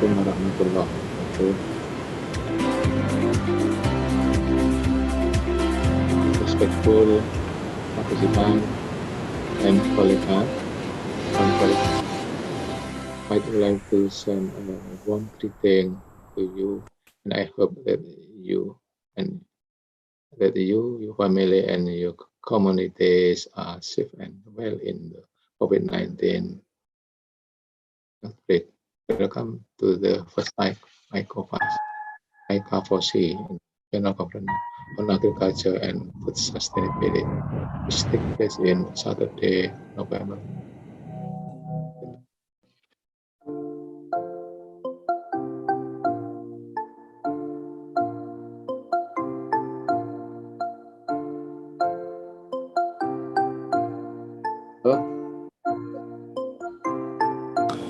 Assalamualaikum warahmatullahi wabarakatuh. Respectful participant and colleagues, I'd like to send a warm greeting to you, and I hope that you, your family, and your communities are safe and well in the COVID-19 outbreak. Welcome to the first ICA4C, General Conference on Agriculture and Food Sustainability, which takes place in Saturday, November.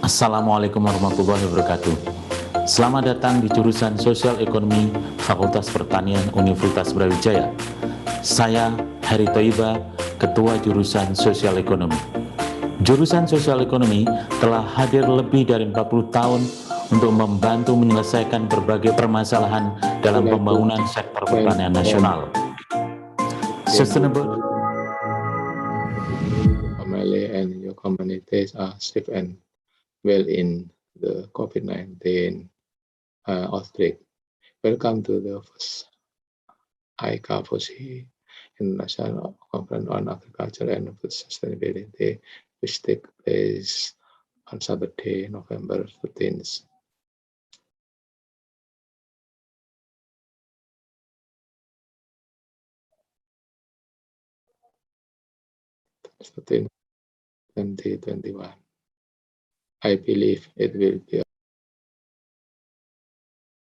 Assalamualaikum warahmatullahi wabarakatuh. Selamat datang di jurusan Sosial Ekonomi Fakultas Pertanian Universitas Brawijaya. Saya Heri Toiba, Ketua Jurusan Sosial Ekonomi. Jurusan Sosial Ekonomi telah hadir lebih dari 40 tahun untuk membantu menyelesaikan berbagai permasalahan dalam pembangunan sektor pertanian nasional. Sustainable family and your communities are safe and well in the COVID-19 outbreak. Welcome to the first ICA4C International Conference on Agriculture and Food Sustainability, which takes place on Saturday, November 13th. (13th, 2021). I believe it will be.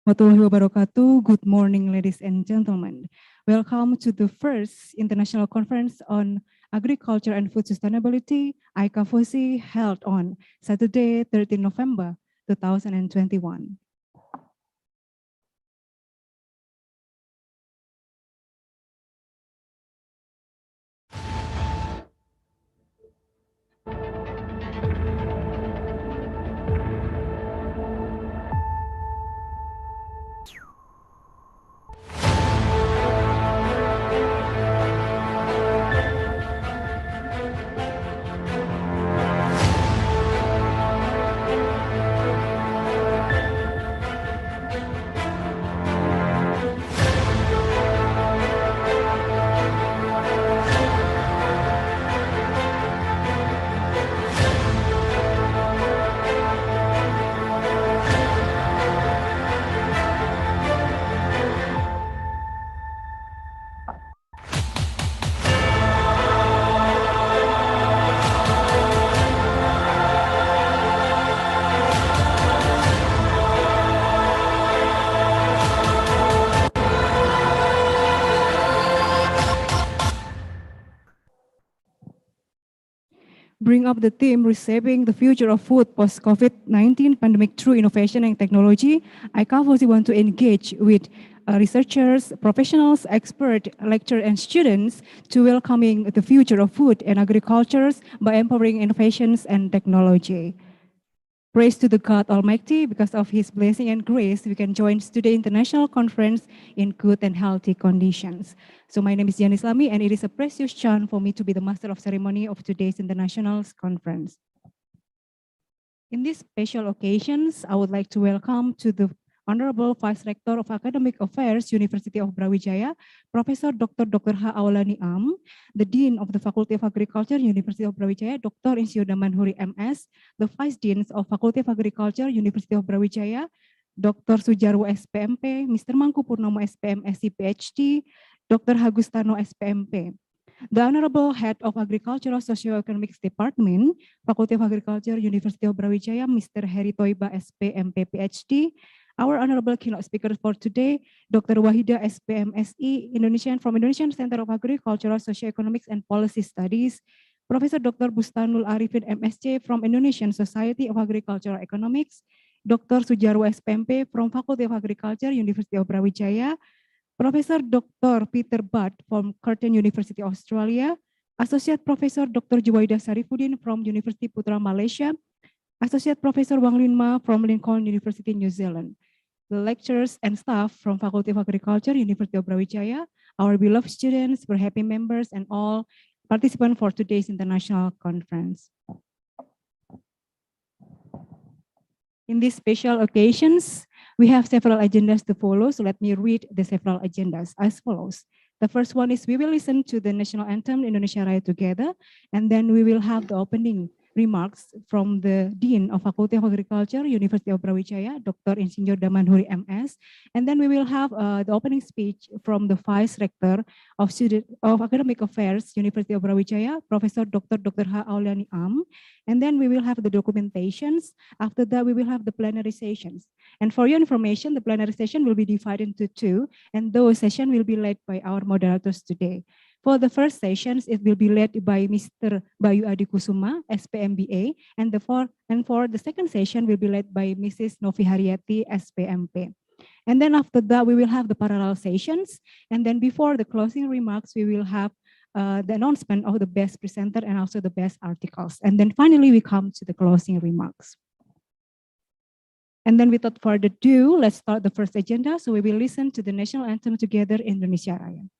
Warahmatullahi wabarakatuh. Good morning, ladies and gentlemen. Welcome to the first International Conference on Agriculture and Food Sustainability, ICA4C, held on Saturday, 13 November 2021. Bring up the theme, Reshaping the Future of Food Post-COVID-19 Pandemic Through Innovation and Technology. ICA4C want to engage with researchers, professionals, experts, lecturers, and students to welcoming the future of food and agriculture by empowering innovations and technology. Praise to the God Almighty, because of His blessing and grace, we can join today's international conference in good and healthy conditions. So my name is Janis Lami, and it is a precious chance for me to be the master of ceremony of today's international conference. In these special occasions, I would like to welcome to the Honorable Vice Rector of Academic Affairs, University of Brawijaya, Professor Dr. H. Aulani Am, the Dean of the Faculty of Agriculture, University of Brawijaya, Dr. Insinyur Manhuri MS, the Vice Deans of Faculty of Agriculture, University of Brawijaya, Dr. Sujarwo SPMP, Mr. Mangku Purnomo SPM SC PhD, Dr. Hagustano SPMP. The Honorable Head of Agricultural Socio-Economics Department, Faculty of Agriculture, University of Brawijaya, Mr. Heri Toiba SPMP PhD. Our honorable keynote speaker for today, Dr. Wahida SPM SE, from Indonesian Center of Agricultural, Socio-Economics and Policy Studies, Professor Dr. Bustanul Arifin MSc from Indonesian Society of Agricultural Economics, Dr. Sujarwo SPMP from Faculty of Agriculture, University of Brawijaya, Professor Dr. Peter Butt from Curtin University, Australia, Associate Professor Dr. Juwaida Sarifuddin from University Putra, Malaysia, Associate Professor Wang Linma from Lincoln University, New Zealand, the lecturers and staff from Faculty of Agriculture, University of Brawijaya, our beloved students, Reshaping members, and all participants for today's international conference. In these special occasions, we have several agendas to follow, so let me read the several agendas as follows. The first one is we will listen to the national anthem Indonesia Raya together, and then we will have the opening remarks from the Dean of Faculty of Agriculture, University of Brawijaya, Dr. Insinyur Damanhuri MS, and then we will have the opening speech from the Vice Rector of Academic Affairs, University of Brawijaya, Professor Dr. H. Auliani Am, and then we will have the documentations. After that, we will have the plenary sessions. And for your information, the plenary session will be divided into two, and those sessions will be led by our moderators today. For the first sessions, it will be led by Mr. Bayu Adikusuma, SPMBA, and for the second session will be led by Mrs. Novi Haryati, SPMP. And then after that, we will have the parallel sessions, and then before the closing remarks, we will have the announcement of the best presenter and also the best articles. And then finally, we come to the closing remarks. And then without further ado, let's start the first agenda. So we will listen to the national anthem together, Indonesia Raya.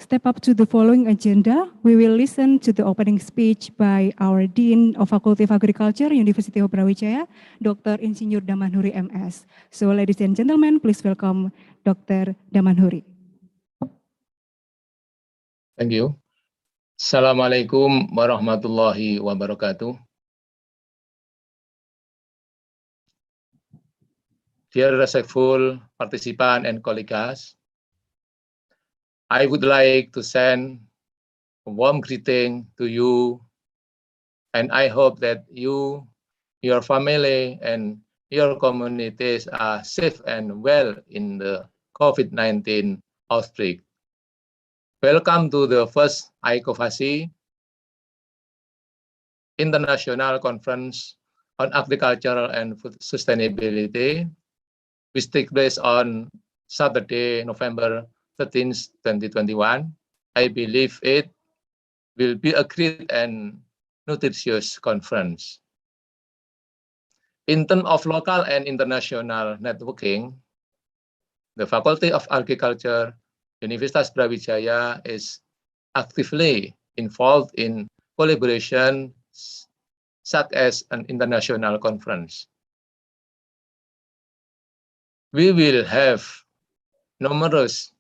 Step up to the following agenda. We will listen to the opening speech by our Dean of Faculty of Agriculture, University of Brawijaya, Dr. Insinyur Damanhuri MS. So ladies and gentlemen, please welcome Dr. Damanhuri. Thank you. Assalamualaikum warahmatullahi wabarakatuh. Dear respectful participants and colleagues, I would like to send a warm greeting to you, and I hope that you, your family, and your communities are safe and well in the COVID-19 outbreak. Welcome to the first ICOFASI International Conference on Agriculture and Food Sustainability, which takes place on Saturday, November 13th, 2021. I believe it will be a great and nutritious conference. In terms of local and international networking, the Faculty of Agriculture, Universitas Brawijaya is actively involved in collaboration such as an international conference. We will have numerous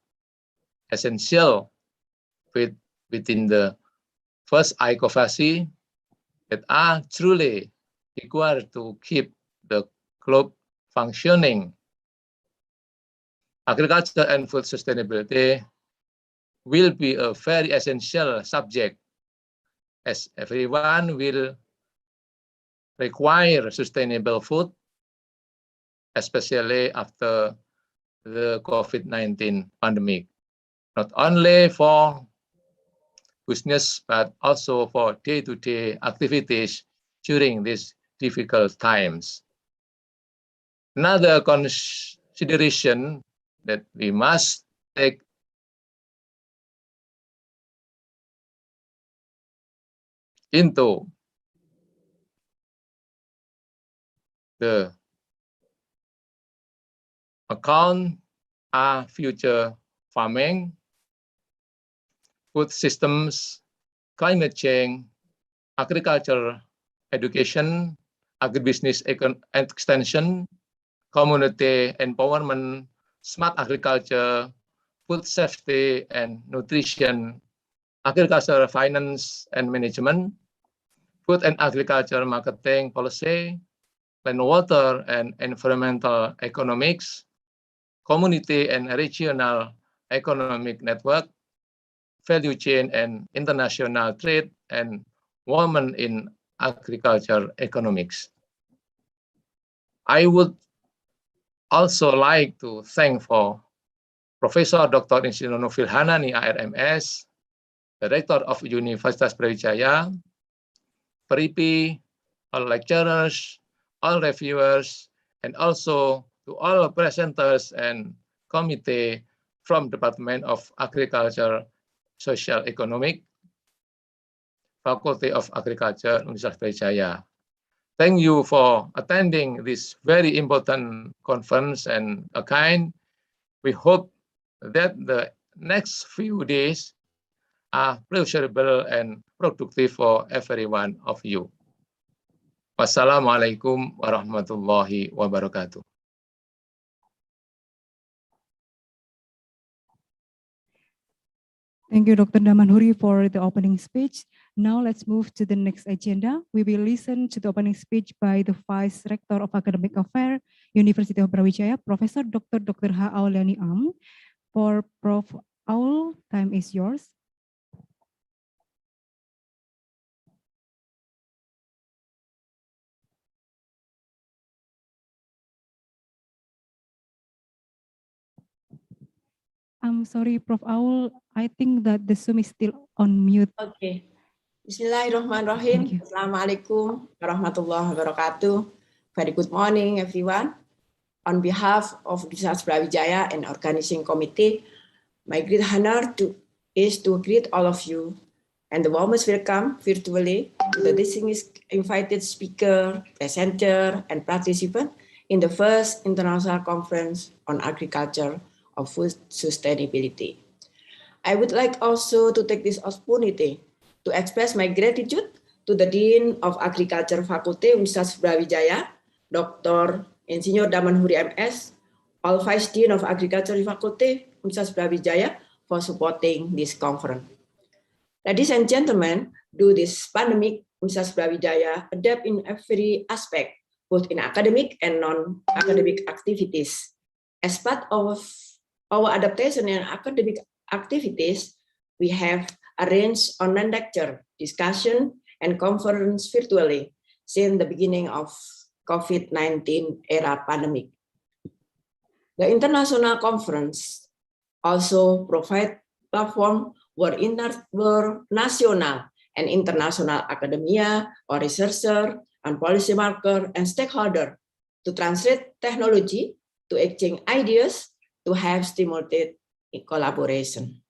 essential within the first ICOFASI that are truly required to keep the globe functioning. Agriculture and food sustainability will be a very essential subject, as everyone will require sustainable food, especially after the COVID-19 pandemic, not only for business, but also for day-to-day activities during these difficult times. Another consideration that we must take into the account are future farming, food systems, climate change, agriculture, education, agribusiness extension, community empowerment, smart agriculture, food safety and nutrition, agricultural finance and management, food and agriculture marketing policy, land water and environmental economics, community and regional economic network, value chain and international trade, and women in agriculture economics. I would also like to thank for Professor Dr. Insinyur Nufil Hanani, ARMS, Director of Universitas Brawijaya, PERIPI, all lecturers, all reviewers, and also to all presenters and committee from Department of Agriculture, Social Economic, Faculty of Agriculture, Universitas Brawijaya. Thank you for attending this very important conference and again, we hope that the next few days are pleasurable and productive for every one of you. Wassalamualaikum warahmatullahi wabarakatuh. Thank you, Dr. Damanhuri, for the opening speech. Now let's move to the next agenda. We will listen to the opening speech by the Vice Rector of Academic Affairs, University of Brawijaya, Professor Dr. H. Auliani Am. For Prof. Aul, time is yours. I'm sorry, Prof. Aul, I think that the Zoom is still on mute. Okay. Bismillahirrahmanirrahim. Assalamualaikum warahmatullahi wabarakatuh. Very good morning, everyone. On behalf of Universitas Brawijaya and organizing committee, my great honor is to greet all of you and the warmest welcome virtually to the distinguished invited speaker, presenter, and participant in the first International Conference on Agriculture of Food Sustainability. I would like also to take this opportunity to express my gratitude to the Dean of Agriculture Faculty Universitas Brawijaya, Dr. Insinyur Damanhuri MS, all Vice Dean of Agriculture Faculty Universitas Brawijaya for supporting this conference. Ladies and gentlemen, due this pandemic, Universitas Brawijaya adapt in every aspect, both in academic and non-academic activities. As part of our adaptation in academic activities, we have arranged online lecture, discussion, and conference virtually since the beginning of COVID-19 era pandemic. The international conference also provide platform where national and international academia or researcher and policymaker and stakeholder to translate technology to exchange ideas to have stimulated collaboration.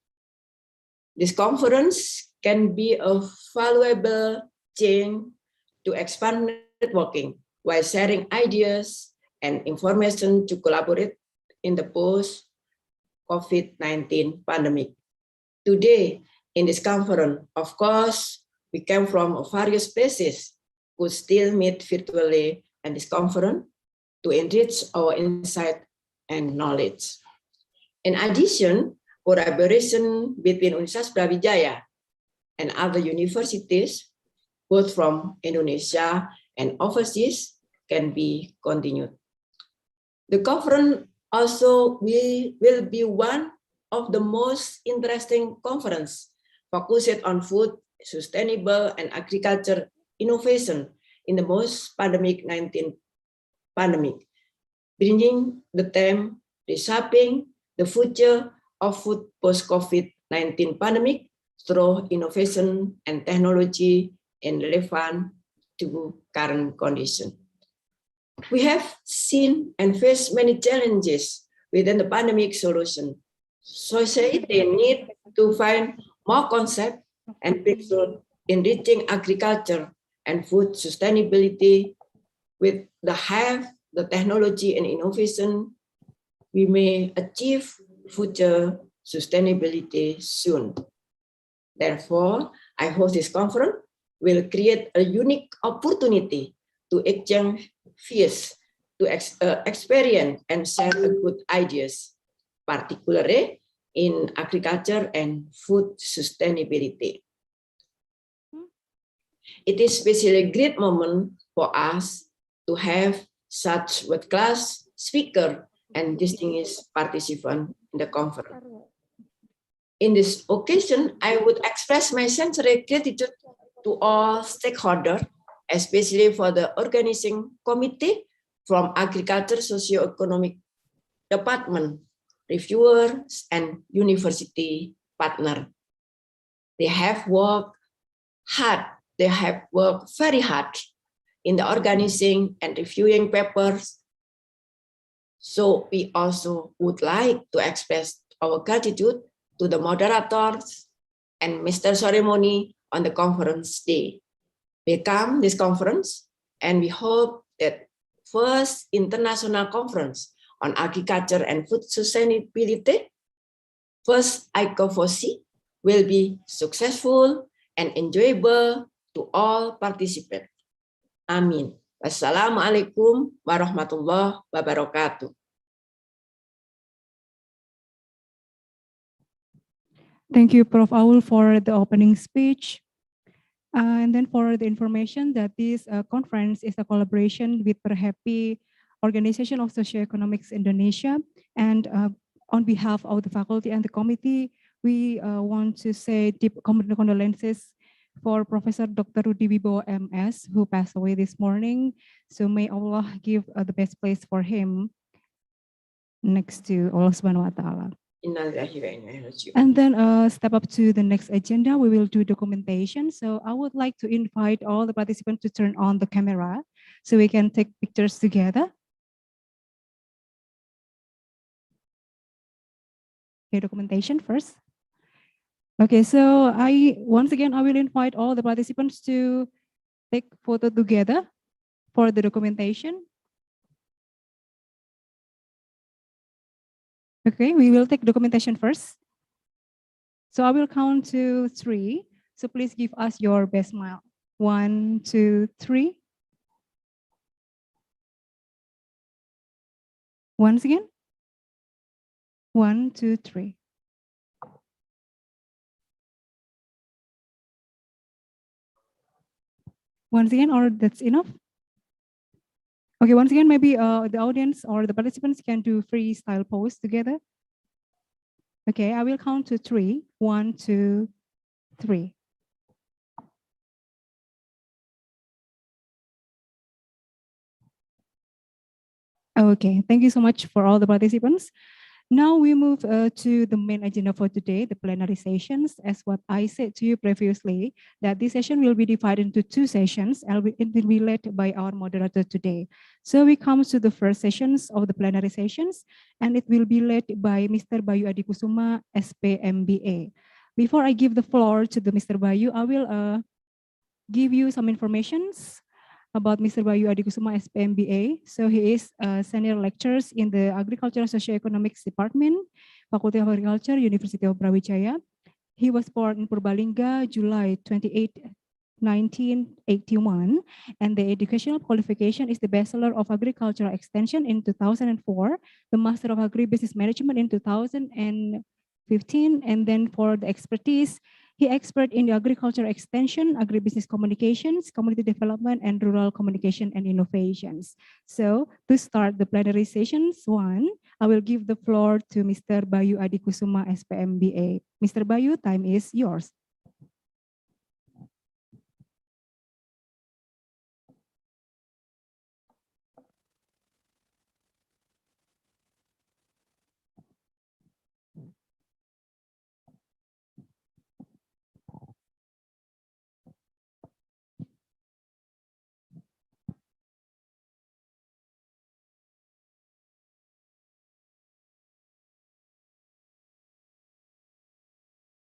This conference can be a valuable chain to expand networking while sharing ideas and information to collaborate in the post-COVID-19 pandemic. Today, in this conference, of course, we came from various places, could still meet virtually in this conference to enrich our insight and knowledge. In addition, collaboration between Universitas Brawijaya and other universities, both from Indonesia and overseas, can be continued. The conference also will be one of the most interesting conference focused on food, sustainable, and agriculture innovation in the post-pandemic-19 pandemic, bringing the theme Reshaping the Future of Food Post-COVID-19 Pandemic through innovation and technology and relevant to current conditions. We have seen and faced many challenges within the pandemic solution. Society need to find more concept and breakthrough in reaching agriculture and food sustainability with the help, the technology and innovation. We may achieve future sustainability soon. Therefore, I hope this conference will create a unique opportunity to exchange views, to experience and share good ideas, particularly in agriculture and food sustainability. It is especially a great moment for us to have such world-class speaker and distinguished participant in the conference. In this occasion, I would express my sincere gratitude to all stakeholders, especially for the organizing committee from Agriculture Socio-Economic Department, reviewers, and university partners. They have worked hard. They have worked very hard in the organizing and reviewing papers. So we also would like to express our gratitude to the moderators and Mr. Ceremony on the conference day. Welcome this conference, and we hope that first international conference on agriculture and food sustainability, first ICOFOSI, will be successful and enjoyable to all participants. Amin. Wassalamualaikum warahmatullahi wabarakatuh. Thank you, Prof. Aul, for the opening speech. And then for the information that this conference is a collaboration with Reshaping Organization of Socioeconomics Indonesia. And on behalf of the faculty and the committee, we want to say deep condolences for Professor Dr. Rudi Wibowo MS, who passed away this morning. So may Allah give the best place for him next to Allah Subhanahu wa Ta'ala. And then step up to the next agenda, we will do documentation. So I would like to invite all the participants to turn on the camera so we can take pictures together. Okay, documentation first. Okay, so once again, I will invite all the participants to take photo together for the documentation. Okay, we will take documentation first. So I will count to 3. So please give us your best smile. 1, 2, 3. Once again. 1, 2, 3. Once again, or that's enough? Okay, once again, maybe the audience or the participants can do freestyle pose together. Okay, I will count to 3. 1, 2, 3. Okay, thank you so much for all the participants. Now we move to the main agenda for today, the plenary sessions. As what I said to you previously, that this session will be divided into 2 sessions, and it will be led by our moderator today. So we come to the first sessions of the plenary sessions, and it will be led by Mr. Bayu Adikusuma, SP MBA. Before I give the floor to the Mr. Bayu, I will give you some informations about Mr. Bayu Adikusuma, SP MBA. So he is a senior lecturer in the Agricultural Socioeconomics Department, Faculty of Agriculture, University of Brawijaya. He was born in Purbalingga, July 28, 1981, and the educational qualification is the Bachelor of Agricultural Extension in 2004, the Master of Agribusiness Management in 2015, and then for the expertise, He expert in the agriculture extension, agribusiness communications, community development, and rural communication and innovations. So to start the plenary sessions one, I will give the floor to Mr. Bayu Adikusuma, SPMBA. Mr. Bayu, time is yours.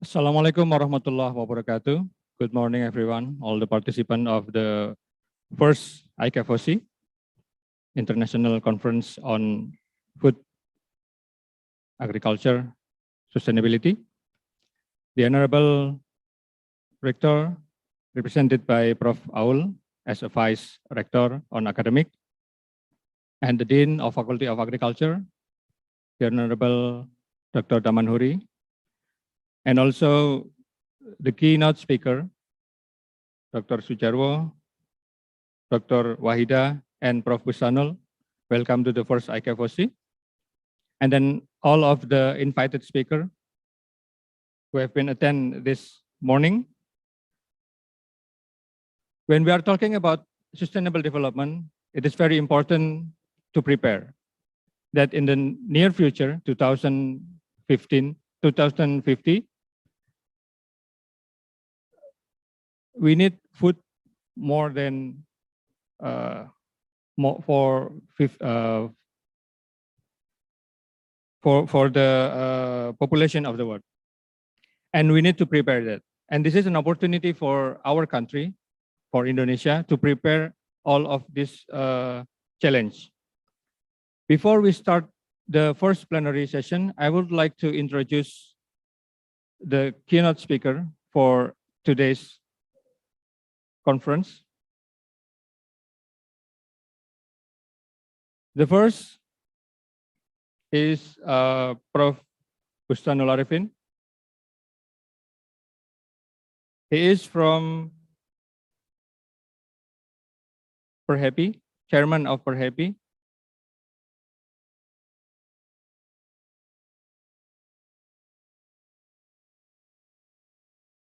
Assalamualaikum warahmatullahi wabarakatuh. Good morning, everyone, all the participants of the first ICAFOC International Conference on Food, Agriculture, Sustainability. The Honorable Rector, represented by Prof. Aul as a Vice Rector on Academic, and the Dean of Faculty of Agriculture, the Honorable Dr. Damanhuri, and also the keynote speaker, Dr. Sujarwo, Dr. Wahida, and Prof. Busanul. Welcome to the first ICAFOC. And then all of the invited speakers who have been attend this morning. When we are talking about sustainable development, it is very important to prepare that in the near future, 2050, we need food more than for the population of the world, and we need to prepare that. And this is an opportunity for our country, for Indonesia, to prepare all of this challenge. Before we start the first plenary session, I would like to introduce the keynote speaker for today's conference. The first is Prof. Bustanul Arifin. He is from Perhappy, chairman of Perhappy.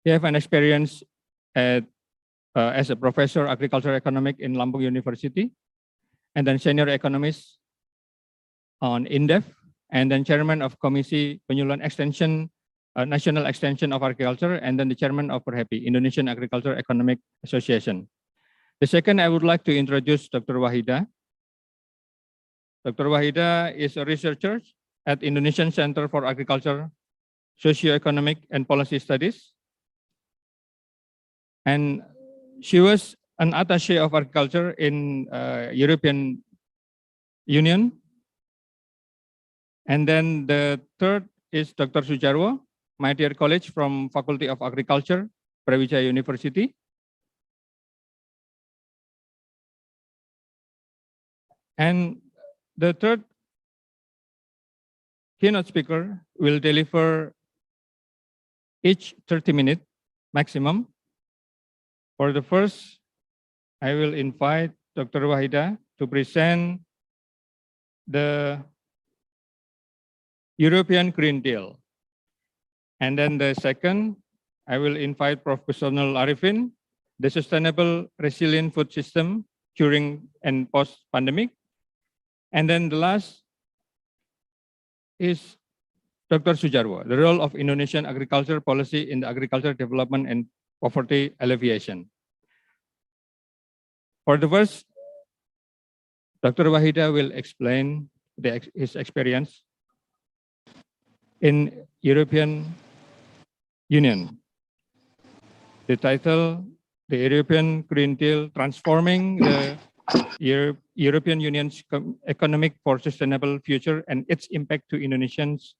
He have an experience at as a professor agricultural economic in Lampung University, and then senior economist on INDEF, and then chairman of Komisi Penyuluhan Extension, National Extension of Agriculture, and then the chairman of Perhappy, Indonesian Agriculture Economic Association. The second, I would like to introduce Dr. Wahida. Dr. Wahida is a researcher at Indonesian Center for Agriculture, Socioeconomic and Policy Studies. And she was an attaché of agriculture in European Union. And then the third is Dr. Sujarwo, my dear colleague from Faculty of Agriculture, Brawijaya University. And the third keynote speaker will deliver each 30 minutes maximum. For the first, I will invite Dr. Wahida to present the European Green Deal. And then the second, I will invite Prof. Bustanul Arifin, the Sustainable Resilient Food System during and post-pandemic. And then the last is Dr. Sujarwo, the role of Indonesian agriculture policy in the agriculture development and poverty alleviation. For the first, Dr. Wahida will explain his experience in European Union. The title, the European Green Deal, Transforming the European Union's Economic for Sustainable Future and its Impact to Indonesians'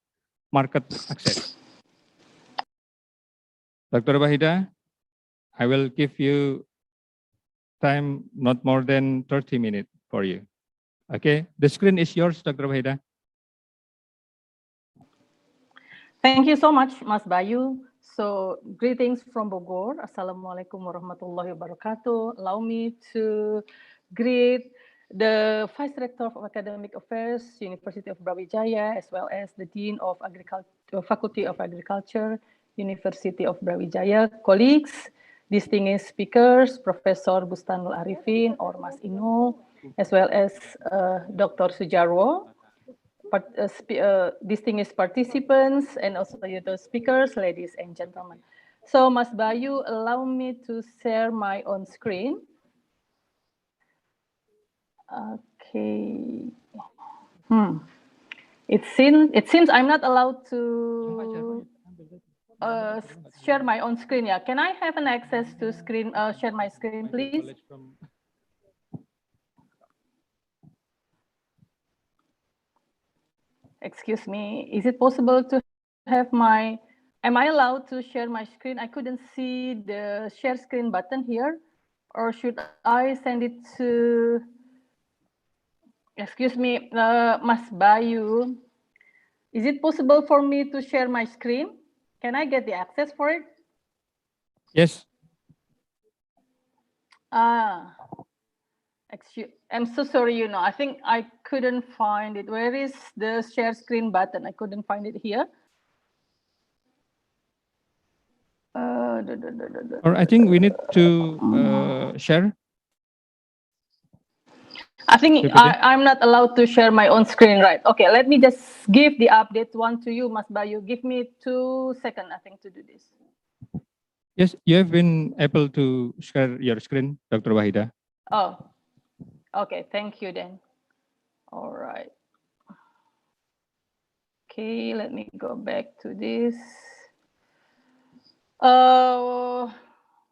Market Access. Dr. Wahida, I will give you time not more than 30 minutes for you. Okay, the screen is yours, Dr. Wahida. Thank you so much, Mas Bayu. So greetings from Bogor. Assalamualaikum warahmatullahi wabarakatuh. Allow me to greet the Vice Rector of Academic Affairs, University of Brawijaya, as well as the Dean of Faculty of Agriculture, University of Brawijaya, colleagues, distinguished speakers, Professor Bustanul Arifin or Mas Inu, as well as Dr. Sujarwo, distinguished participants, and also the speakers, ladies and gentlemen. So, Mas Bayu, allow me to share my own screen. Okay. It seems I'm not allowed to share my own screen. Yeah, can I have an access to screen? Share my screen, please. Excuse me. Is it possible to have my? Am I allowed to share my screen? I couldn't see the share screen button here, or should I send it to? Excuse me, Mas Bayu. Is it possible for me to share my screen? Can I get the access for it? Yes. I'm so sorry, I think I couldn't find it. Where is the share screen button? I couldn't find it here. Or I think we need to share. I think I'm not allowed to share my own screen, right? Okay, let me just give the update one to you, Mas Bayu. Give me 2 seconds, I think, to do this. Yes, you have been able to share your screen, Dr. Wahida. Oh, okay, thank you then. All right. Okay, let me go back to this.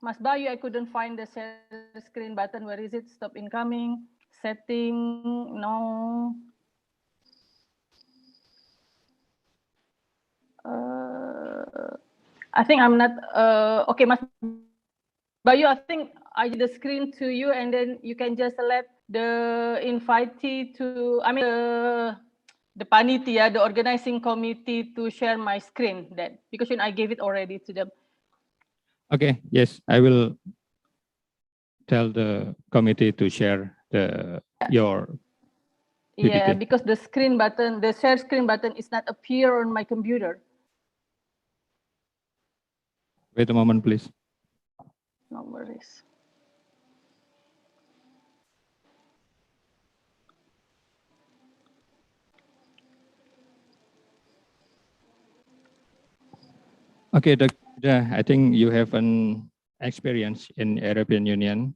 Mas Bayu, I couldn't find the share screen button. Where is it? Stop incoming. Setting, no. I think I'm not, okay, Mas Bayu, I think I did the screen to you and then you can just let the invitee to, I mean, the panitia, the organizing committee to share my screen then, because I gave it already to them. Okay, yes, I will tell the committee to share your PPT. Yeah, because the screen button, the share screen button is not appear on my computer. Wait a moment, please. No worries. Okay, I think you have an experience in European Union.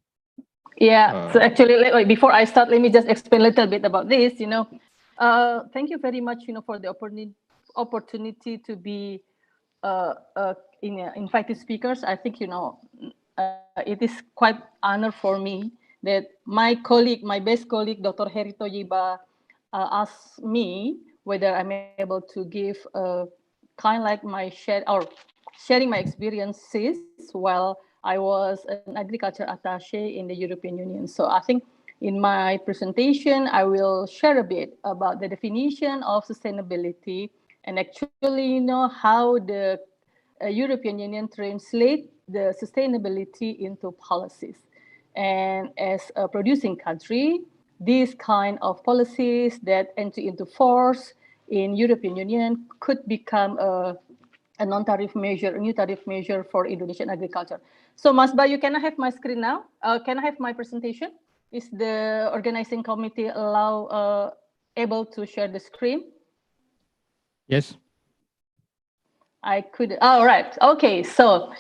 Yeah, so actually, before I start, let me just explain a little bit about this. Thank you very much, for the opportunity to be invited speakers. I think, it is quite honor for me that my best colleague, Dr. Herito Yiba, asked me whether I'm able to give kind of like sharing my experiences while I was an agriculture attaché in the European Union. So I think in my presentation, I will share a bit about the definition of sustainability and actually, how the European Union translate the sustainability into policies. And as a producing country, these kind of policies that enter into force in European Union could become a non-tariff measure, a new tariff measure for Indonesian agriculture. So, Mas Bayu, can I have my screen now? Can I have my presentation? Is the organizing committee able to share the screen? Yes. I could. All right. Okay. So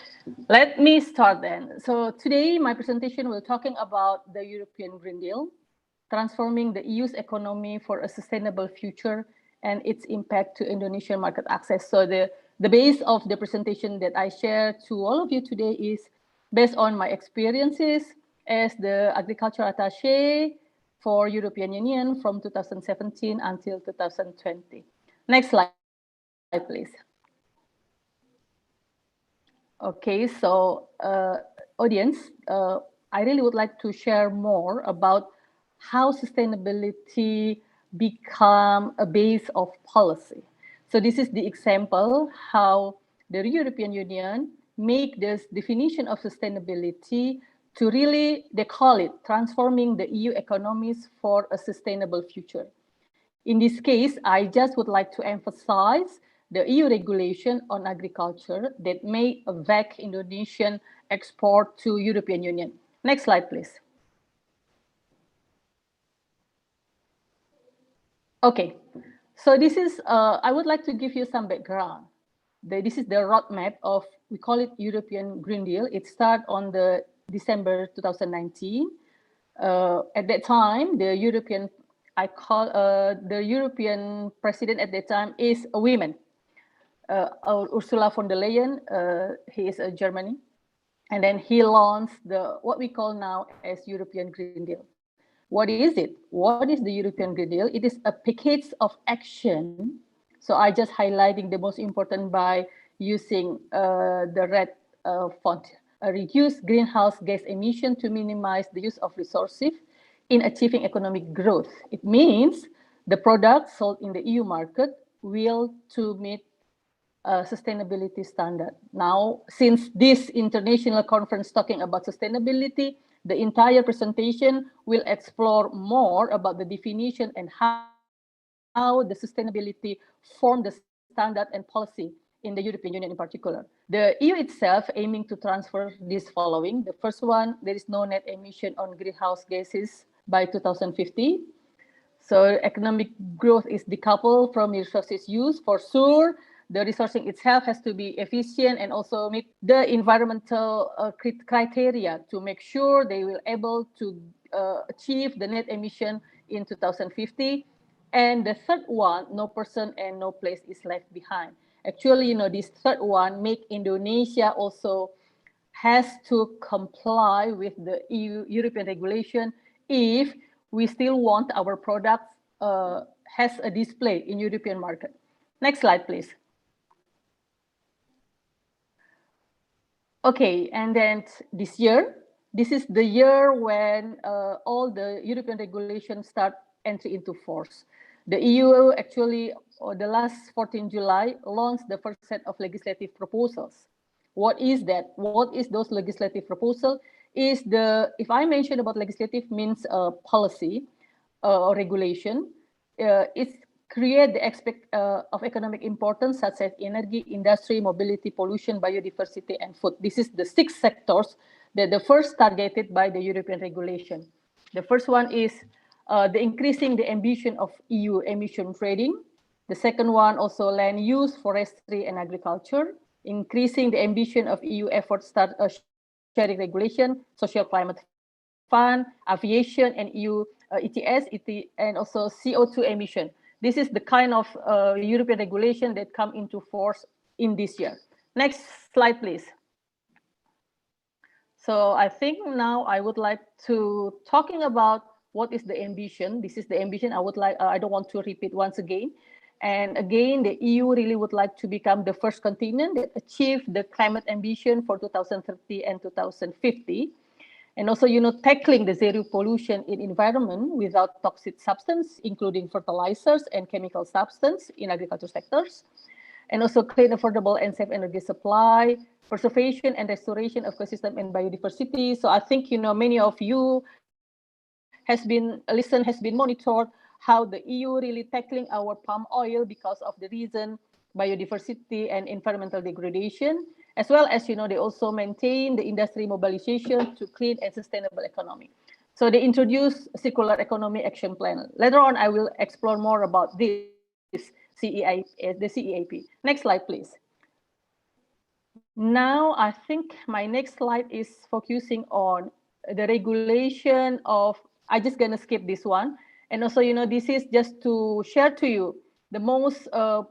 let me start then. So today my presentation will talking about the European Green Deal, transforming the EU's economy for a sustainable future and its impact to Indonesian market access. So the base of the presentation that I share to all of you today is based on my experiences as the agriculture attaché for European Union from 2017 until 2020. Next slide, please. Okay, so audience, I really would like to share more about how sustainability become a base of policy. So this is the example how the European Union make this definition of sustainability to really, they call it transforming the EU economies for a sustainable future. In this case, I just would like to emphasize the EU regulation on agriculture that may affect Indonesian export to European Union. Next slide, please. Okay, so this is, I would like to give you some background. This is the roadmap of, we call it European Green Deal. It started on the December 2019. At that time, the European president at that time is a woman, Ursula von der Leyen. He is a Germany, and then he launched what we call now as European Green Deal. What is it? What is the European Green Deal? It is a package of action. So I just highlighting the most important by using the red font. Reduce greenhouse gas emission to minimize the use of resources in achieving economic growth. It means the products sold in the EU market will to meet sustainability standard. Now, since this international conference talking about sustainability, the entire presentation will explore more about the definition and how the sustainability form the standard and policy in the European Union in particular. The EU itself aiming to transfer this following. The first one, there is no net emission on greenhouse gases by 2050. So economic growth is decoupled from resources use for sure. The resourcing itself has to be efficient and also meet the environmental criteria to make sure they will able to achieve the net emission in 2050. And the third one, no person and no place is left behind. Actually, this third one make Indonesia also has to comply with the European regulation if we still want our products has a display in European market. Next slide, please. Okay, and then this is the year when all the European regulations start entry into force. The EU actually, the last 14 July, launched the first set of legislative proposals. What is that? What is those legislative proposals? If I mention about legislative means policy or regulation, it's create the aspect of economic importance such as energy, industry, mobility, pollution, biodiversity, and food. This is the 6 sectors that the first targeted by the European regulation. The first one is the increasing the ambition of EU emission trading. The second one also land use, forestry, and agriculture. Increasing the ambition of EU efforts start sharing regulation, social climate fund, aviation, and EU ETS, and also CO2 emission. This is the kind of European regulation that come into force in this year. Next slide, please. So I think now I would like to talking about what is the ambition. This is the ambition. I don't want to repeat once again. And again, the EU really would like to become the first continent that achieve the climate ambition for 2030 and 2050. And also, tackling the zero pollution in environment without toxic substance, including fertilizers and chemical substance in agriculture sectors. And also clean, affordable, and safe energy supply, preservation and restoration of ecosystem and biodiversity. So I think, many of you has been monitored how the EU really tackling our palm oil because of the reason biodiversity and environmental degradation, as well as, they also maintain the industry mobilization to clean and sustainable economy. So they introduce circular economy action plan. Later on, I will explore more about this the CEAP. Next slide, please. Now, I think my next slide is focusing on the regulation of, I'm just gonna skip this one. And also, this is just to share to you the most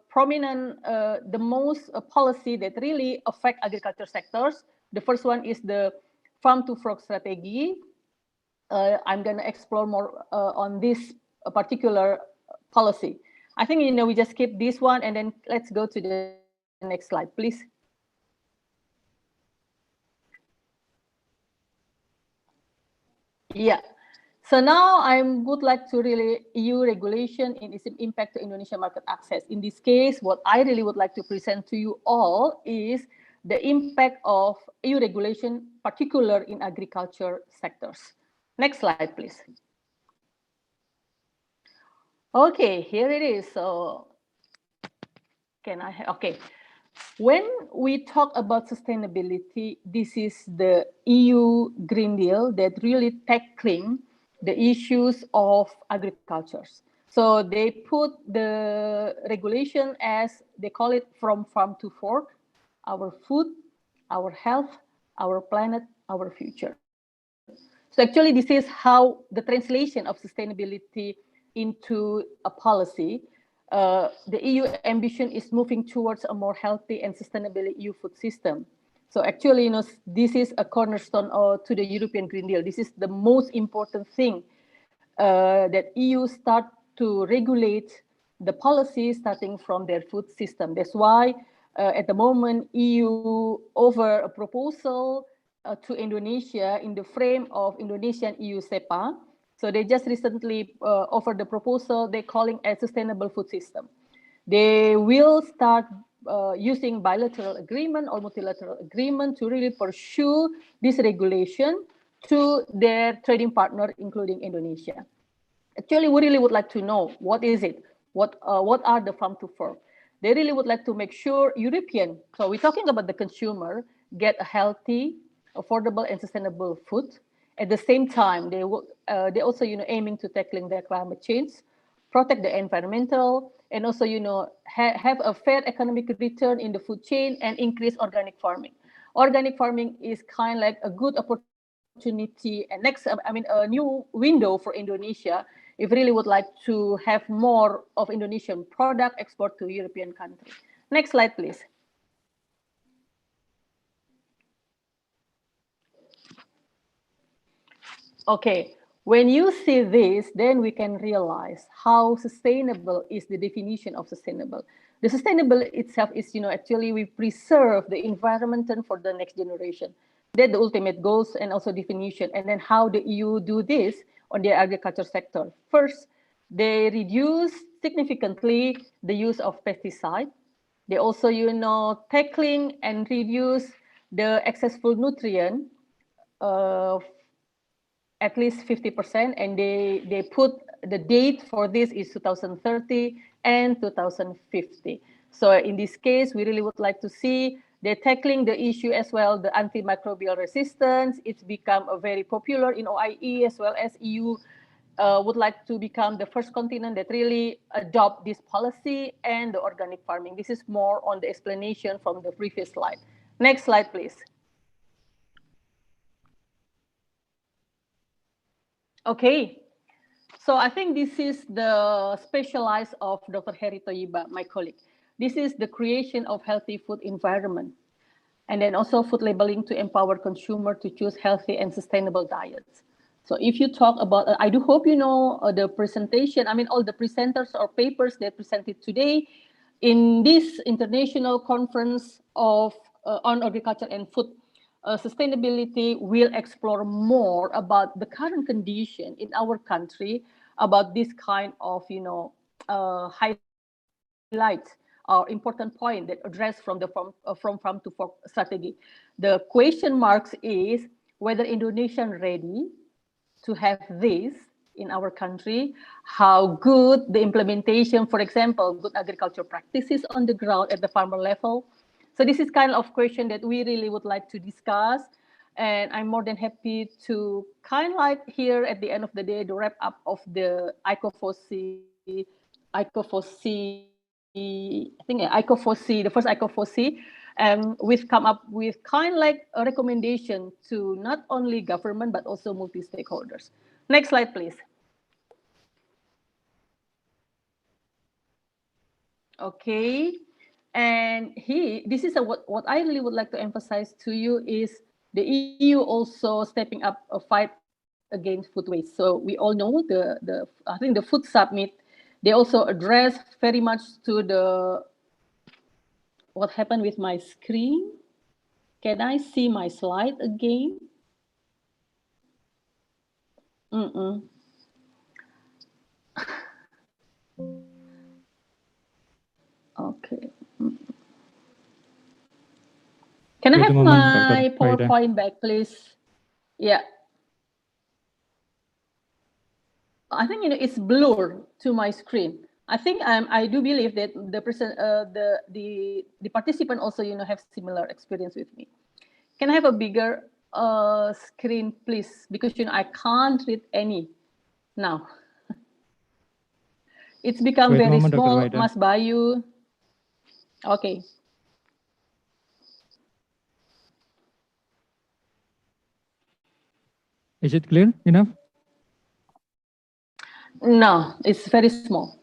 prominent, the most policy that really affect agriculture sectors. The first one is the farm to fork strategy. I'm gonna explore more on this particular policy. I think, we just skip this one and then let's go to the next slide, please. Yeah. So now I would like to really EU regulation and its impact to Indonesian market access. In this case, what I really would like to present to you all is the impact of EU regulation, particular in agriculture sectors. Next slide, please. Okay, here it is. So okay. When we talk about sustainability, this is the EU Green Deal that really tackling the issues of agriculture. So they put the regulation as they call it from farm to fork, our food, our health, our planet, our future. So actually this is how the translation of sustainability into a policy. The EU ambition is moving towards a more healthy and sustainable EU food system. So actually, this is a cornerstone to the European Green Deal. This is the most important thing that EU start to regulate the policy starting from their food system. That's why at the moment EU over a proposal to Indonesia in the frame of Indonesian EU SEPA. So they just recently offered the proposal they're calling a sustainable food system. They will start using bilateral agreement or multilateral agreement to really pursue this regulation to their trading partner, including Indonesia. Actually, we really would like to know what is it? What are the farm to fork? They really would like to make sure European, so we're talking about the consumer, get a healthy, affordable, and sustainable food. At the same time, they also aiming to tackling their climate change, protect the environmental, and also have a fair economic return in the food chain and increase organic farming. Organic farming is kind of like a good opportunity and a new window for Indonesia if really would like to have more of Indonesian product export to European countries. Next slide, please. Okay, when you see this, then we can realize how sustainable is the definition of sustainable. The sustainable itself is, actually we preserve the environment for the next generation. That's the ultimate goals and also definition. And then how the EU do this on the agriculture sector. First, they reduce significantly the use of pesticide. They also, tackling and reduce the excess food nutrient at least 50%, and they put the date for this is 2030 and 2050. So in this case, we really would like to see they're tackling the issue as well, the antimicrobial resistance. It's become a very popular in OIE as well as EU would like to become the first continent that really adopt this policy and the organic farming. This is more on the explanation from the previous slide. Next slide, please. Okay, so I think this is the specialized of Dr. Heri Toyiba, my colleague. This is the creation of healthy food environment, and then also food labeling to empower consumer to choose healthy and sustainable diets. So if you talk about, I do hope you know the presentation, all the presenters or papers they presented today in this international conference of on agriculture and food sustainability will explore more about the current condition in our country, about this kind of highlight or important point that address from the from farm to fork strategy. The question marks is whether Indonesian ready to have this in our country, how good the implementation, for example, good agriculture practices on the ground at the farmer level. So this is kind of question that we really would like to discuss. And I'm more than happy to kind of like here at the end of the day, the wrap up of the ICOFOSI, the first ICOFOSI, we've come up with kind of like a recommendation to not only government, but also multi-stakeholders. Next slide, please. Okay, and this is what I really would like to emphasize to you is the EU also stepping up a fight against food waste. So we all know I think the food summit, they also address very much to the, what happened with my screen? Can I see my slide again? Can I Wait a have moment, my Dr. Farida. PowerPoint back, please? Yeah. I think it's blurred to my screen. I think I do believe that the participant also have similar experience with me. Can I have a bigger screen, please? Because I can't read any now. It's become Wait a very moment, Dr. small, Farida. Mas Bayu. Okay. Is it clear enough? No, it's very small.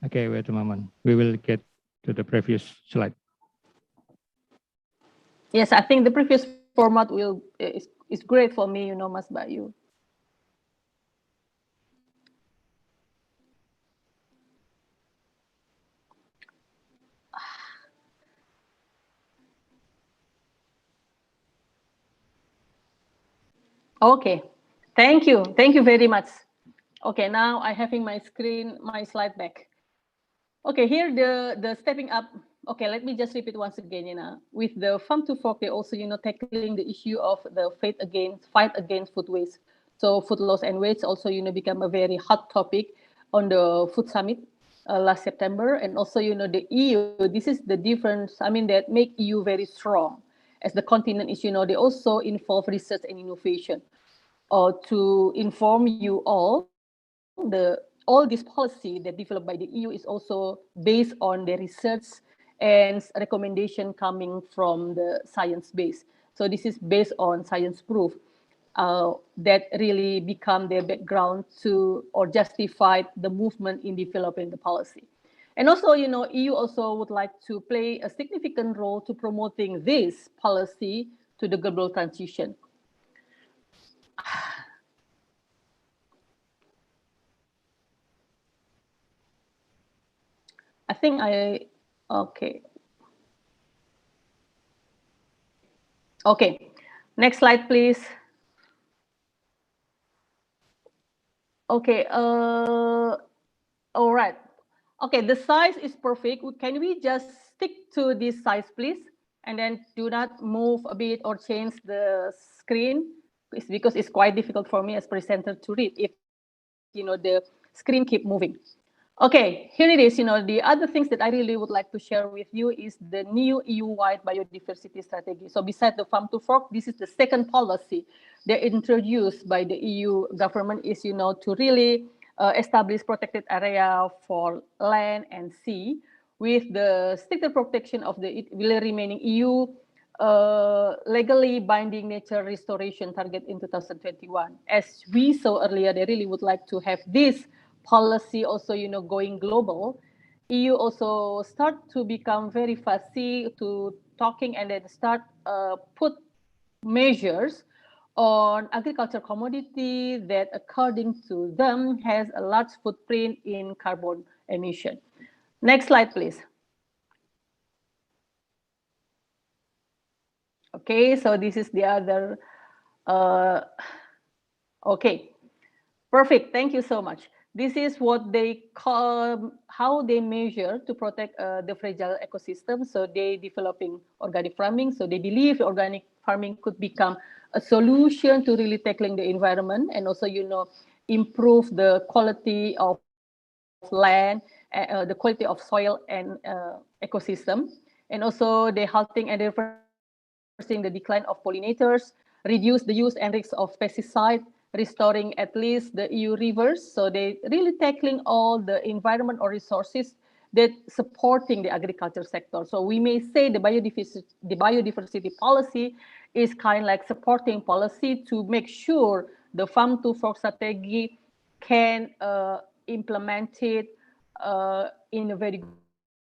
Okay, wait a moment. We will get to the previous slide. Yes, I think the previous format is great for me, Mas Bayu. Okay, thank you very much. Okay, now I having my screen, my slide back. Okay, here the stepping up. Okay, let me just repeat once again. With the Farm to Fork, they also tackling the issue of the fight against food waste. So food loss and waste also become a very hot topic on the food summit last September, and also the EU. This is the difference. I mean that make EU very strong as the continent is. They also involve research and innovation. To inform you all this policy that developed by the EU is also based on the research and recommendation coming from the science base. So this is based on science proof that really become their background to or justify the movement in developing the policy. And also, EU also would like to play a significant role to promoting this policy to the global transition. I think okay. Okay, next slide, please. Okay, all right. Okay, the size is perfect. Can we just stick to this size, please? And then do not move a bit or change the screen. It's because it's quite difficult for me as presenter to read if, the screen keep moving. Okay, here it is. The other things that I really would like to share with you is the new EU-wide biodiversity strategy. So besides the Farm to Fork, this is the second policy that introduced by the EU government is, to really establish protected area for land and sea with the stricter protection of the remaining EU legally binding nature restoration target in 2021. As we saw earlier, they really would like to have this policy also, going global. EU also start to become very fussy to talking and then start put measures on agriculture commodity that according to them has a large footprint in carbon emission. Next slide, please. Okay, so this is the other, okay, perfect, thank you so much. This is what they call, how they measure to protect the fragile ecosystem. So they developing organic farming. So they believe organic farming could become a solution to really tackling the environment and also, improve the quality of land, the quality of soil and ecosystem. And also they halting and reversing the decline of pollinators, reduce the use and risks of pesticide, restoring at least the EU rivers. So they really tackling all the environment or resources that supporting the agriculture sector. So we may say the biodiversity policy is kind of like supporting policy to make sure the Farm to Fork strategy can implement it in a very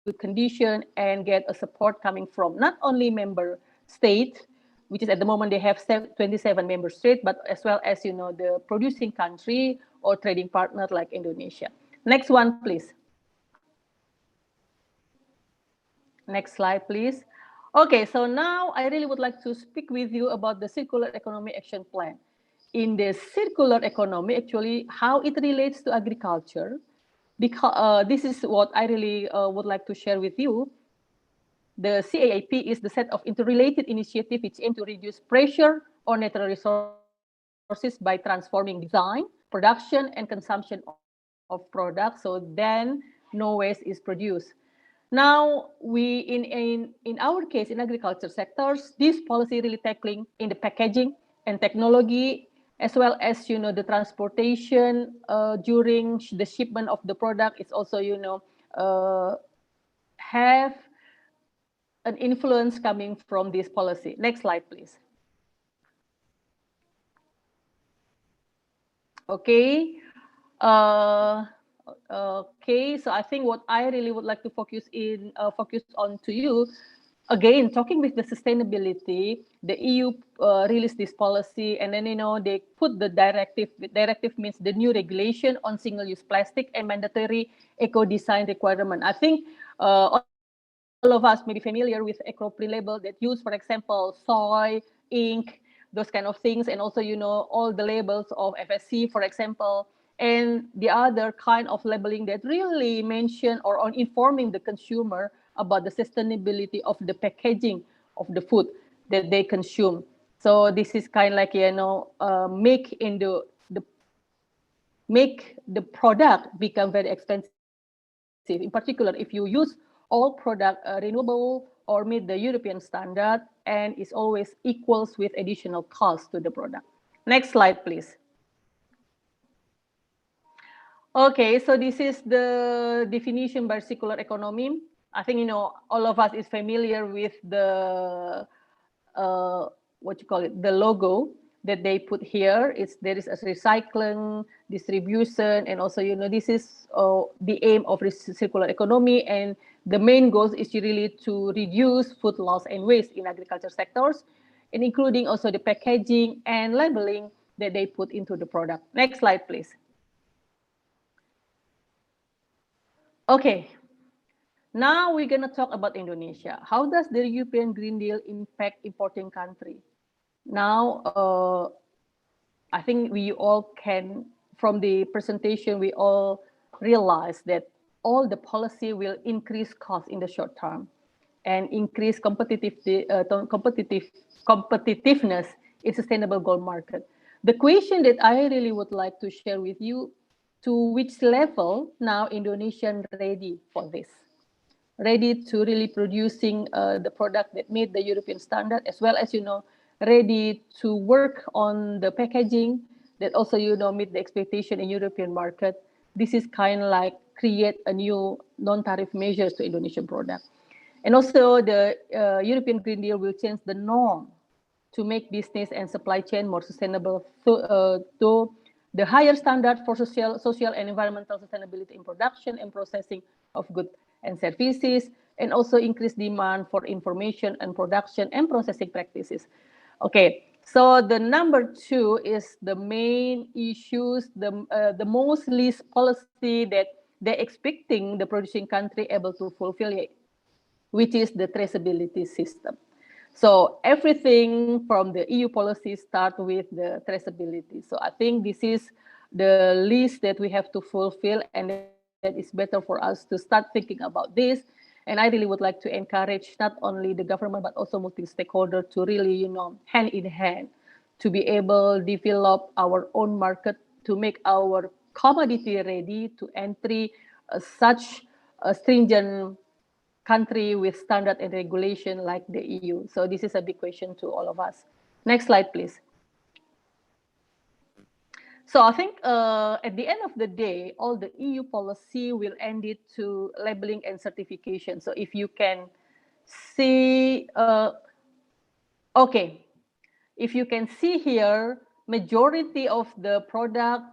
good condition and get a support coming from not only member state, which is at the moment they have 27 member states, but as well as, the producing country or trading partner like Indonesia. Next one, please. Next slide, please. Okay, so now I really would like to speak with you about the Circular Economy Action Plan. In the circular economy, actually, how it relates to agriculture, because this is what I really would like to share with you. The CAIP is the set of interrelated initiatives which aim to reduce pressure on natural resources by transforming design, production, and consumption of products, so then no waste is produced. Now, in our case, in agriculture sectors, this policy really tackling in the packaging and technology, as well as, the transportation during the shipment of the product. It's also, have an influence coming from this policy. Next slide, please. Okay. Okay, so I think what I really would like to focus on to you, again, talking with the sustainability, the EU released this policy, and then they put the directive. Directive means the new regulation on single-use plastic and mandatory eco-design requirement. I think all of us may be familiar with eco-free label that use, for example, soy, ink, those kind of things, and also all the labels of FSC, for example, and the other kind of labeling that really mention or on informing the consumer about the sustainability of the packaging of the food that they consume. So this is kind of like make the product become very expensive. In particular, if you use all product renewable or meet the European standard, and is always equals with additional cost to the product. Next slide, please. Okay, so this is the definition by circular economy. I think, all of us is familiar with the, what you call it, the logo that they put here. There is a recycling, distribution, and also, this is the aim of circular economy. And the main goal is really to reduce food loss and waste in agriculture sectors, and including also the packaging and labeling that they put into the product. Next slide, please. Okay, now we're going to talk about Indonesia. How does the European Green Deal impact importing country? Now, I think we all can, from the presentation, we all realize that all the policy will increase cost in the short term and increase competitiveness in sustainable gold market. The question that I really would like to share with you, to which level now Indonesian ready for this? Ready to really producing the product that meet the European standard, as well as, ready to work on the packaging that also, meet the expectation in European market. This is kind of like create a new non-tariff measures to Indonesian product. And also the European Green Deal will change the norm to make business and supply chain more sustainable to the higher standard for social and environmental sustainability in production and processing of goods and services, and also increase demand for information and production and processing practices. Okay, so the number 2 is the main issues, the most least policy that they're expecting the producing country able to fulfill it, which is the traceability system. So everything from the EU policy start with the traceability. So I think this is the list that we have to fulfill, and that is better for us to start thinking about this. And I really would like to encourage not only the government, but also multi-stakeholder to really, hand in hand, to be able to develop our own market, to make our commodity ready to entry such a stringent country with standard and regulation like the EU. So this is a big question to all of us. Next slide, please. So I think at the end of the day, all the EU policy will end it to labeling and certification. So if you can see, okay, if you can see here, majority of the product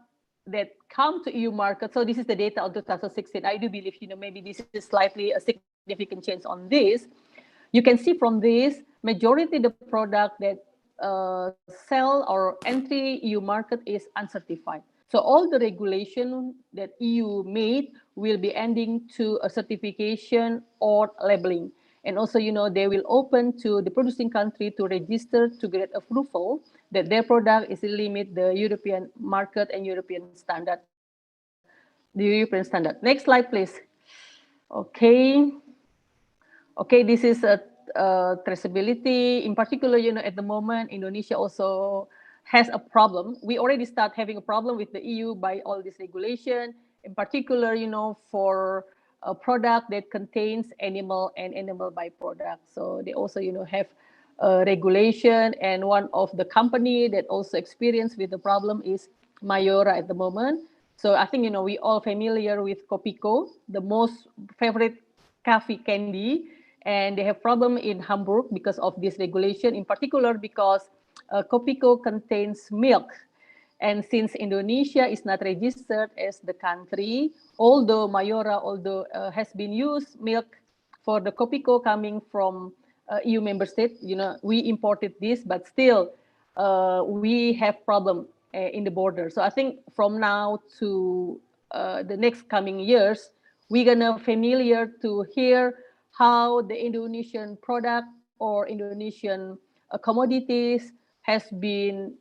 that come to EU market, so this is the data of 2016. I do believe, maybe this is slightly a significant change on this. You can see from this, majority of the product that sell or entry EU market is uncertified. So all the regulation that EU made will be ending to a certification or labeling. And also, they will open to the producing country to register to get approval that their product is really meet the European market and European standard. the European standard. Next slide, please. Okay. Okay, this is a traceability. In particular, at the moment, Indonesia also has a problem. We already start having a problem with the EU by all this regulation. In particular, for a product that contains animal and animal byproducts. So they also, have a regulation. And one of the company that also experience with the problem is Mayora at the moment. So I think, we all familiar with Kopiko, the most favorite coffee candy, and they have problem in Hamburg because of this regulation, in particular because Kopiko contains milk. And since Indonesia is not registered as the country, although Mayora has been used milk for the Kopiko coming from EU member state, we imported this, but still we have problem in the border. So I think from now to the next coming years, we're gonna familiar to hear how the Indonesian product or Indonesian commodities has been,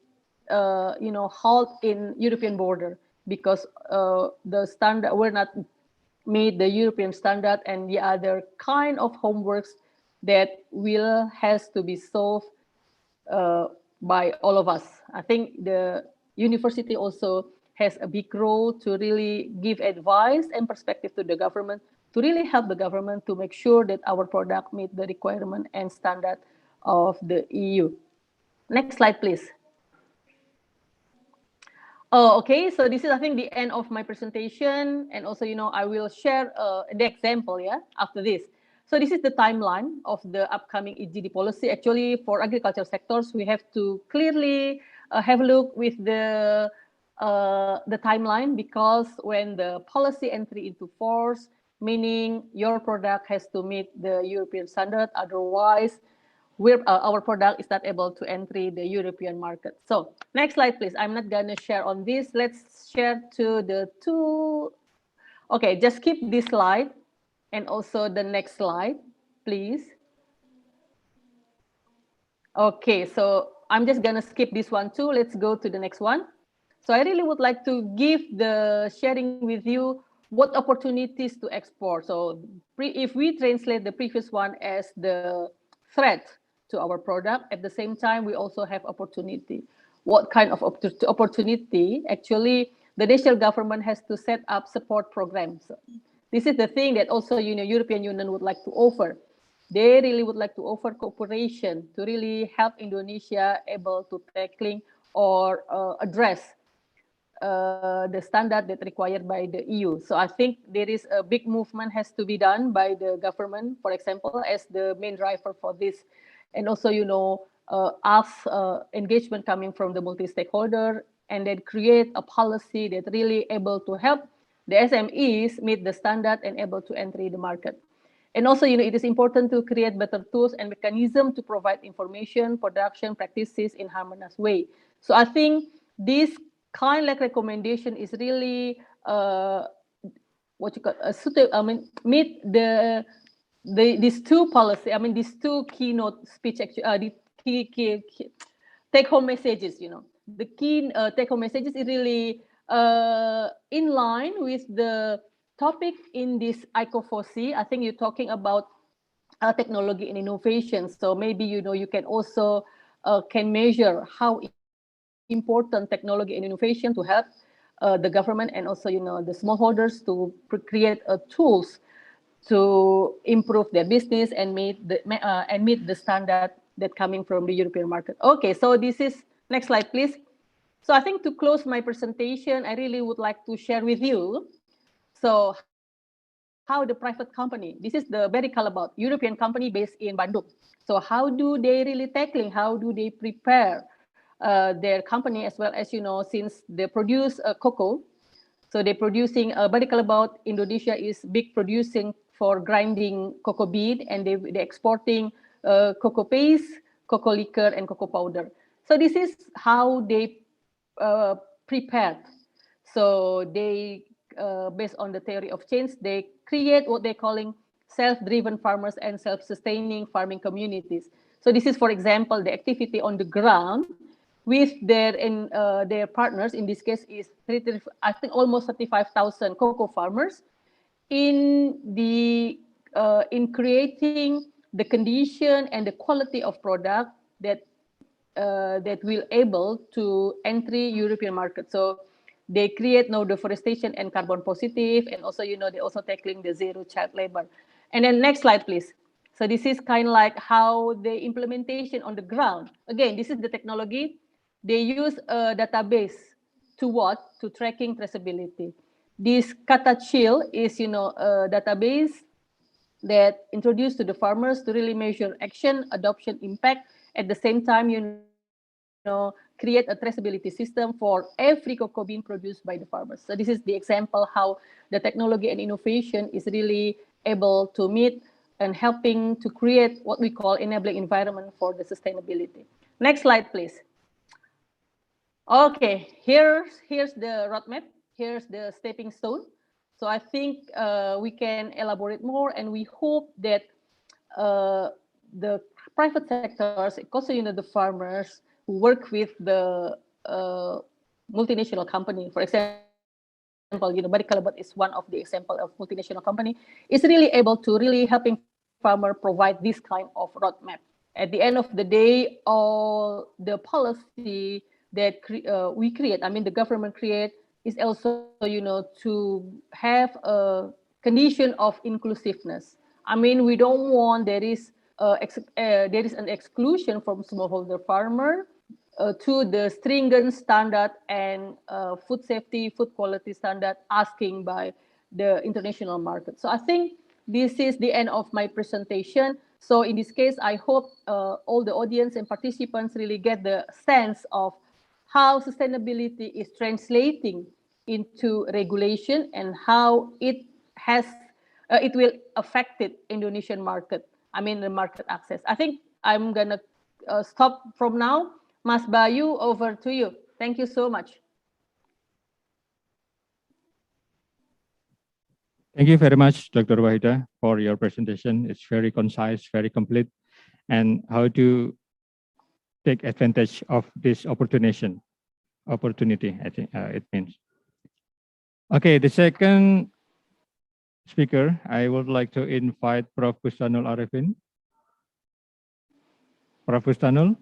halt in European border because the standard were not made the European standard, and the other kind of homeworks that has to be solved by all of us. I think the university also has a big role to really give advice and perspective to the government, to really help the government to make sure that our product meet the requirement and standard of the EU. Next slide, please. Oh, okay. So this is, I think, the end of my presentation. And also, I will share the example, after this. So this is the timeline of the upcoming EGD policy. Actually, for agriculture sectors, we have to clearly have a look with the timeline, because when the policy entry into force, meaning your product has to meet the European standard, otherwise our product is not able to enter the European market. So next slide, please. I'm not gonna share on this. Let's share to the two. Okay, just keep this slide and also the next slide, please. Okay, so I'm just gonna skip this one too. Let's go to the next one. So I really would like to give the sharing with you what opportunities to export. So if we translate the previous one as the threat to our product, at the same time, we also have opportunity. What kind of opportunity? Actually, the national government has to set up support programs. This is the thing that also, European Union would like to offer. They really would like to offer cooperation to really help Indonesia able to tackling or address the standard that required by the EU. So I think there is a big movement has to be done by the government, for example, as the main driver for this. And also, engagement coming from the multi-stakeholder, and then create a policy that really able to help the SMEs meet the standard and able to enter the market. And also, it is important to create better tools and mechanism to provide information, production practices in harmonious way. So I think this kind like recommendation is really meet these two policy. These two keynote speech. Actually, the key take-home messages. The key take-home messages is really in line with the topic in this ICO4C. I think you're talking about technology and innovation. So maybe you can also can measure how important technology and innovation to help the government and also the smallholders to create tools to improve their business and meet the standard that coming from the European market. Okay, so this is next slide, please. So I think to close my presentation, I really would like to share with you. So how the private company, this is the very about European company based in Bandung. So how do they really tackling? How do they prepare their company as well as, since they produce cocoa, so they're producing very about Indonesia is big producing for grinding cocoa bean, and they're exporting cocoa paste, cocoa liquor, and cocoa powder. So this is how they prepared. So they, based on the theory of change, they create what they're calling self-driven farmers and self-sustaining farming communities. So this is, for example, the activity on the ground with their partners. In this case, is I think almost 35,000 cocoa farmers in creating the condition and the quality of product that will able to entry European market. So they create no deforestation and carbon positive, and also they also tackling the zero child labor. And then next slide, please. So this is kind of like how the implementation on the ground. Again, this is the technology. They use a database to what? To tracking traceability. This Kata Chill is a database that introduced to the farmers to really measure action, adoption, impact. At the same time, create a traceability system for every cocoa bean produced by the farmers. So this is the example how the technology and innovation is really able to meet and helping to create what we call enabling environment for the sustainability. Next slide, please. Okay, here's the roadmap. Here's the stepping stone. So I think we can elaborate more, and we hope that the private sectors, also the farmers who work with the multinational company, for example, Barry Callebaut is one of the example of multinational company, is really able to really helping farmer provide this kind of roadmap. At the end of the day, all the policy that we create, I mean the government create, is also to have a condition of inclusiveness. I mean, we don't want there is an exclusion from smallholder farmer to the stringent standard and food safety, food quality standard asking by the international market. So I think this is the end of my presentation. So in this case, I hope all the audience and participants really get the sense of how sustainability is translating into regulation and how it will affect the Indonesian market. I mean the market access. I think I'm gonna stop from now. Mas Bayu, over to you. Thank you so much. Thank you very much, Dr. Wahida, for your presentation. It's very concise, very complete, and how to take advantage of this opportunity, I think it means. Okay, the second speaker, I would like to invite Prof. Bustanul Arifin. Prof. Bustanul.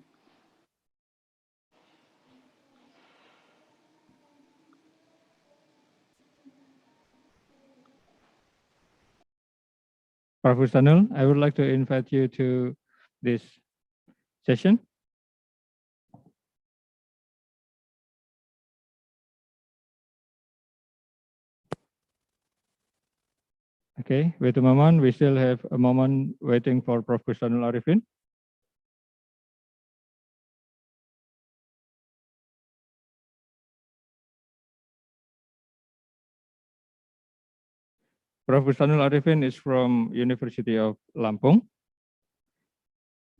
Prof. Bustanul, I would like to invite you to this session. Okay, wait a moment. We still have a moment waiting for Prof. Bustanul Arifin. Prof. Bustanul Arifin is from University of Lampung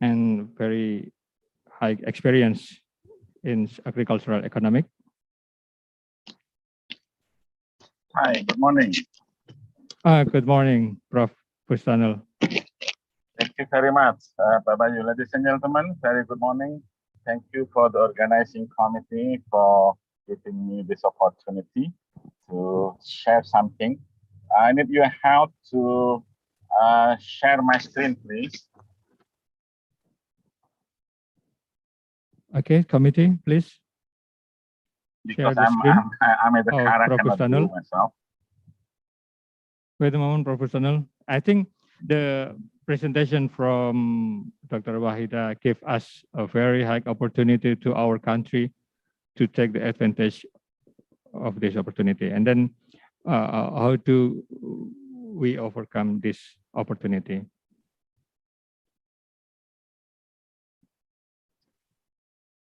and very high experience in agricultural economic. Hi, good morning. Good morning, Prof. Bustanul. Thank you very much, Babayu. Ladies and gentlemen, very good morning. Thank you for the organizing committee for giving me this opportunity to share something. I need your help to share my screen, please. Okay, committee, please. Because I'm at the car, I cannot do myself. Wait a moment, Prof. Bustanul. I think the presentation from Dr. Wahida gave us a very high opportunity to our country to take the advantage of this opportunity. And then how do we overcome this opportunity?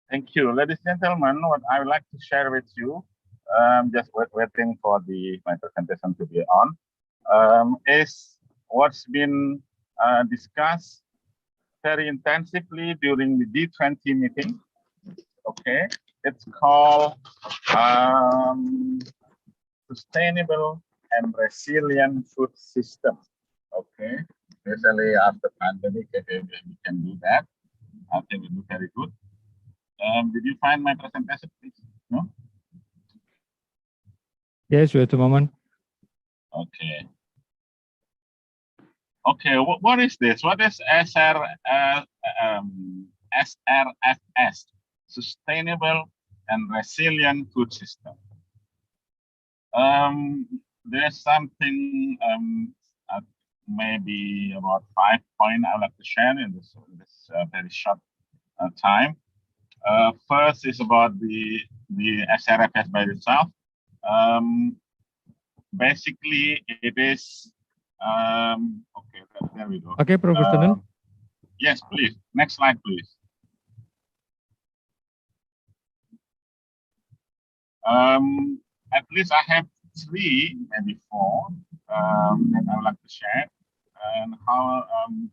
Thank you. Ladies and gentlemen, what I would like to share with you, just waiting for my presentation to be on, is what's been discussed very intensively during the G20 meeting. Okay, it's called Sustainable and Resilient Food System. Okay, especially after pandemic, we can do that. I think it will be very good. Did you find my presentation, please? No? Yes, wait a moment. Okay. Okay, what is this? What is SRFS? Sustainable and Resilient Food System. There's something maybe about 5 points I would like to share in this very short time. First is about the SRFS by itself. Basically, it is okay. There we go. Okay, Professor. Yes, please. Next slide, please. At least I have 3, maybe 4 that I would like to share, and how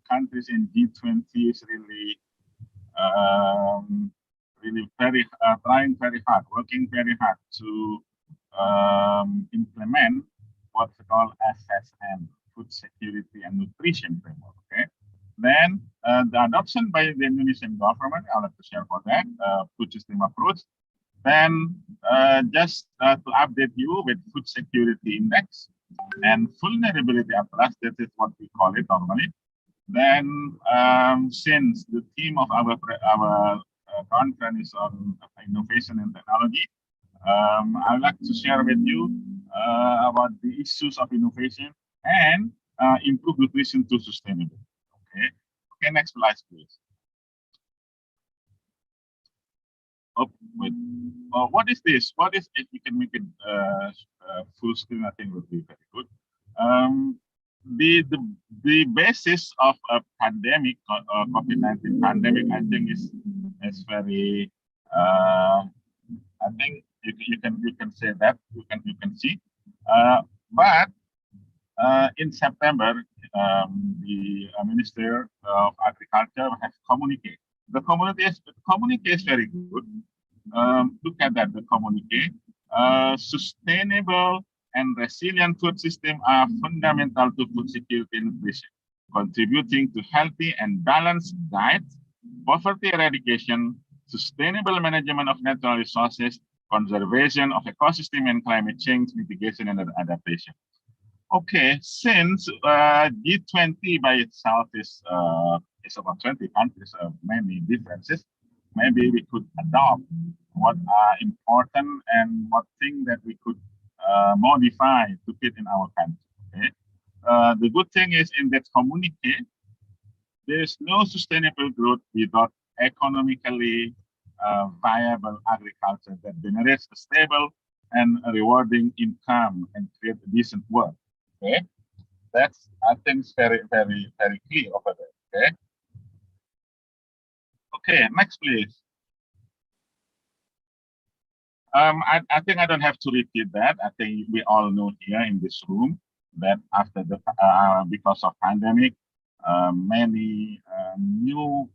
countries in G20 is really very trying very hard, working very hard to implement what's called SSN, Food Security and Nutrition Framework. Okay. Then the adoption by the Indonesian government, I'd like to share for that food system approach. Then just to update you with food security index and vulnerability atlas, that is what we call it normally. Then since the theme of our conference is on innovation and technology, I'd like to share with you about the issues of innovation and improve nutrition to sustainable. Okay. Okay, next slide, please. Oh, wait. What is this? What is it? We can make it full screen. I think would be very good. The basis of a pandemic, COVID-19 pandemic, I think is very. I think you can say that you can see, but in September, the Minister of Agriculture has communicated. The communique is very good. Look at that, the communique. Sustainable and resilient food systems are fundamental to food security and nutrition, contributing to healthy and balanced diets, poverty eradication, sustainable management of natural resources, conservation of ecosystem and climate change mitigation and adaptation. Okay, since G20 by itself is about 20 countries, many differences, maybe we could adopt what are important and what thing that we could modify to fit in our country. Okay? The good thing is in that communique, there is no sustainable growth without economically viable agriculture that generates a stable and a rewarding income and create a decent work. Okay, that's I think very clear over there. Okay. Okay, next please. I think I don't have to repeat that. I think we all know here in this room that after the because of pandemic, many new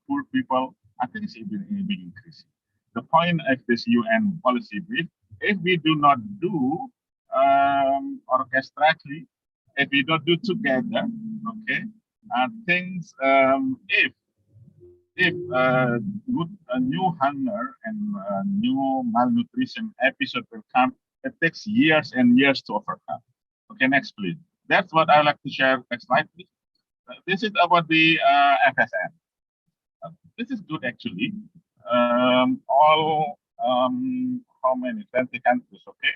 poor people, I think it's even increasing. The point of this UN policy brief, if we do not do orchestrally, if we don't do together, okay, things if a new hunger and new malnutrition episode will come, it takes years and years to overcome. Okay, next please. That's what I would like to share. Next slide, please. This is about the FSN. This is good actually. All how many 20 countries? Okay.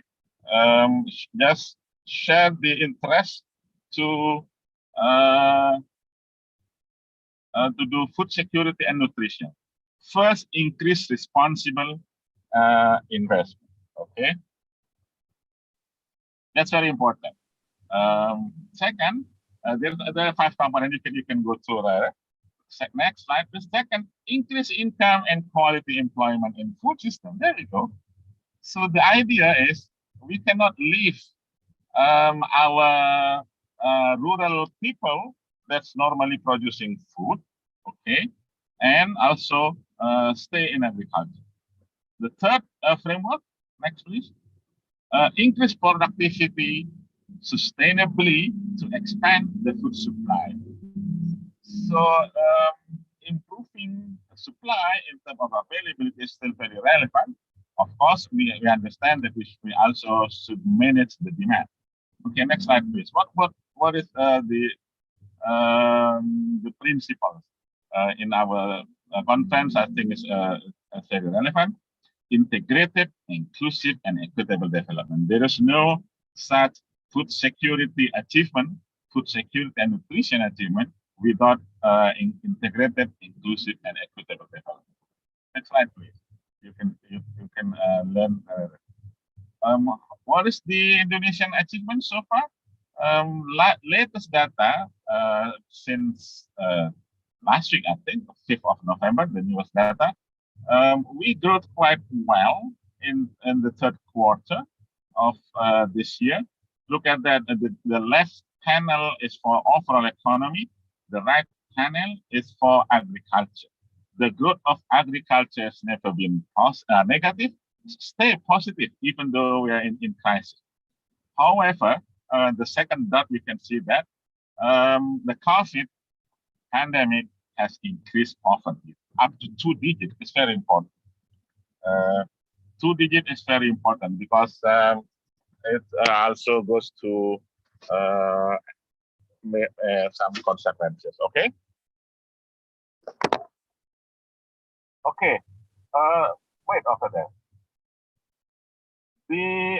Just share the interest to do food security and nutrition. First, increase responsible investment. Okay, that's very important. Second, there are 5 components you can go through there. Next slide, please. Second, increase income and quality employment in food system. There we go. So the idea is we cannot leave our rural people that's normally producing food, okay, and also stay in agriculture. The third framework, next please, increase productivity sustainably to expand the food supply. So improving supply in terms of availability is still very relevant. Of course, we understand that we also should manage the demand. Okay, next slide, please. What is the principles in our conference? I think is very relevant. Integrated, inclusive, and equitable development. There is no such food security achievement, food security and nutrition achievement without integrated, inclusive, and equitable development. Next slide, please. You can learn. What is the Indonesian achievement so far? Latest data since last week, I think, 5th of November, the newest data. We grew quite well in the third quarter of this year. Look at that. The left panel is for overall economy. The right panel is for agriculture. The growth of agriculture has never been negative. Stay positive, even though we are in crisis. However, the second dot, we can see that the COVID pandemic has increased poverty up to 2 digits. It's very important. 2 digits is very important because it also goes to some consequences. Okay. Okay. Wait, over there. The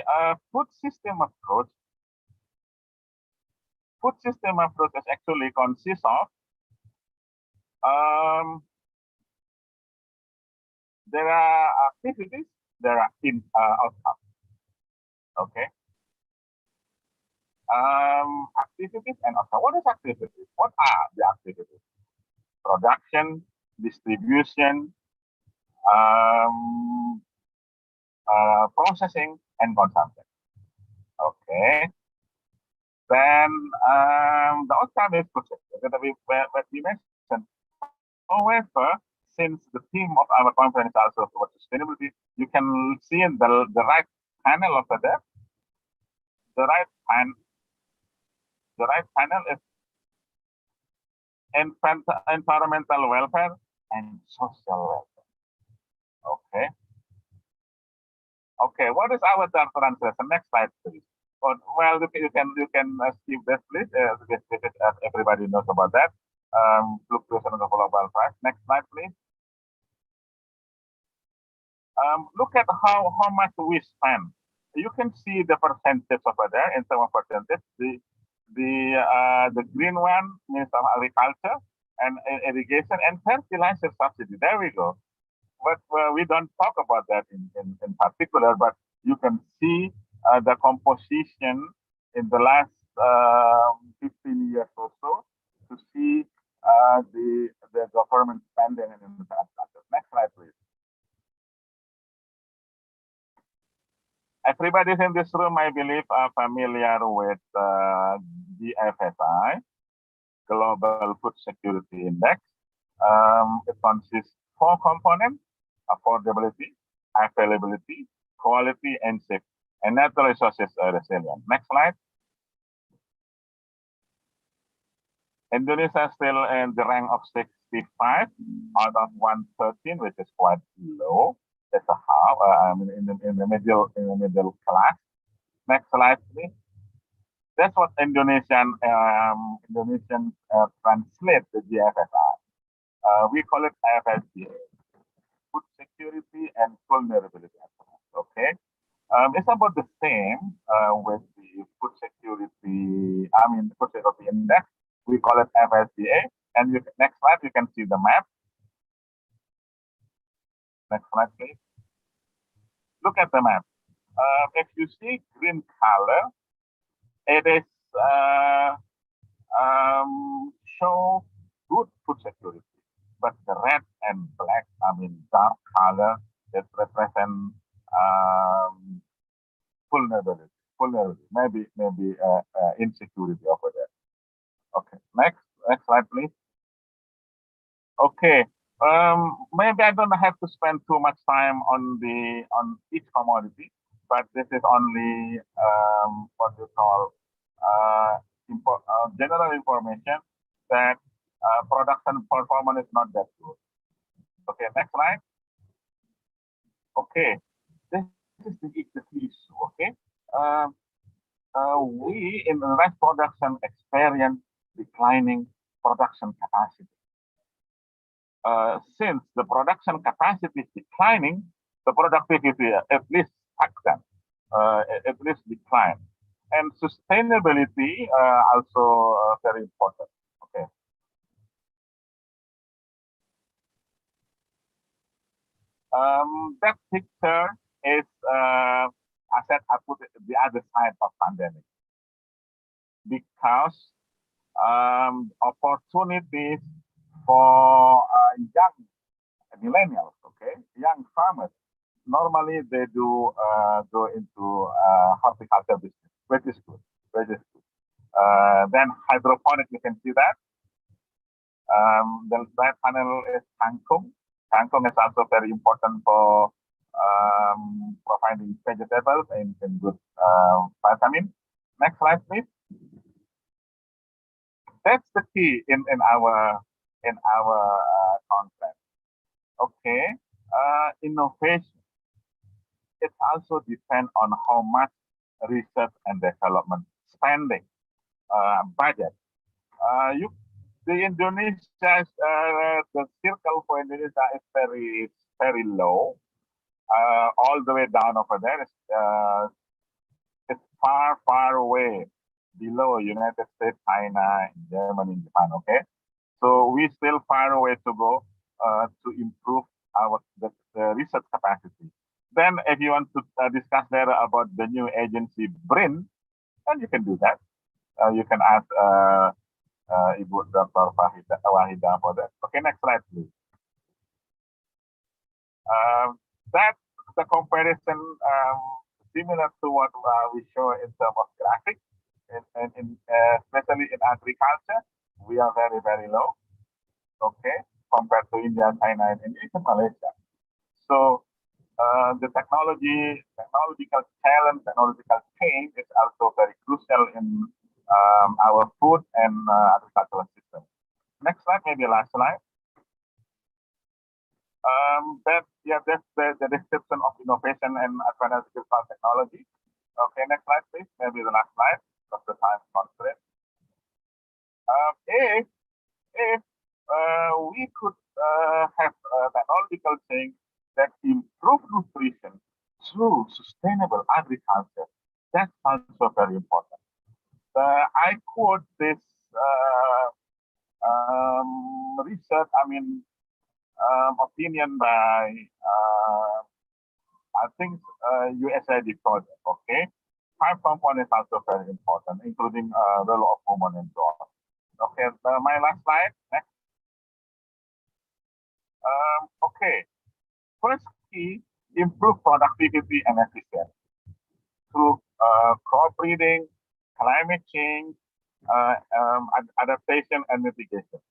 food system approach is actually consists of there are activities, there are outcomes. Okay. Activities and outcomes. What is activities? What are the activities? Production, distribution, processing, and consumption. Okay. Then the outcome is process. That we mentioned. However, since the theme of our conference is also about sustainability, you can see in the right panel over there. The right panel is environmental welfare and social welfare. Okay. Okay. What is our third translation? Next slide, please. Well, you can skip this, please. Everybody knows about that. Fluctuation of the global price. Next slide, please. Look at how much we spend. You can see the percentage over there in terms of percentage. The green one means agriculture and irrigation and fertilizer subsidy. There we go. But we don't talk about that in particular, but you can see the composition in the last 15 years or so to see the government spending in infrastructure. Next slide, please. Everybody in this room, I believe, are familiar with the GFSI, Global Food Security Index. It consists of 4 components: affordability, availability, quality, and safety, and natural resources resilience. Next slide. Indonesia is still in the rank of 65 out of 113, which is quite low. It's a half. In the middle class. Next slide, please. That's what Indonesian translate the GFSI. We call it FSDA, Food Security and Vulnerability. Okay. It's about the same with the Food Security. Food Security Index. We call it FSDA. And next slide, you can see the map. Next slide, please. Look at the map. If you see green color, it is show good food security. But the red and black, dark color, that represent vulnerability, maybe insecurity over there. Okay, next slide, please. Okay. Maybe I don't have to spend too much time on each commodity, but this is only what you call general information that production performance is not that good. Okay, next slide. Okay, this is the issue. Okay, we in rice production experience declining production capacity. Since the production capacity is declining, the productivity at least stagnant, at least decline. And sustainability also very important. Okay. That picture is, I said, I put it the other side of pandemic because opportunities for young millennials, okay, young farmers, normally they do go into horticulture business, which is good, which is good. Then hydroponic, you can see that. The right panel is kangkung. Kangkung is also very important for providing vegetables and good vitamin. Next slide, please. That's the key in our concept. Okay, innovation. It also depends on how much research and development spending budget. The Indonesia, the circle for Indonesia is very low. All the way down over there is it's far away below United States, China, Germany, Japan. Okay, so we still far away to go to improve the research capacity. Then, if you want to discuss there about the new agency BRIN, then you can do that. You can ask Ibu Dr. Wahida for that. Okay, next slide, please. That's the comparison similar to what we show in terms of graphics, especially in agriculture. We are very low, okay, compared to India, China, and even Malaysia. So the technological challenge, technological change is also very crucial in our food and agricultural system. Next slide, maybe last slide. That's the description of innovation and advanced agricultural technology. Okay, next slide, please. Maybe the last slide of the time constraint. If we could have technological change that improve nutrition through sustainable agriculture, that's also very important. I quote this research, opinion by, I think, USAID project, okay? 5 components also very important, including the role of women and so on. Okay, my last slide, next. Okay, first key, improve productivity and efficiency through crop breeding, climate change, adaptation and mitigation.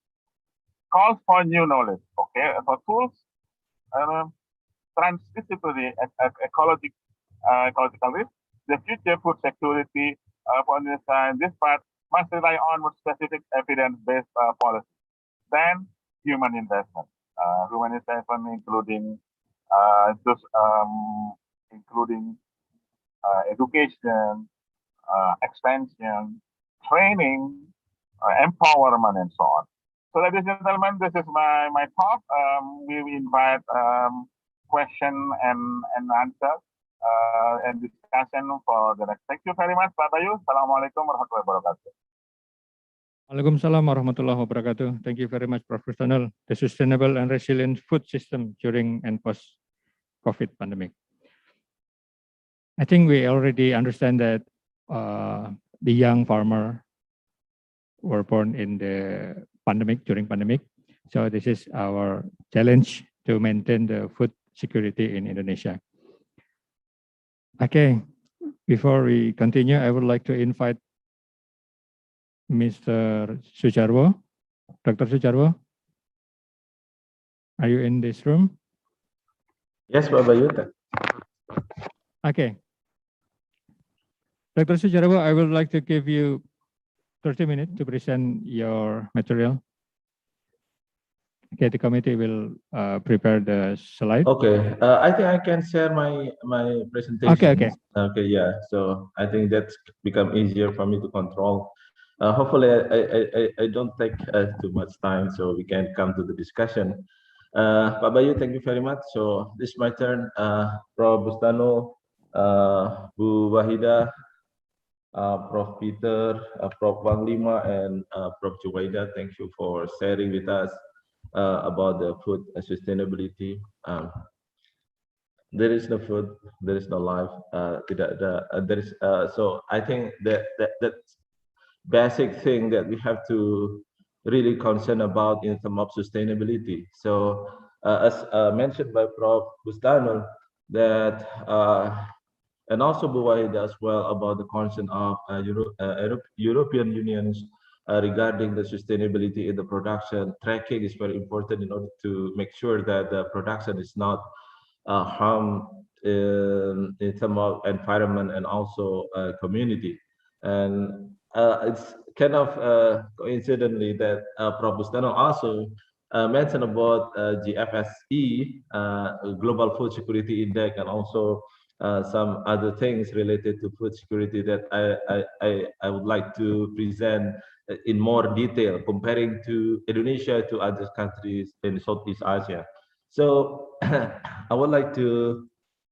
Calls for new knowledge, okay, for tools, transdisciplinary ecological risk, the future food security for this part must rely on more specific evidence-based policy. Then human investment. Human investment including education, expansion, training, empowerment, and so on. So, ladies and gentlemen, this is my talk. We will invite question and answer and discussion for the next. Thank you very much, Pak Bayu. Assalamualaikum warahmatullahi wabarakatuh. Waalaikumsalam warahmatullahi wabarakatuh. Thank you very much, Professor. The sustainable and resilient food system during and post-COVID pandemic. I think we already understand that the young farmer were born in the during pandemic. So this is our challenge to maintain the food security in Indonesia. Okay, before we continue, I would like to invite Mr. Sujarwo. Dr. Sujarwo, are you in this room? Yes, Pak Bayu. Okay. Dr. Sujarwo, I would like to give you 30 minutes to present your material. Okay, the committee will prepare the slide. Okay, I think I can share my presentation. Okay. Okay, yeah. So I think that's become easier for me to control. Hopefully, I don't take too much time, so we can come to the discussion. Pak Bayu, thank you very much. So this is my turn. Prof. Bustano, Bu Wahida, Prof. Peter, Prof. Wanglima, and Prof. Juwaida, thank you for sharing with us about the food sustainability. There is no food, there is no life. There is so I think that basic thing that we have to really concern about in terms of sustainability. So as mentioned by Prof. Bustano, that and also Bu Wahid as well about the concern of European Unions regarding the sustainability in the production. Tracking is very important in order to make sure that the production is not harm in terms of environment and also community. And it's kind of coincidentally that Prof. Bustano also mentioned about GFSE, Global Food Security Index, and also some other things related to food security that I would like to present in more detail, comparing to Indonesia to other countries in Southeast Asia. So I would like to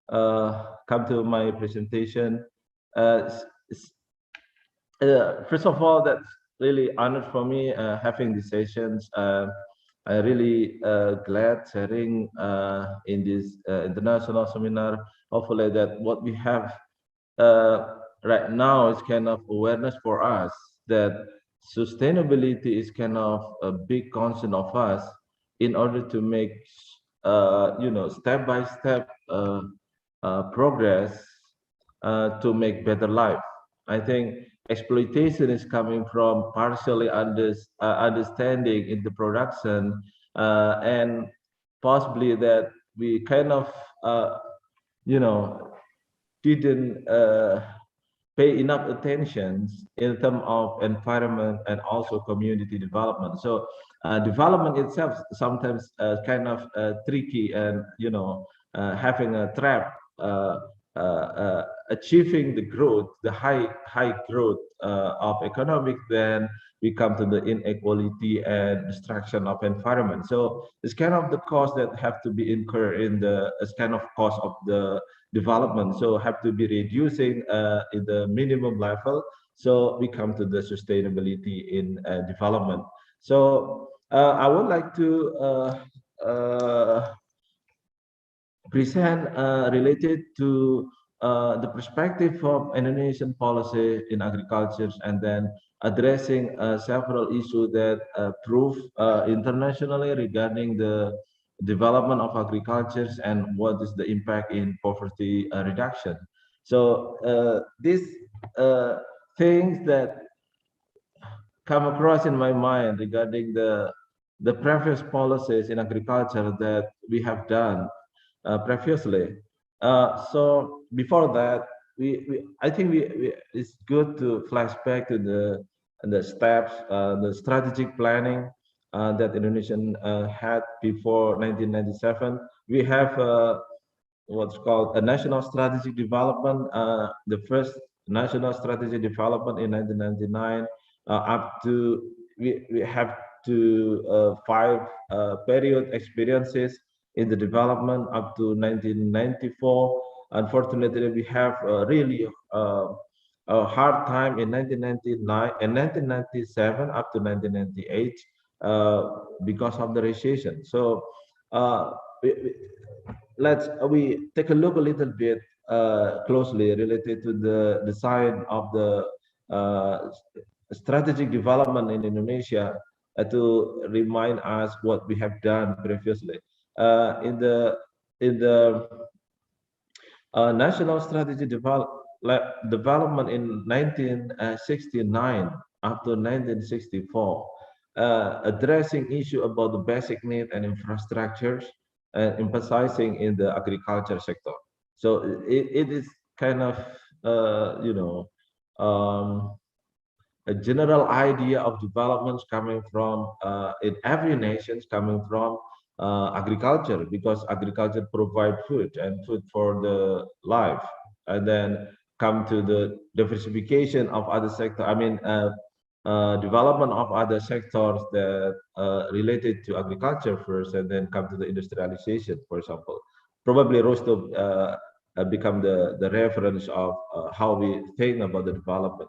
come to my presentation. First of all, that's really honored for me having these sessions. I really glad sharing in this international seminar. Hopefully that what we have right now is kind of awareness for us that sustainability is kind of a big concern of us in order to make step by step progress to make better life. I think exploitation is coming from partially understanding in the production and possibly that we kind of didn't pay enough attention in terms of environment and also community development. So development itself sometimes kind of tricky, and having a trap achieving the growth, the high growth of economic, then we come to the inequality and destruction of environment. So it's kind of the cost that have to be incurred in the as kind of cost of the development. So have to be reducing in the minimum level. So we come to the sustainability in development. So I would like to present related to the perspective of Indonesian policy in agriculture, and then addressing several issues that prove internationally regarding the development of agriculture and what is the impact in poverty reduction. So these things that come across in my mind regarding the previous policies in agriculture that we have done previously. So before that, I think it's good to flashback to the steps, the strategic planning that Indonesian had before 1997. We have what's called a national strategic development. The first national strategic development in 1999, up to we have to 5 period experiences in the development up to 1994. Unfortunately, we have really a hard time in 1999 and 1997 up to 1998 because of the recession. So we take a look a little bit closely related to the design of the strategic development in Indonesia to remind us what we have done previously. In the national strategy development in 1969 up to 1964, addressing issue about the basic need and infrastructures, and emphasizing in the agriculture sector. So it is kind of a general idea of developments coming from in every nation coming from agriculture, because agriculture provide food and food for the life, and then come to the diversification of other sector. I mean, development of other sectors that related to agriculture first, and then come to the industrialization, for example. Probably Rostov become the reference of how we think about the development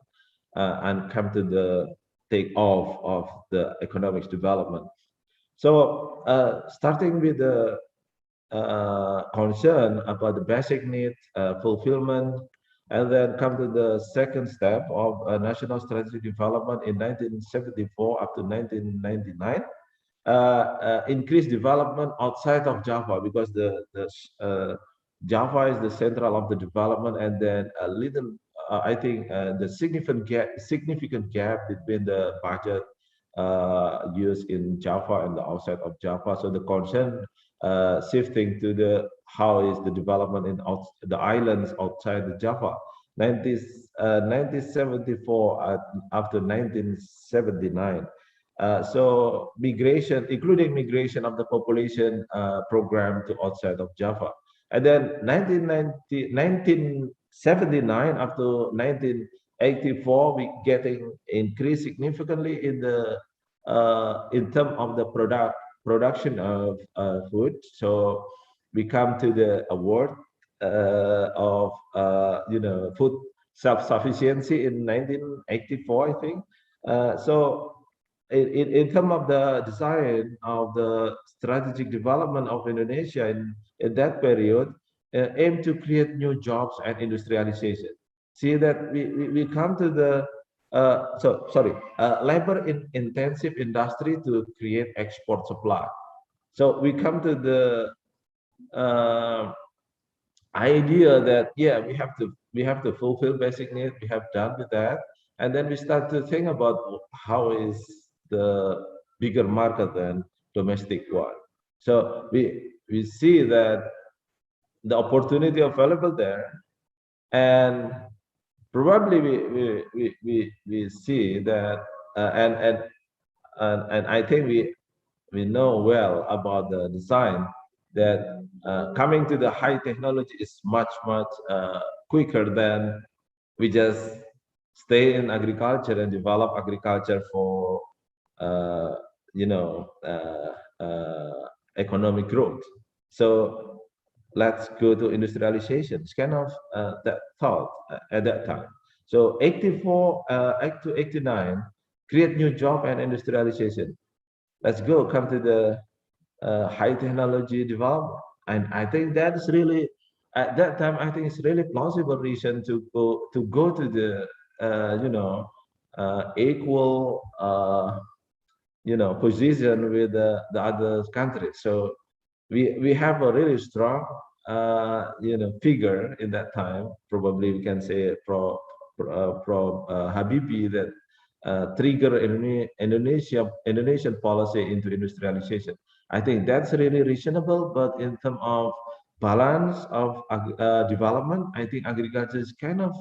and come to the take off of the economics development. So starting with the concern about the basic need fulfillment, and then come to the second step of national strategic development in 1974 up to 1999. Increased development outside of Java, because Java is the central of the development, and then a little, I think, the significant gap between the budget used in Java and the outside of Java. So the concern shifting to the how is the development in the islands outside the Java. 1974 after 1979. So migration, including migration of the population program to outside of Java. And then 1979 up to 1984, we getting increased significantly in the in terms of the production of food. So we come to the award of food self-sufficiency in 1984, I think. So in terms of the design of the strategic development of Indonesia in that period, aim to create new jobs and industrialization. See that we come to the labor intensive industry to create export supply. So we come to the idea that we have to fulfill basic needs. We have done with that, and then we start to think about how is the bigger market than domestic one. So we see that the opportunity available there, and probably we see that and I think we know well about the design that coming to the high technology is much quicker than we just stay in agriculture and develop agriculture for economic growth. So let's go to industrialization. It's kind of that thought at that time. So 84 to 89, create new job and industrialization. Let's go come to the high technology development. And I think that's really at that time, I think it's really plausible reason to go to the equal position with the other countries. So we have a really strong figure in that time. Probably we can say from Habibie that trigger Indonesian policy into industrialization. I think that's really reasonable, but in terms of balance of development, I think agriculture is kind of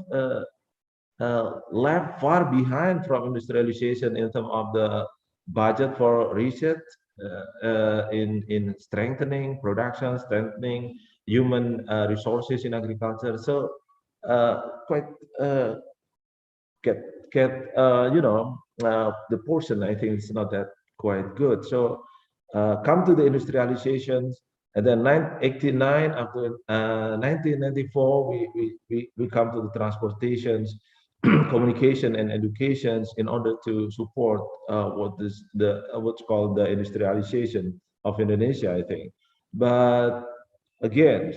left far behind from industrialization in terms of the budget for research in strengthening production, strengthening human resources in agriculture. So quite the portion I think is not that quite good. So come to the industrializations, and then 1989 up to 1994 we come to the transportations, communication and educations in order to support what's called the industrialization of Indonesia, I think. But again,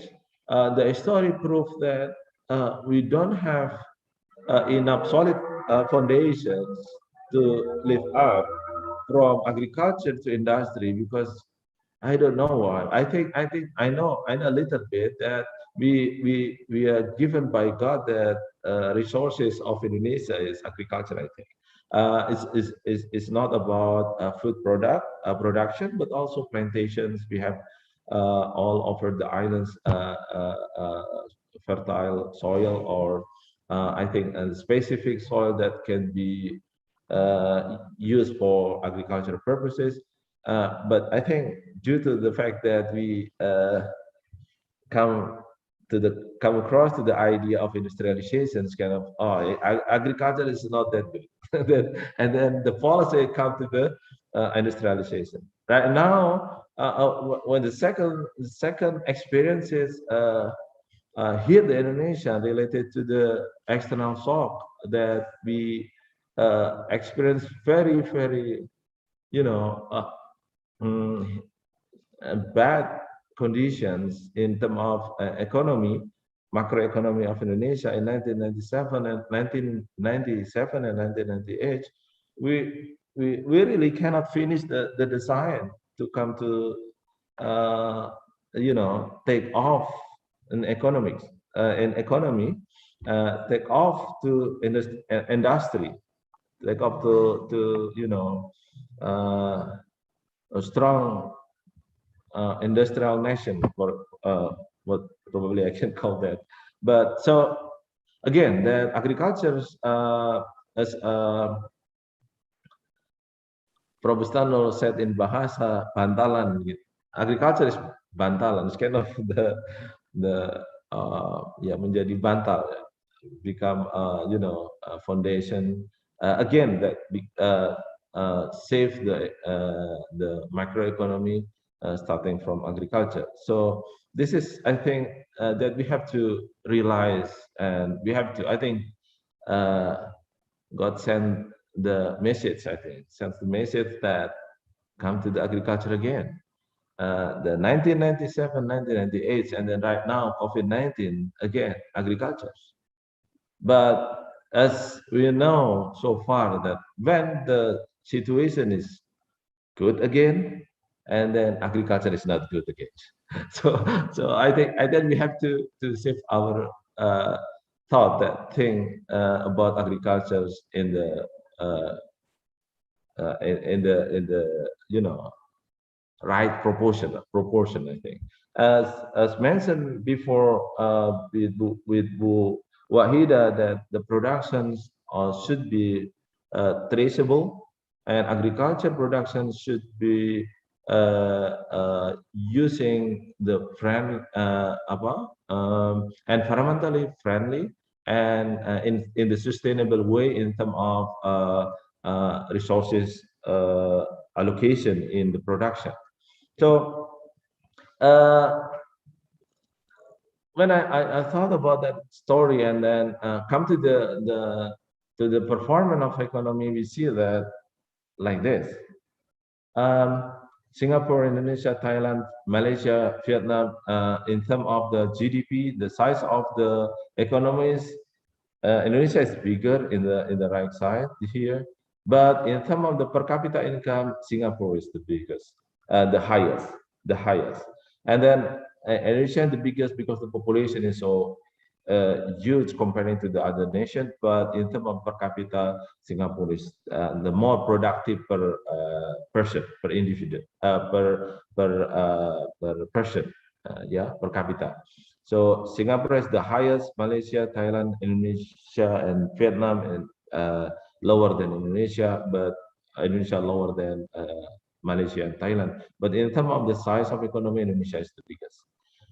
the history proves that we don't have enough solid foundations to lift up from agriculture to industry, because I don't know why. I know a little bit that we are given by God that resources of Indonesia is agriculture. I think it's not about food production, but also plantations. We have all over the islands fertile soil, or I think a specific soil that can be used for agricultural purposes. But I think due to the fact that we come across to the idea of industrialization, it's kind of agriculture is not that good. And then the policy come to the industrialization. Right now, when the second experience is here the Indonesia related to the external shock that we experience very mm, bad conditions in terms of economy, macroeconomy of Indonesia in 1997 and 1998, we really cannot finish the design to come to take off in economics take off to industry, take off to a strong industrial nation, for what probably I can call that. But so again, the agriculture as Prof. Bustano said in bahasa bantalan, agriculture is bantalan. It's kind of the menjadi bantal, become a foundation again that save the macroeconomy starting from agriculture. So this is, I think, that we have to realize, and we have to, I think, God sent the message, I think, sends the message that come to the agriculture again. The 1997, 1998, and then right now, COVID-19, again, agriculture. But as we know so far that when the situation is good again, and then agriculture is not good again. So I think we have to shift our thought, that thing about agriculture in the right proportion, I think. As mentioned before with Bu Wahida, that the productions should be traceable, and agriculture production should be using the environmentally friendly and in the sustainable way in terms of resources allocation in the production. So when I thought about that story and then come to the performance of economy, we see that like this. Singapore, Indonesia, Thailand, Malaysia, Vietnam, in terms of the GDP, the size of the economies, Indonesia is bigger in the right side here, but in terms of the per capita income, Singapore is the biggest, the highest, and then Indonesia is the biggest because the population is so huge comparing to the other nation, but in terms of per capita, Singapore is the more productive per person, per individual, per person, per capita. So Singapore is the highest, Malaysia, Thailand, Indonesia, and Vietnam, and lower than Indonesia, but Indonesia lower than Malaysia and Thailand. But in terms of the size of economy, Indonesia is the biggest.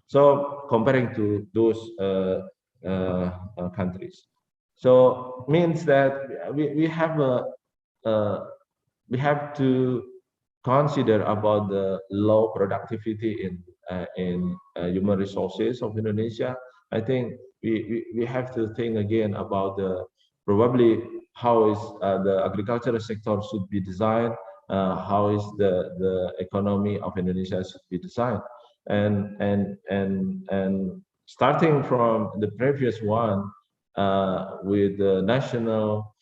So comparing to those countries, so means that we have to consider about the low productivity in human resources of Indonesia. I think we have to think again about the probably how is the agricultural sector should be designed, how is the economy of Indonesia should be designed, and starting from the previous one with the national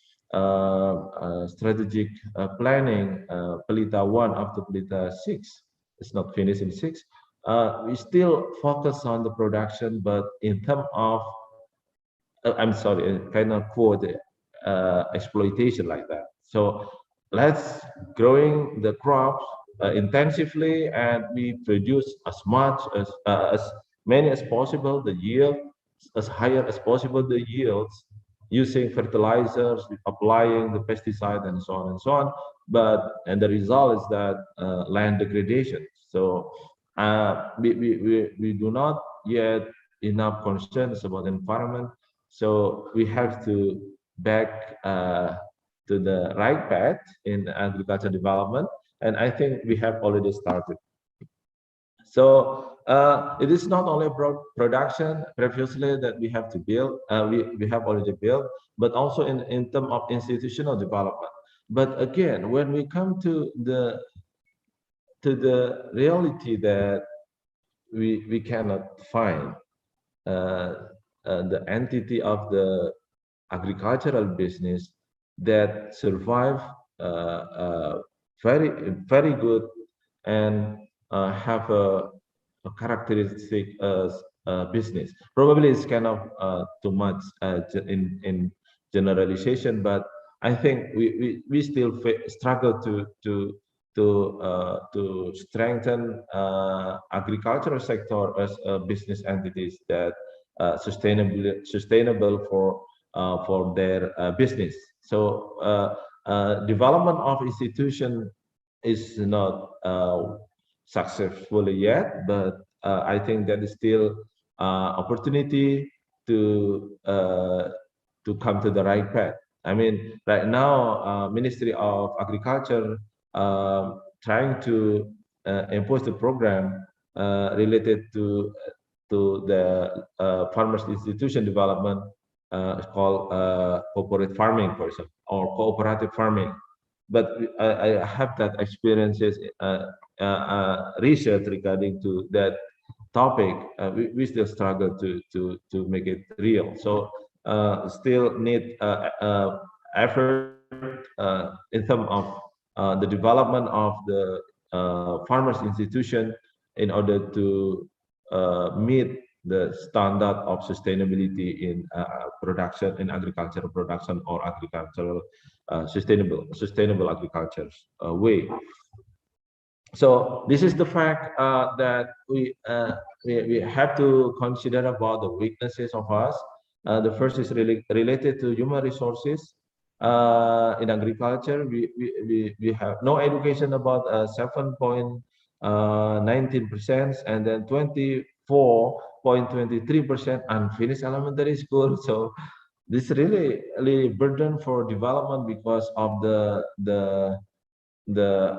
strategic planning, Pelita 1 up to Pelita 6. It's not finished in 6. We still focus on the production, but in terms of, I'm sorry, kind of quote exploitation like that. So let's growing the crops intensively, and we produce as many as possible, the yield as higher as possible, the yields, using fertilizers, applying the pesticide, and so on and so on. And the result is that land degradation. So we do not yet enough concerns about environment. So we have to back to the right path in agriculture development. And I think we have already started. So it is not only production previously that we have to build, we have already built, but also in terms of institutional development. But again, when we come to the reality that we cannot find the entity of the agricultural business that survive very good and have a characteristic business. Probably it's kind of too much in generalization, but I think we still struggle to strengthen agricultural sector as business entities that sustainable for their business. So development of institution is not successful yet, but I think that is still opportunity to come to the right path. I mean, right now, Ministry of Agriculture trying to impose the program related to the farmers institution development called corporate farming, for example, or cooperative farming. But I have that experiences research regarding to that topic. We still struggle to make it real. So still need effort in terms of the development of the farmers institution in order to meet the standard of sustainability in production, in agricultural production, or agricultural sustainable agriculture way. So this is the fact that we have to consider about the weaknesses of us. The first is really related to human resources. In agriculture, we have no education about 7.19%, and then 24.23% unfinished elementary school. So this really burden for development because of the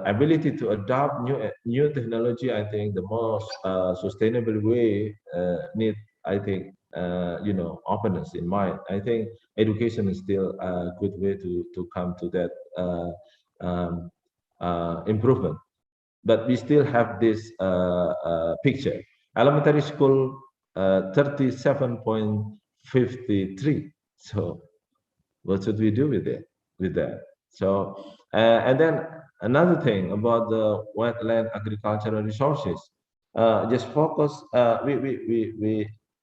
ability to adopt new technology. I think the most sustainable way need, I think, openness in mind. I think education is still a good way to come to that improvement. But we still have this picture. Elementary school 37.53. So what should we do with it? With that? So and then another thing about the wetland agricultural resources. Just focus.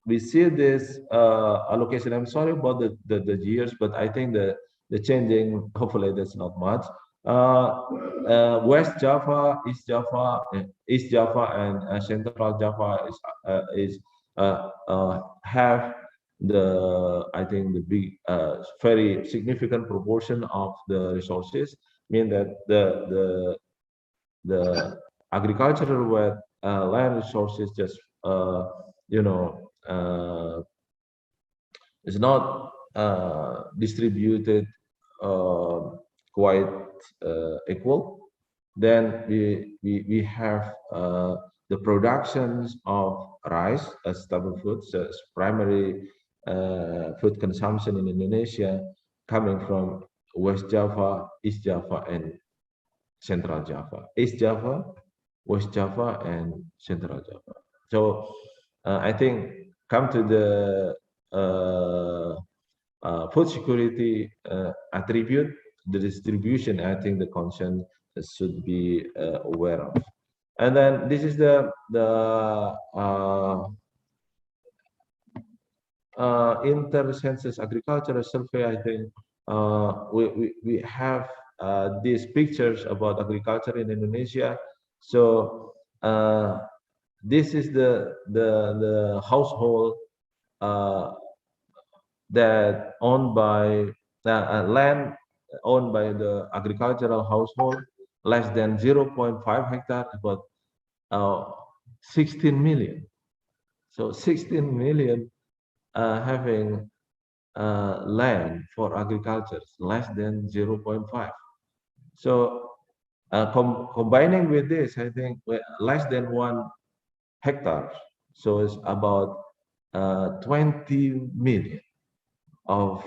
We see this allocation. I'm sorry about the years, but I think the changing. Hopefully, that's not much. West Java, East Java, and Central Java is have I think the big very significant proportion of the resources. Mean that the agricultural wet land resources just is not distributed quite equal. Then we have the productions of rice as staple foods, as primary food consumption in Indonesia, coming from West Java, East Java, and Central Java. East Java, West Java, and Central Java. So I think come to the food security attribute, the distribution, I think the concern should be aware of. And then this is the inter-census agricultural survey. I think we have these pictures about agriculture in Indonesia. So this is the household that owned by land owned by the agricultural household less than 0.5 hectares, about 16 million. So 16 million having land for agriculture less than 0.5. So combining with this, I think less than 1 hectare. So it's about 20 million of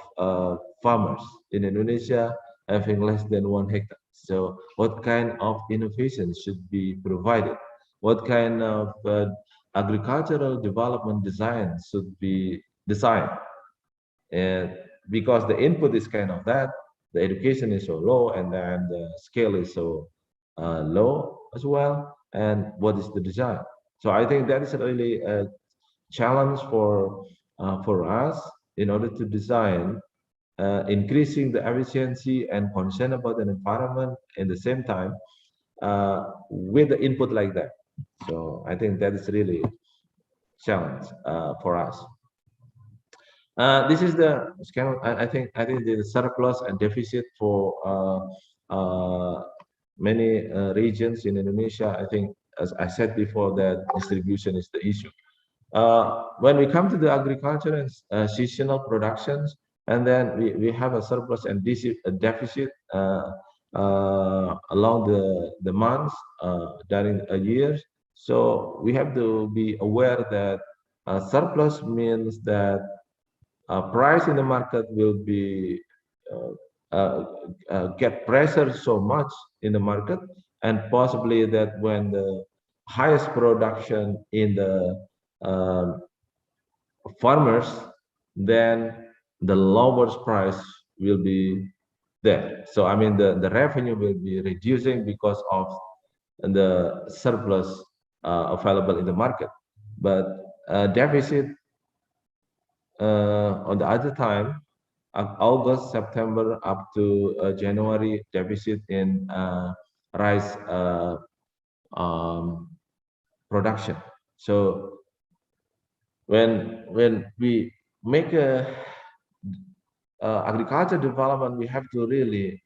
farmers in Indonesia having less than 1 hectare. So what kind of innovation should be provided? What kind of agricultural development design should be designed? And because the input is kind of that, the education is so low, and then the scale is so low as well. And what is the design? So I think that is really a challenge for us in order to design increasing the efficiency and concern about the environment in the same time with the input like that. So I think that is really challenge for us. This is the scale. I think the surplus and deficit for many regions in Indonesia. I think, as I said before, that distribution is the issue. When we come to the agriculture and seasonal productions, and then we have a surplus and a deficit along the months during a year. So we have to be aware that surplus means that price in the market will be get pressure so much in the market, and possibly that when the highest production in the farmers, then the lowest price will be there. So I mean the revenue will be reducing because of the surplus available in the market. But deficit on the other time, August, September up to January, deficit in rice production. So when we make a agriculture development, we have to really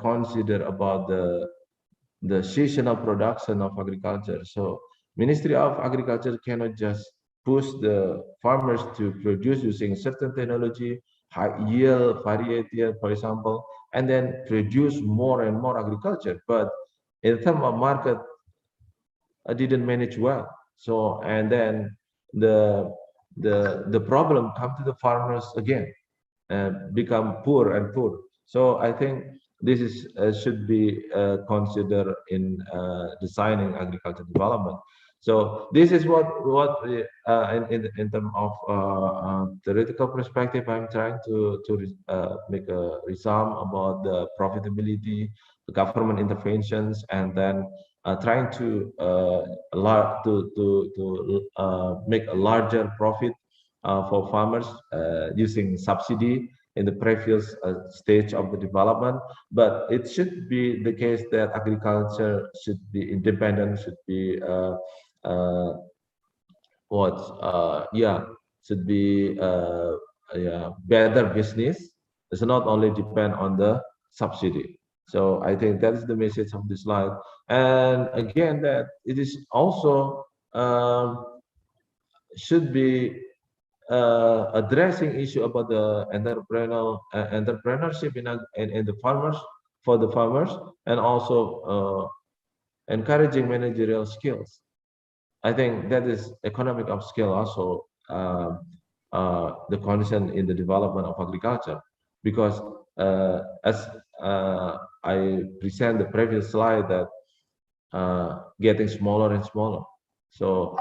consider about the seasonal production of agriculture. So Ministry of Agriculture cannot just push the farmers to produce using certain technology, high yield, variety, for example, and then produce more and more agriculture. But in terms of market, didn't manage well. So and then the problem come to the farmers again and become poor and poor. So I think this is should be considered in designing agriculture development. So this is what in terms of theoretical perspective, I'm trying to make a resume about the profitability, the government interventions, and then trying to make a larger profit for farmers using subsidy in the previous stage of the development. But it should be the case that agriculture should be independent, should be should be better business. It's not only depend on the subsidy. So I think that is the message of this slide. And again, that it is also should be addressing issue about the entrepreneurship in the farmers, for the farmers, and also encouraging managerial skills. I think that is economic of scale also the concern in the development of agriculture, because as I present the previous slide, that getting smaller and smaller. So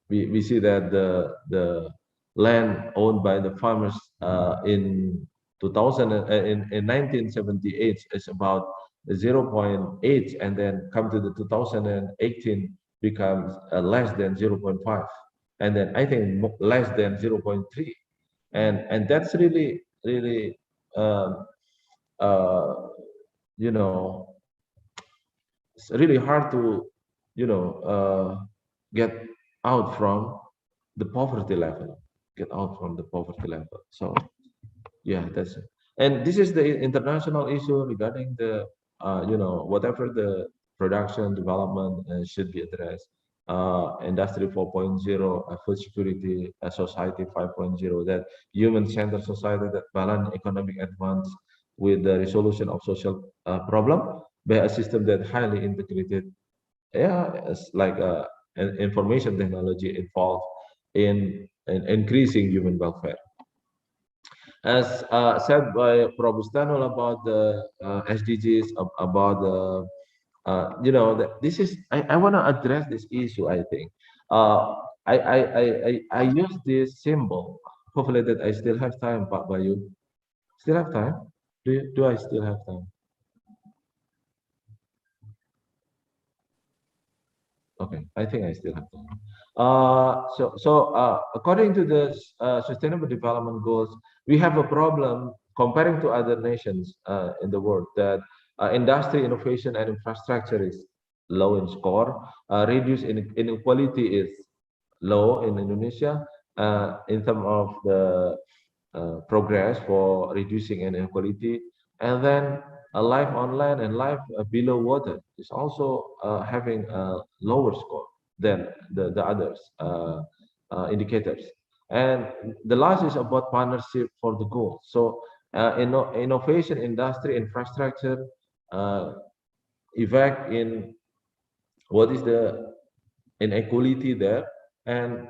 we see that the land owned by the farmers in 1978 is about 0.8, and then come to the 2018 becomes less than 0.5, and then I think less than 0.3, and that's really you know, it's really hard to get out from the poverty level. get out from the poverty level. So yeah, that's it. And this is the international issue regarding the whatever the production development should be addressed. Industry 4.0, food security, society 5.0, that human-centered society that balance economic advance with the resolution of social problem by a system that highly integrated, yeah, it's like information technology involved in increasing human welfare. As said by Prof. about the SDGs, about the this is I want to address this issue. I think I use this symbol. Hopefully that I still have time, Pak Bayu. Still have time? Do I still have time? Okay, I think I still have time. According to the Sustainable Development Goals, we have a problem comparing to other nations in the world, that industry, innovation, and infrastructure is low in score. Reduce inequality is low in Indonesia in terms of the progress for reducing inequality. And then a life on land and life below water is also having a lower score than the others indicators. And the last is about partnership for the goal. So innovation, industry, infrastructure, effect in what is the inequality there, and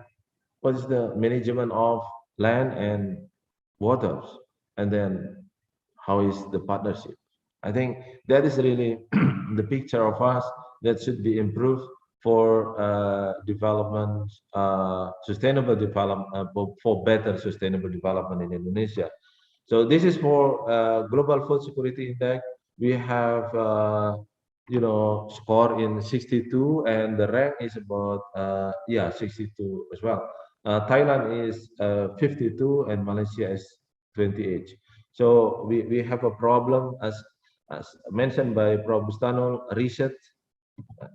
what is the management of land and waters, and then how is the partnership. I think that is really the picture of us that should be improved for development, sustainable development, for better sustainable development in Indonesia. So this is for global food security index. We have score in 62, and the rank is about 62 as well. Thailand is 52 and Malaysia is 28. So we have a problem, as mentioned by Prof. Bustanul, research,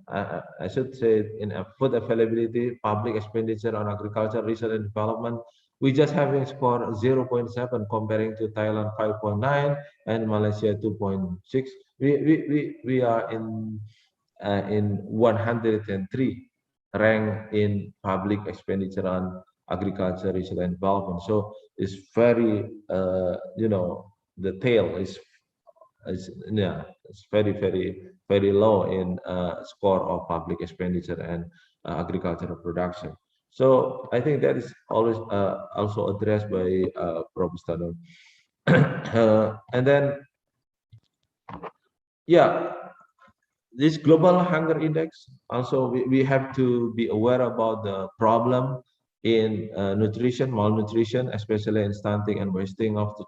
I should say, in food availability, public expenditure on agriculture, research and development. We just having score 0.7 comparing to Thailand 5.9 and Malaysia 2.6. We are in 103 rank in public expenditure on agriculture, research and development. So it's very the tail is it's very low in score of public expenditure and agricultural production. So I think that is always also addressed by Prof. Stano. And then this global hunger index, also we have to be aware about the problem in nutrition, malnutrition, especially in stunting and wasting of the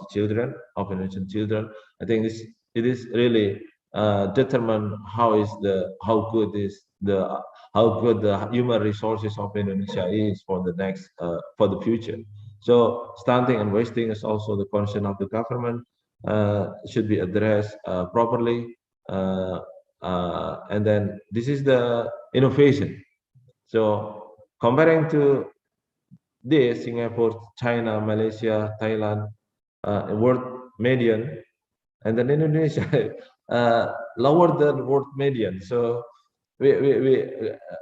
children, of Indonesian children. I think it is really determine how good the human resources of Indonesia is for the next for the future. So stunting and wasting is also the concern of the government, should be addressed properly. And then this is the innovation. So comparing to this, Singapore, China, Malaysia, Thailand, world median, and then Indonesia lower than world median. So we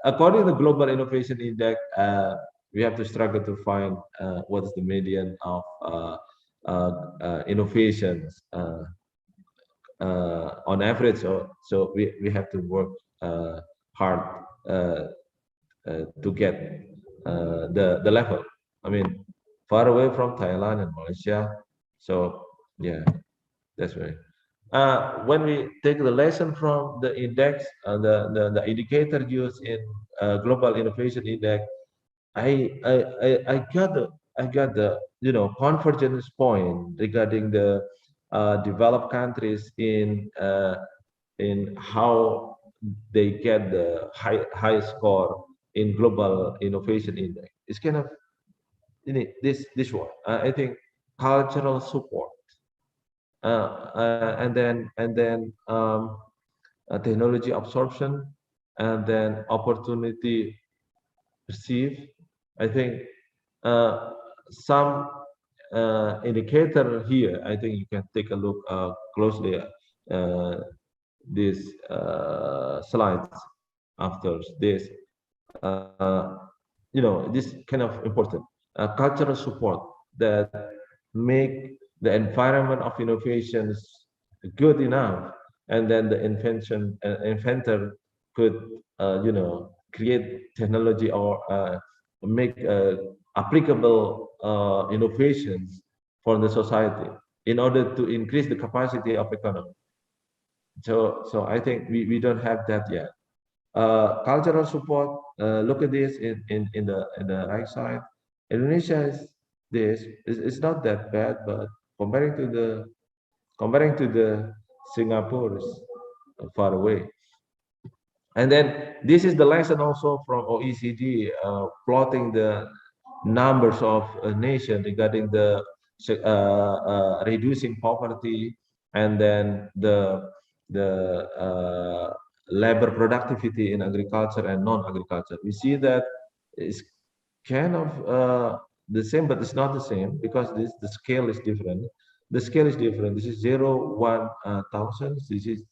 according to the Global Innovation Index, we have to struggle to find what is the median of innovations on average. So we have to work hard to get the level. I mean, far away from Thailand and Malaysia. So yeah, that's right. When we take the lesson from the index, the indicator used in Global Innovation Index, I got the convergence point regarding the developed countries in how they get the high score in Global Innovation Index. It's kind of this one. I think cultural support, and then technology absorption, and then opportunity perceived. I think some indicator here. I think you can take a look closely these slides after this. This kind of important cultural support that make the environment of innovations good enough, and then the inventor could create technology or make applicable innovations for the society in order to increase the capacity of economy. So I think we don't have that yet. Cultural support. Look at this in the right side. Indonesia is this. It's not that bad, but comparing to the Singapore is far away. And then this is the lesson also from OECD, plotting the numbers of a nation regarding the reducing poverty, and then the labor productivity in agriculture and non-agriculture. We see that it's kind of the same, but it's not the same, because the scale is different. The scale is different. This is 0, 1, 1,000.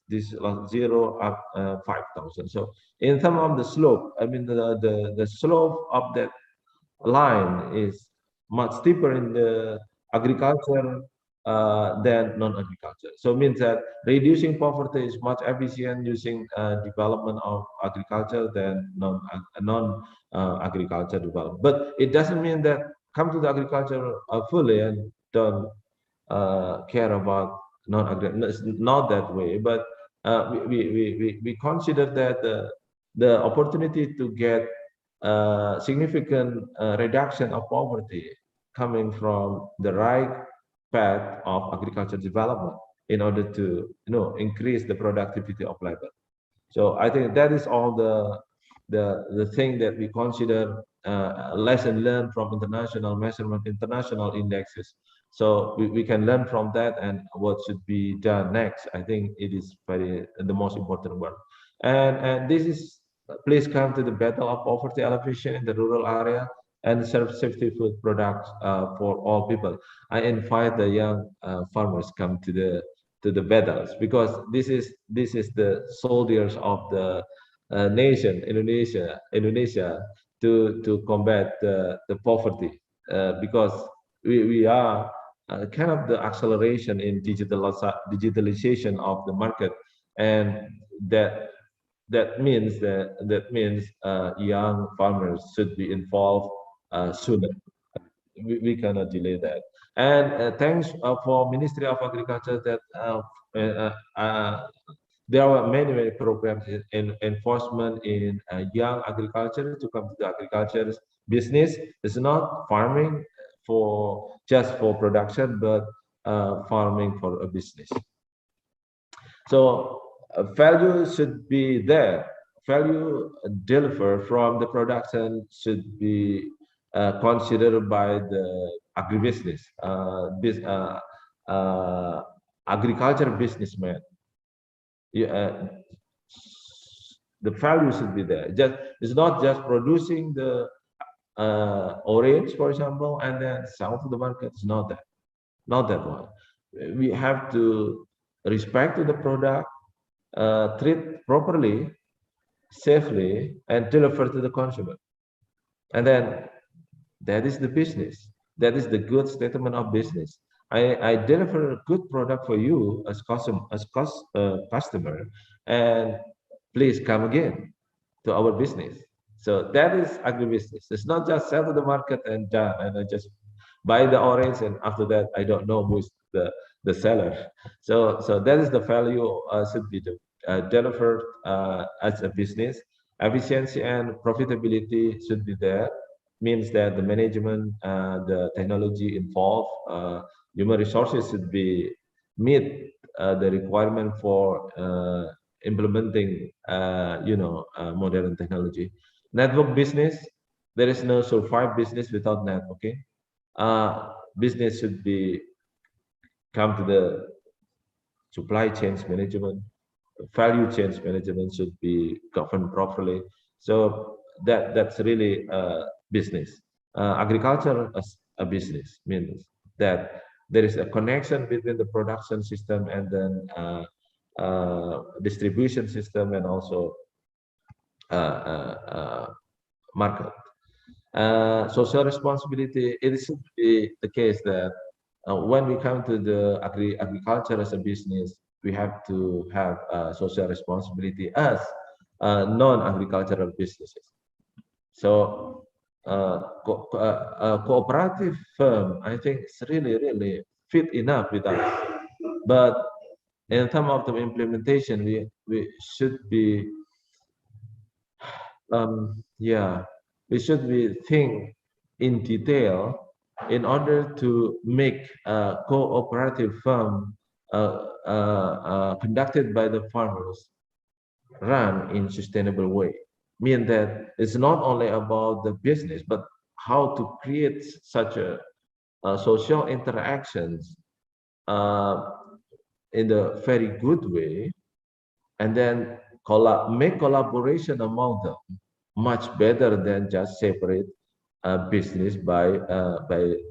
This like 0 up 5,000. So in terms of the slope, I mean the slope of that line is much steeper in the agriculture than non-agriculture. So it means that reducing poverty is much efficient using development of agriculture than non-agriculture development. But it doesn't mean that come to the agriculture fully and don't care about non-agriculture. It's not that way. But we consider that the opportunity to get significant reduction of poverty coming from the right path of agriculture development in order to increase the productivity of labor. So I think that is all the thing that we consider lesson learned from international measurement, international indexes. So we can learn from that and what should be done next. I think it is the most important one. And this is, please come to the battle of poverty alleviation in the rural area and serve safety food products for all people. I invite the young farmers come to the battles, because this is the soldiers of the nation Indonesia to combat the poverty, because we are kind of the acceleration in digitalization of the market, and that means young farmers should be involved sooner. We cannot delay that. And thanks for Ministry of Agriculture that there are many programs in enforcement in young agriculture to come to the agriculture business. It's not farming just for production, but farming for a business. So value should be there. Value delivered from the production should be considered by the agribusiness, agriculture businessman. The value should be there. It's not just producing the orange, for example, and then sell to the market. It's not that one. We have to respect the product, treat properly, safely, and deliver to the consumer. And then that is the business. That is the good statement of business. I deliver a good product for you as customer, and please come again to our business. So that is agribusiness. It's not just sell to the market and done, and I just buy the orange, and after that I don't know who's the seller. So that is the value should be delivered as a business. Efficiency and profitability should be there. Means that the management, the technology involved, human resources should be meet the requirement for implementing modern technology. Network business, there is no survive business without networking. Business should be come to the supply chains management, value chains management should be governed properly. So that's really business. Agriculture a business. Means that there is a connection between the production system and then distribution system and also market. Social responsibility, it should be the case that when we come to the agriculture as a business, we have to have social responsibility as non-agricultural businesses. So cooperative firm, I think it's really fit enough with us. But in terms of the implementation, we should be we should be think in detail in order to make a cooperative firm conducted by the farmers run in sustainable way. Mean that it's not only about the business, but how to create such a social interactions in a very good way, and then make collaboration among them much better than just separate business by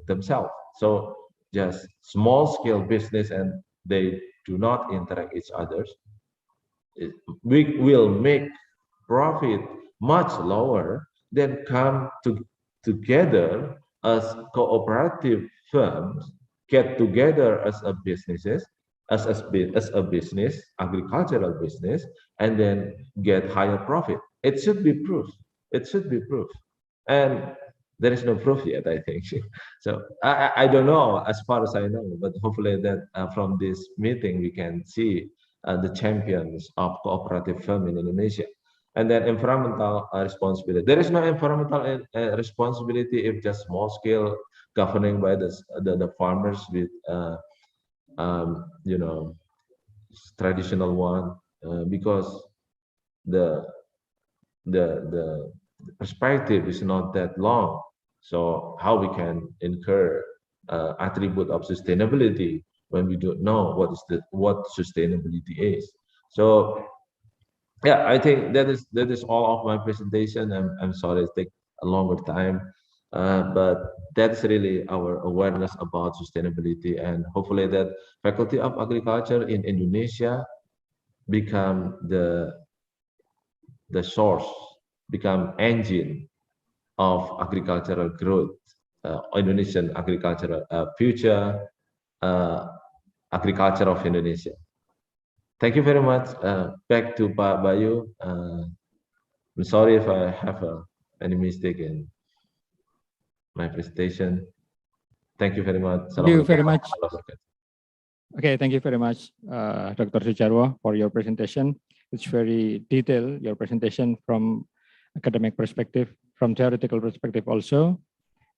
themselves. So just small scale business and they do not interact each others. We will make profit much lower than come together as cooperative firms, get together as a businesses, as a business, agricultural business, and then get higher profit. It should be proof. It should be proof. And there is no proof yet, I think. So I don't know as far as I know, but hopefully that from this meeting we can see the champions of cooperative firm in Indonesia. And then environmental responsibility. There is no environmental responsibility if just small scale governing by the farmers with traditional one, because the perspective is not that long. So how we can incur attribute of sustainability when we don't know what sustainability is. So yeah, I think that is all of my presentation. I'm sorry it take a longer time, but that's really our awareness about sustainability, and hopefully that Faculty of Agriculture in Indonesia become the source, become engine of agricultural growth, Indonesian agricultural future agriculture of Indonesia. Thank you very much. Back to Pak Bayu. I'm sorry if I have any mistake in my presentation. Thank you very much. Thank you very much. Okay, thank you very much, Dr. Sujarwo, for your presentation. It's very detailed, your presentation from academic perspective, from theoretical perspective also,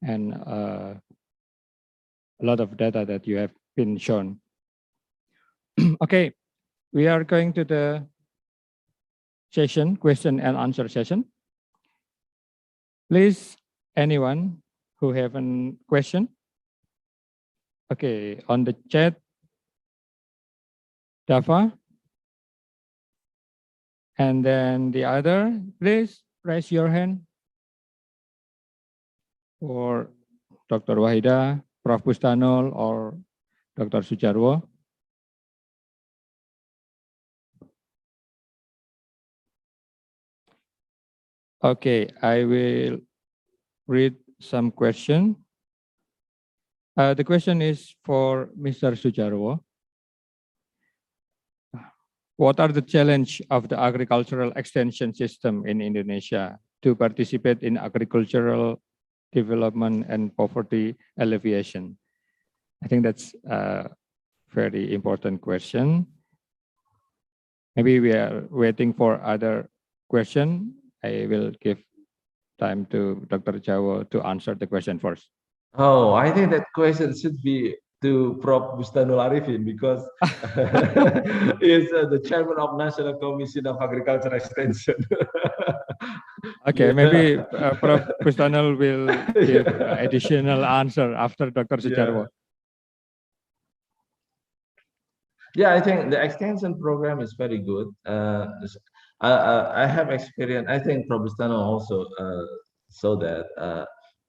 and a lot of data that you have been shown. Okay, we are going to the session, question and answer session. Please, anyone who have a question? Okay, on the chat, Dava. And then the other, please raise your hand. Or Dr. Wahida, Prof. Bustanul, or Dr. Sujarwo. Okay, I will read some question. The question is for Mr. Sujarwo. What are the challenges of the agricultural extension system in Indonesia to participate in agricultural development and poverty alleviation? I think that's a very important question. Maybe we are waiting for other question. I will give time to Dr. Jawo to answer the question first. Oh, I think that question should be to Prof. Bustanul Arifin, because he's the chairman of National Commission of Agriculture Extension. Okay, yeah. Maybe Prof. Bustanul will give additional answer after Dr. Sujarwo. Yeah, I think the extension program is very good. I have experience. I think Prof. Bustanul also saw that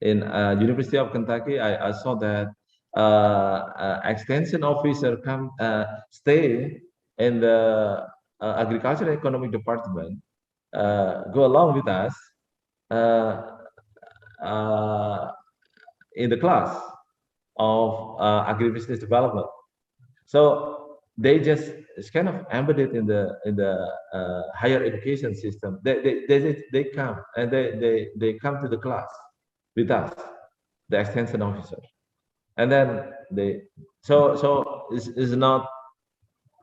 in University of Kentucky, I saw that extension officer come stay in the agriculture and economic department, go along with us uh, uh, in the class of agribusiness development. So they just it's kind of embedded in the higher education system. They come and they come to the class with us, the extension officer, and then they so it's not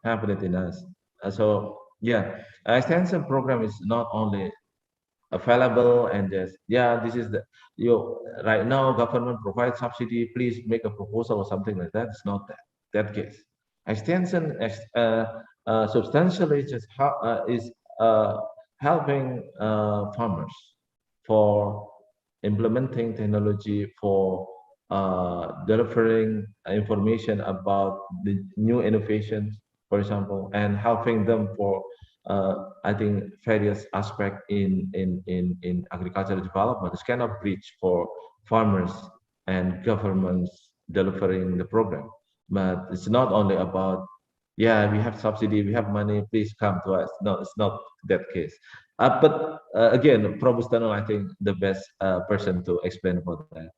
happening in us. So yeah, extension program is not only available and just yeah, this is the you right now government provides subsidy, please make a proposal or something like that. It's not that case. Extension substantially just is helping farmers for implementing technology, for delivering information about the new innovations, for example, and helping them for I think various aspects in agricultural development. It's kind of bridge for farmers and governments delivering the program. But it's not only about, yeah, we have subsidy, we have money, please come to us. No, it's not that case. But again, Prof. Bustano, I think the best person to explain about that.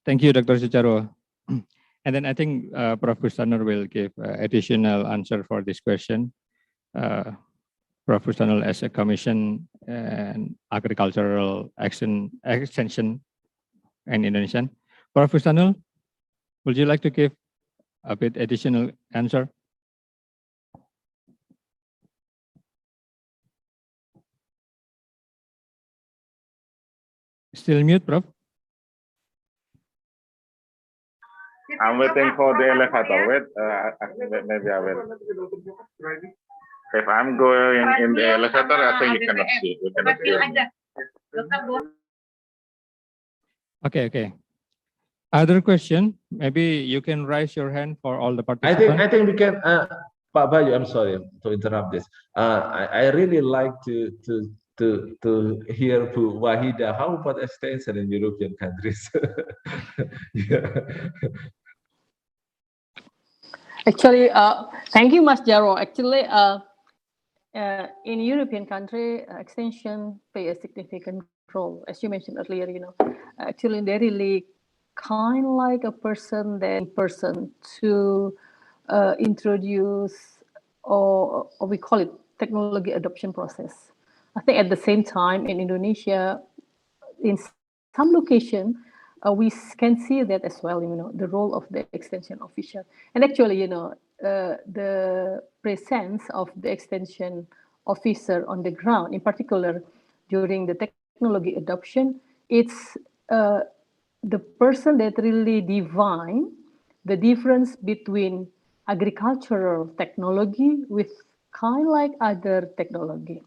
Thank you, Dr. Sucharo. And then I think Prof. Bustanur will give additional answer for this question. Prof. Bustanur as a commission and agricultural extension in Indonesian. Prof. Bustanur, would you like to give a bit additional answer? Still mute, Prof. I'm waiting for the elevator. Wait, maybe I will. If I'm going in the elevator, I think you cannot see. You cannot hear me. Okay. Other question? Maybe you can raise your hand for all the participants. I think we can. Pak Bayu, I'm sorry to interrupt this. I really like to hear Bu Wahida. How about extension in European countries? Yeah. Actually, thank you, Mas Jaro. Actually, in European country, extension play a significant role, as you mentioned earlier. Actually, they really kind of like a person to introduce or we call it technology adoption process. I think at the same time in Indonesia, in some location, we can see that as well, the role of the extension officer. And actually, the presence of the extension officer on the ground, in particular during the technology adoption, it's the person that really define the difference between agricultural technology with kind of like other technology.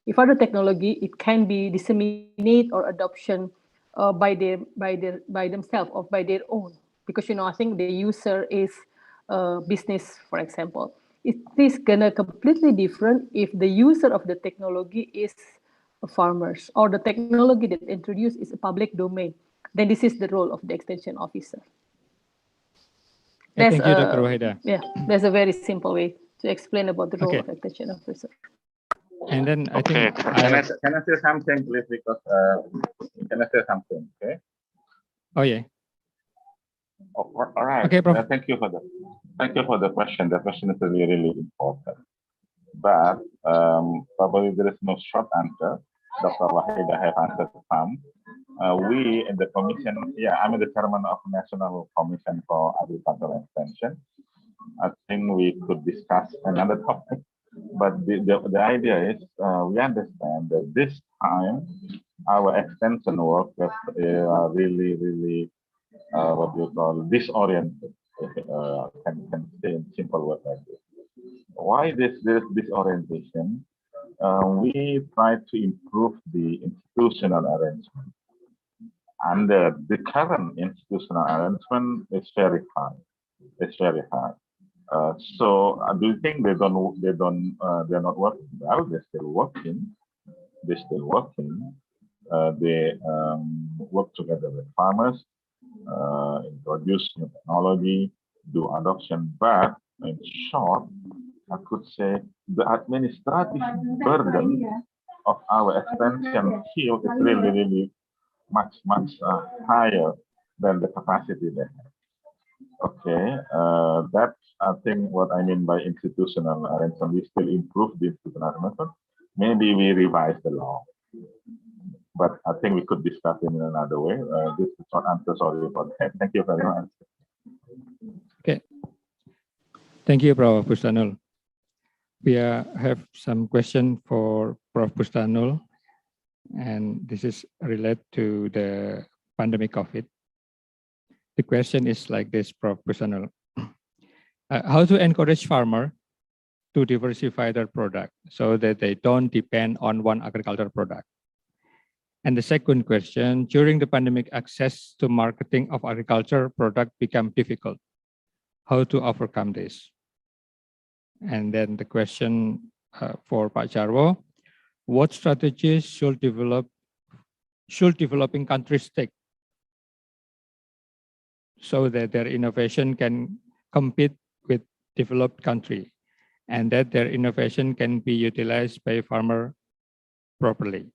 If other technology, it can be disseminated or adoption by themselves or by their own, because I think the user is business, for example. It is gonna completely different if the user of the technology is farmers or the technology that introduced is a public domain. Then this is the role of the extension officer. Thank you, Dr. Wahida. Yeah, there's a very simple way to explain about the role of extension officer. And then I think can I say something, please? Because can I say something? Okay. Oh yeah. Oh, all right. Okay, Prof. Thank you for the question. The question is really, really important. But probably there is no short answer. Dr. Wahida have answered some. We in the commission, I'm the chairman of National Commission for Agricultural Extension. I think we could discuss another topic, but the idea is we understand that this time our extension workers are really what we call disoriented. Can say in simple words like this. Why this disorientation? We try to improve the institutional arrangement. And the current institutional arrangement is very high. It's very high. So do you think they're not working well? They're still working, they're still working. They work together with farmers, introduce new technology, do adoption. But in short, I could say the administrative burden of our extension field is really much higher than the capacity they have. Okay, that's I think what I mean by institutional arrangement. We still improve the institutional arrangement. Maybe we revise the law, but I think we could discuss it in another way. This is short answer. Sorry about that. Thank you very much. Okay, thank you, Prof. Bustanul. We have some question for Prof. Bustanul, and this is related to the pandemic COVID. The question is like this, Prof. Bustanul. How to encourage farmer to diversify their product so that they don't depend on one agricultural product? And the second question, during the pandemic, access to marketing of agriculture product become difficult. How to overcome this? And then the question for Pak Jarwo, what strategies should developing countries take so that their innovation can compete with developed country and that their innovation can be utilized by farmer properly?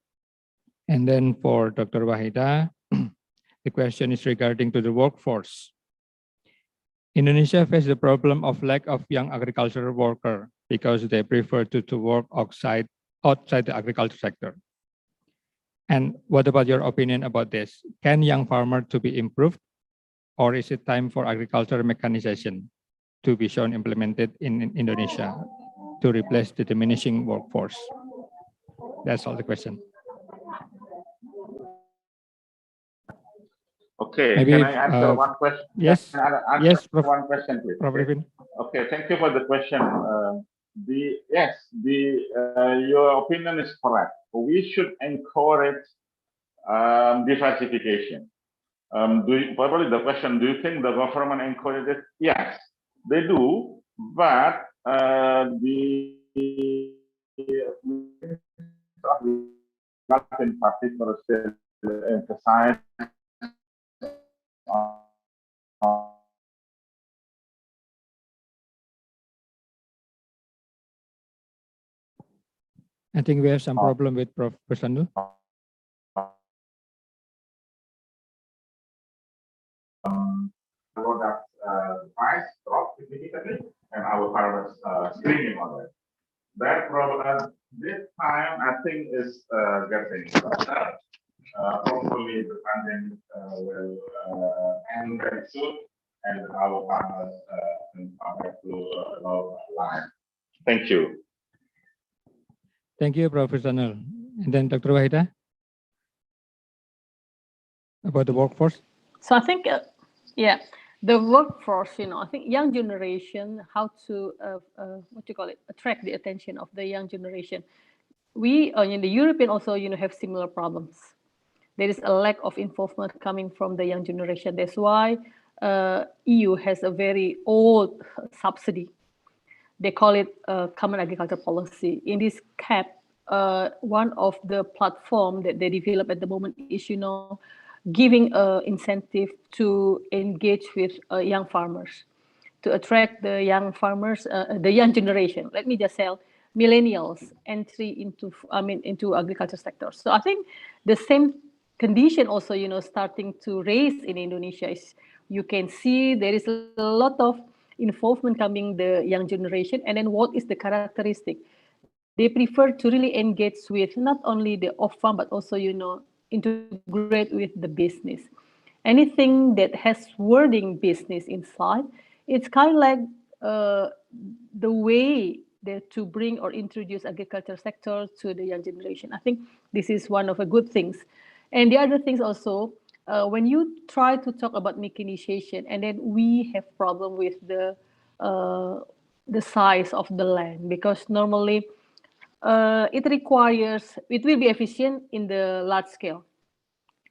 And then for Dr. Wahida, the question is regarding to the workforce. Indonesia faces the problem of lack of young agricultural worker because they prefer to work outside the agriculture sector. And what about your opinion about this? Can young farmer to be improved, or is it time for agricultural mechanization to be shown implemented in Indonesia to replace the diminishing workforce? That's all the question. Okay, maybe, can I answer one question? Yes, yes, Prof. One question, please. Prof. Revin. Okay, thank you for the question. Your opinion is correct. We should encourage diversification. Probably the question, do you think the government encourages? Yes, they do, but in particular still emphasize I think we have some problem with Prof. Bustanul. Product price dropped significantly, and our farmers screaming on it. That problem this time I think is getting better. Hopefully the pandemic will end very soon, and our farmers can come back to normal life. Thank you. Thank you, Prof. Bustanul. And then Dr. Wahida, about the workforce. So I think, yeah, the workforce, I think young generation, how to, attract the attention of the young generation. We, in the European also, have similar problems. There is a lack of involvement coming from the young generation. That's why EU has a very old subsidy. They call it Common Agriculture Policy. In this CAP, one of the platform that they develop at the moment is, giving incentive to engage with young farmers, to attract the young farmers, the young generation. Let me just say, millennials entry into agriculture sector. So I think the same condition also, starting to raise in Indonesia is, you can see there is a lot of involvement coming the young generation. And then what is the characteristic? They prefer to really engage with not only the off-farm, but also, integrate with the business. Anything that has wording business inside, it's kind of like the way that to bring or introduce agriculture sector to the young generation. I think this is one of the good things. And the other things also, when you try to talk about mechanization, and then we have problem with the size of the land, because normally it will be efficient in the large scale.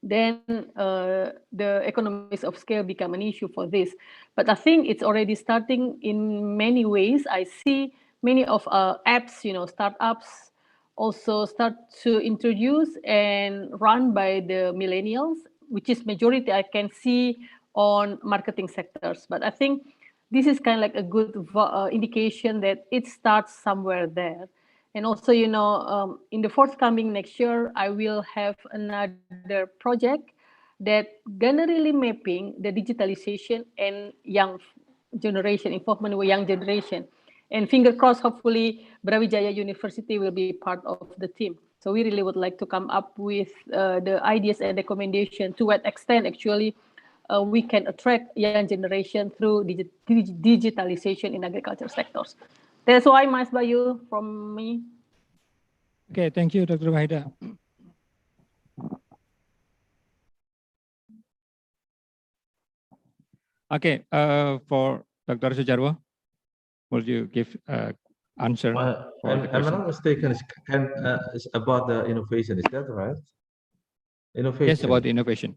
Then the economies of scale become an issue for this. But I think it's already starting in many ways. I see many of apps, startups also start to introduce and run by the millennials, which is majority I can see on marketing sectors. But I think this is kind of like a good indication that it starts somewhere there. And also, you know, in the forthcoming next year, I will have another project that gonna really mapping the digitalization and young generation, involvement with young generation. And finger crossed, hopefully Brawijaya University will be part of the team. So we really would like to come up with the ideas and recommendation to what extent actually we can attract young generation through digitalization in agriculture sectors. That's why, Mas Bayu, from me. Okay, thank you, Dr. Wahida. Okay, for Dr. Sujarwo, will you give answer for the question? I'm not mistaken, it's about the innovation, is that right? Innovation. Yes, about the innovation.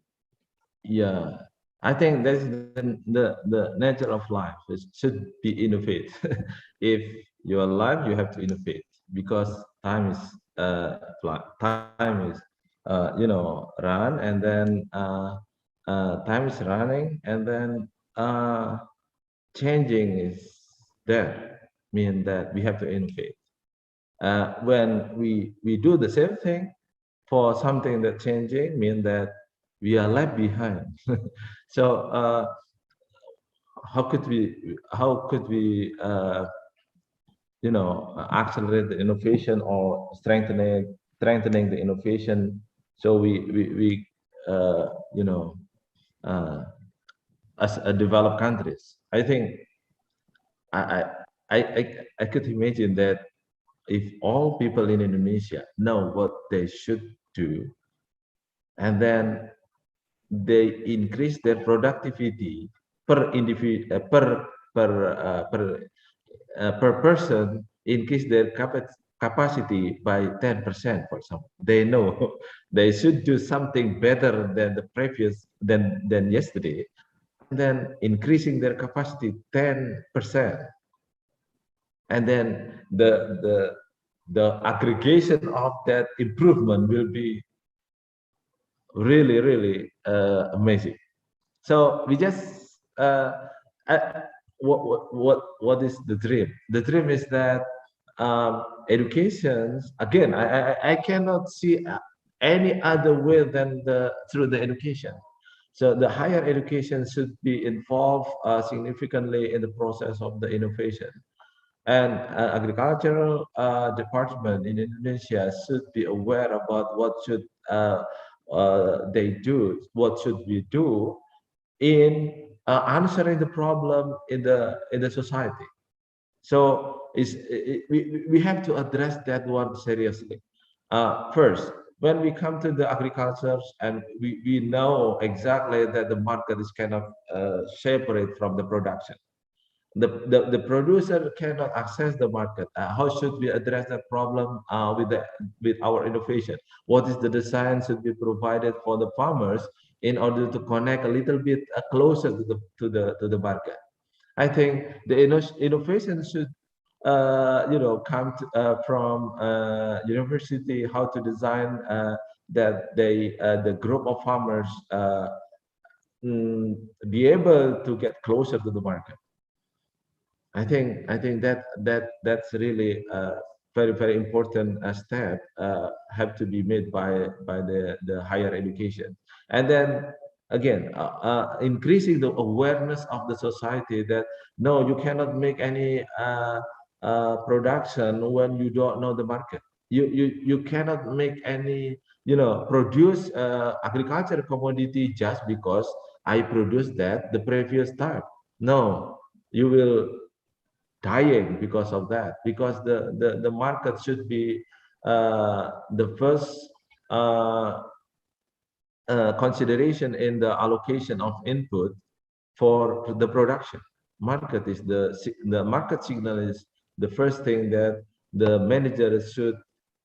Yeah, I think that's the nature of life. It should be innovate. If you're alive, you have to innovate because time is time is run, and then time is running, and then changing is there. Mean that we have to innovate. When we do the same thing for something that changing, mean that we are left behind. So how could we accelerate the innovation or strengthening the innovation, so we as a developed countries? I think I could imagine that if all people in Indonesia know what they should do, and then they increase their productivity per individual, per person, increase their capacity by 10%, for example. They know they should do something better than the previous than yesterday, and then increasing their capacity 10%, and then the aggregation of that improvement will be really amazing. So we just what is the dream? The dream is that education, again, I cannot see any other way than through the education. So the higher education should be involved significantly in the process of the innovation. And agricultural department in Indonesia should be aware about what should they do, what should we do in answering the problem in the society. So we have to address that one seriously. First, when we come to the agriculture, and we know exactly that the market is kind of separate from the production. The producer cannot access the market. How should we address that problem with our innovation? What is the design should be provided for the farmers in order to connect a little bit closer to the market? I think the innovation should come from university, how to design that the group of farmers be able to get closer to the market. I think that's really a very important step have to be made by the higher education. And then again, increasing the awareness of the society that no, you cannot make any production when you don't know the market. You cannot make any produce agriculture commodity just because I produced that the previous time. No, you will dying because of that, because the market should be the first consideration in the allocation of input for the production. Market is the market signal is the first thing that the manager should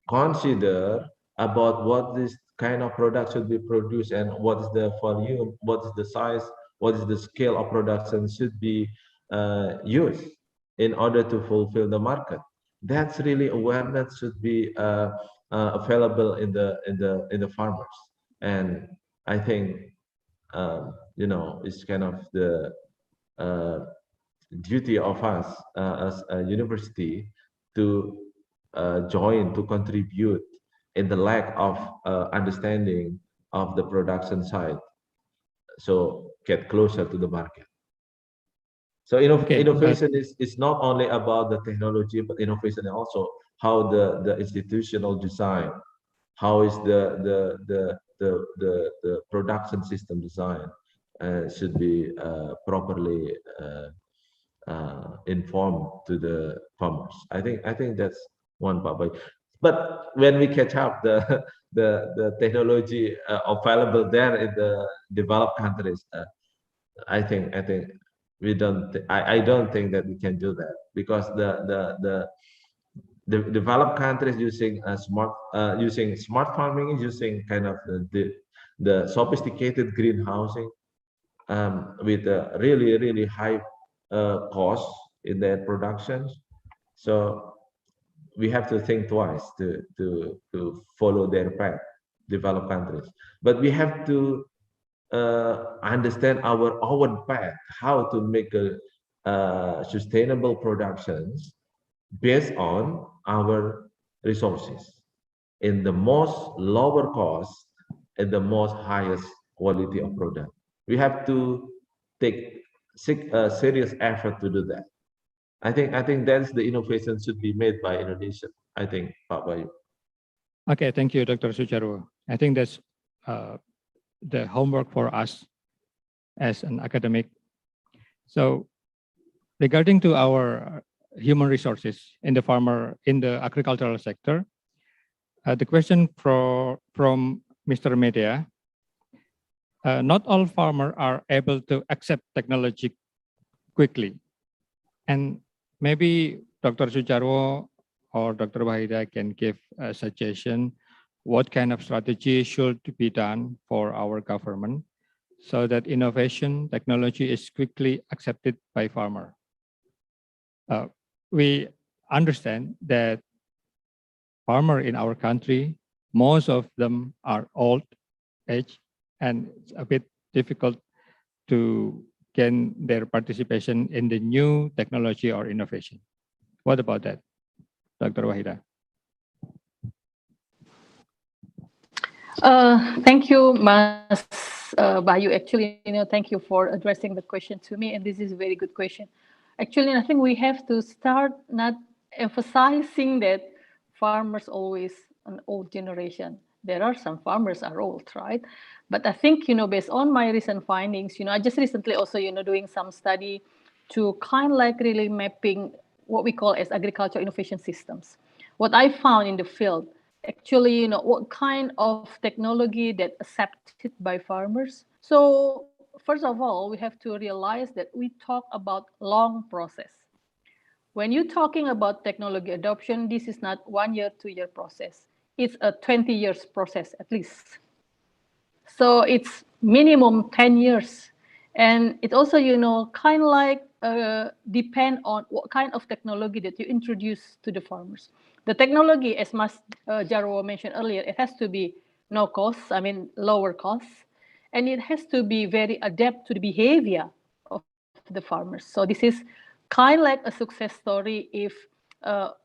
consider about what this kind of product should be produced, and what is the volume, what is the size, what is the scale of production should be used in order to fulfill the market. That's really awareness should be available in the farmers. And I think it's kind of the uh, duty of us as a university to join, to contribute in the lack of understanding of the production side, so get closer to the market. So innovation is not only about the technology, but innovation also how the institutional design, how is the production system design should be properly informed to the farmers. I think that's one part. But when we catch up the technology available there in the developed countries, I think we don't. I don't think that we can do that because the developed countries using smart farming, using kind of the sophisticated greenhousing with a really high cost in their productions. So we have to think twice to follow their path, developed countries. But we have to understand our own path, how to make a sustainable productions based on our resources in the most lower cost and the most highest quality of product. We have to take serious effort to do that. I think that's the innovation should be made by Indonesia. I think, Pak Bayu. Okay, thank you, Dr. Sujarwo. I think that's the homework for us as an academic. So regarding to our human resources in the agricultural sector, the question from Mr. Media, not all farmers are able to accept technology quickly. And maybe Dr. Sujarwo or Dr. Wahida can give a suggestion what kind of strategy should be done for our government so that innovation technology is quickly accepted by farmer. We understand that farmer in our country, most of them are old age, and it's a bit difficult to gain their participation in the new technology or innovation. What about that, Dr. Wahida? Thank you, Mas Bayu. Actually, thank you for addressing the question to me, and this is a very good question. Actually, I think we have to start not emphasizing that farmers always an old generation. There are some farmers are old, right? But I think, based on my recent findings, I just recently also, doing some study to kind of like really mapping what we call as agriculture innovation systems. What I found in the field, actually, what kind of technology that accepted by farmers. So first of all, we have to realize that we talk about long process. When you're talking about technology adoption, this is not 1 year, 2 year process. It's a 20 years process at least. So it's minimum 10 years. And it also, kind of like depend on what kind of technology that you introduce to the farmers. The technology, as Mas Jarwo mentioned earlier, it has to be no cost, lower cost. And it has to be very adapt to the behavior of the farmers. So this is kind of like a success story if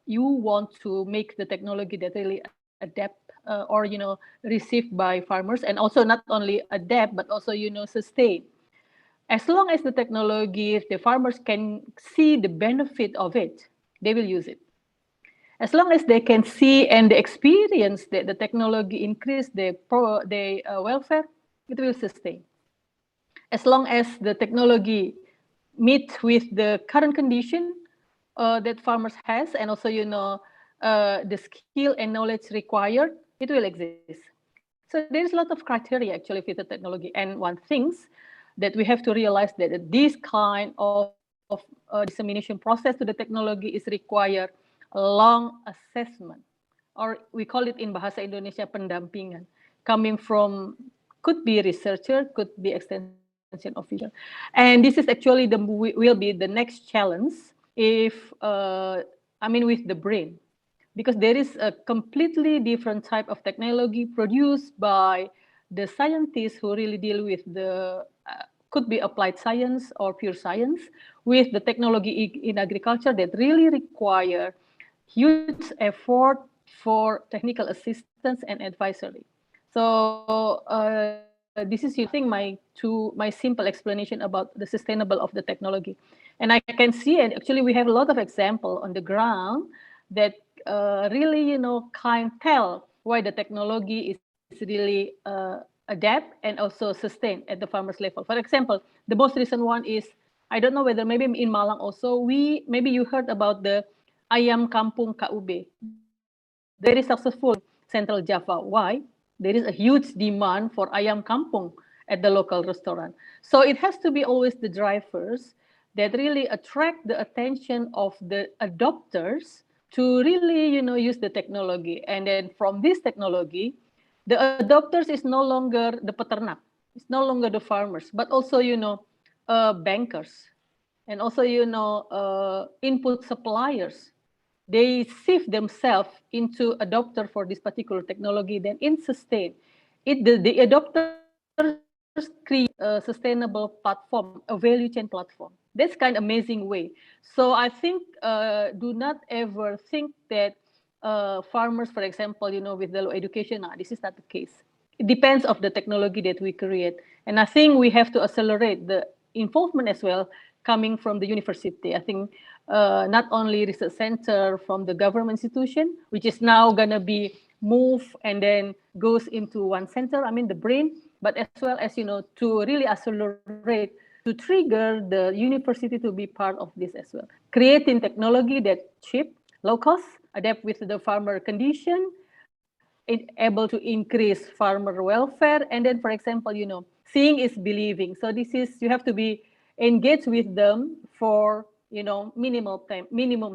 you want to make the technology that really adapt or received by farmers, and also not only adapt but also sustain. As long as the technology, if the farmers can see the benefit of it, they will use it. As long as they can see and they experience that the technology increase their welfare, it will sustain. As long as the technology meet with the current condition that farmers has, and also the skill and knowledge required, it will exist. So there is a lot of criteria actually with the technology. And one things that we have to realize that this kind of dissemination process to the technology is require a long assessment, or we call it in Bahasa Indonesia pendampingan, coming from, could be researcher, could be extension officer. And this is actually will be the next challenge if with the brain, because there is a completely different type of technology produced by the scientists who really deal with the could be applied science or pure science, with the technology in agriculture that really require huge effort for technical assistance and advisory. So this is, I think, my simple explanation about the sustainable of the technology. And I can see, and actually we have a lot of example on the ground that really, can tell why the technology is really adapt and also sustain at the farmers level. For example, the most recent one is, I don't know whether maybe in Malang also, maybe you heard about the Ayam Kampung KUB. Very successful Central Java. Why? There is a huge demand for Ayam Kampung at the local restaurant. So it has to be always the drivers that really attract the attention of the adopters to really, use the technology. And then from this technology, the adopters is no longer the peternak, it's no longer the farmers, but also, bankers, and also, input suppliers. They sift themselves into adopter for this particular technology, then in sustain. The adopters create a sustainable platform, a value chain platform. That's kind of amazing way. So I think do not ever think that farmers, for example, with the low education, this is not the case. It depends of the technology that we create. And I think we have to accelerate the involvement as well coming from the university. I think not only research center from the government institution, which is now going to be moved and then goes into one center, the brain, but as well as, to really accelerate, to trigger the university to be part of this as well. Creating technology that cheap, low cost, adapt with the farmer condition, able to increase farmer welfare. And then, for example, seeing is believing. So this is, you have to be engaged with them for, minimum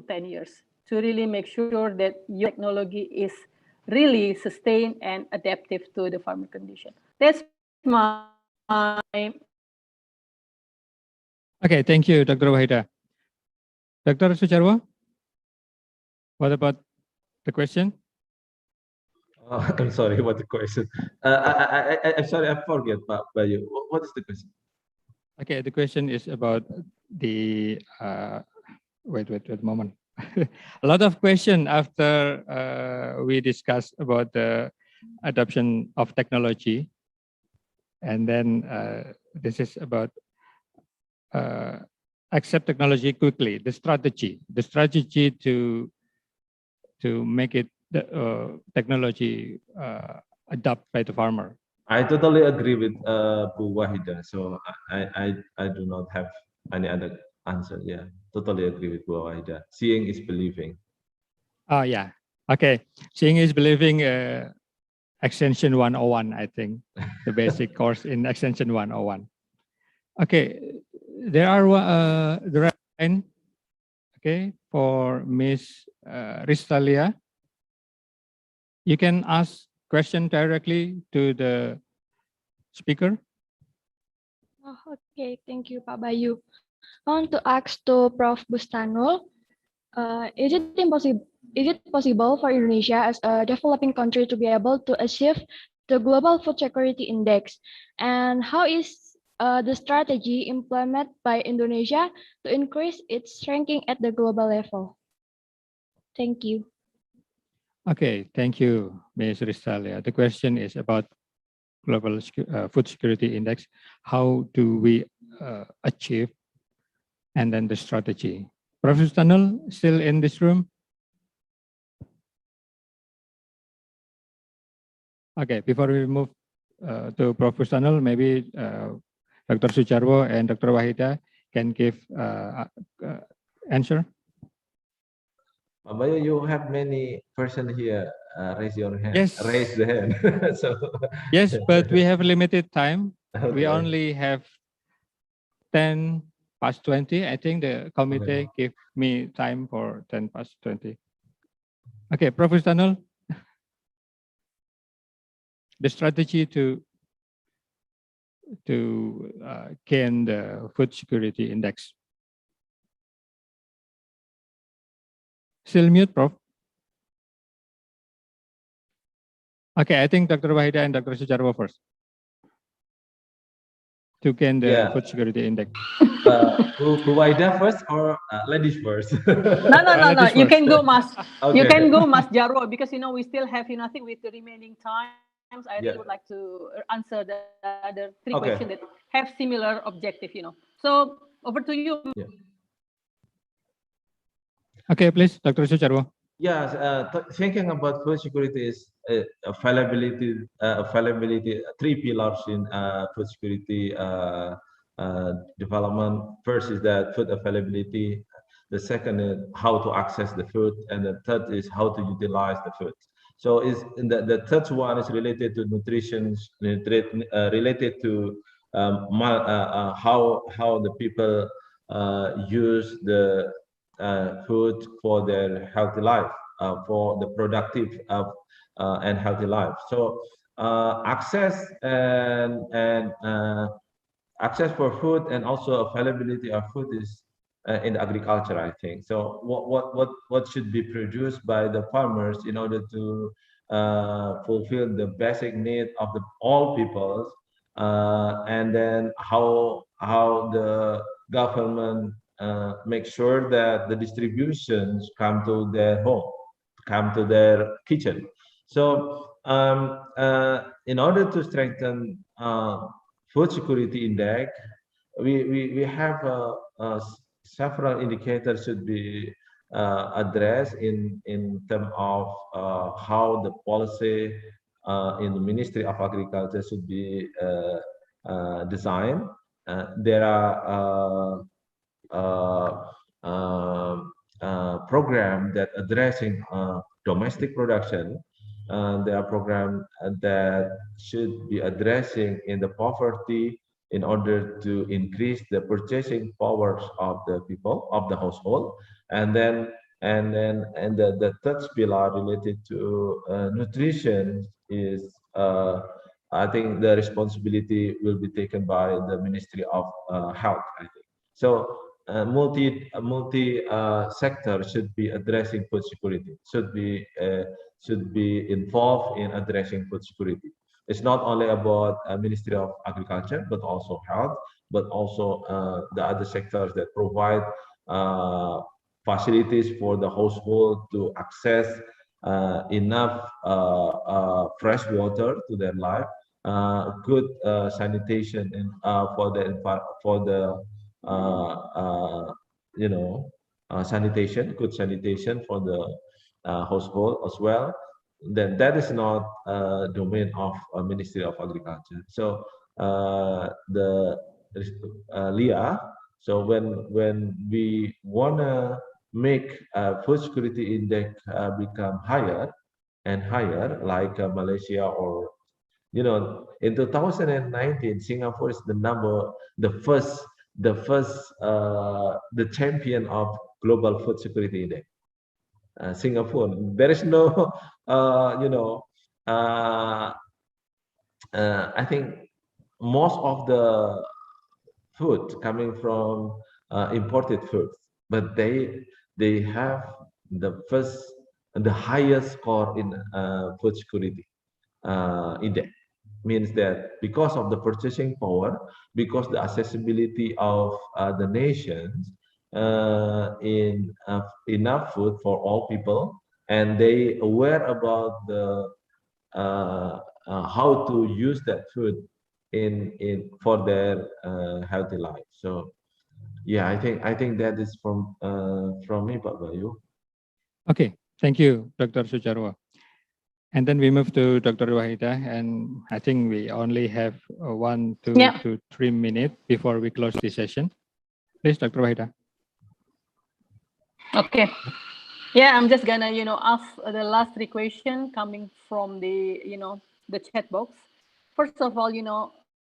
10 years to really make sure that your technology is really sustained and adaptive to the farmer condition. That's my... Okay, thank you, Dr. Wahida. Dr. Sujarwo, what about the question? I'm sorry, what the question? I'm sorry, I forget, Pak Bayu. What is the question? Okay, the question is about the, wait a moment. A lot of question after we discussed about the adoption of technology. And then this is about accept technology quickly, the strategy to make it technology adopted by the farmer. I totally agree with Bu Wahida. So I do not have any other answer. Yeah, totally agree with Bu Wahida. Seeing is believing. Oh yeah. Okay. Seeing is believing. Extension 101, I think, the basic course in Extension 101. Okay, there are the line, okay, for Miss Ristalia. You can ask question directly to the speaker. Oh, okay, thank you, Pak Bayu. I want to ask to Prof. Bustanul, is it possible for Indonesia as a developing country to be able to achieve the Global Food Security Index? And how is the strategy implemented by Indonesia to increase its ranking at the global level? Thank you. Okay, thank you, Ms. Ristalia. The question is about Global Food Security Index. How do we achieve, and then the strategy? Professor Stanul still in this room? Okay, before we move to Professor Stanul, maybe Dr. Sujarwo and Dr. Wahida can give answer. Bayu, you have many person here. Raise your hand. Yes. Raise the hand. So yes, but we have limited time. Okay. We only have 10 past 20. I think the committee give me time for 10 past 20. Okay, Professor Stanul, the strategy to gain the food security index. Still mute, Prof. Okay, I think Dr. Wahida and Dr. Sujarwo first to gain the food security index. Bu Wahida first or ladies first? No. You can go, Mas. Okay. You can go, Mas Jarwo, because we still have I think with the remaining times, I really would like to answer the other three questions that have similar objective. So over to you. Yeah. Okay, please, Dr. Sujarwo. Yes, thinking about food security is availability. Three pillars in food security development. First is that food availability. The second is how to access the food, and the third is how to utilize the food. So is the third one is related to nutrition, related to how the people use the food for their healthy life, for the productive and healthy life. So access and access for food and also availability of food is in agriculture, I think. So what should be produced by the farmers in order to fulfill the basic need of all peoples, and then how the government make sure that the distributions come to their home, come to their kitchen. So in order to strengthen food security index, we have several indicators should be addressed in terms of how the policy in the Ministry of Agriculture should be designed. There are program that addressing domestic production. There are programs that should be addressing in the poverty in order to increase the purchasing powers of the people of the household, and the third pillar related to nutrition is I think the responsibility will be taken by the Ministry of Health, I think. So multi sector should be addressing food security, should be involved in addressing food security. It's not only about Ministry of Agriculture, but also health, but also the other sectors that provide facilities for the household to access enough fresh water to their life, good sanitation and for the sanitation, good sanitation for the household as well. Then that is not domain of Ministry of Agriculture. So the LIA. So when we wanna make food security index become higher and higher, like Malaysia or in 2019, Singapore is the champion of global food security index. Singapore, there is no, I think most of the food coming from imported foods, but they have the highest score in food security index. Means that because of the purchasing power, because the accessibility of the nations in enough food for all people, and they aware about the how to use that food in for their healthy life. So yeah, I think that is from me, Pak Bayu. Okay, thank you, Dr. Sujarwo. And then we move to Dr. Wahida, and I think we only have 1 to 3 minutes before we close this session. Please, Dr. Wahida. Okay. Yeah, I'm just gonna, ask the last 3 questions coming from the, the chat box. First of all,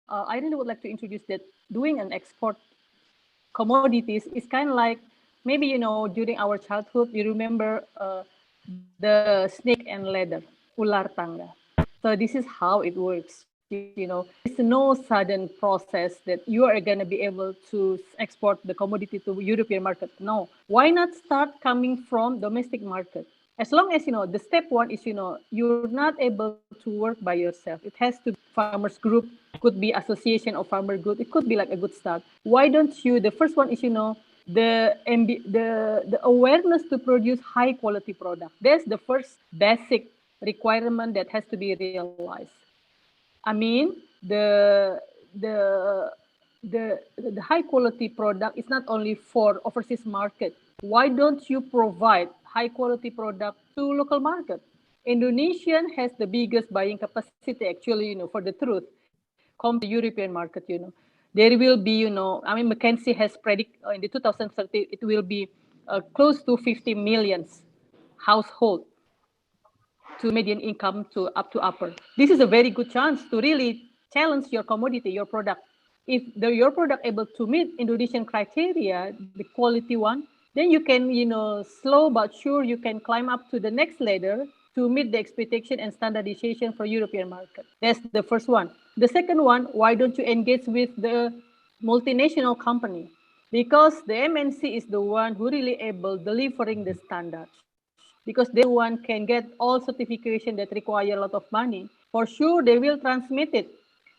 I really would like to introduce that doing an export commodities is kind of like maybe, during our childhood, you remember the snake and ladder, ular tangga. So this is how it works. it's no sudden process that you are going to be able to export the commodity to European market. No, why not start coming from domestic market? As long as, the step one is, you're not able to work by yourself. It has to be farmers group, could be association of farmer group. It could be like a good start. Why don't you, the first one is, the awareness to produce high quality product. That's the first basic requirement that has to be realized. I mean, the high quality product is not only for overseas market. Why don't you provide high quality product to local market? Indonesian has the biggest buying capacity actually, for the truth, compared to European market, There will be, I mean, McKinsey has predict in the 2030, it will be close to 50 million household to median income to up to upper. This is a very good chance to really challenge your commodity, your product. If your product able to meet Indonesian criteria, the quality one, then you can, slow but sure, you can climb up to the next ladder to meet the expectation and standardization for European market. That's the first one. The second one, why don't you engage with the multinational company? Because the MNC is the one who really able delivering the standards. Because they one can get all certification that require a lot of money. For sure, they will transmit it.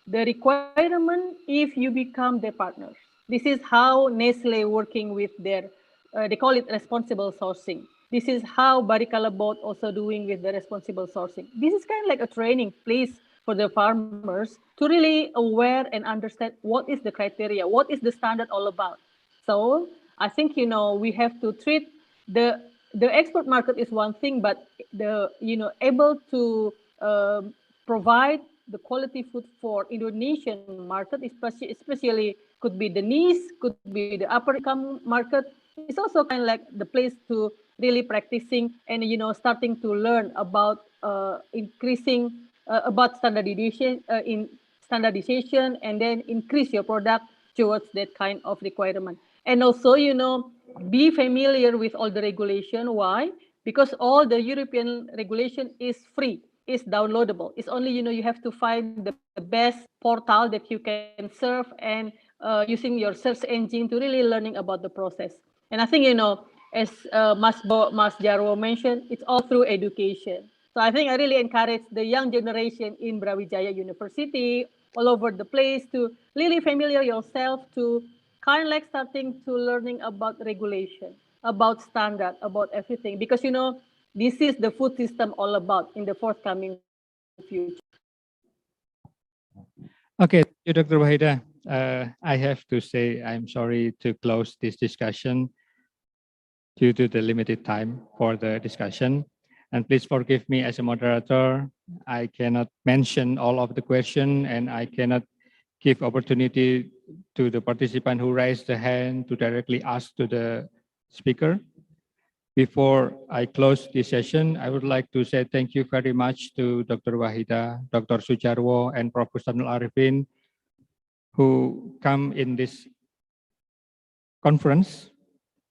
The requirement if you become their partner. This is how Nestle working with their, they call it responsible sourcing. This is how Barikala Board also doing with the responsible sourcing. This is kind of like a training place for the farmers to really aware and understand what is the criteria, what is the standard all about. So I think, we have to treat the export market is one thing, but the, able to provide the quality food for Indonesian market, especially could be the niche, could be the upper income market. It's also kind of like the place to really practicing and, starting to learn about increasing about standardization and then increase your product towards that kind of requirement. And also, be familiar with all the regulation. Why? Because all the European regulation is free, is downloadable. It's only, you have to find the best portal that you can serve and using your search engine to really learning about the process. And I think, as Mas Jarwo mentioned, it's all through education. So I think I really encourage the young generation in Brawijaya University, all over the place, to really familiar yourself to kind of like starting to learning about regulation, about standard, about everything. Because, this is the food system all about in the forthcoming future. Okay, thank you, Dr. Wahida. I have to say I'm sorry to close this discussion due to the limited time for the discussion. And please forgive me as a moderator. I cannot mention all of the question and I cannot give opportunity to the participant who raised the hand to directly ask to the speaker. Before I close this session, I would like to say thank you very much to Dr. Wahida, Dr. Sujarwo, and Prof. Bustanul Arifin, who come in this conference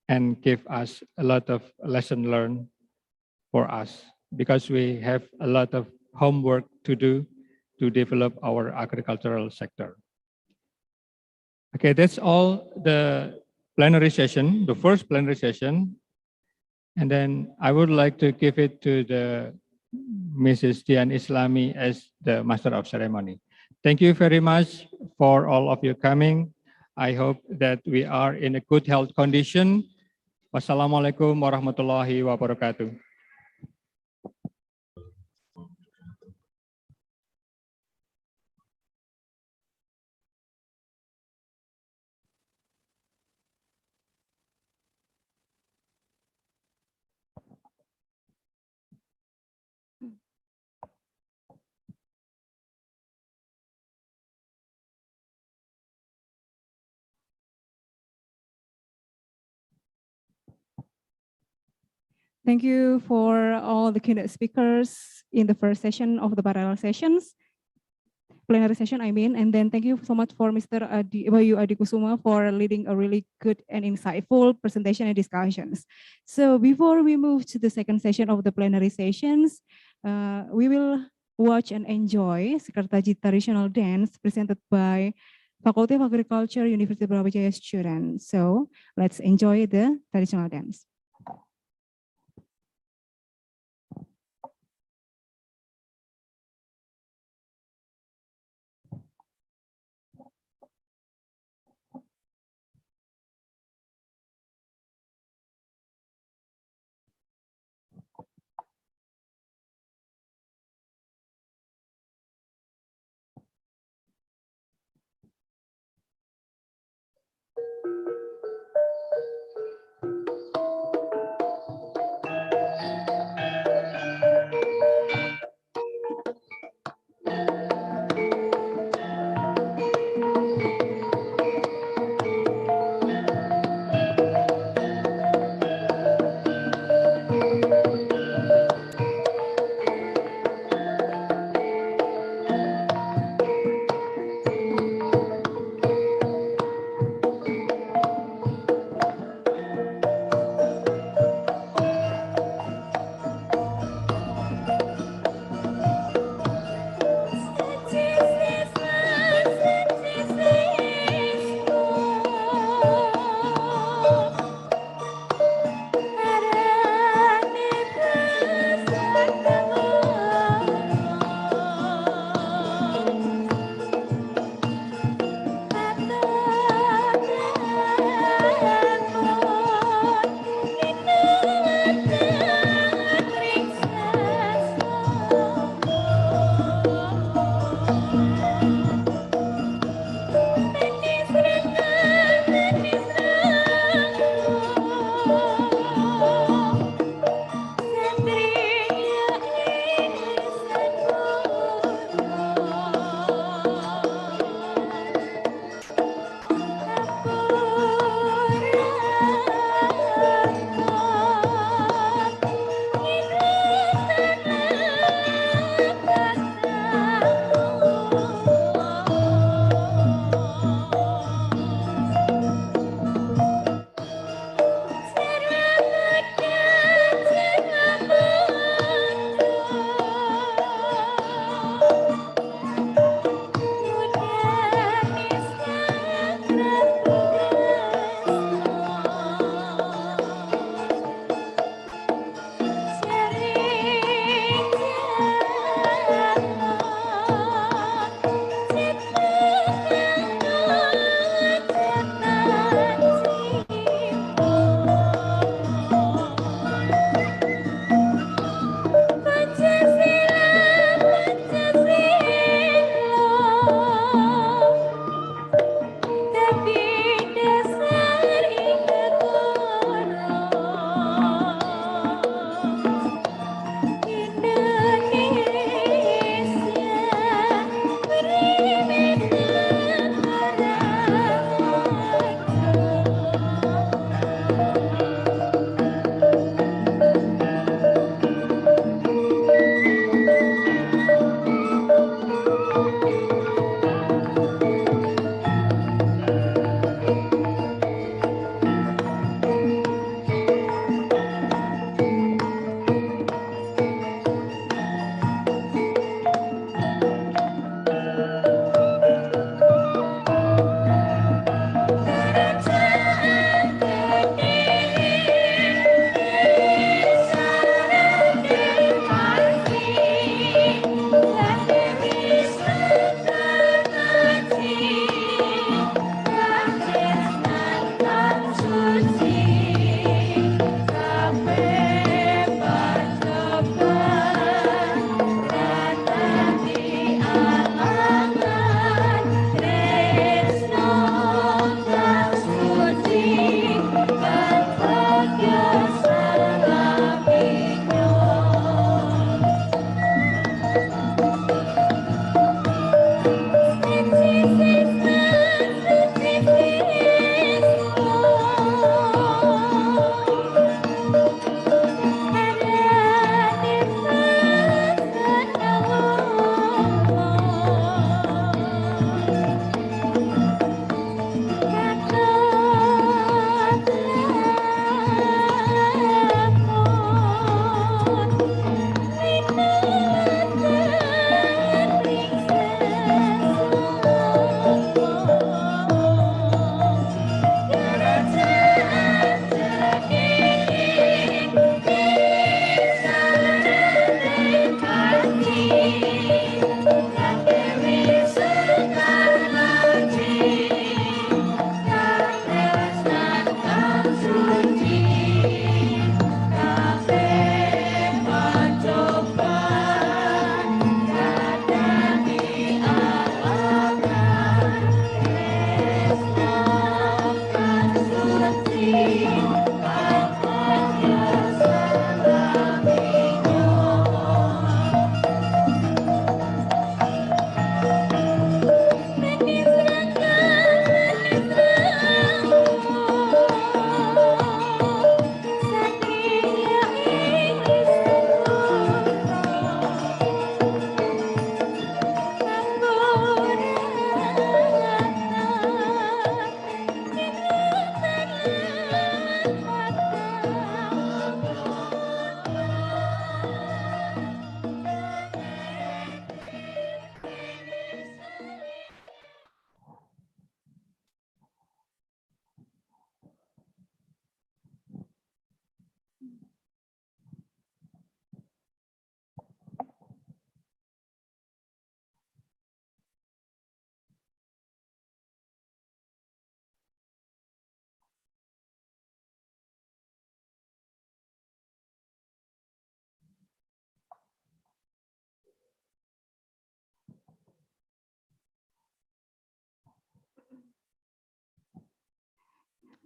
and give us a lot of lesson learned for us, because we have a lot of homework to do to develop our agricultural sector. Okay, that's all the plenary session, the first plenary session. And then I would like to give it to the Mrs. Dian Islami as the Master of Ceremony. Thank you very much for all of you coming. I hope that we are in a good health condition. Wassalamualaikum warahmatullahi wabarakatuh. Thank you for all the keynote speakers in the first session of the parallel sessions, plenary session, I mean. And then thank you so much for Mr. Bayu Adikusuma for leading a really good and insightful presentation and discussions. So before we move to the second session of the plenary sessions, we will watch and enjoy Sekartaji traditional dance presented by Faculty of Agriculture, University of Brawijaya students. So let's enjoy the traditional dance.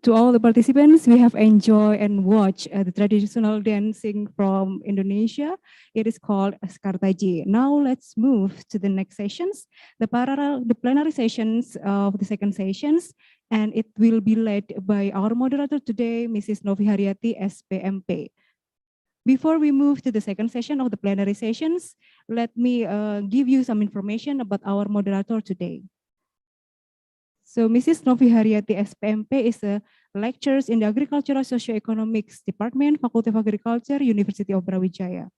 To all the participants, we have enjoyed and watched the traditional dancing from Indonesia. It is called Skartaji. Now let's move to the next sessions, the plenary sessions of the second sessions, and it will be led by our moderator today, Mrs. Novi Haryati, SPMP. Before we move to the second session of the plenary sessions, let me give you some information about our moderator today. So Mrs. Novi Haryati SPMP is a lectures in the Agricultural Socioeconomics Department, Faculty of Agriculture, University of Brawijaya.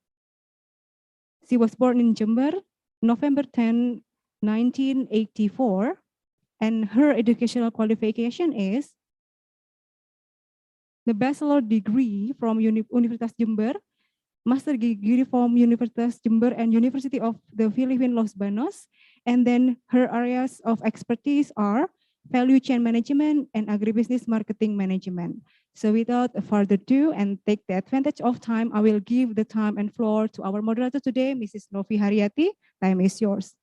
She was born in Jember, November 10, 1984, and her educational qualification is the bachelor degree from Universitas Jember, master degree from Universitas Jember and University of the Philippines Los Banos, and then her areas of expertise are value chain management and agribusiness marketing management. So without further ado and take the advantage of time, I will give the time and floor to our moderator today, Mrs. Novi Haryati. Time is yours.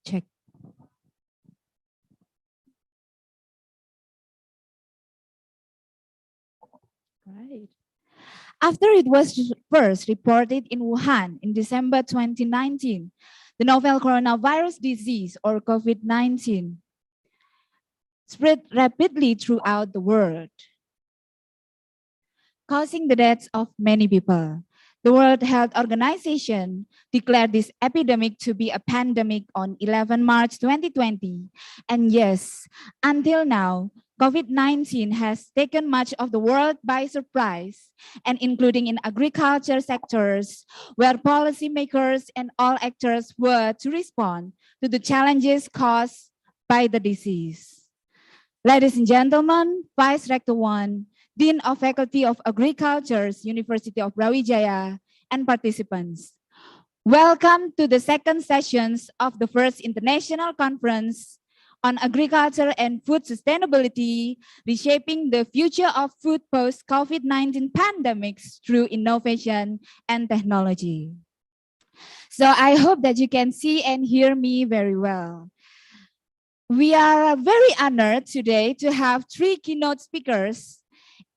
Check. Right. After it was first reported in Wuhan in December 2019, the novel coronavirus disease or COVID-19 spread rapidly throughout the world, causing the deaths of many people. The World Health Organization declared this epidemic to be a pandemic on 11 March 2020. And yes, until now, COVID-19 has taken much of the world by surprise, and including in agriculture sectors, where policymakers and all actors were to respond to the challenges caused by the disease. Ladies and gentlemen, Vice Rector 1, Dean of Faculty of Agriculture, University of Brawijaya, and participants. Welcome to the second sessions of the first International Conference on Agriculture and Food Sustainability, Reshaping the Future of Food Post-COVID-19 Pandemics Through Innovation and Technology. So I hope that you can see and hear me very well. We are very honored today to have 3 keynote speakers,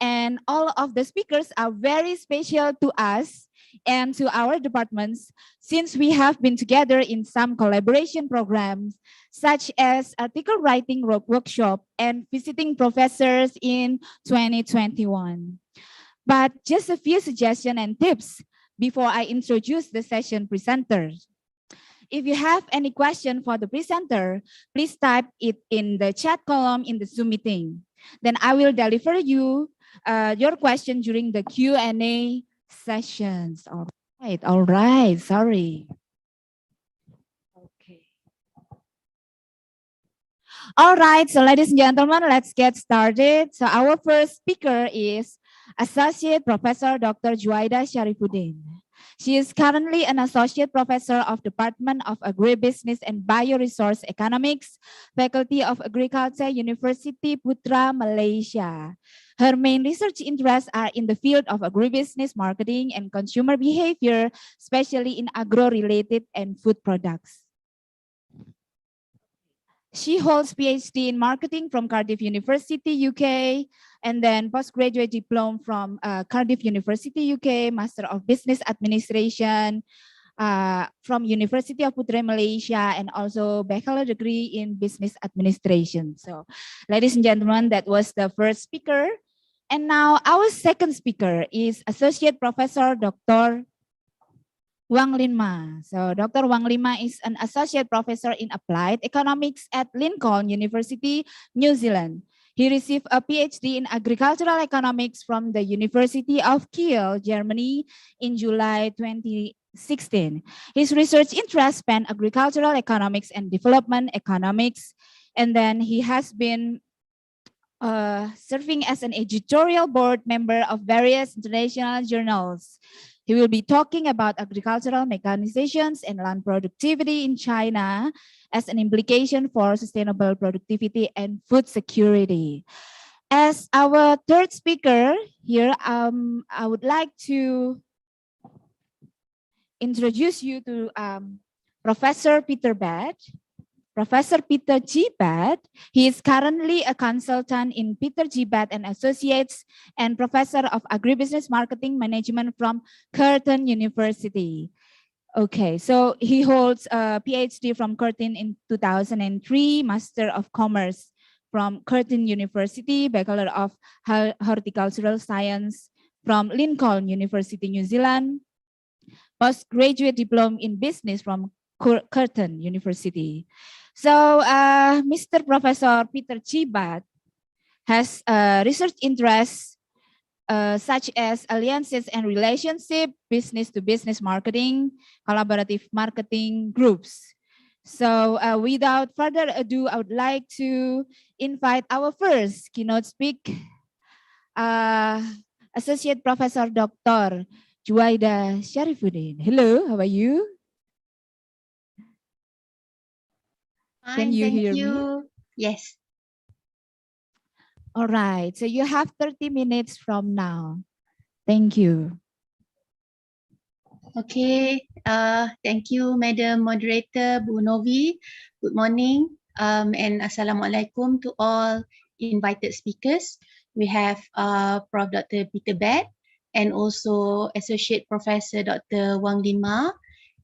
and all of the speakers are very special to us and to our departments since we have been together in some collaboration programs such as article writing workshop and visiting professors in 2021. But just a few suggestions and tips before I introduce the session presenters. If you have any question for the presenter, please type it in the chat column in the Zoom meeting. Then I will deliver you your question during the Q&A sessions. All right, sorry. Okay. All right, so ladies and gentlemen, let's get started. So our first speaker is Associate Professor Dr. Juwaida Sharifuddin. She is currently an associate professor of Department of Agribusiness and Bioresource Economics, Faculty of Agriculture, University Putra, Malaysia. Her main research interests are in the field of agribusiness marketing and consumer behavior, especially in agro-related and food products. She holds PhD in marketing from Cardiff University, UK, and then postgraduate diploma from Cardiff University, UK, Master of Business Administration from University of Putra, Malaysia, and also bachelor degree in Business Administration. So, ladies and gentlemen, that was the first speaker. And now our second speaker is Associate Professor Dr. Wang Linma. So Dr. Wang Linma is an associate professor in applied economics at Lincoln University, New Zealand. He received a PhD in agricultural economics from the University of Kiel, Germany in July 2016. His research interests span agricultural economics and development economics. And then he has been serving as an editorial board member of various international journals. He will be talking about agricultural mechanizations and land productivity in China, as an implication for sustainable productivity and food security. As our third speaker here, I would like to introduce you to Professor Peter Bad. Professor Peter G. Bad. He is currently a consultant in Peter G. Bad and Associates and Professor of Agribusiness Marketing Management from Curtin University. Okay, so he holds a PhD from Curtin in 2003, Master of Commerce from Curtin University, Bachelor of Horticultural Science from Lincoln University, New Zealand, postgraduate diploma in business from Curtin University. So Mr. Professor Peter G. Bad has research interests such as alliances and relationship, business-to-business marketing, collaborative marketing groups. So without further ado, I would like to invite our first keynote speaker, Associate Professor Dr. Juwaida Sharifuddin. Hello, how are you? Can you hear me? Yes. All right, so you have 30 minutes from now. Thank you. Okay, thank you, Madam Moderator Bu Novi. Good morning and Assalamualaikum to all invited speakers. We have Prof. Dr. Peter Bad and also Associate Professor Dr. Wang Lin Ma.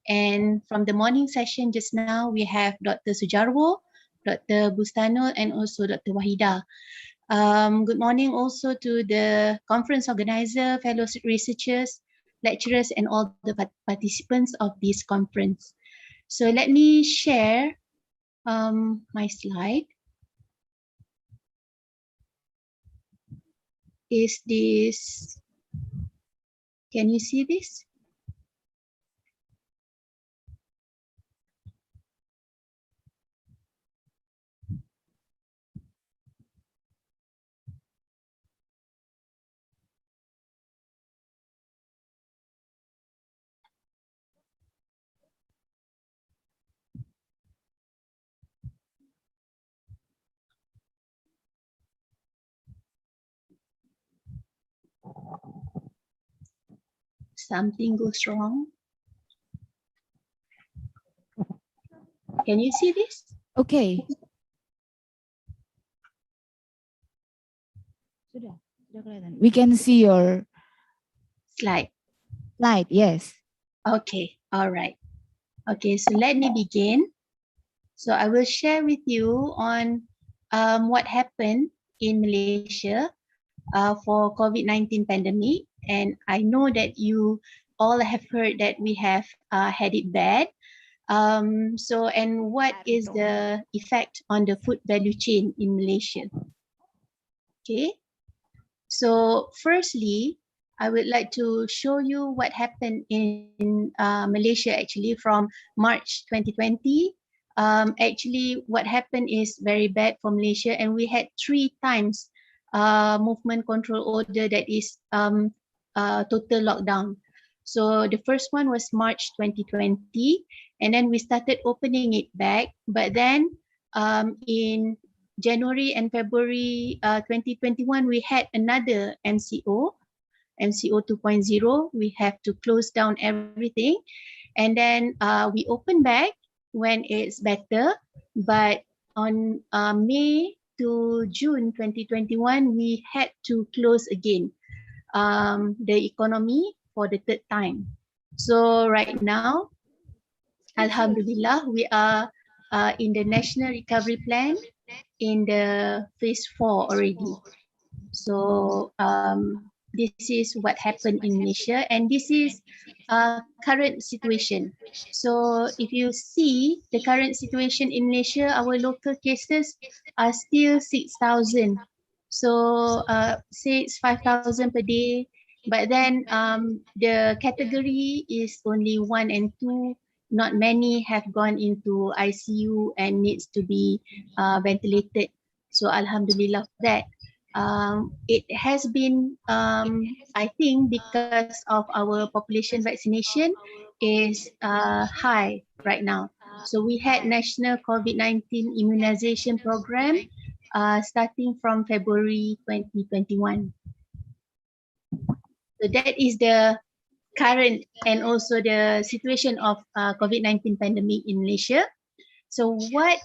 And from the morning session just now, we have Dr. Sujarwo, Dr. Bustanul, and also Dr. Wahida. Good morning also to the conference organizer, fellow researchers, lecturers, and all the participants of this conference. So let me share my slide. Is this, can you see this? Something goes wrong. Can you see this? Okay. Sudah kelihatan. We can see your slide. Slide, yes. Okay, all right. Okay, so let me begin. So I will share with you on what happened in Malaysia for COVID-19 pandemic. And I know that you all have heard that we have had it bad. And what is the effect on the food value chain in Malaysia? Okay. So firstly, I would like to show you what happened in Malaysia actually from March 2020. Actually, what happened is very bad for Malaysia, and we had 3 times movement control order, that is total lockdown. So the first one was March 2020, and then we started opening it back. But then in January and February 2021, we had another MCO 2.0. We have to close down everything. And then we open back when it's better. But on May to June 2021, we had to close again the economy for the 3rd time. So right now, Alhamdulillah, we are in the National Recovery Plan in the phase 4 already. So this is what happened in Malaysia, and this is current situation. So if you see the current situation in Malaysia, our local cases are still 6,000. So say it's 5,000 per day, but then the category is only 1 and 2. Not many have gone into ICU and needs to be ventilated. So Alhamdulillah for that. It has been, I think, because of our population vaccination is high right now. So we had national COVID-19 immunization program starting from February 2021. So that is the current and also the situation of COVID-19 pandemic in Malaysia. So what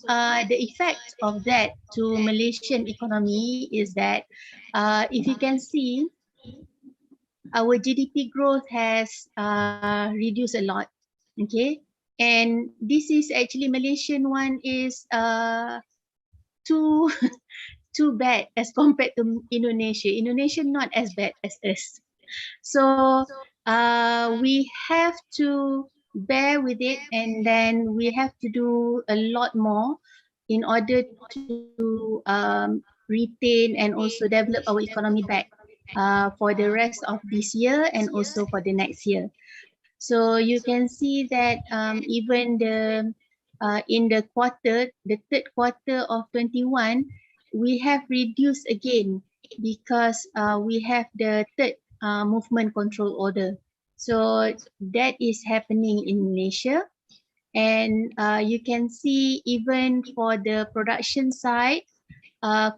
the effect of that to Malaysian economy is that if you can see, our GDP growth has reduced a lot. Okay, and this is actually Malaysian one is too too bad as compared to Indonesia. Indonesia not as bad as us. So we have to bear with it, and then we have to do a lot more in order to retain and also develop our economy back for the rest of this year and also for the next year. So you can see that even in the third quarter of 21, we have reduced again because we have the third movement control order. So that is happening in Malaysia. And you can see even for the production side,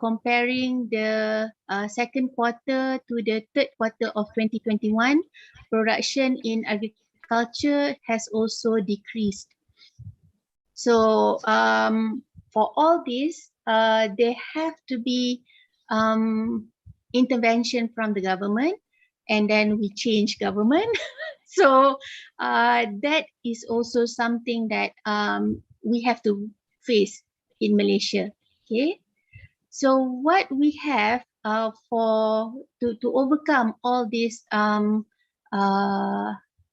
comparing the second quarter to the third quarter of 2021, production in agriculture has also decreased. So for all this, there have to be intervention from the government, and then we change government. So that is also something that we have to face in Malaysia. Okay. So what we have to overcome all this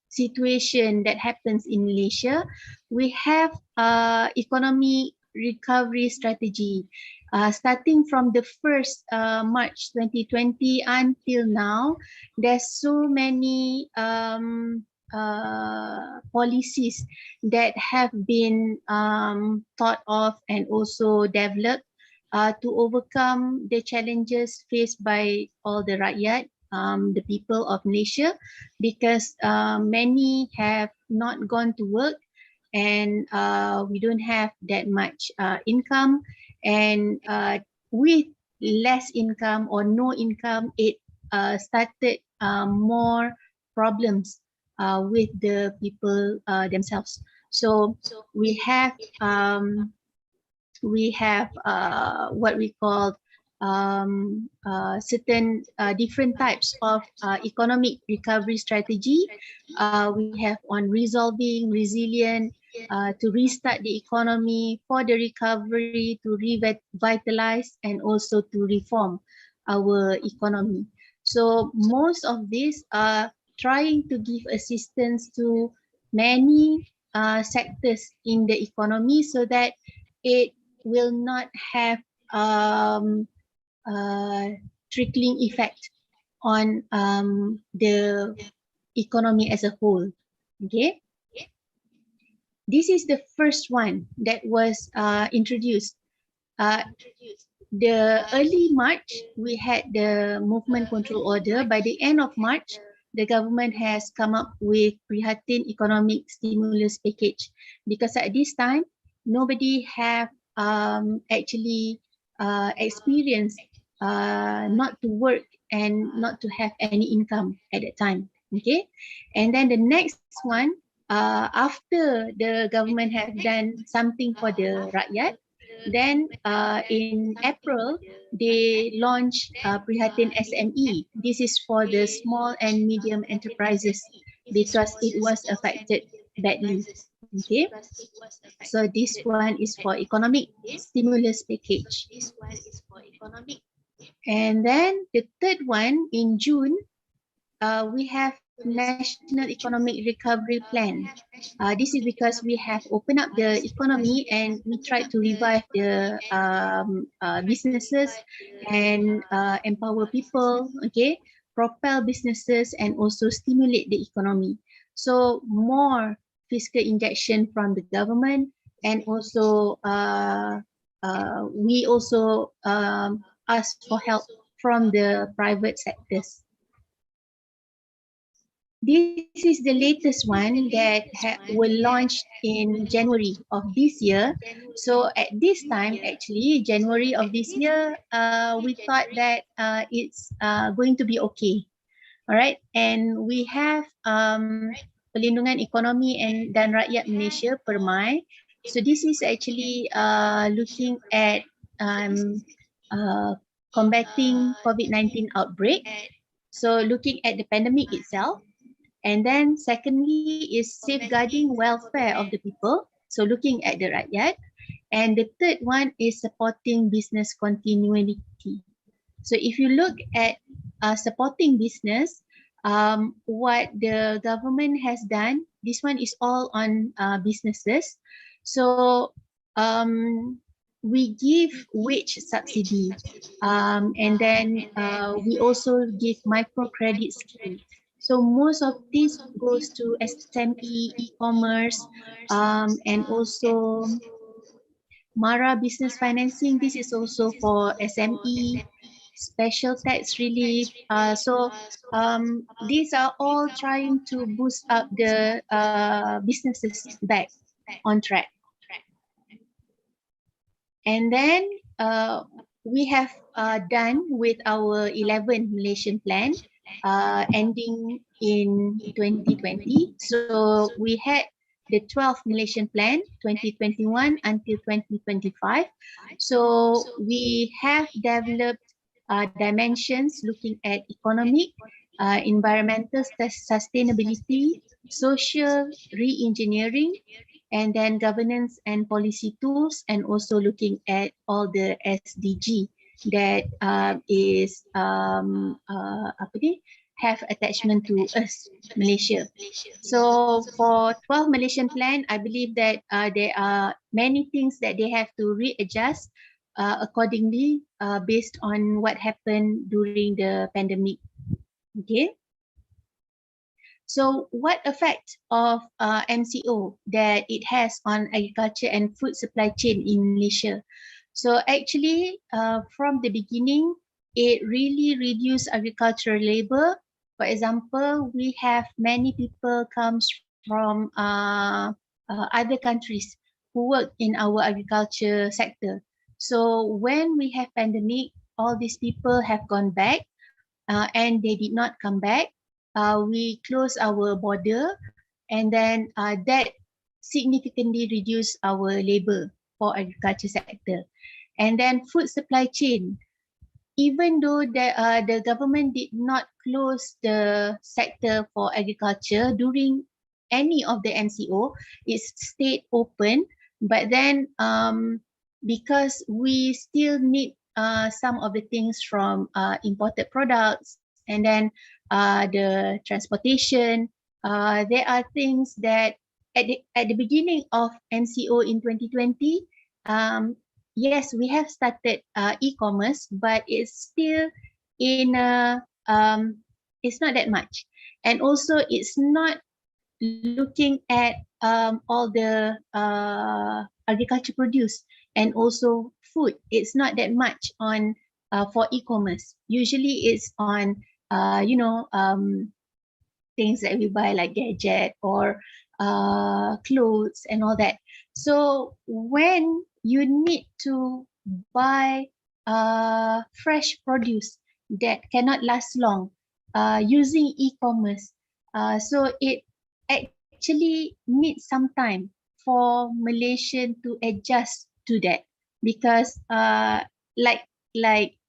situation that happens in Malaysia, we have economic recovery strategy. Starting from the 1st March 2020 until now, there's so many policies that have been thought of and also developed to overcome the challenges faced by all the rakyat, the people of Malaysia, because many have not gone to work, and we don't have that much income, and with less income or no income, it started more problems with the people themselves. So we have what we call certain different types of economic recovery strategy. We have on resolving, resilient, to restart the economy, for the recovery, to revitalize, and also to reform our economy. So most of these are trying to give assistance to many sectors in the economy so that it will not have trickling effect on the economy as a whole. Okay, this is the first one that was introduced. The early March, we had the movement control order. By the end of March, the government has come up with Prihatin economic stimulus package, because at this time nobody have actually experienced not to work and not to have any income at that time. Okay, and then the next one, after the government have done something for the rakyat, then in April they launched Prihatin SME. This is for the small and medium enterprises because it was affected badly. Okay, so this one is for economic stimulus package. And then the third one in June, we have National Economic Recovery Plan. This is because we have opened up the economy and we try to revive the businesses and empower people, okay, propel businesses and also stimulate the economy. So more fiscal injection from the government, and also we also ask for help from the private sectors. This is the latest one that were launched in January of this year. So at this time, actually, January of this year, we thought that it's going to be okay. All right, and we have Pelindungan Ekonomi dan Rakyat Malaysia (PERMAI). So this is actually looking at combating COVID-19 outbreak. So looking at the pandemic itself. And then secondly is safeguarding welfare of the people. So looking at the rakyat. And the third one is supporting business continuity. So if you look at supporting business, what the government has done, this one is all on businesses. So we give wage subsidy, and then we also give microcredit scheme. So most of this goes to SME, e-commerce, and also Mara business financing. This is also for SME, special tax relief. These are all trying to boost up the businesses back on track. And then we have done with our 11 Malaysian plan ending in 2020. So we had the 12th Malaysian plan 2021 until 2025. So we have developed dimensions looking at economic, environmental sustainability, social re-engineering, and then governance and policy tools, and also looking at all the SDG that have attachment to us, Malaysia. So for 12 Malaysian plan, I believe that there are many things that they have to readjust accordingly based on what happened during the pandemic. Okay. So what effect of MCO that it has on agriculture and food supply chain in Malaysia? So actually, from the beginning, it really reduced agricultural labor. For example, we have many people comes from other countries who work in our agriculture sector. So when we have pandemic, all these people have gone back and they did not come back. We close our border, and then that significantly reduced our labor for agriculture sector. And then food supply chain, even though the government did not close the sector for agriculture during any of the MCO, it stayed open. But then because we still need some of the things from imported products, and then the transportation, there are things that at the beginning of MCO in 2020, yes, we have started e-commerce, but it's still in it's not that much. And also it's not looking at all the agriculture produce and also food. It's not that much on for e-commerce. Usually it's on things that we buy like gadget or clothes and all that. So when you need to buy fresh produce that cannot last long using e-commerce, so it actually needs some time for Malaysian to adjust to that, because like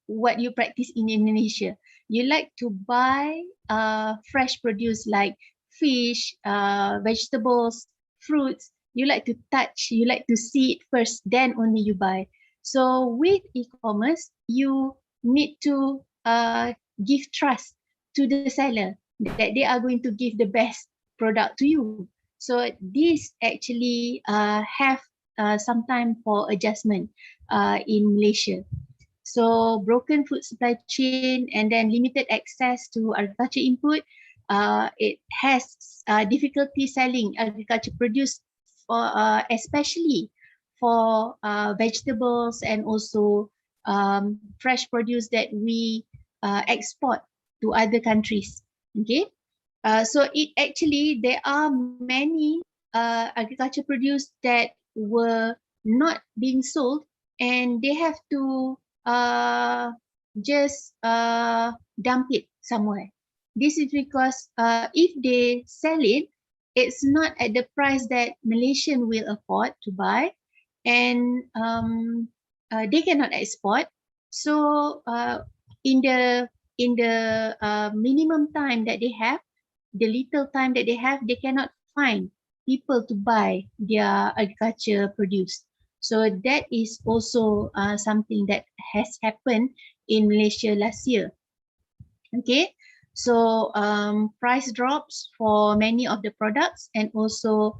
what you practice in Indonesia, you like to buy fresh produce like fish, vegetables, fruits. You like to touch, you like to see it first, then only you buy. So with e-commerce, you need to give trust to the seller that they are going to give the best product to you. So this actually have some time for adjustment in Malaysia. So broken food supply chain and then limited access to agriculture input, it has difficulty selling agriculture produce, for especially for vegetables and also fresh produce that we export to other countries. Okay, So it actually, there are many agriculture produce that were not being sold, and they have to just dump it somewhere. This is because if they sell it, it's not at the price that Malaysian will afford to buy, and they cannot export. So in the minimum time that they have, the little time that they have, they cannot find people to buy their agriculture produce. So that is also something that has happened in Malaysia last year. Okay, so price drops for many of the products, and also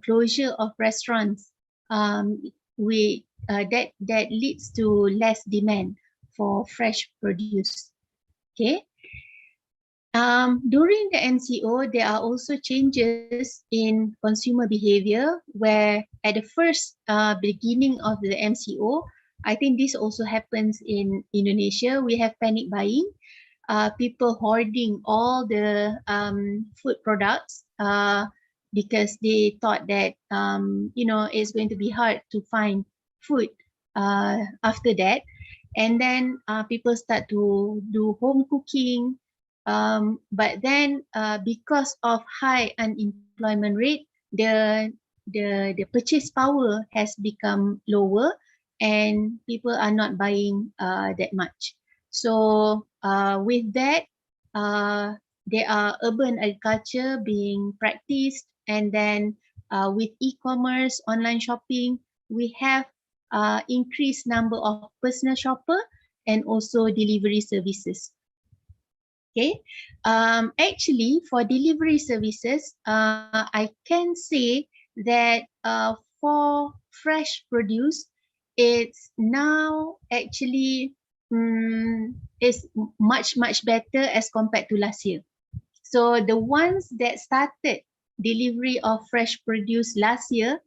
closure of restaurants. That leads to less demand for fresh produce. Okay. During the MCO, there are also changes in consumer behavior, where at the first beginning of the MCO, I think this also happens in Indonesia. We have panic buying, people hoarding all the food products because they thought that it's going to be hard to find food after that, and then people start to do home cooking. But then because of high unemployment rate, the purchase power has become lower, and people are not buying that much. So with that, there are urban agriculture being practiced, and then with e-commerce, online shopping, we have increased number of personal shopper and also delivery services. Okay, actually for delivery services, I can say that for fresh produce, it's now actually is much better as compared to last year. So the ones that started delivery of fresh produce last year,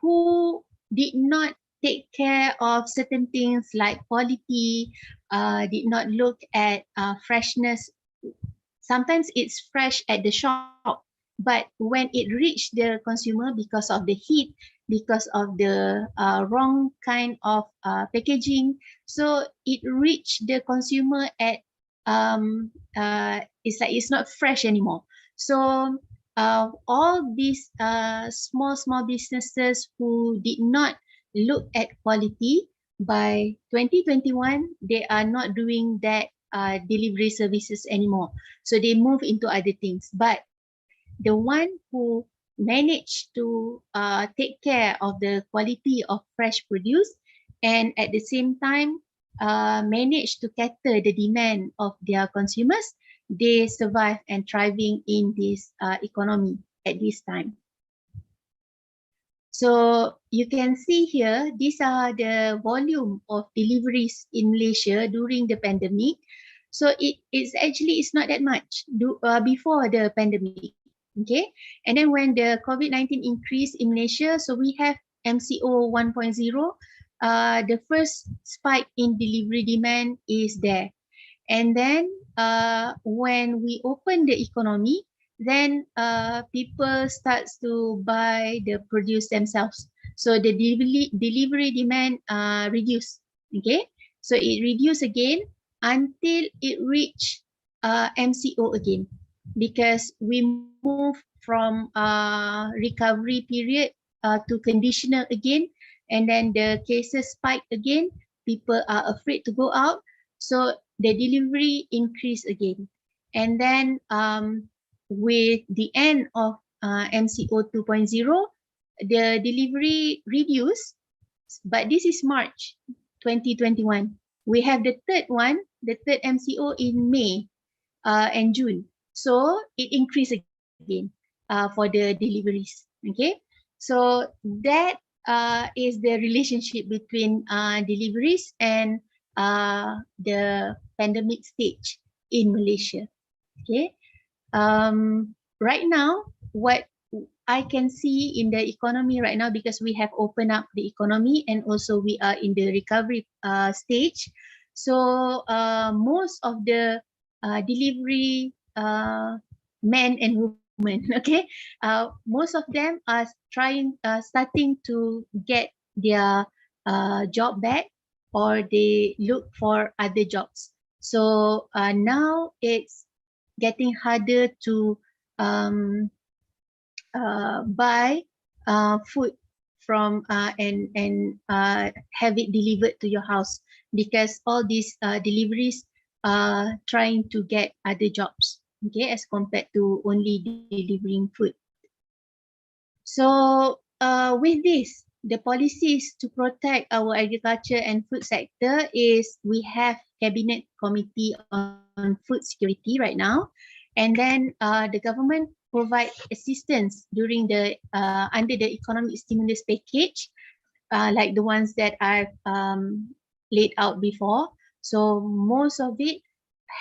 who did not take care of certain things like quality, did not look at freshness. Sometimes it's fresh at the shop, but when it reached the consumer, because of the heat, because of the wrong kind of packaging, so it reached the consumer at it's like it's not fresh anymore. So all these small businesses who did not look at quality, by 2021 they are not doing that delivery services anymore, so they move into other things. But the one who managed to take care of the quality of fresh produce, and at the same time managed to cater the demand of their consumers, they survive and thriving in this economy at this time. So you can see here, these are the volume of deliveries in Malaysia during the pandemic. So it's not that much before the pandemic. Okay, and then when the COVID-19 increased in Malaysia, so we have MCO 1.0. The first spike in delivery demand is there, and then when we open the economy, then people starts to buy the produce themselves. So the delivery demand reduce. Okay, so it reduce again until it reach MCO again, because we move from recovery period to conditional again, and then the cases spike again. People are afraid to go out, so the delivery increase again. And then with the end of MCO 2.0, the delivery reduced, but this is March 2021. We have the third one, the third MCO in May and June. So it increased again for the deliveries. Okay, so that is the relationship between deliveries and the pandemic stage in Malaysia. Okay, right now, what I can see in the economy right now, because we have opened up the economy and also we are in the recovery stage. So most of the delivery men and women. Okay, most of them are starting to get their job back, or they look for other jobs. So now it's getting harder to buy food from and have it delivered to your house, because all these deliveries are trying to get other jobs, okay, as compared to only delivering food. So with this, the policies to protect our agriculture and food sector is, we have Cabinet Committee on Food Security right now, and then the government provide assistance during the under the economic stimulus package, like the ones that I've laid out before. So most of it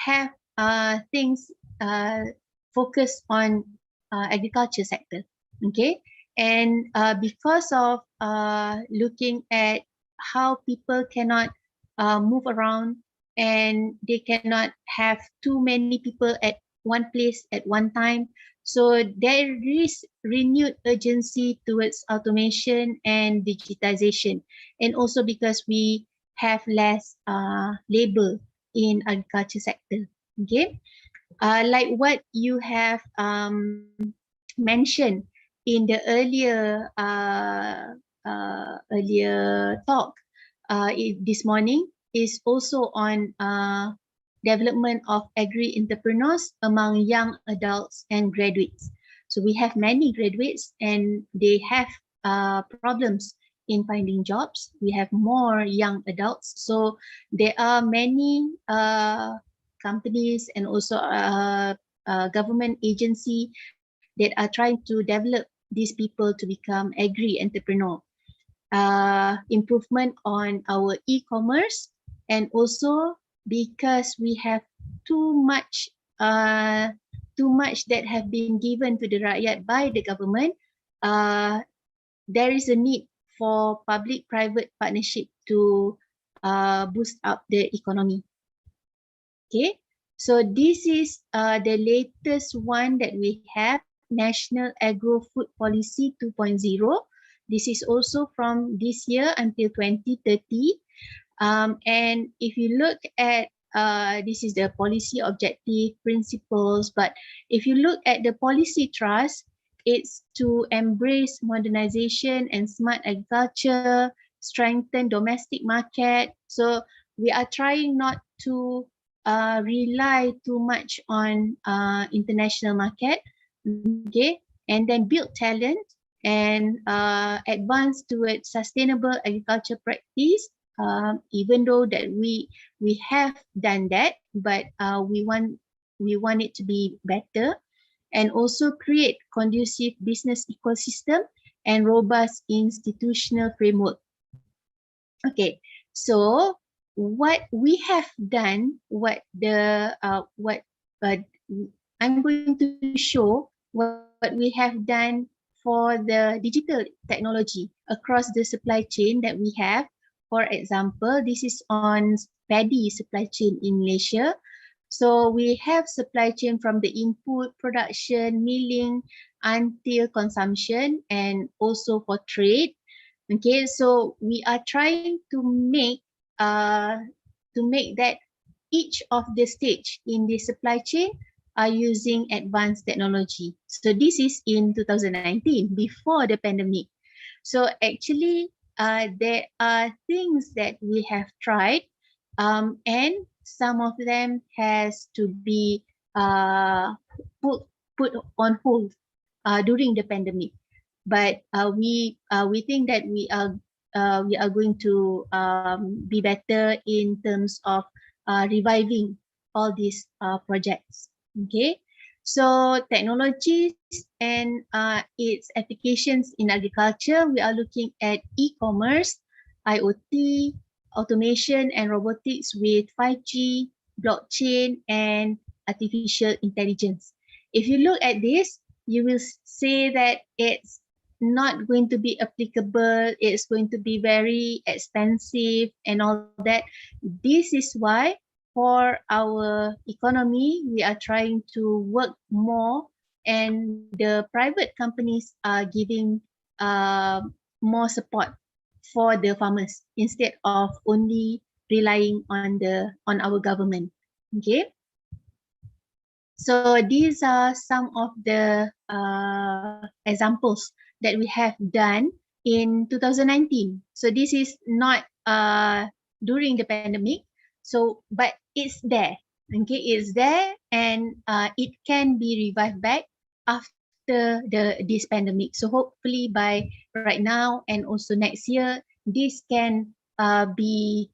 have things focused on agriculture sector. Okay, and because of looking at how people cannot move around, and they cannot have too many people at one place at one time, so there is renewed urgency towards automation and digitization, and also because we have less labor in agriculture sector. Okay, like what you have mentioned in the earlier talk this morning, is also on development of agri-entrepreneurs among young adults and graduates. So we have many graduates and they have problems in finding jobs. We have more young adults. So there are many companies and also government agency that are trying to develop these people to become agri-entrepreneur. Improvement on our e-commerce, and also because we have too much that have been given to the rakyat by the government, there is a need for public-private partnership to boost up the economy. Okay, so this is the latest one that we have, National Agro-Food Policy 2.0. This is also from this year until 2030. And if you look at, this is the policy objective principles, but if you look at the policy thrust, it's to embrace modernization and smart agriculture, strengthen domestic market. So we are trying not to rely too much on international market, okay, and then build talent and advance towards sustainable agriculture practice. Even though that we have done that, but we want it to be better, and also create conducive business ecosystem and robust institutional framework. Okay, so what we have done, I'm going to show what we have done for the digital technology across the supply chain that we have. For example, this is on paddy supply chain in Malaysia. So we have supply chain from the input, production, milling, until consumption, and also for trade. Okay, so we are trying to make that each of the stage in the supply chain are using advanced technology. So this is in 2019, before the pandemic. So actually, there are things that we have tried, and some of them has to be put on hold during the pandemic. But we think that we are going to be better in terms of reviving all these projects. Okay, so technologies and its applications in agriculture, we are looking at e-commerce, IoT, automation and robotics with 5G, blockchain, and artificial intelligence. If you look at this, you will say that it's not going to be applicable, it's going to be very expensive and all that. This is why for our economy, we are trying to work more, and the private companies are giving more support for the farmers instead of only relying on our government. Okay. So these are some of the examples that we have done in 2019. So this is not during the pandemic. So, but it's there. Okay, it's there, and it can be revived back after this pandemic. So hopefully by right now and also next year, this can be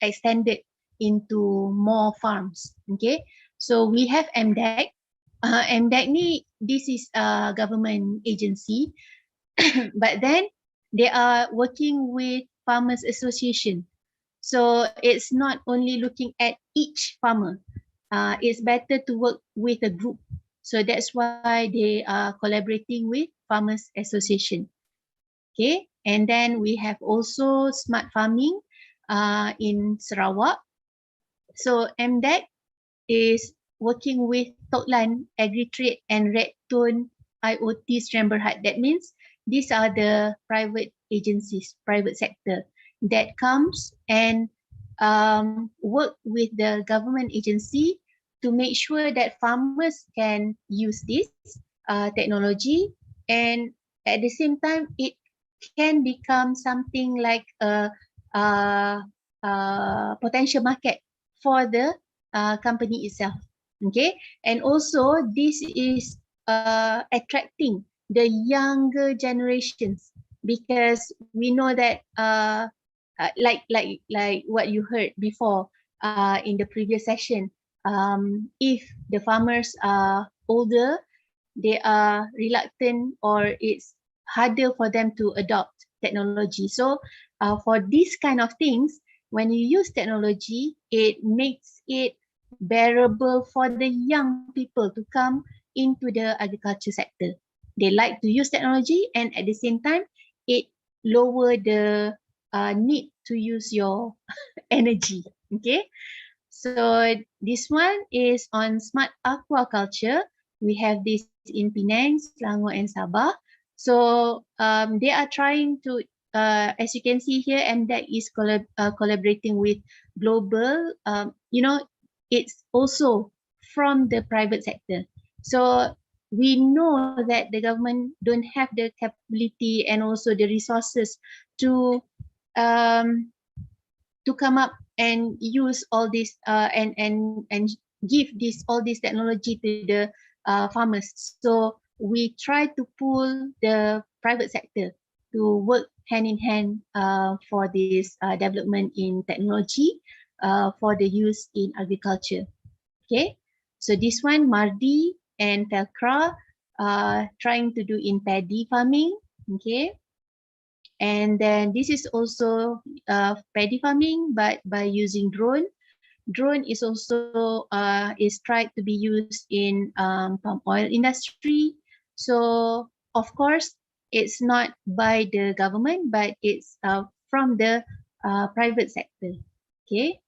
extended into more farms. Okay. So we have MDEC. MDEC ni, this is a government agency, but then they are working with farmers association. So it's not only looking at each farmer. It's better to work with a group. So that's why they are collaborating with farmers association. Okay, and then we have also smart farming in Sarawak. So MDEC is working with Toklan, Agritrade, and Redtone IoT Stremberhad. That means these are the private agencies, private sector that comes and work with the government agency to make sure that farmers can use this technology, and at the same time it can become something like a potential market for the company itself. Okay, and also this is attracting the younger generations, because we know that like what you heard before in the previous session, if the farmers are older, they are reluctant, or it's harder for them to adopt technology. So for these kind of things, when you use technology, it makes it bearable for the young people to come into the agriculture sector. They like to use technology, and at the same time, it lower the need to use your energy. Okay, so this one is on smart aquaculture. We have this in Penang, Selangor, and Sabah. So they are trying to, as you can see here, MDEC is collaborating with global. It's also from the private sector. So we know that the government don't have the capability and also the resources to come up and use all this and give all this technology to the farmers. So we try to pull the private sector to work hand in hand for this development in technology for the use in agriculture. Okay, so this one, Mardi and Telcra trying to do in paddy farming. Okay, and then this is also paddy farming, but by using drone. Drone is also is tried to be used in palm oil industry. So of course, it's not by the government, but it's from the private sector. Okay.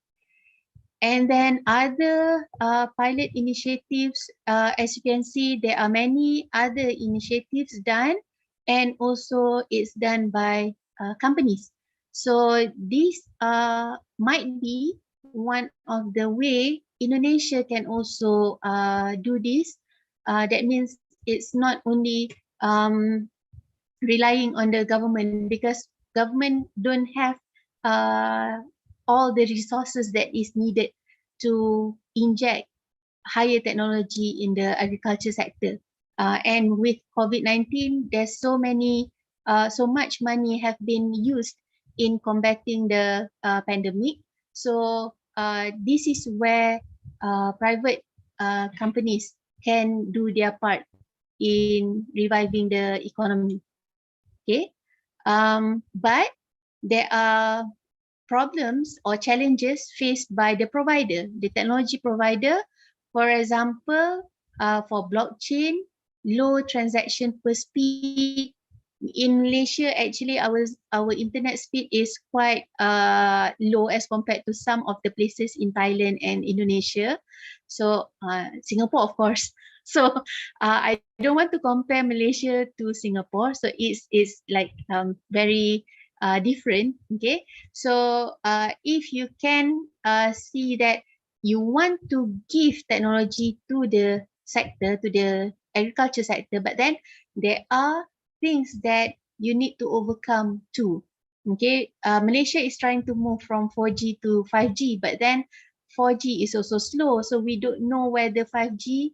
And then other pilot initiatives, as you can see, there are many other initiatives done, and also it's done by companies. So this might be one of the way Indonesia can also do this. That means it's not only relying on the government, because government don't have all the resources that is needed to inject higher technology in the agriculture sector. And with COVID-19, there's so much money have been used in combating the pandemic. So this is where private companies can do their part in reviving the economy. Okay, but there are problems or challenges faced by the provider, the technology provider. For example, for blockchain, low transaction per speed, in Malaysia, actually, our internet speed is quite low as compared to some of the places in Thailand and Indonesia. So Singapore, of course. So I don't want to compare Malaysia to Singapore. So it's like very different. Okay. So if you can see that you want to give technology to the sector, to the agriculture sector, but then there are things that you need to overcome too. Okay, Malaysia is trying to move from 4G to 5G, but then 4G is also slow, so we don't know whether 5G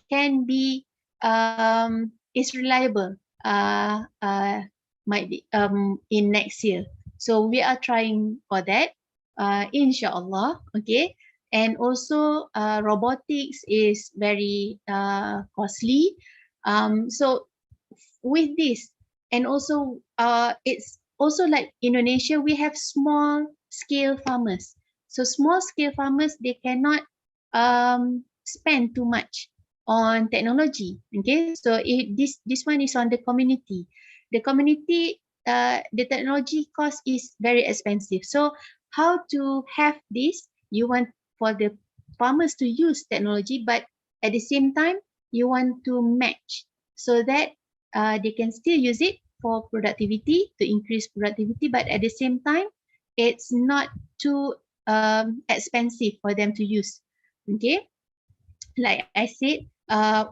can be is reliable. Might be in next year. So we are trying for that, inshallah. Okay, and also robotics is very costly. So with this, and also it's also like Indonesia, we have small scale farmers. So small scale farmers, they cannot spend too much on technology. Okay, so this one is on the community. The community, the technology cost is very expensive. So how to have this? You want for the farmers to use technology, but at the same time you want to match so that they can still use it for productivity, to increase productivity, but at the same time it's not too expensive for them to use. Okay, like I said,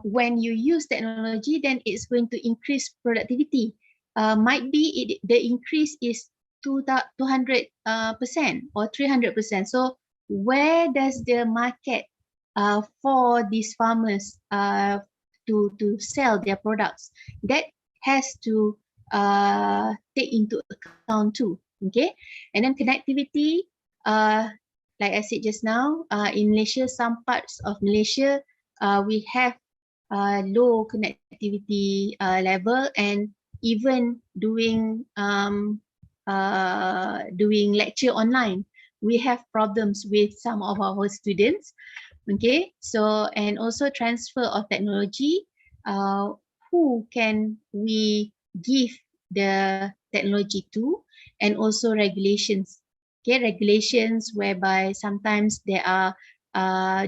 when you use technology, then it's going to increase productivity. Might be the increase is 200% or 300%. So where does the market for these farmers to sell their products? That has to take into account too. Okay, and then connectivity. Like I said just now, in Malaysia, some parts of Malaysia, we have low connectivity level, and even doing lecture online, we have problems with some of our students. Okay, so and also transfer of technology. Who can we give the technology to, and also regulations. Okay, regulations whereby sometimes there are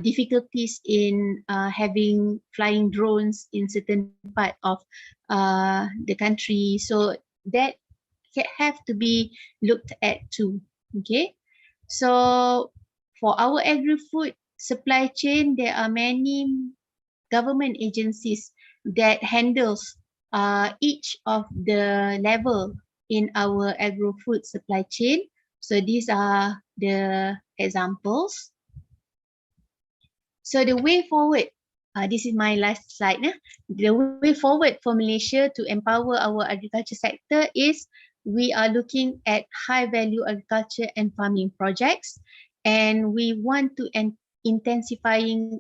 difficulties in having flying drones in certain part of the country. So that have to be looked at too. Okay, so for our agri-food supply chain, there are many government agencies that handles each of the level in our agri-food supply chain. So these are the examples. So the way forward, this is my last slide. The way forward for Malaysia to empower our agriculture sector is we are looking at high value agriculture and farming projects, and we want to intensifying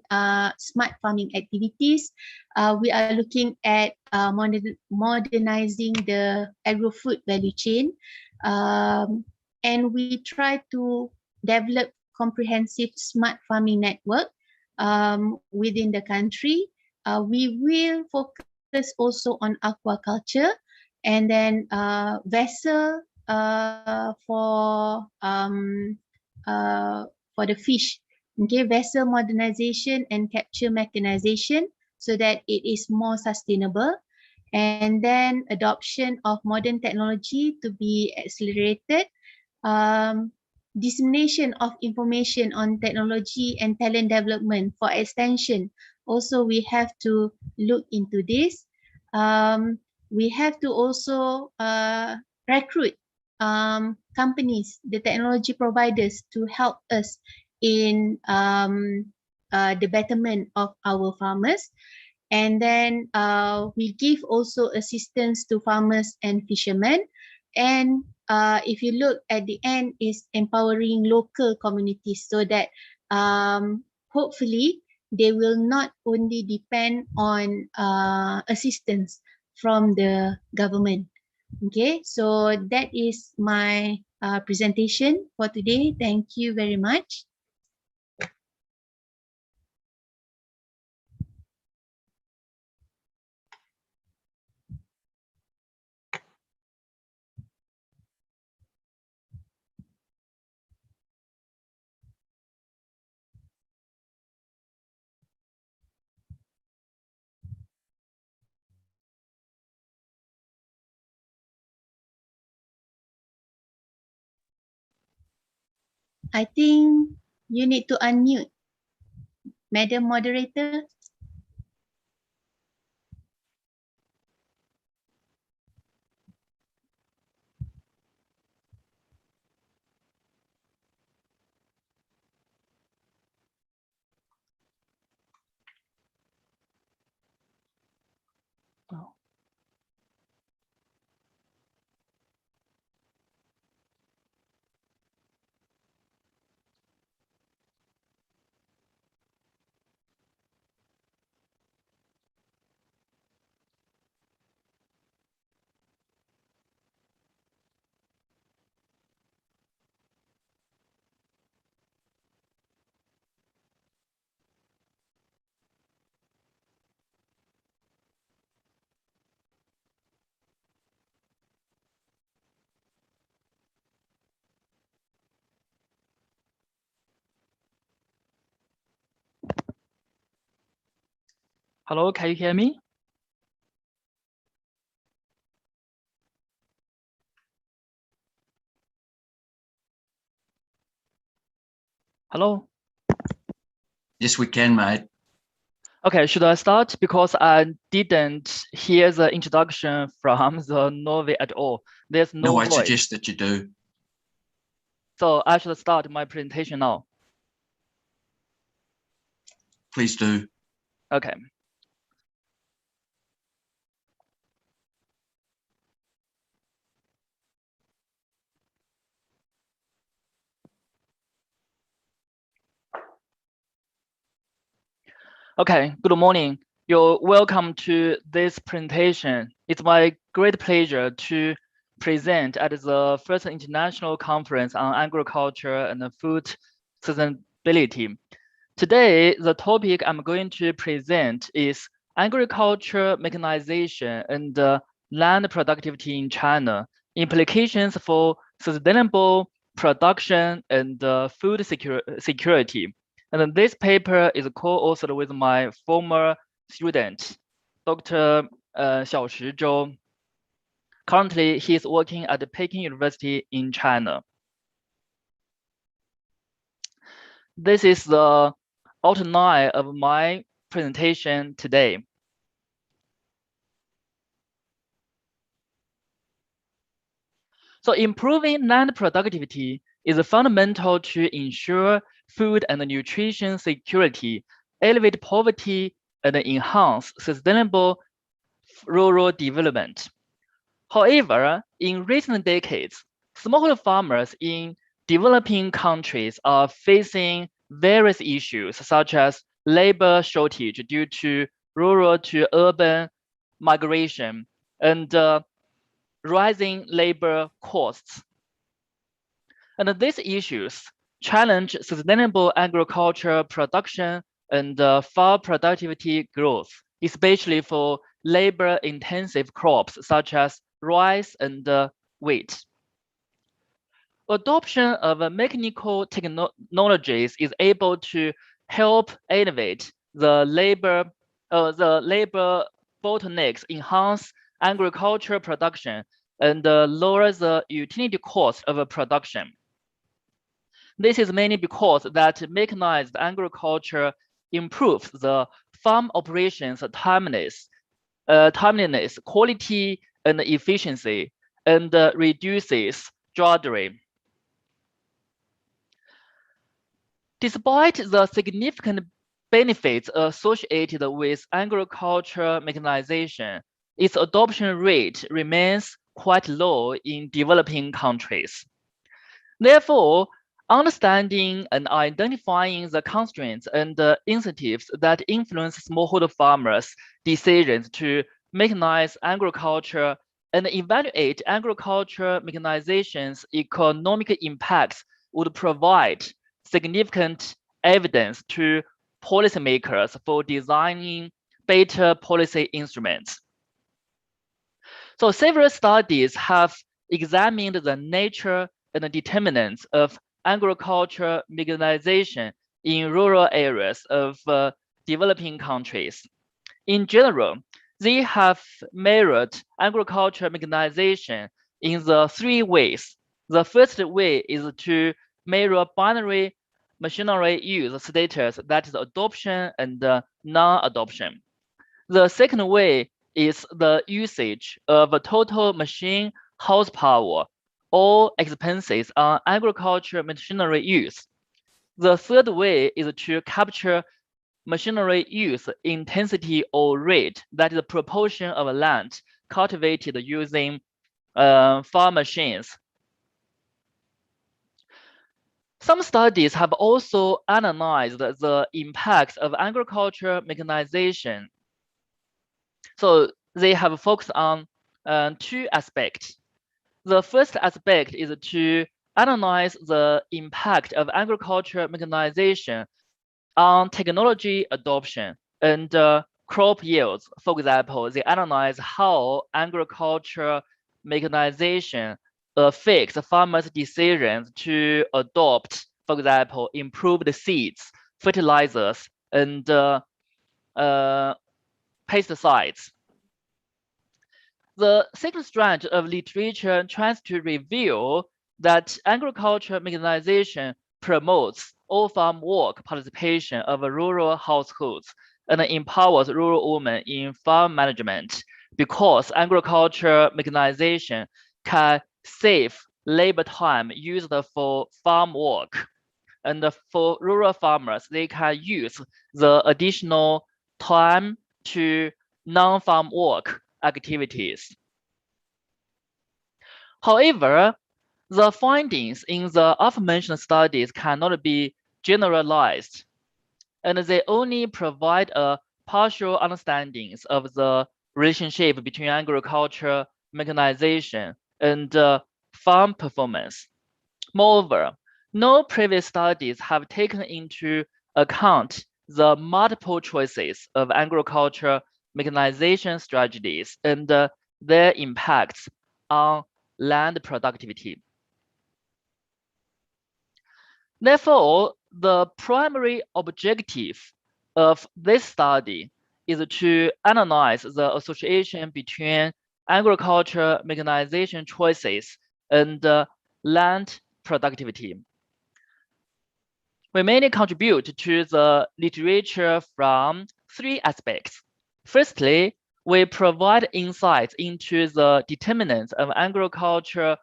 smart farming activities. We are looking at modernizing the agri-food value chain, and we try to develop comprehensive smart farming network within the country. We will focus also on aquaculture, and then vessel for the fish. Okay, vessel modernization and capture mechanization so that it is more sustainable. And then adoption of modern technology to be accelerated. Dissemination of information on technology and talent development for extension. Also, we have to look into this. We have to also recruit companies, the technology providers, to help us in the betterment of our farmers. And then we give also assistance to farmers and fishermen. And if you look at the end, is empowering local communities so that hopefully they will not only depend on assistance from the government. Okay, so that is my presentation for today. Thank you very much. I think you need to unmute. Madam Moderator. Hello, can you hear me? Hello? Yes, we can, mate. Okay, should I start? Because I didn't hear the introduction from the Norway at all. There's no I voice. suggest that you do. So I should start my presentation now. Please do. Okay. Okay, good morning. You're welcome to this presentation. It's my great pleasure to present at the first international conference on agriculture and food sustainability. Today, the topic I'm going to present is agriculture mechanization and land productivity in China, implications for sustainable production and food security. And this paper is co-authored with my former student, Dr. Xiaoshi Zhou. Currently, he is working at the Peking University in China. This is the outline of my presentation today. So improving land productivity is fundamental to ensure food and nutrition security, elevate poverty, and enhance sustainable rural development. However, in recent decades, smallholder farmers in developing countries are facing various issues such as labor shortage due to rural to urban migration and rising labor costs. And these issues challenge sustainable agriculture production and farm productivity growth, especially for labor-intensive crops such as rice and wheat. Adoption of mechanical technologies is able to help elevate the labor bottlenecks, enhance agriculture production, and lower the utility cost of production. This is mainly because that mechanized agriculture improves the farm operations timeliness, quality, and efficiency, and reduces drudgery. Despite the significant benefits associated with agriculture mechanization, its adoption rate remains quite low in developing countries. Therefore, understanding and identifying the constraints and incentives that influence smallholder farmers' decisions to mechanize agriculture and evaluate agriculture mechanization's economic impacts would provide significant evidence to policymakers for designing better policy instruments. So several studies have examined the nature and the determinants of agriculture mechanization in rural areas of developing countries. In general, they have measured agriculture mechanization in the three ways. The first way is to measure binary machinery use status, that is adoption and non-adoption. The second way is the usage of total machine horsepower or expenses on agriculture machinery use. The third way is to capture machinery use intensity or rate, that is the proportion of land cultivated using farm machines. Some studies have also analyzed the impacts of agriculture mechanization. So they have focused on two aspects. The first aspect is to analyze the impact of agriculture mechanization on technology adoption and crop yields. For example, they analyze how agriculture mechanization affects farmers' decisions to adopt, for example, improved seeds, fertilizers, and pesticides. The second strand of literature tries to reveal that agriculture mechanization promotes all-farm work participation of rural households and empowers rural women in farm management because agriculture mechanization can save labor time used for farm work. And for rural farmers, they can use the additional time to non-farm work activities. However, the findings in the aforementioned studies cannot be generalized, and they only provide a partial understanding of the relationship between agriculture mechanization and farm performance. Moreover, no previous studies have taken into account the multiple choices of agriculture mechanization strategies and their impacts on land productivity. Therefore, the primary objective of this study is to analyze the association between agriculture mechanization choices and land productivity. We mainly contribute to the literature from three aspects. Firstly, we provide insights into the determinants of agriculture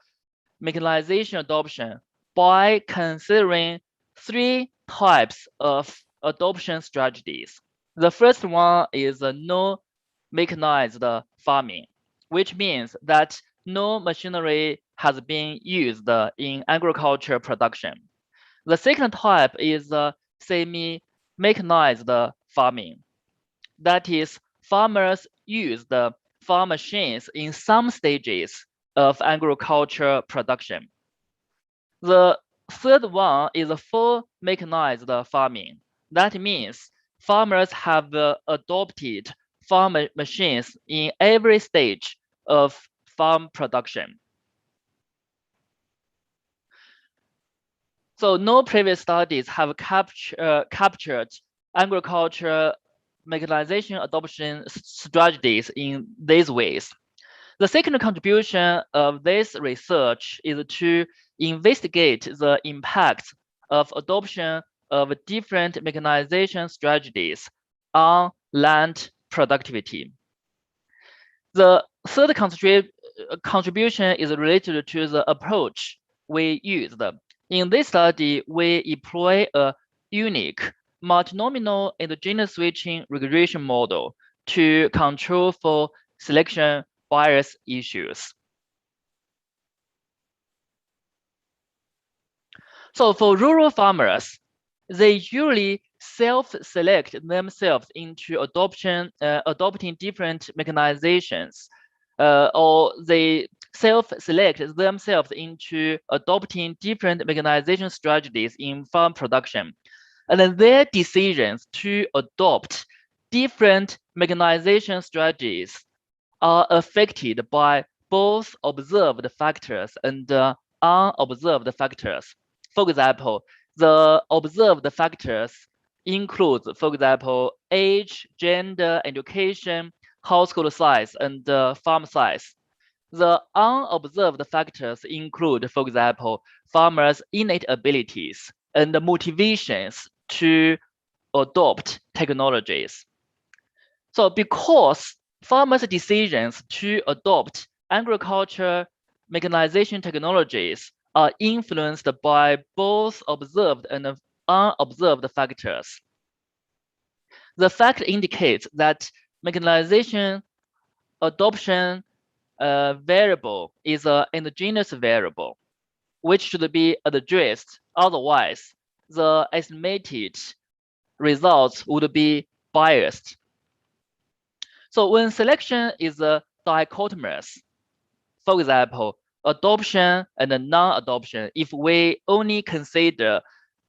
mechanization adoption by considering three types of adoption strategies. The first one is no mechanized farming, which means that no machinery has been used in agriculture production. The second type is semi-mechanized farming. That is, farmers use the farm machines in some stages of agriculture production. The third one is full mechanized farming. That means farmers have adopted farm machines in every stage of farm production. So no previous studies have captured agriculture mechanization adoption strategies in these ways. The second contribution of this research is to investigate the impact of adoption of different mechanization strategies on land productivity. The third contribution is related to the approach we used. In this study, we employ a unique multinomial endogenous switching regression model to control for selection bias issues. So for rural farmers, they usually self-select themselves into adopting different mechanizations, or they self-select themselves into adopting different mechanization strategies in farm production. And then their decisions to adopt different mechanization strategies are affected by both observed factors and unobserved factors. For example, the observed factors include, for example, age, gender, education, household size, and farm size. The unobserved factors include, for example, farmers' innate abilities and motivations to adopt technologies. So because farmers' decisions to adopt agriculture mechanization technologies are influenced by both observed and unobserved factors. The fact indicates that mechanization adoption variable is an endogenous variable, which should be addressed. Otherwise, the estimated results would be biased. So when selection is dichotomous, for example, adoption and non-adoption, if we only consider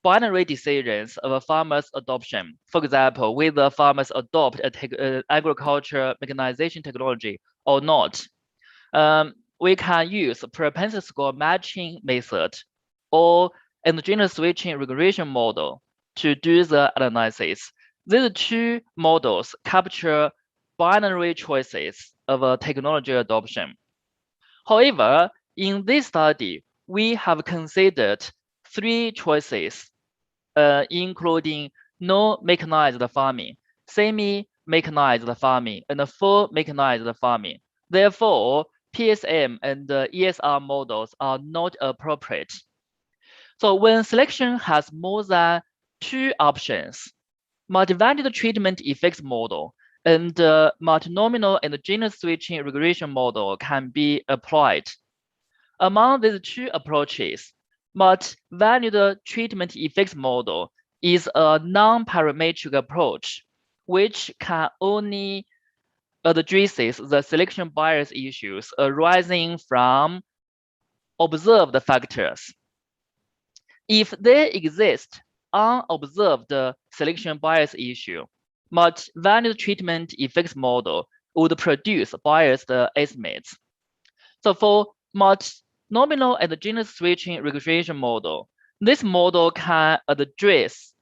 binary decisions of a farmer's adoption, for example, whether farmers adopt agriculture mechanization technology or not, we can use propensity score matching method or endogenous switching regression model to do the analysis. These two models capture binary choices of a technology adoption. However, in this study, we have considered 3 choices, including no mechanized farming, semi-mechanized farming, and full mechanized farming. Therefore, PSM and ESR models are not appropriate. So when selection has more than 2 options, multivariate treatment effects model and multinomial endogenous switching regression model can be applied. Among these 2 approaches, multivariate treatment effects model is a non-parametric approach, which can only addresses the selection bias issues arising from observed factors. If there exist unobserved selection bias issue, multivariate treatment effects model would produce biased estimates. So for multinomial endogenous switching regression model, this model can address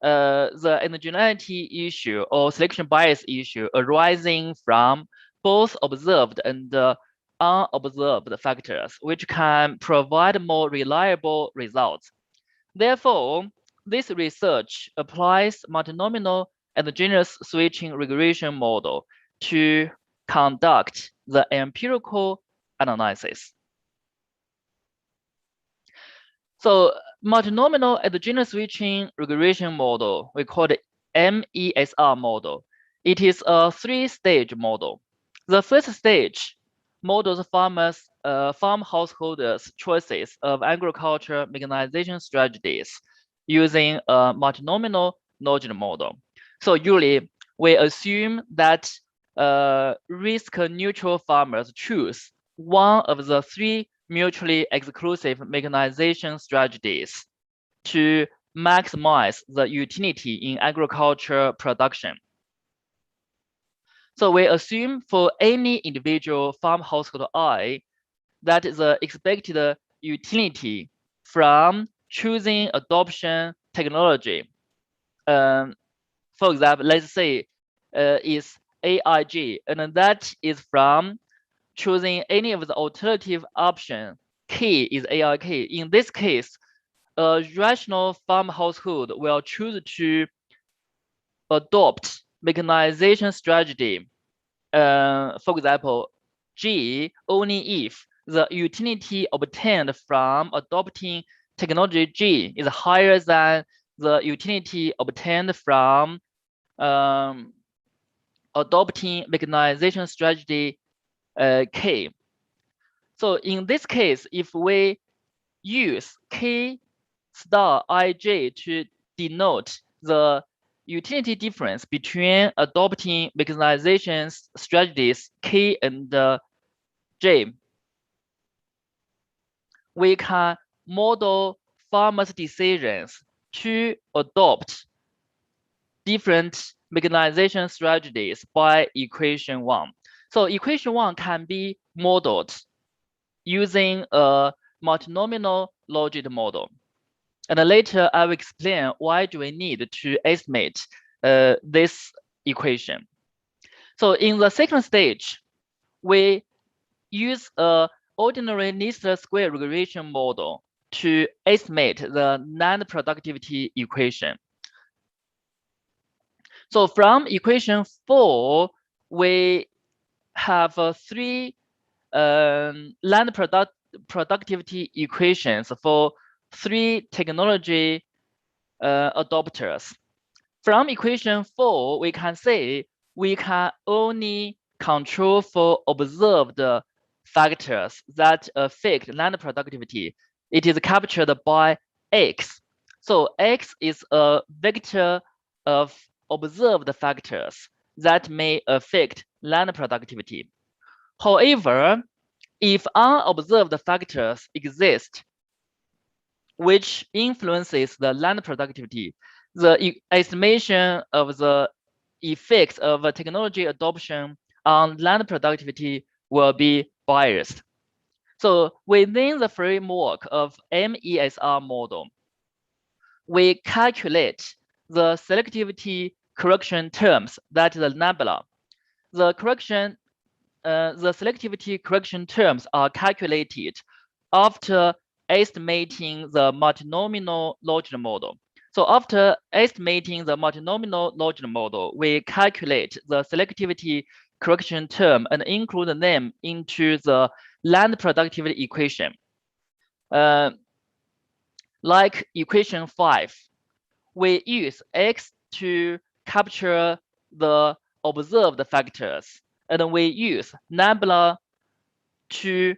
the endogeneity issue or selection bias issue arising from both observed and unobserved factors, which can provide more reliable results. Therefore, this research applies multinomial endogenous switching regression model to conduct the empirical analysis. So multinomial endogenous switching regression model, we call it MESR model. It is a 3-stage model. The first stage models farmers, farm householders' choices of agriculture mechanization strategies using a multinomial Norgine model. So usually we assume that risk-neutral farmers choose one of the 3 mutually exclusive mechanization strategies to maximize the utility in agriculture production. So we assume for any individual farm household I that the expected utility from choosing adoption technology, for example, let's say is AIG, and that is from choosing any of the alternative option. K is AIK. In this case, a rational farm household will choose to adopt mechanization strategy. For example, G only if the utility obtained from adopting technology G is higher than the utility obtained from adopting mechanization strategy K. So in this case, if we use K star IJ to denote the utility difference between adopting mechanization strategies K and J, we can model farmers' decisions to adopt different mechanization strategies by equation 1. So equation 1 can be modeled using a multinomial logit model. And later I will explain why do we need to estimate this equation. So in the second stage, we use a ordinary least square regression model to estimate the land productivity equation. So from equation 4, we have three land productivity equations for three technology adopters. From equation 4, we can say we can only control for observed factors that affect land productivity. It is captured by X. So X is a vector of observed factors that may affect land productivity. However, if unobserved factors exist which influences the land productivity, the estimation of the effects of technology adoption on land productivity will be biased. So within the framework of MESR model, we calculate the selectivity correction terms, that is the nabla. The selectivity correction terms are calculated after estimating the multinomial logic model. So after estimating the multinomial logic model, we calculate the selectivity correction term and include them into the land productivity equation. Like equation 5, we use X to capture the observed factors, and we use nabla to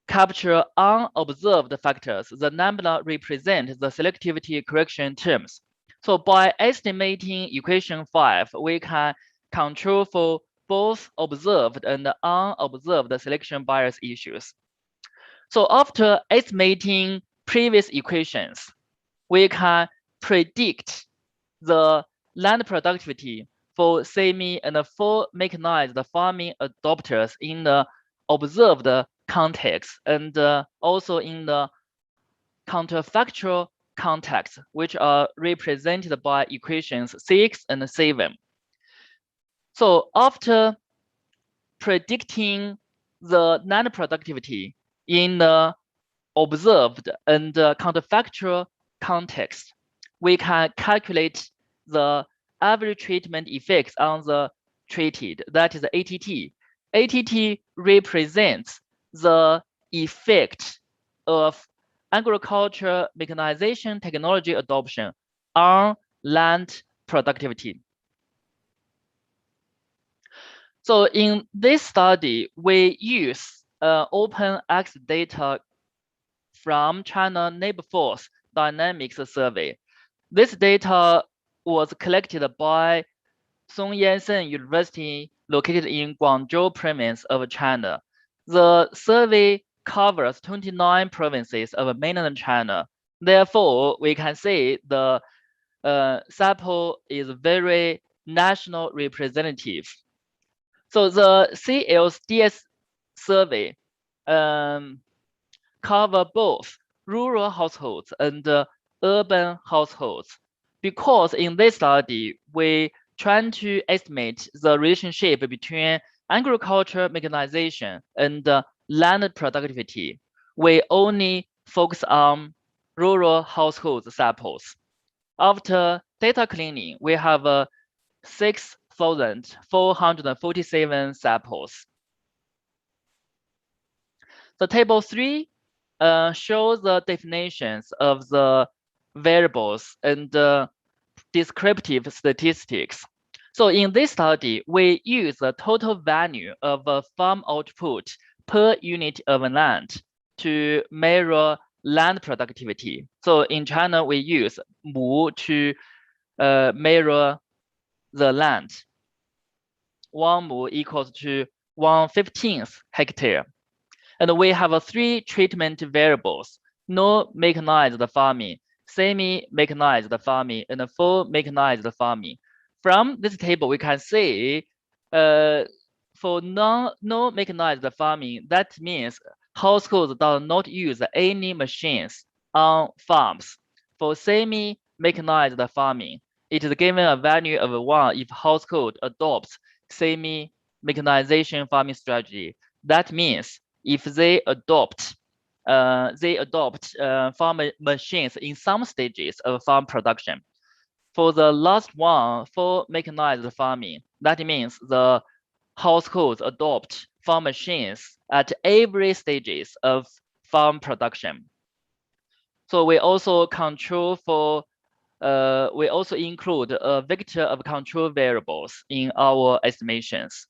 capture unobserved factors. The nabla represent the selectivity correction terms. So by estimating equation 5, we can control for both observed and unobserved selection bias issues. So after estimating previous equations, we can predict the land productivity for semi and full mechanized farming adopters in the observed context and also in the counterfactual context, which are represented by equations 6 and 7. So after predicting the land productivity in the observed and counterfactual context, we can calculate the average treatment effects on the treated, that is ATT. ATT represents the effect of agriculture mechanization technology adoption on land productivity. So in this study, we use open access data from China Neighbor Force Dynamics Survey. This data was collected by Song Yat-sen University located in Guangzhou province of China. The survey covers 29 provinces of mainland China. Therefore, we can say the sample is very national representative. So the CLSDS survey cover both rural households and urban households, because in this study, we trying to estimate the relationship between agriculture mechanization and land productivity. We only focus on rural household samples. After data cleaning, we have 6,447 samples. The table 3 shows the definitions of the variables and descriptive statistics. So in this study, we use the total value of a farm output per unit of land to measure land productivity. So in China, we use mu to measure the land. 1 mu equals to 1/15 hectare. And we have 3 treatment variables: no mechanized farming, semi-mechanized farming, and full mechanized farming. From this table, we can see for no mechanized farming, that means households do not use any machines on farms. For semi-mechanized farming, it is given a value of 1 if household adopts semi-mechanization farming strategy. That means if they adopt farm machines in some stages of farm production. For the last one, for mechanized farming, that means the households adopt farm machines at every stages of farm production. So we also control for we also include a vector of control variables in our estimations.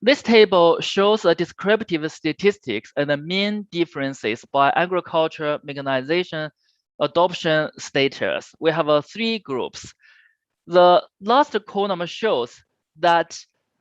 This table shows the descriptive statistics and the mean differences by agriculture mechanization adoption status. We have 3 groups. The last column shows that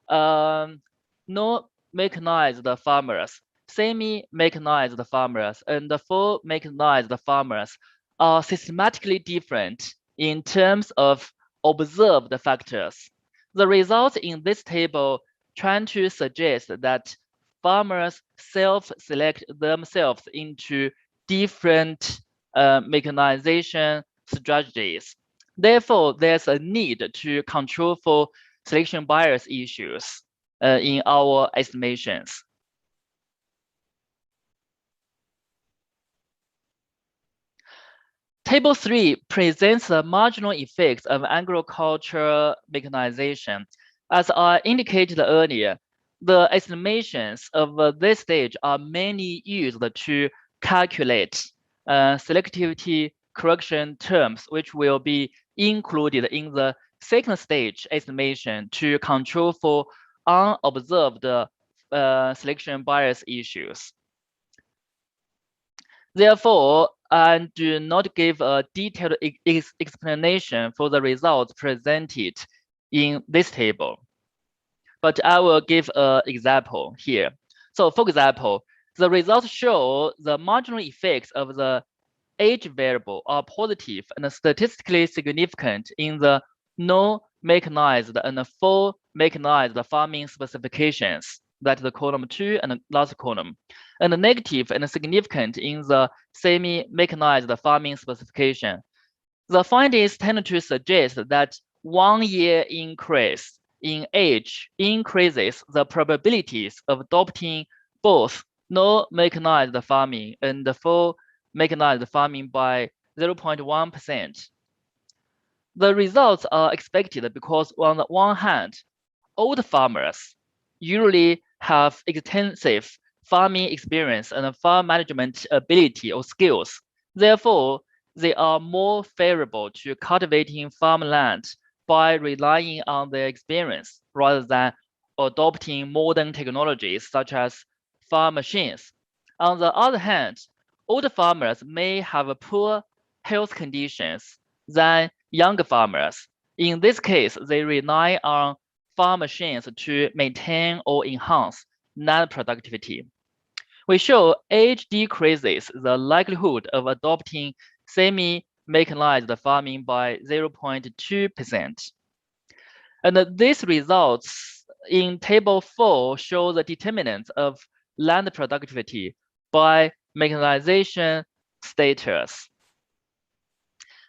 no mechanized farmers, semi-mechanized farmers, and the full mechanized farmers are systematically different in terms of observed factors. The results in this table trying to suggest that farmers self-select themselves into different mechanization strategies. Therefore, there's a need to control for selection bias issues in our estimations. Table 3 presents the marginal effects of agricultural mechanization. As I indicated earlier, the estimations of this stage are mainly used to calculate selectivity correction terms, which will be included in the second stage estimation to control for unobserved selection bias issues. Therefore, I do not give a detailed explanation for the results presented in this table, but I will give an example here. So for example, the results show the marginal effects of the age variable are positive and statistically significant in the no-mechanized and full mechanized farming specifications. That's the column 2 and the last column, and negative and significant in the semi-mechanized farming specification. The findings tend to suggest that 1 year increase in age increases the probabilities of adopting both no-mechanized farming and full mechanized farming by 0.1%. The results are expected because on the one hand, old farmers usually have extensive farming experience and farm management ability or skills. Therefore, they are more favorable to cultivating farmland by relying on their experience rather than adopting modern technologies such as farm machines. On the other hand, older farmers may have poor health conditions than younger farmers. In this case, they rely on farm machines to maintain or enhance land productivity. We show age decreases the likelihood of adopting semi-mechanized farming by 0.2%. And these results in table 4 show the determinants of land productivity by mechanization status.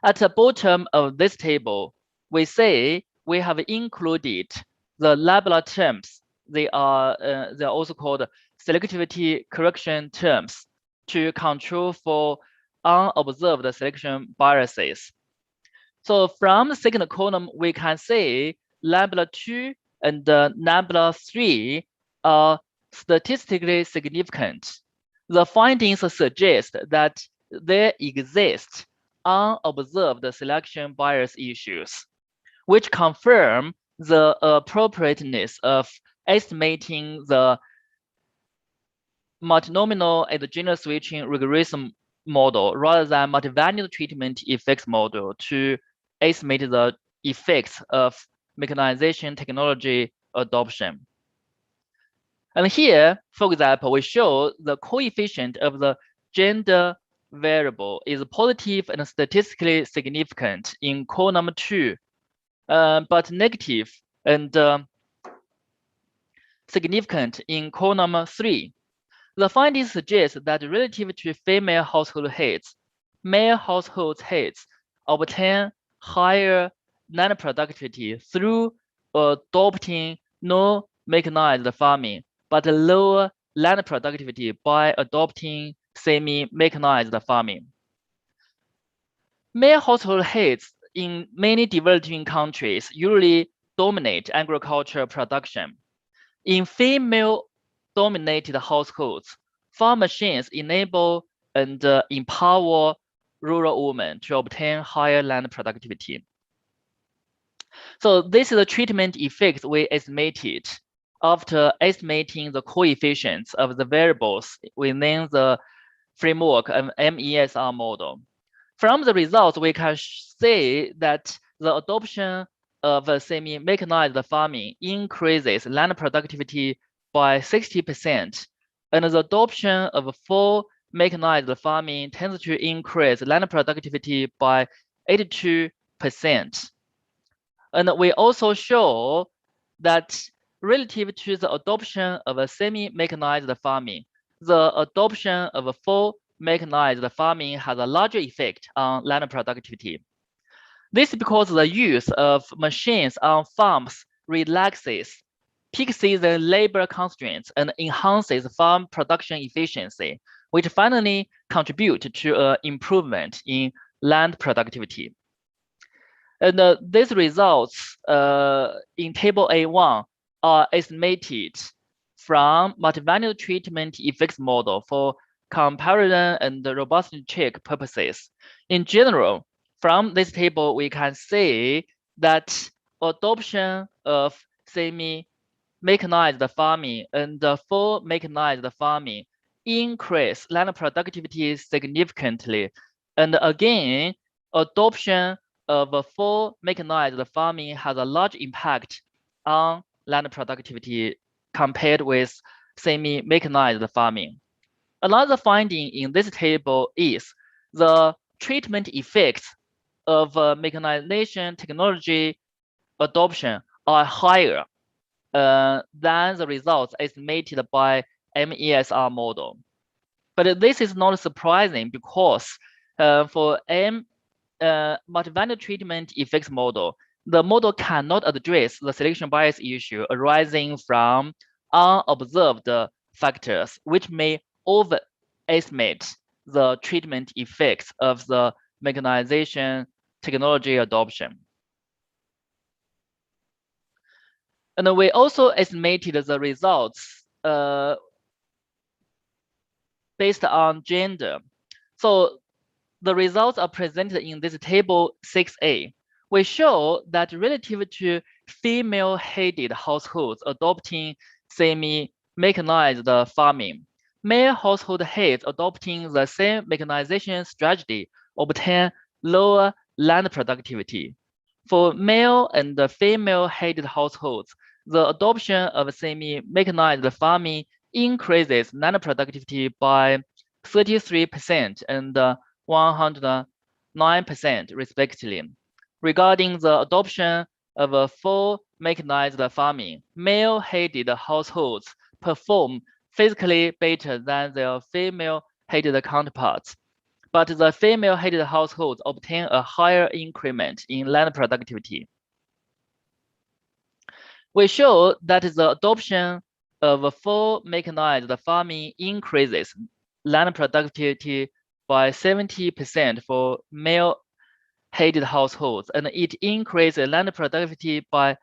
At the bottom of this table, we say we have included the labeler terms. They are also called selectivity correction terms to control for unobserved selection biases. So from the second column, we can say labeler 2 and labeler 3 are statistically significant. The findings suggest that there exist unobserved selection bias issues, which confirm the appropriateness of estimating the multinomial endogenous switching regression model rather than multivariate treatment effects model to estimate the effects of mechanization technology adoption. And here, for example, we show the coefficient of the gender variable is positive and statistically significant in column 2, but negative and significant in column 3. The findings suggest that relative to female household heads, male household heads obtain higher land productivity through adopting no-mechanized farming but lower land productivity by adopting semi-mechanized farming. Male household heads in many developing countries usually dominate agricultural production. In female-dominated households, farm machines enable and empower rural women to obtain higher land productivity. So this is the treatment effect we estimated after estimating the coefficients of the variables within the framework of MESR model. From the results, we can say that the adoption of semi-mechanized farming increases land productivity by 60%, and the adoption of full mechanized farming tends to increase land productivity by 82%. And we also show that relative to the adoption of a semi-mechanized farming, the adoption of a full mechanized farming has a larger effect on land productivity. This is because the use of machines on farms relaxes peak season labor constraints and enhances farm production efficiency, which finally contribute to an improvement in land productivity. And these results in table A1 are estimated from multi-value treatment effects model for comparison and robustness check purposes. In general, from this table, we can say that adoption of semi-mechanized farming and full mechanized farming increase land productivity significantly. And again, adoption of a full mechanized farming has a large impact on land productivity compared with semi-mechanized farming. Another finding in this table is the treatment effects of mechanization technology adoption are higher than the results estimated by MESR model. But this is not surprising because for multi-value treatment effects model, the model cannot address the selection bias issue arising from unobserved factors, which may overestimate the treatment effects of the mechanization technology adoption. And we also estimated the results based on gender. So the results are presented in this table 6A. We show that relative to female-headed households adopting semi-mechanized farming, male household heads adopting the same mechanization strategy obtain lower land productivity. For male and female-headed households, the adoption of semi-mechanized farming increases land productivity by 33% and 109% respectively. Regarding the adoption of a full mechanized farming, male-headed households perform physically better than their female-headed counterparts, but the female-headed households obtain a higher increment in land productivity. We show that the adoption of a full mechanized farming increases land productivity by 70% for male-headed households, and it increases land productivity by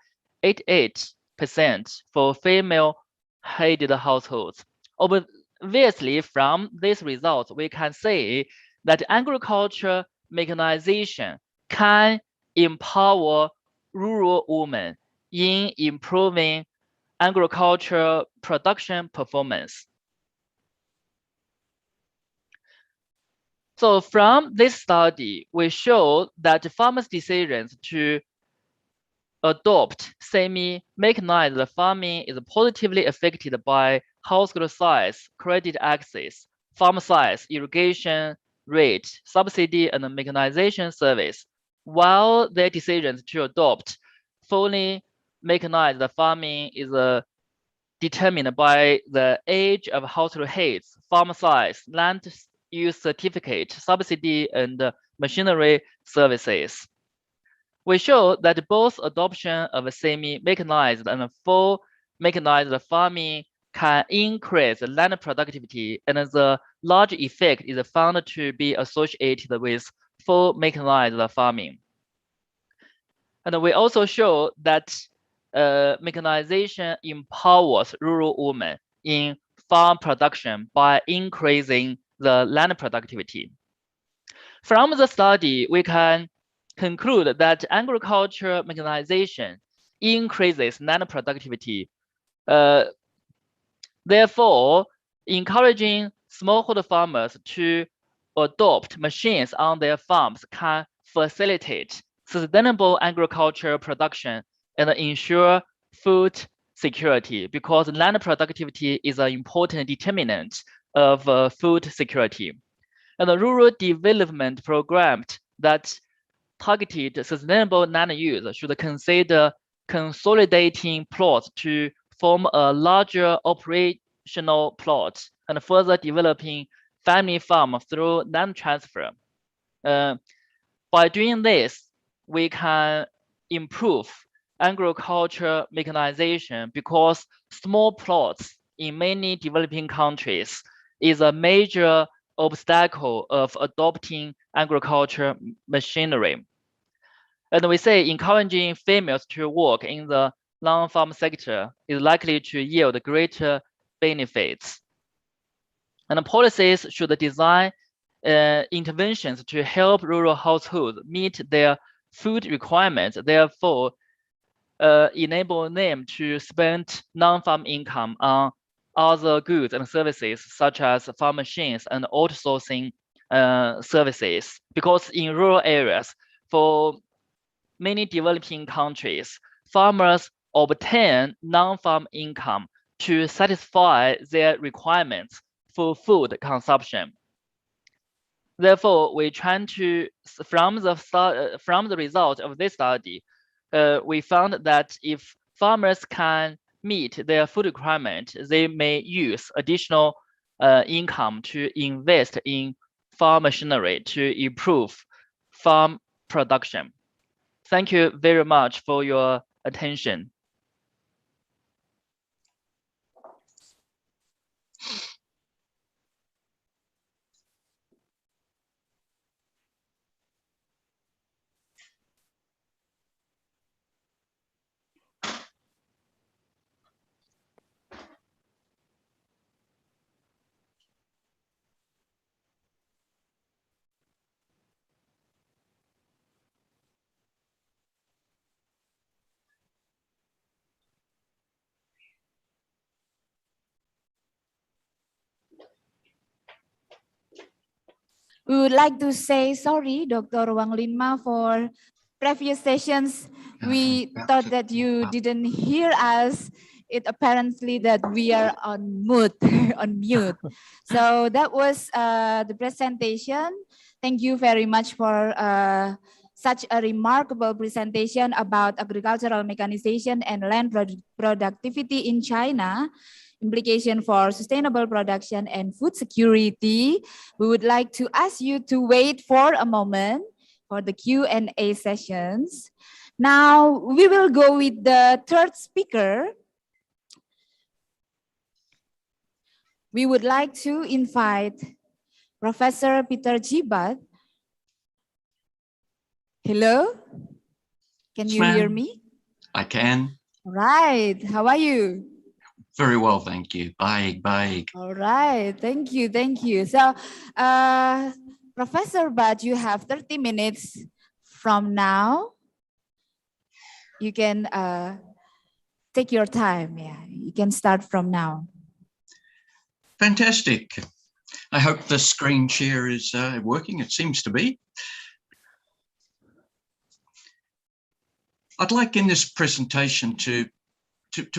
88% for female-headed households. Obviously, from these results, we can say that agriculture mechanization can empower rural women in improving agricultural production performance. So from this study, we show that farmers' decisions to adopt semi-mechanized farming is positively affected by household size, credit access, farm size, irrigation rate, subsidy, and mechanization service, while their decisions to adopt fully mechanized farming is determined by the age of household heads, farm size, land use certificate, subsidy, and machinery services. We show that both adoption of semi-mechanized and full mechanized farming can increase land productivity, and the large effect is found to be associated with full mechanized farming. And we also show that mechanization empowers rural women in farm production by increasing the land productivity. From the study, we can conclude that agriculture mechanization increases land productivity. Therefore, encouraging smallholder farmers to adopt machines on their farms can facilitate sustainable agriculture production and ensure food security, because land productivity is an important determinant of food security. And the rural development programs that targeted sustainable land use should consider consolidating plots to form a larger operational plot and further developing family farm through land transfer. By doing this, we can improve agriculture mechanization, because small plots in many developing countries is a major obstacle of adopting agriculture machinery. And we say encouraging females to work in the non-farm sector is likely to yield greater benefits. And policies should design interventions to help rural households meet their food requirements, therefore enable them to spend non-farm income on other goods and services such as farm machines and outsourcing services. Because in rural areas, for many developing countries, farmers obtain non-farm income to satisfy their requirements for food consumption. Therefore, we try to, from the result of this study, we found that if farmers can meet their food requirement, they may use additional income to invest in farm machinery to improve farm production. Thank you very much for your attention. We would like to say sorry, Dr. Wang Linma, for previous sessions. We thought that you didn't hear us. It apparently that we are on mute, on mute. So that was the presentation. Thank you very much for such a remarkable presentation about agricultural mechanization and land productivity in China, implication for sustainable production and food security. We would like to ask you to wait for a moment for the Q&A sessions. Now we will go with the third speaker. We would like to invite Professor Peter Jibat. Hello, can you hear me? I can. All right, how are you? Very well, thank you. Bye. All right, thank you, thank you. So, Professor Bat, you have 30 minutes from now. You can take your time. Yeah, you can start from now. Fantastic. I hope the screen share is working. It seems to be. I'd like in this presentation to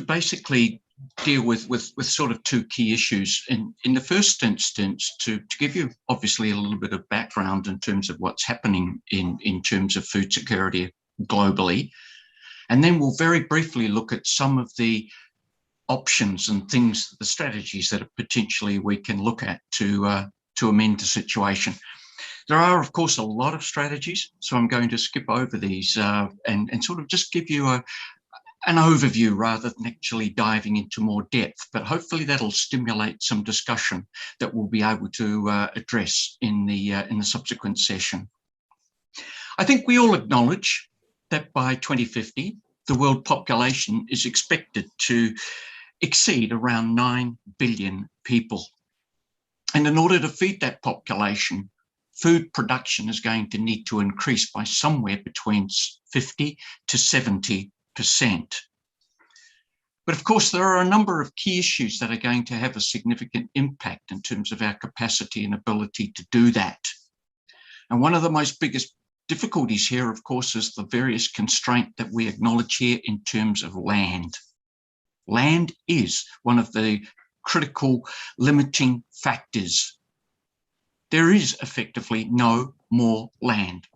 basically deal with sort of two key issues. In the first instance, to give you obviously a little bit of background in terms of what's happening in terms of food security globally. And then we'll very briefly look at some of the options and things, the strategies that potentially we can look at to amend the situation. There are, of course, a lot of strategies, so I'm going to skip over these and sort of just give you an overview rather than actually diving into more depth, but hopefully that'll stimulate some discussion that we'll be able to address in the subsequent session. I think we all acknowledge that by 2050, the world population is expected to exceed around 9 billion people. And in order to feed that population, food production is going to need to increase by somewhere between 50 to 70%. But of course, there are a number of key issues that are going to have a significant impact in terms of our capacity and ability to do that. And one of the most biggest difficulties here, of course, is the various constraints that we acknowledge here in terms of land. Land is one of the critical limiting factors. There is effectively no more land.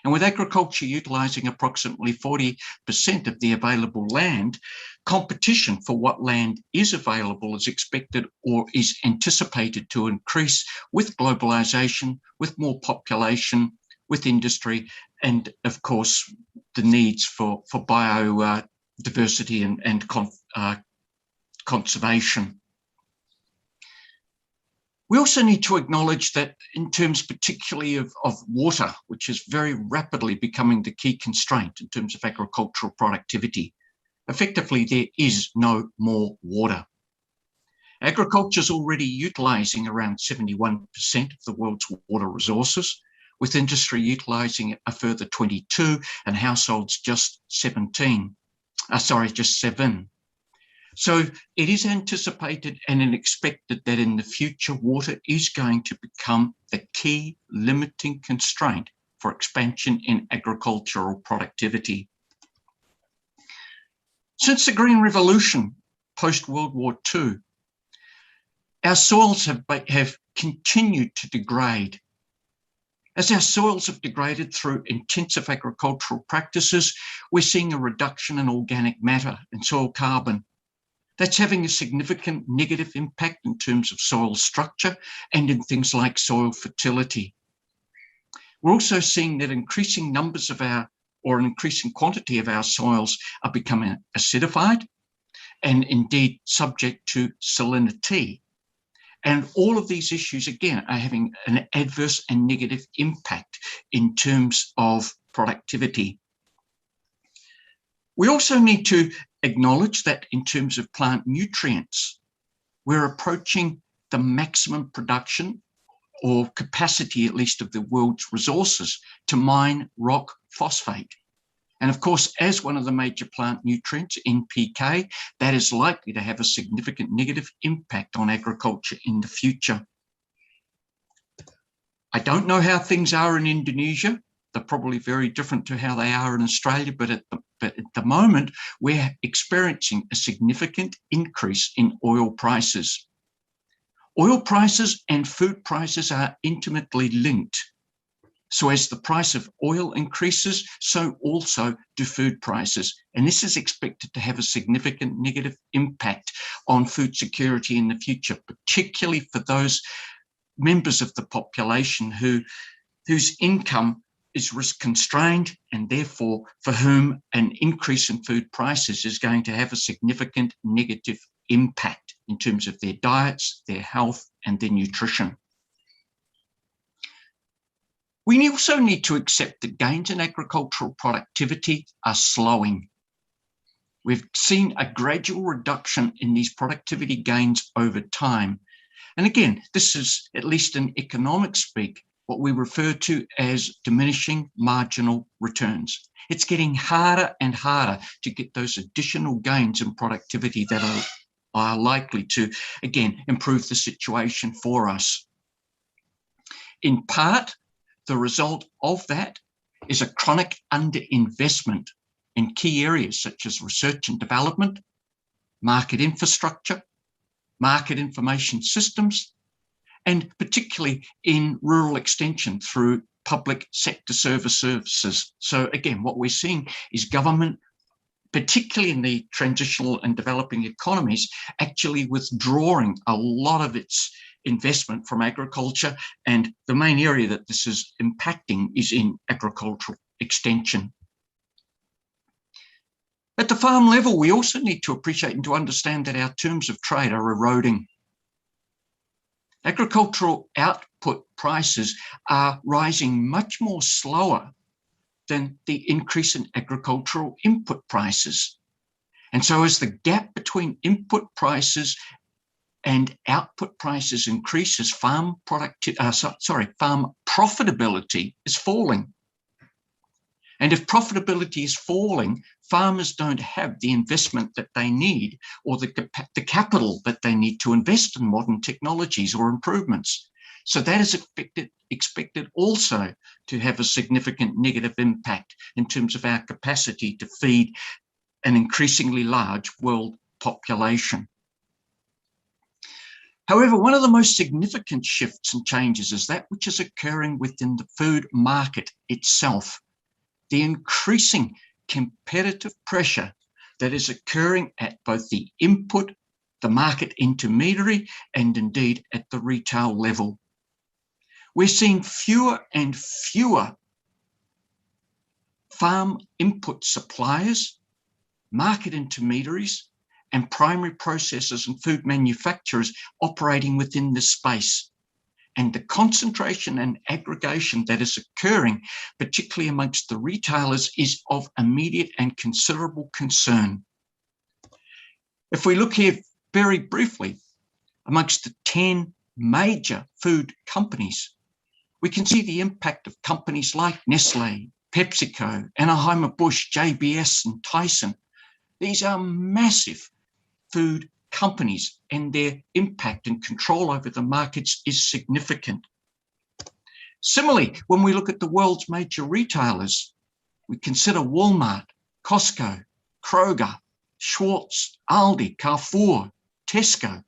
And with agriculture utilising approximately 40% of the available land, competition for what land is available is expected or is anticipated to increase with globalisation, with more population, with industry, and of course, the needs for biodiversity and conservation. We also need to acknowledge that in terms particularly of water, which is very rapidly becoming the key constraint in terms of agricultural productivity, effectively there is no more water. Agriculture is already utilising around 71% of the world's water resources, with industry utilising a further 22 and households just 7. So it is anticipated and expected that in the future, water is going to become the key limiting constraint for expansion in agricultural productivity. Since the Green Revolution, post-World War II, our soils have continued to degrade. As our soils have degraded through intensive agricultural practices, we're seeing a reduction in organic matter and soil carbon. That's having a significant negative impact in terms of soil structure and in things like soil fertility. We're also seeing that increasing numbers of an increasing quantity of our soils are becoming acidified and indeed subject to salinity. And all of these issues, again, are having an adverse and negative impact in terms of productivity. We also need to acknowledge that in terms of plant nutrients, we're approaching the maximum production or capacity, at least, of the world's resources to mine rock phosphate. And of course, as one of the major plant nutrients, NPK, that is likely to have a significant negative impact on agriculture in the future. I don't know how things are in Indonesia. They're probably very different to how they are in Australia, but at the moment, we're experiencing a significant increase in oil prices. Oil prices and food prices are intimately linked. So as the price of oil increases, so also do food prices. And this is expected to have a significant negative impact on food security in the future, particularly for those members of the population whose income is risk constrained and therefore for whom an increase in food prices is going to have a significant negative impact in terms of their diets, their health, and their nutrition. We also need to accept that gains in agricultural productivity are slowing. We've seen a gradual reduction in these productivity gains over time. And again, this is, at least in economic speak, what we refer to as diminishing marginal returns. It's getting harder and harder to get those additional gains in productivity that are likely to, again, improve the situation for us. In part, the result of that is a chronic underinvestment in key areas such as research and development, market infrastructure, market information systems, and particularly in rural extension through public sector services. So again, what we're seeing is government, particularly in the transitional and developing economies, actually withdrawing a lot of its investment from agriculture, and the main area that this is impacting is in agricultural extension. At the farm level, we also need to appreciate and to understand that our terms of trade are eroding. Agricultural output prices are rising much more slower than the increase in agricultural input prices. And so as the gap between input prices and output prices increases, farm profitability is falling. And if profitability is falling, farmers don't have the investment that they need or the capital that they need to invest in modern technologies or improvements. So that is expected also to have a significant negative impact in terms of our capacity to feed an increasingly large world population. However, one of the most significant shifts and changes is that which is occurring within the food market itself. The increasing competitive pressure that is occurring at both the input, the market intermediary, and indeed at the retail level. We're seeing fewer and fewer farm input suppliers, market intermediaries, and primary processors and food manufacturers operating within this space. And the concentration and aggregation that is occurring, particularly amongst the retailers, is of immediate and considerable concern. If we look here very briefly, amongst the 10 major food companies, we can see the impact of companies like Nestle, PepsiCo, Anheuser-Busch, JBS, and Tyson. These are massive food companies, and their impact and control over the markets is significant. Similarly, when we look at the world's major retailers, we consider Walmart, Costco, Kroger, Schwartz, Aldi, Carrefour, Tesco.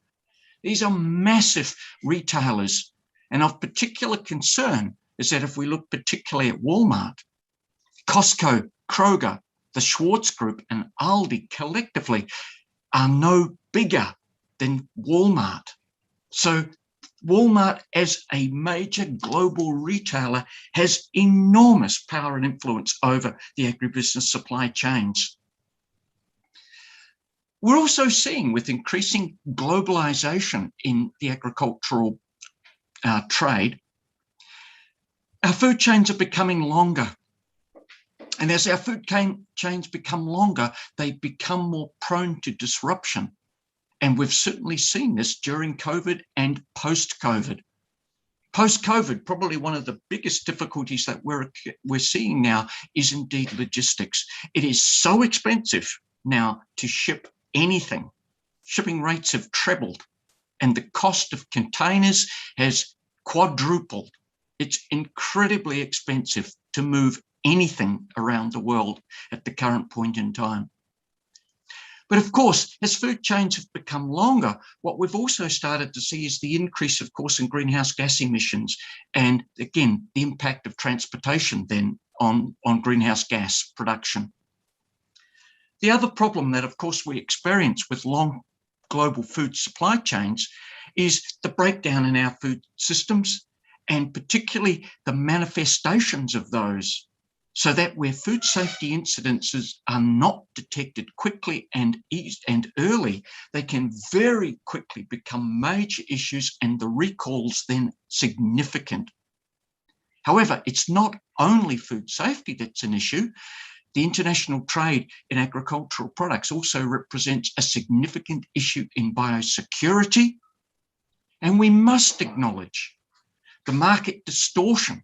These are massive retailers, and of particular concern is that if we look particularly at Walmart, Costco, Kroger, the Schwartz Group, and Aldi collectively are no bigger than Walmart. So Walmart as a major global retailer has enormous power and influence over the agribusiness supply chains. We're also seeing, with increasing globalization in the agricultural trade, our food chains are becoming longer. And as our food chains become longer, they become more prone to disruption. And we've certainly seen this during COVID and post-COVID. Post-COVID, probably one of the biggest difficulties that we're seeing now is indeed logistics. It is so expensive now to ship anything. Shipping rates have trebled, and the cost of containers has quadrupled. It's incredibly expensive to move anything around the world at the current point in time. But of course, as food chains have become longer, what we've also started to see is the increase, of course, in greenhouse gas emissions, and again, the impact of transportation then on greenhouse gas production. The other problem that, of course, we experience with long global food supply chains is the breakdown in our food systems, and particularly the manifestations of those, so that where food safety incidences are not detected quickly and early, they can very quickly become major issues, and the recalls then significant. However, it's not only food safety that's an issue. The international trade in agricultural products also represents a significant issue in biosecurity, and we must acknowledge the market distortion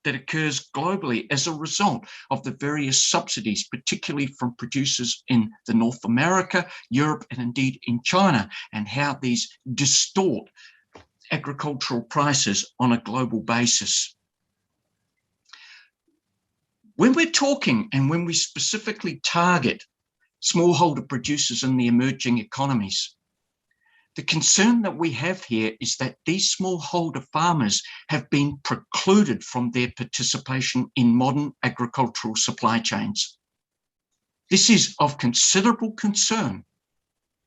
that occurs globally as a result of the various subsidies, particularly from producers in the North America, Europe, and indeed in China, and how these distort agricultural prices on a global basis. When we're talking and when we specifically target smallholder producers in the emerging economies, the concern that we have here is that these smallholder farmers have been precluded from their participation in modern agricultural supply chains. This is of considerable concern,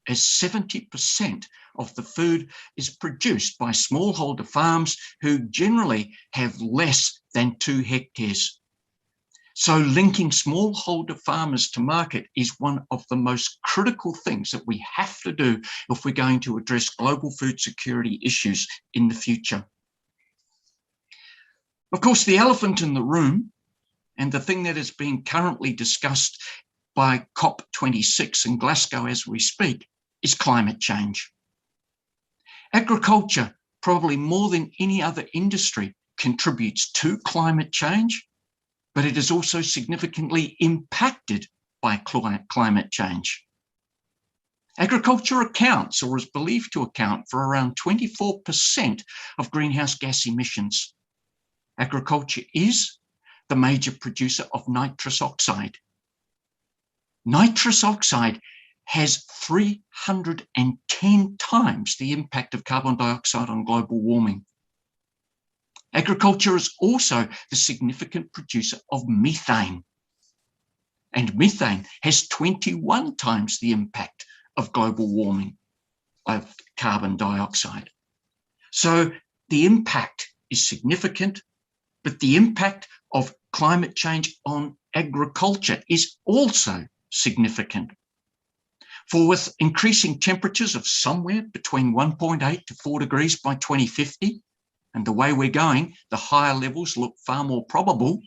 as 70% of the food is produced by smallholder farms who generally have less than 2 hectares. So linking smallholder farmers to market is one of the most critical things that we have to do if we're going to address global food security issues in the future. Of course, the elephant in the room, and the thing that is being currently discussed by COP26 in Glasgow as we speak, is climate change. Agriculture, probably more than any other industry, contributes to climate change, but it is also significantly impacted by climate change. Agriculture accounts, or is believed to account, for around 24% of greenhouse gas emissions. Agriculture is the major producer of nitrous oxide. Nitrous oxide has 310 times the impact of carbon dioxide on global warming. Agriculture is also the significant producer of methane, and methane has 21 times the impact of global warming of carbon dioxide. So the impact is significant, but the impact of climate change on agriculture is also significant. For with increasing temperatures of somewhere between 1.8 to 4 degrees by 2050, and the way we're going, the higher levels look far more probable,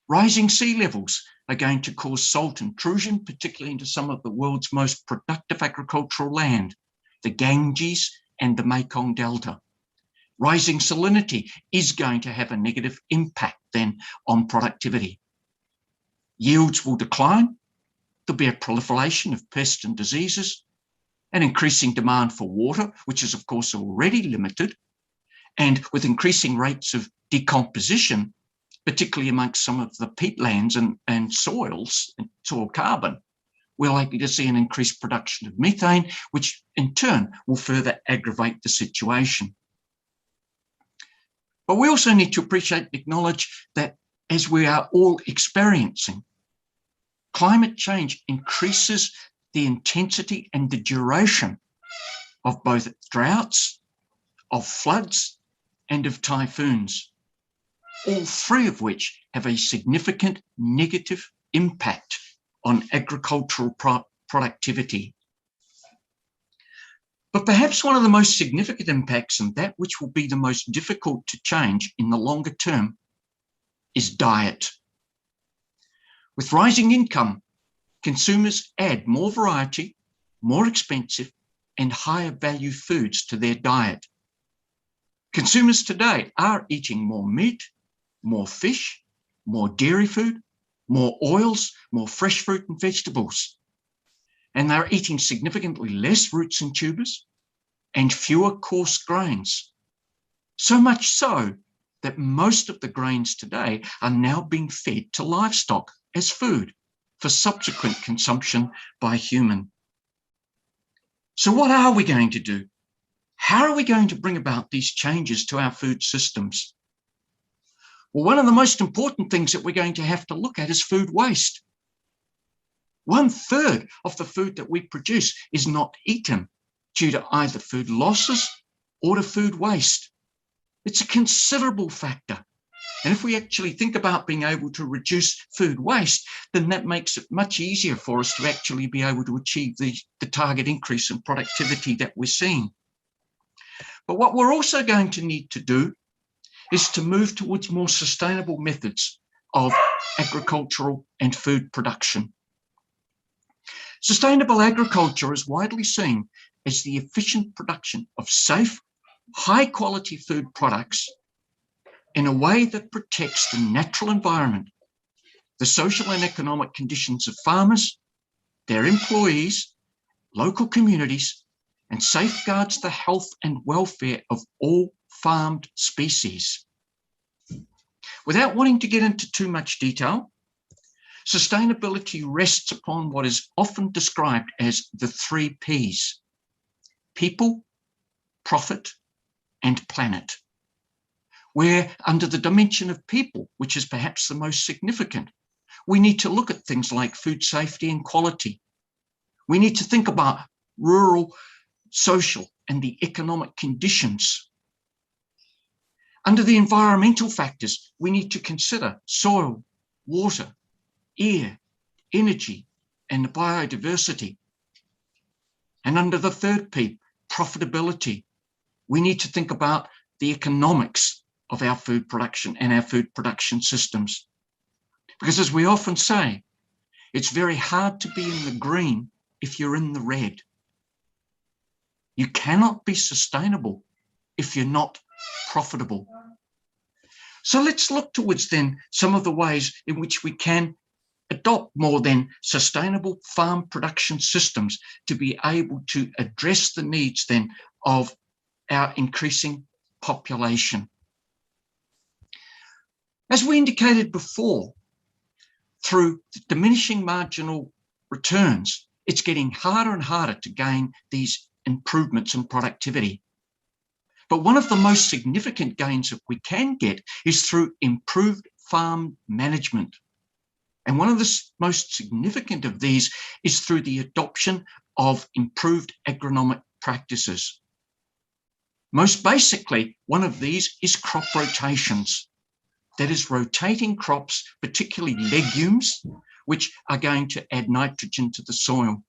rising sea levels are going to cause salt intrusion, particularly into some of the world's most productive agricultural land, the Ganges and the Mekong Delta. Rising salinity is going to have a negative impact then on productivity. Yields will decline, there'll be a proliferation of pests and diseases, an increasing demand for water, which is of course already limited, and with increasing rates of decomposition, particularly amongst some of the peatlands and soils and soil carbon, we're likely to see an increased production of methane, which in turn will further aggravate the situation. But we also need to appreciate and acknowledge that as we are all experiencing, climate change increases the intensity and the duration of both droughts, of floods, and of typhoons, all three of which have a significant negative impact on agricultural productivity. But perhaps one of the most significant impacts, and that which will be the most difficult to change in the longer term, is diet. With rising income, consumers add more variety, more expensive, and higher value foods to their diet. Consumers today are eating more meat, more fish, more dairy food, more oils, more fresh fruit and vegetables. And they're eating significantly less roots and tubers and fewer coarse grains. So much so that most of the grains today are now being fed to livestock as food for subsequent consumption by human. So what are we going to do? How are we going to bring about these changes to our food systems? Well, one of the most important things that we're going to have to look at is food waste. 1/3 of the food that we produce is not eaten due to either food losses or to food waste. It's a considerable factor. And if we actually think about being able to reduce food waste, then that makes it much easier for us to actually be able to achieve the target increase in productivity that we're seeing. But what we're also going to need to do is to move towards more sustainable methods of agricultural and food production. Sustainable agriculture is widely seen as the efficient production of safe, high-quality food products in a way that protects the natural environment, the social and economic conditions of farmers, their employees, local communities, and safeguards the health and welfare of all farmed species. Without wanting to get into too much detail, sustainability rests upon what is often described as the 3 Ps: people, profit, and planet. Where under the dimension of people, which is perhaps the most significant, we need to look at things like food safety and quality. We need to think about rural, social, and the economic conditions. Under the environmental factors, we need to consider soil, water, air, energy, and biodiversity. And under the third P, profitability, we need to think about the economics of our food production and our food production systems. Because as we often say, it's very hard to be in the green if you're in the red. You cannot be sustainable if you're not profitable. So let's look towards then some of the ways in which we can adopt more than sustainable farm production systems to be able to address the needs then of our increasing population. As we indicated before, through diminishing marginal returns, it's getting harder and harder to gain these improvements in productivity. But one of the most significant gains that we can get is through improved farm management. And one of the most significant of these is through the adoption of improved agronomic practices. Most basically, one of these is crop rotations. That is rotating crops, particularly legumes, which are going to add nitrogen to the soil.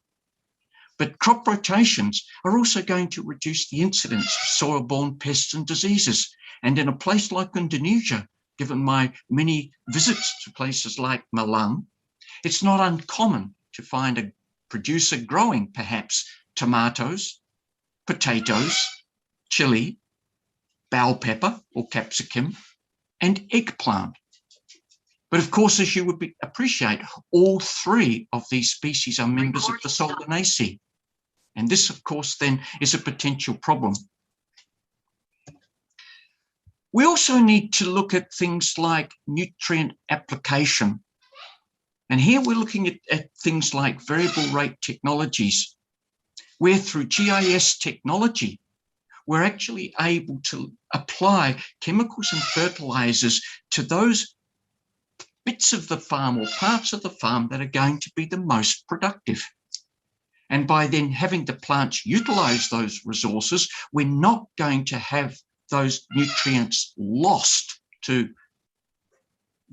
But crop rotations are also going to reduce the incidence of soil-borne pests and diseases. And in a place like Indonesia, given my many visits to places like Malang, it's not uncommon to find a producer growing perhaps tomatoes, potatoes, chili, bell pepper or capsicum, and eggplant. But of course, as you would appreciate, all three of these species are members of the Solanaceae. And this, of course, then is a potential problem. We also need to look at things like nutrient application. And here we're looking at things like variable rate technologies, where through GIS technology, we're actually able to apply chemicals and fertilizers to those bits of the farm or parts of the farm that are going to be the most productive. And by then having the plants utilize those resources, we're not going to have those nutrients lost to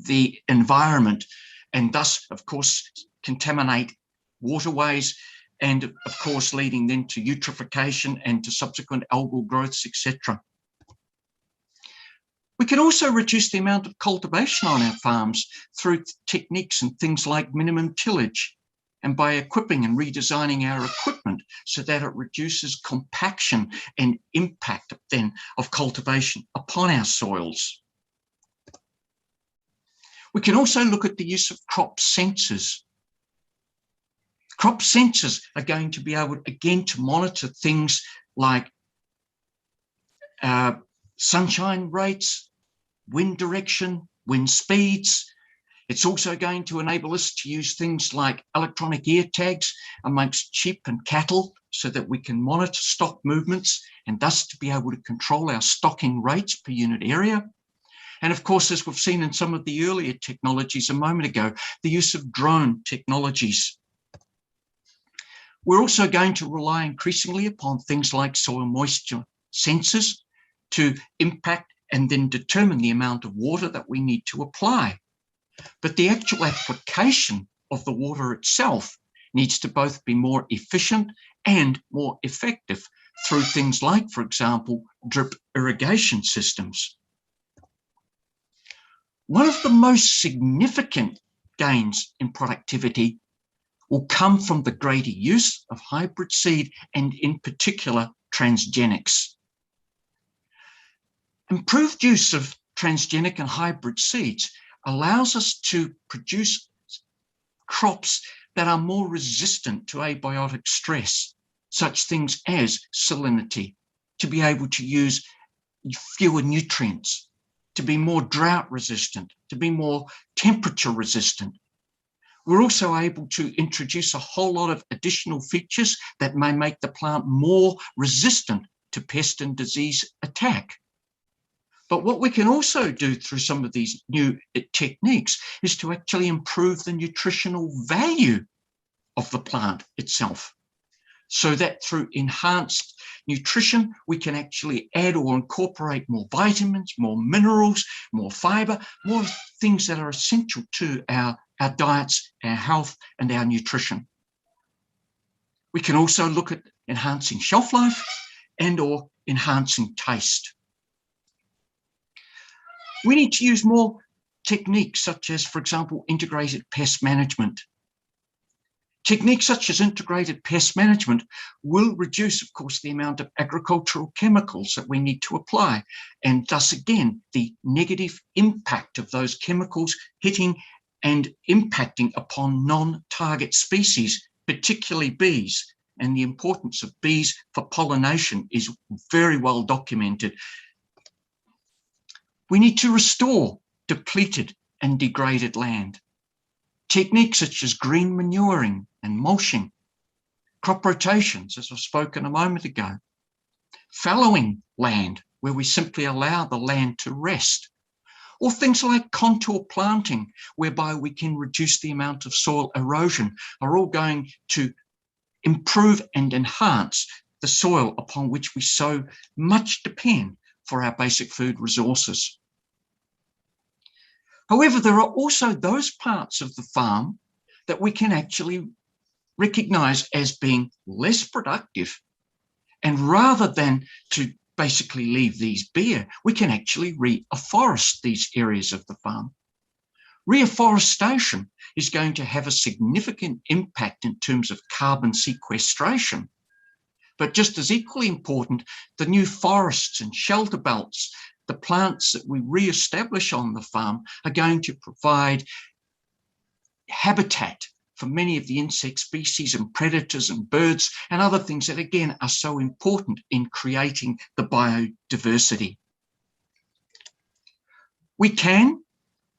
the environment and thus, of course, contaminate waterways and, of course, leading then to eutrophication and to subsequent algal growths, etc. We can also reduce the amount of cultivation on our farms through techniques and things like minimum tillage, and by equipping and redesigning our equipment so that it reduces compaction and impact then of cultivation upon our soils. We can also look at the use of crop sensors. Crop sensors are going to be able, again, to monitor things like sunshine rates, wind direction, wind speeds. It's also going to enable us to use things like electronic ear tags amongst sheep and cattle so that we can monitor stock movements and thus to be able to control our stocking rates per unit area. And of course, as we've seen in some of the earlier technologies a moment ago, the use of drone technologies. We're also going to rely increasingly upon things like soil moisture sensors to impact and then determine the amount of water that we need to apply. But the actual application of the water itself needs to both be more efficient and more effective through things like, for example, drip irrigation systems. One of the most significant gains in productivity will come from the greater use of hybrid seed and, in particular, transgenics. Improved use of transgenic and hybrid seeds allows us to produce crops that are more resistant to abiotic stress, such things as salinity, to be able to use fewer nutrients, to be more drought resistant, to be more temperature resistant. We're also able to introduce a whole lot of additional features that may make the plant more resistant to pest and disease attack. But what we can also do through some of these new techniques is to actually improve the nutritional value of the plant itself, so that through enhanced nutrition, we can actually add or incorporate more vitamins, more minerals, more fiber, more things that are essential to our diets, our health, and our nutrition. We can also look at enhancing shelf life and or enhancing taste. We need to use more techniques such as, for example, integrated pest management. Techniques such as integrated pest management will reduce, of course, the amount of agricultural chemicals that we need to apply, and thus again, the negative impact of those chemicals hitting and impacting upon non-target species, particularly bees. And the importance of bees for pollination is very well documented. We need to restore depleted and degraded land. Techniques such as green manuring and mulching, crop rotations, as I've spoken a moment ago, fallowing land, where we simply allow the land to rest, or things like contour planting, whereby we can reduce the amount of soil erosion, are all going to improve and enhance the soil upon which we so much depend for our basic food resources. However, there are also those parts of the farm that we can actually recognize as being less productive. And rather than to basically leave these bare, we can actually reforest these areas of the farm. Reforestation is going to have a significant impact in terms of carbon sequestration. But just as equally important, the new forests and shelter belts, the plants that we re-establish on the farm, are going to provide habitat for many of the insect species and predators and birds and other things that, again, are so important in creating the biodiversity. We can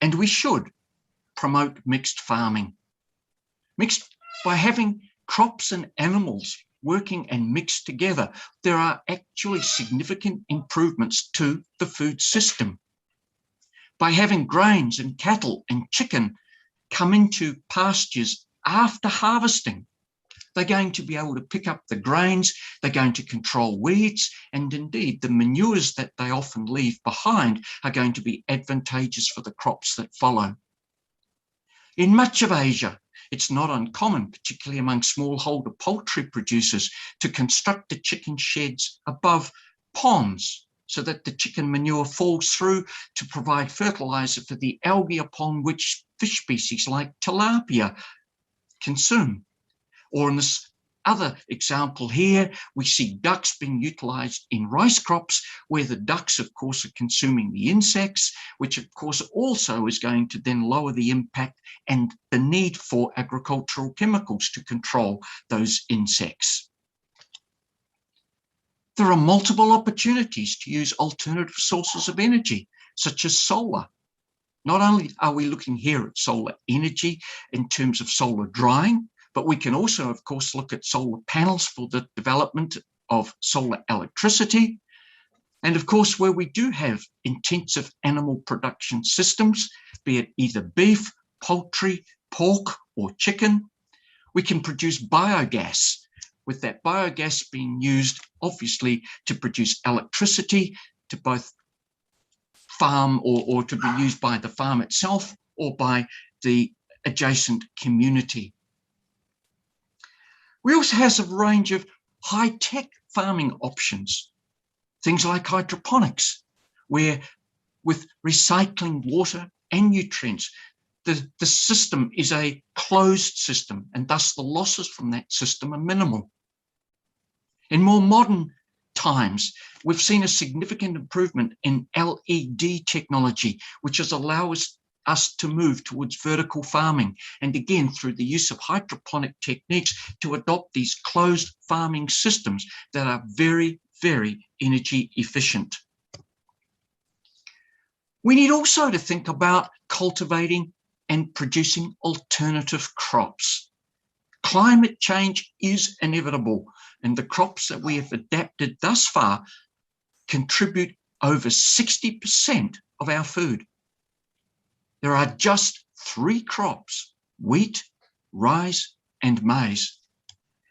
and we should promote mixed farming. Mixed by having crops and animals working and mixed together, there are actually significant improvements to the food system. By having grains and cattle and chicken come into pastures after harvesting, they're going to be able to pick up the grains, they're going to control weeds, and indeed the manures that they often leave behind are going to be advantageous for the crops that follow. In much of Asia, it's not uncommon, particularly among smallholder poultry producers, to construct the chicken sheds above ponds so that the chicken manure falls through to provide fertilizer for the algae upon which fish species like tilapia consume. Or in this other example here, we see ducks being utilized in rice crops, where the ducks, of course, are consuming the insects, which, of course, also is going to then lower the impact and the need for agricultural chemicals to control those insects. There are multiple opportunities to use alternative sources of energy, such as solar. Not only are we looking here at solar energy in terms of solar drying, but we can also, of course, look at solar panels for the development of solar electricity. And of course, where we do have intensive animal production systems, be it either beef, poultry, pork, or chicken, we can produce biogas, with that biogas being used, obviously, to produce electricity to both farm or to be used by the farm itself or by the adjacent community. We also have a range of high-tech farming options, things like hydroponics, where with recycling water and nutrients, the system is a closed system, and thus the losses from that system are minimal. In more modern times, we've seen a significant improvement in LED technology, which has allowed us to move towards vertical farming, and again through the use of hydroponic techniques to adopt these closed farming systems that are very, very energy efficient. We need also to think about cultivating and producing alternative crops. Climate change is inevitable, and the crops that we have adapted thus far contribute over 60% of our food. There are just 3 crops: wheat, rice, and maize.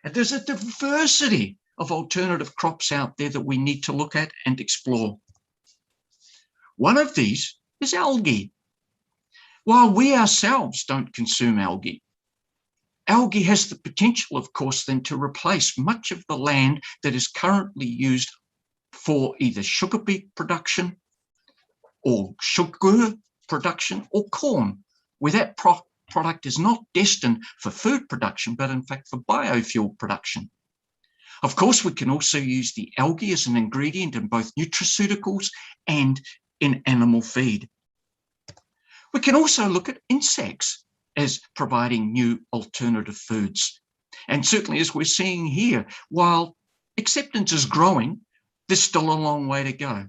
And there's a diversity of alternative crops out there that we need to look at and explore. One of these is algae. While we ourselves don't consume algae, algae has the potential, of course, then to replace much of the land that is currently used for either sugar beet production or sugar production or corn, where that product is not destined for food production, but in fact for biofuel production. Of course, we can also use the algae as an ingredient in both nutraceuticals and in animal feed. We can also look at insects as providing new alternative foods. And certainly, as we're seeing here, while acceptance is growing, there's still a long way to go.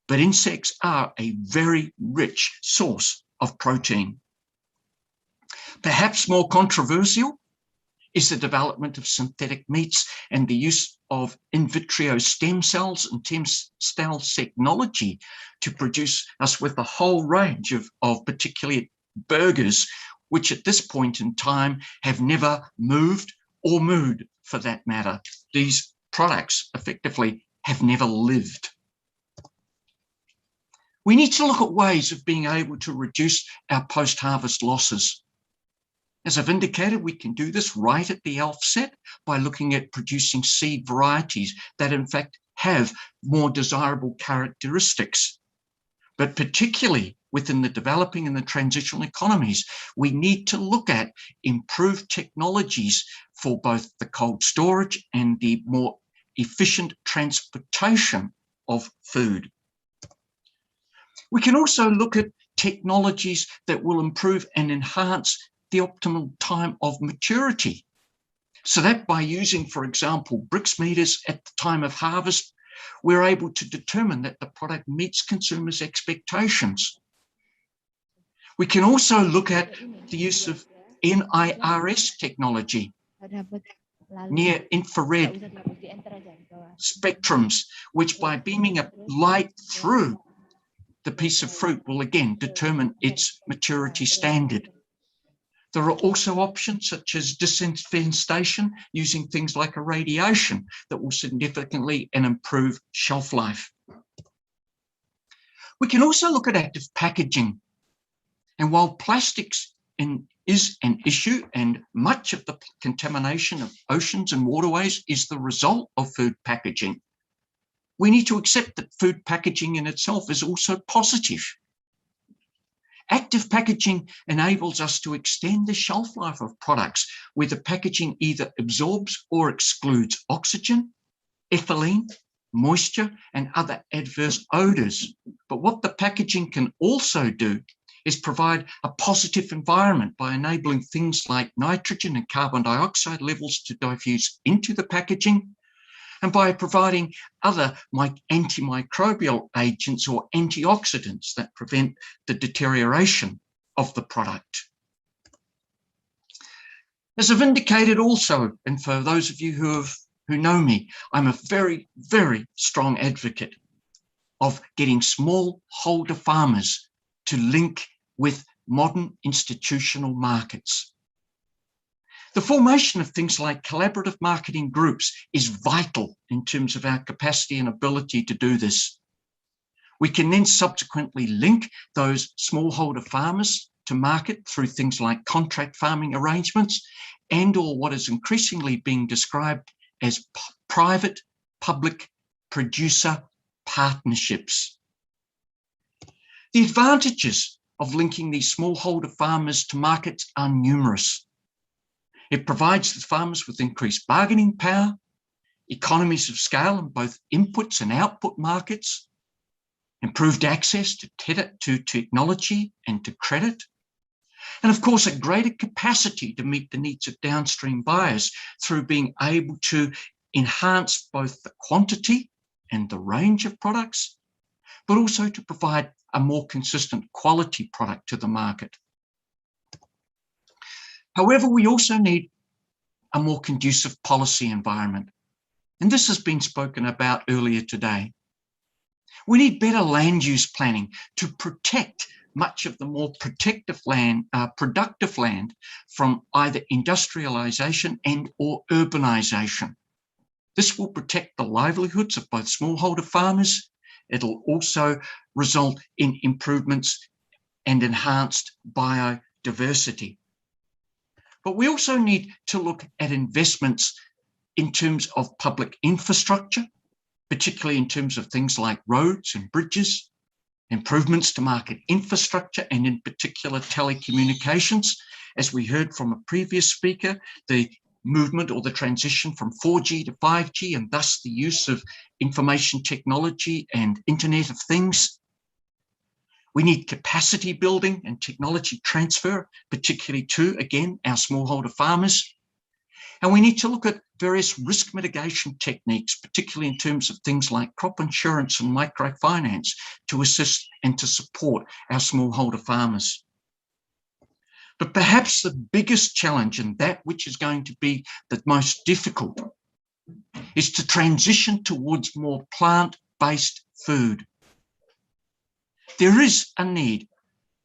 But insects are a very rich source of protein. Perhaps more controversial is the development of synthetic meats and the use of in vitro stem cells and stem cell technology to produce us with a whole range of particularly burgers, which at this point in time have never moved or mooed for that matter. These products effectively have never lived. We need to look at ways of being able to reduce our post-harvest losses. As I've indicated, we can do this right at the outset by looking at producing seed varieties that in fact have more desirable characteristics. But particularly within the developing and the transitional economies, we need to look at improved technologies for both the cold storage and the more efficient transportation of food. We can also look at technologies that will improve and enhance the optimal time of maturity. So that by using, for example, brix meters at the time of harvest, we're able to determine that the product meets consumers' expectations. We can also look at the use of NIRS technology, near infrared spectrums, which by beaming a light through the piece of fruit will again determine its maturity standard. There are also options such as disinfestation using things like irradiation that will significantly improve shelf life. We can also look at active packaging. And while plastics is an issue and much of the contamination of oceans and waterways is the result of food packaging, we need to accept that food packaging in itself is also positive. Active packaging enables us to extend the shelf life of products where the packaging either absorbs or excludes oxygen, ethylene, moisture, and other adverse odors. But what the packaging can also do is provide a positive environment by enabling things like nitrogen and carbon dioxide levels to diffuse into the packaging, and by providing other antimicrobial agents or antioxidants that prevent the deterioration of the product. As I've indicated also, and for those of you who know me, I'm a very, very strong advocate of getting smallholder farmers to link with modern institutional markets. The formation of things like collaborative marketing groups is vital in terms of our capacity and ability to do this. We can then subsequently link those smallholder farmers to market through things like contract farming arrangements and or what is increasingly being described as private-public producer partnerships. The advantages of linking these smallholder farmers to markets are numerous. It provides the farmers with increased bargaining power, economies of scale in both inputs and output markets, improved access to technology and to credit, and of course a greater capacity to meet the needs of downstream buyers through being able to enhance both the quantity and the range of products, but also to provide a more consistent quality product to the market. However, we also need a more conducive policy environment, and this has been spoken about earlier today. We need better land use planning to protect much of the more productive land from either industrialization and or urbanization. This will protect the livelihoods of both smallholder farmers. It'll also result in improvements and enhanced biodiversity. But we also need to look at investments in terms of public infrastructure, particularly in terms of things like roads and bridges, improvements to market infrastructure, and in particular telecommunications. As we heard from a previous speaker, the movement or the transition from 4G to 5G, and thus the use of information technology and Internet of Things. We need capacity building and technology transfer, particularly to, again, our smallholder farmers. And we need to look at various risk mitigation techniques, particularly in terms of things like crop insurance and microfinance, to assist and to support our smallholder farmers. But perhaps the biggest challenge, and that which is going to be the most difficult, is to transition towards more plant-based food. There is a need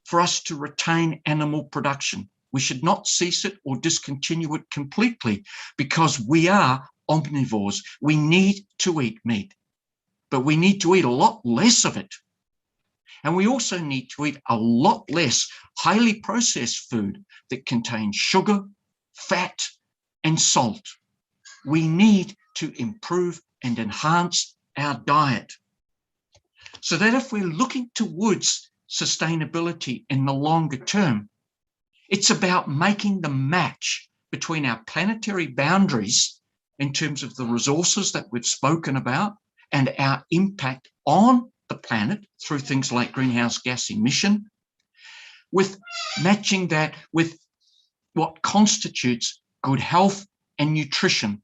for us to retain animal production. We should not cease it or discontinue it completely, because we are omnivores. We need to eat meat, but we need to eat a lot less of it. And we also need to eat a lot less highly processed food that contains sugar, fat, and salt. We need to improve and enhance our diet, so that if we're looking towards sustainability in the longer term, it's about making the match between our planetary boundaries in terms of the resources that we've spoken about and our impact on the planet through things like greenhouse gas emission, with matching that with what constitutes good health and nutrition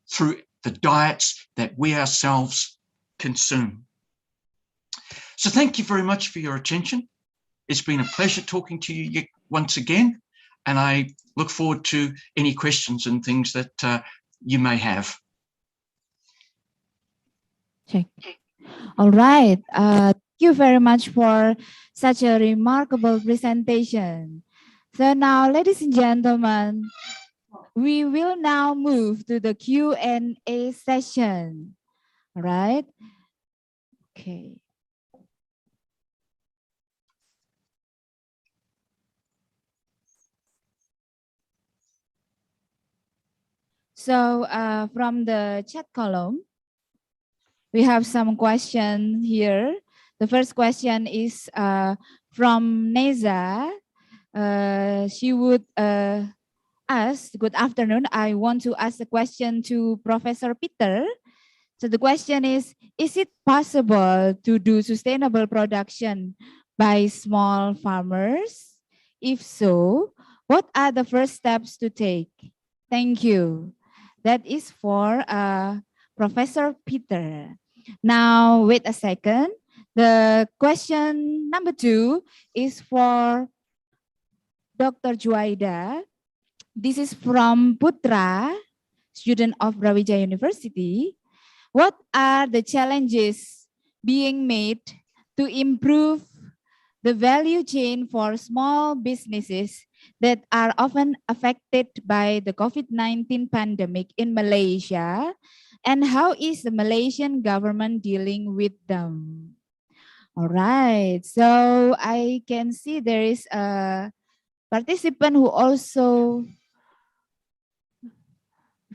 through the diets that we ourselves consume. So thank you very much for your attention. It's been a pleasure talking to you once again, and I look forward to any questions and things that you may have. Check. All right. Thank you very much for such a remarkable presentation. So now, ladies and gentlemen, we will now move to the Q&A session. All right. Okay. So from the chat column, we have some questions here. The first question is from Neza. She would ask, good afternoon, I want to ask a question to Professor Peter. So the question is it possible to do sustainable production by small farmers? If so, what are the first steps to take? Thank you. That is for Professor Peter. Now, wait a second. The question number 2 is for Dr. Juaida. This is from Putra, student of Brawijaya University. What are the challenges being made to improve the value chain for small businesses that are often affected by the COVID-19 pandemic in Malaysia, and how is the Malaysian government dealing with them? All right, so I can see there is a participant who also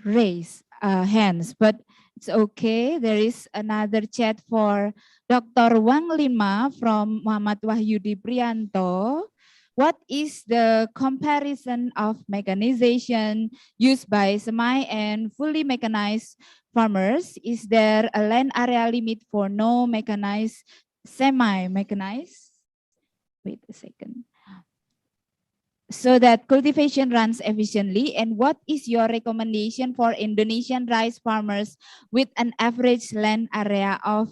raised hands, but it's okay. There is another chat for Dr. Wang Lima from Muhammad Wahyudi Prianto. What is the comparison of mechanization used by semi and fully mechanized farmers? Is there a land area limit for no mechanized, semi-mechanized? Wait a second. So that cultivation runs efficiently, and what is your recommendation for Indonesian rice farmers with an average land area of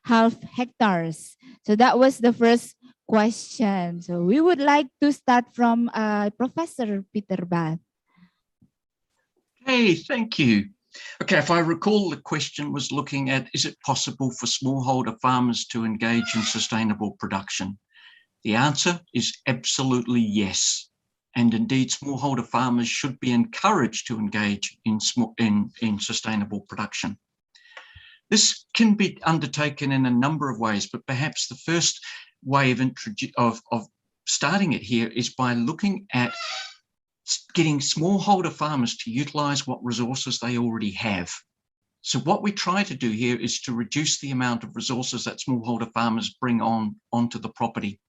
half hectares? So that was the first question. So we would like to start from Professor Peter Bath. Hey, thank you. Okay, if I recall, the question was looking at, is it possible for smallholder farmers to engage in sustainable production? The answer is absolutely yes. And indeed, smallholder farmers should be encouraged to engage in sustainable production. This can be undertaken in a number of ways, but perhaps the first way of starting it here is by looking at getting smallholder farmers to utilize what resources they already have. So what we try to do here is to reduce the amount of resources that smallholder farmers bring onto the property.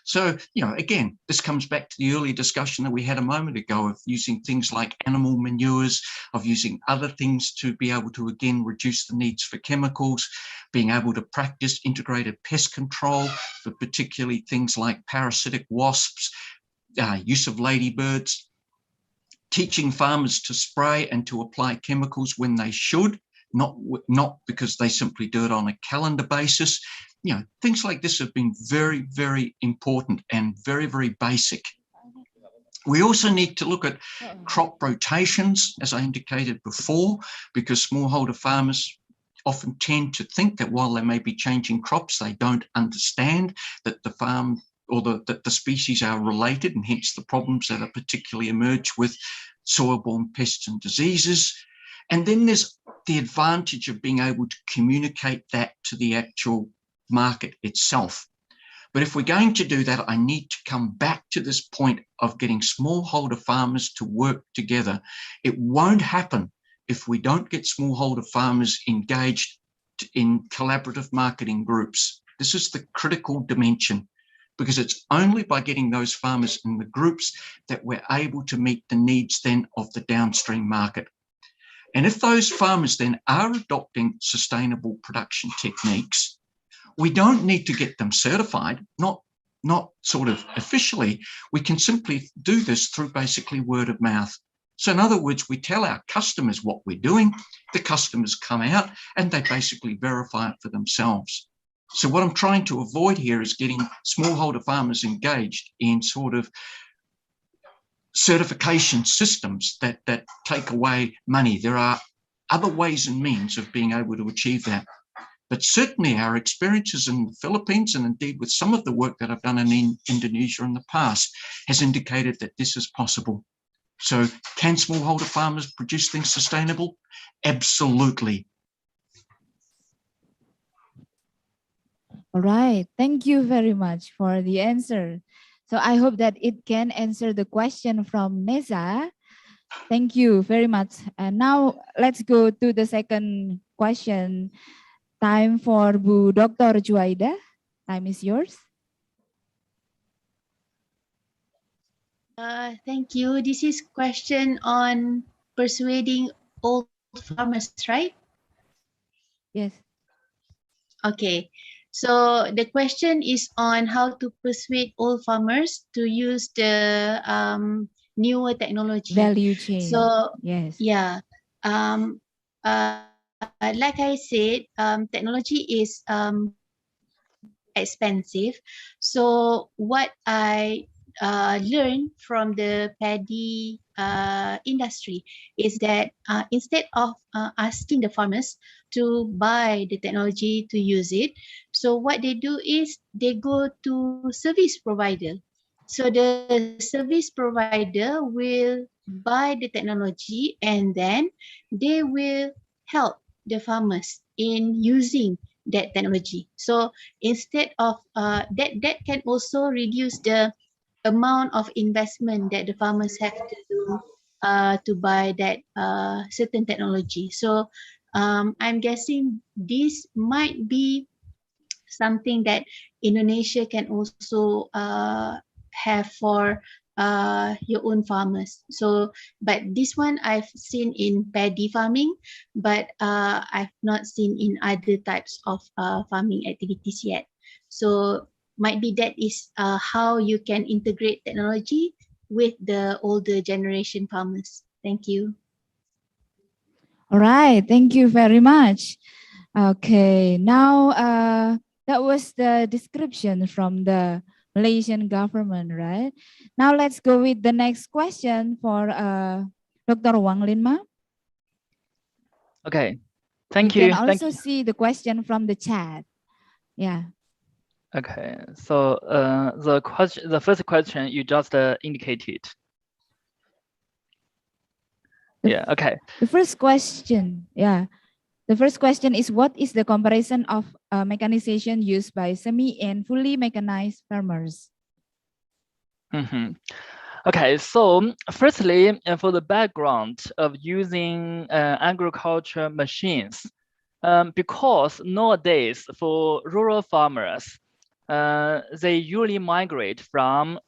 So, again, this comes back to the earlier discussion that we had a moment ago of using things like animal manures, of using other things to be able to, again, reduce the needs for chemicals, being able to practice integrated pest control for particularly things like parasitic wasps, use of ladybirds, teaching farmers to spray and to apply chemicals when they should, not because they simply do it on a calendar basis. Things like this have been very, very important and very, very basic. We also need to look at crop rotations, as I indicated before, because smallholder farmers often tend to think that while they may be changing crops, they don't understand that the farm or that the species are related, and hence the problems that are particularly emerge with soil-borne pests and diseases. And then there's the advantage of being able to communicate that to the actual market itself. But if we're going to do that, I need to come back to this point of getting smallholder farmers to work together. It won't happen if we don't get smallholder farmers engaged in collaborative marketing groups. This is the critical dimension, because it's only by getting those farmers in the groups that we're able to meet the needs then of the downstream market. And if those farmers then are adopting sustainable production techniques, we don't need to get them certified, not sort of officially. We can simply do this through basically word of mouth. So in other words, we tell our customers what we're doing, the customers come out and they basically verify it for themselves. So what I'm trying to avoid here is getting smallholder farmers engaged in sort of certification systems that take away money. There are other ways and means of being able to achieve that. But certainly our experiences in the Philippines, and indeed with some of the work that I've done in Indonesia in the past, has indicated that this is possible. So can smallholder farmers produce things sustainable? Absolutely. All right, thank you very much for the answer. So I hope that it can answer the question from Neza. Thank you very much. And now let's go to the second question. Time for Bu Dr. Juaida. Time is yours. Thank you. This is question on persuading old farmers, right? Yes. Okay. So the question is on how to persuade old farmers to use the newer technology. Value chain. So yes. Yeah. Like I said, technology is expensive. So what I learned from the paddy industry is that instead of asking the farmers to buy the technology to use it, so what they do is they go to service provider. So the service provider will buy the technology and then they will help the farmers in using that technology. So instead of that can also reduce the amount of investment that the farmers have to do to buy that certain technology. So I'm guessing this might be something that Indonesia can also have for your own farmers. So, but this one I've seen in paddy farming, but I've not seen in other types of farming activities yet. So might be that is how you can integrate technology with the older generation farmers. Thank you. All right, thank you very much. Okay, now that was the description from the Malaysian government, right? Now let's go with the next question for Dr. Wang Linma. Okay, thank you. you. Can also see the question from the chat. Yeah. Okay, so the first question you just indicated. Yeah, okay. The first question, yeah. The first question is, what is the comparison of mechanization used by semi and fully mechanized farmers? Okay, so firstly, for the background of using agriculture machines, because nowadays for rural farmers, they usually migrate from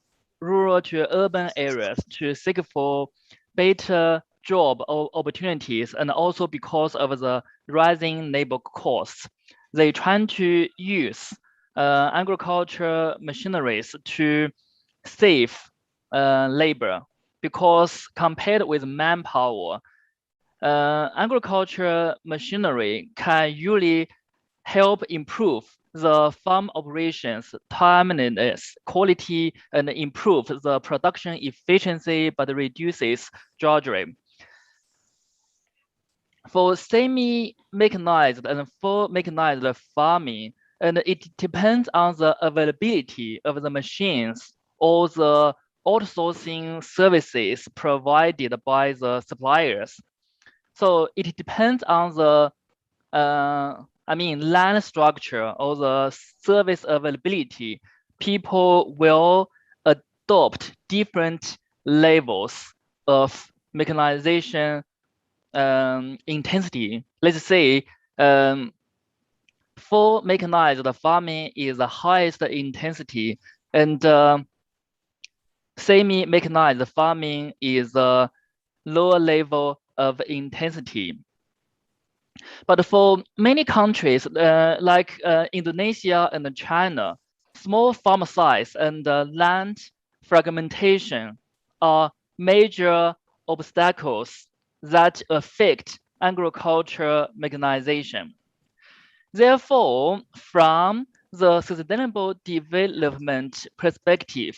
rural to urban areas to seek for better job opportunities, and also because of the rising labor costs, they try to use agriculture machineries to save labor, because compared with manpower, agriculture machinery can usually help improve the farm operations timeliness, quality, and improve the production efficiency, but reduces drudgery. For semi-mechanized and full mechanized farming, and it depends on the availability of the machines or the outsourcing services provided by the suppliers. So it depends on the land structure or the service availability. People will adopt different levels of mechanization intensity. Let's say full mechanized farming is the highest intensity, and semi-mechanized farming is a lower level of intensity. But for many countries, like Indonesia and China, small farm size and land fragmentation are major obstacles that affect agriculture mechanization. Therefore, from the sustainable development perspective,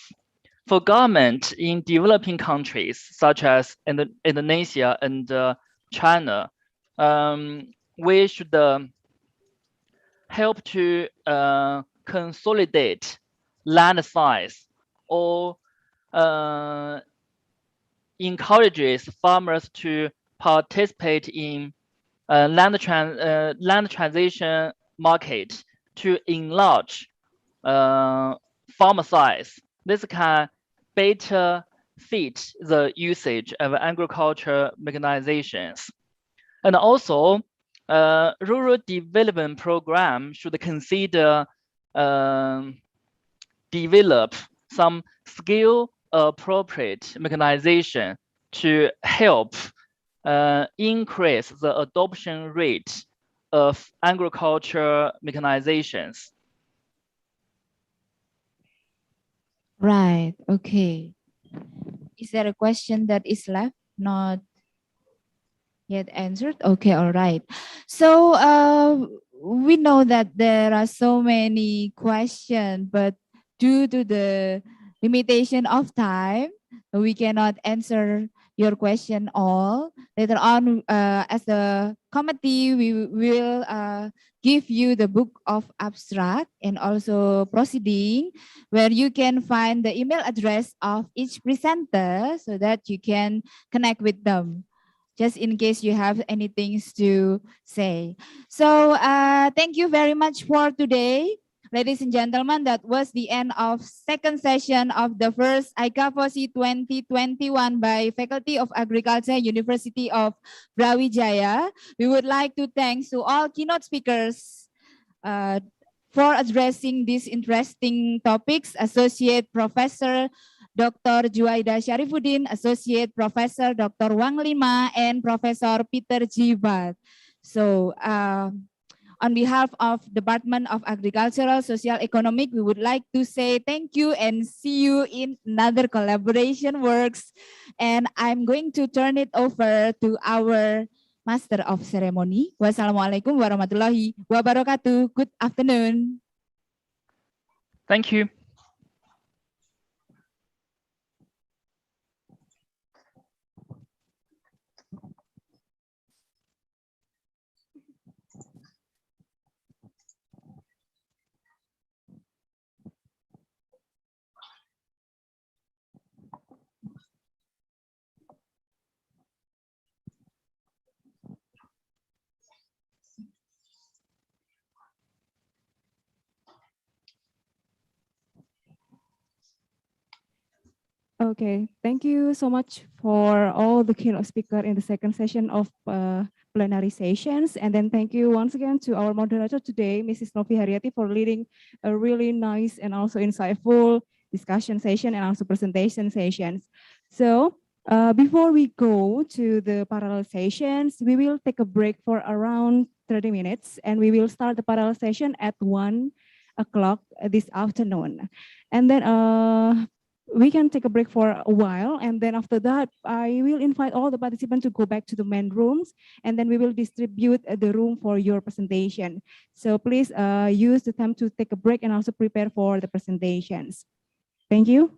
for government in developing countries such as Indonesia and China, we should help to consolidate land size, or encourages farmers to participate in land transition market to enlarge farm size. This can better fit the usage of agriculture mechanizations. And also, rural development program should consider develop some skill appropriate mechanization to help increase the adoption rate of agriculture mechanizations. Right, okay. Is there a question that is left, not yet answered? Okay, all right. So we know that there are so many questions, but due to the limitation of time, we cannot answer your question all. Later on, as the committee, we will give you the book of abstract and also proceeding, where you can find the email address of each presenter so that you can connect with them, just in case you have anything to say. So thank you very much for today. Ladies and gentlemen, that was the end of second session of the first ICAFOSI 2021 by Faculty of Agriculture, University of Brawijaya. We would like to thank to all keynote speakers for addressing these interesting topics. Associate Professor Dr. Juaida Syarifuddin, Associate Professor Dr. Wang Lima, and Professor Peter Jivat. So on behalf of Department of Agricultural Social Economic, we would like to say thank you and see you in another collaboration works. And I'm going to turn it over to our Master of Ceremony. Wassalamualaikum warahmatullahi wabarakatuh. Good afternoon. Thank you. Okay, thank you so much for all the keynote speaker in the second session of plenary sessions. And then thank you once again to our moderator today, Mrs. Novi Haryati, for leading a really nice and also insightful discussion session and also presentation sessions. So before we go to the parallel sessions, we will take a break for around 30 minutes and we will start the parallel session at 1 o'clock this afternoon. And then we can take a break for a while, and then after that, I will invite all the participants to go back to the main rooms, and then we will distribute the room for your presentation. So please use the time to take a break and also prepare for the presentations. Thank you.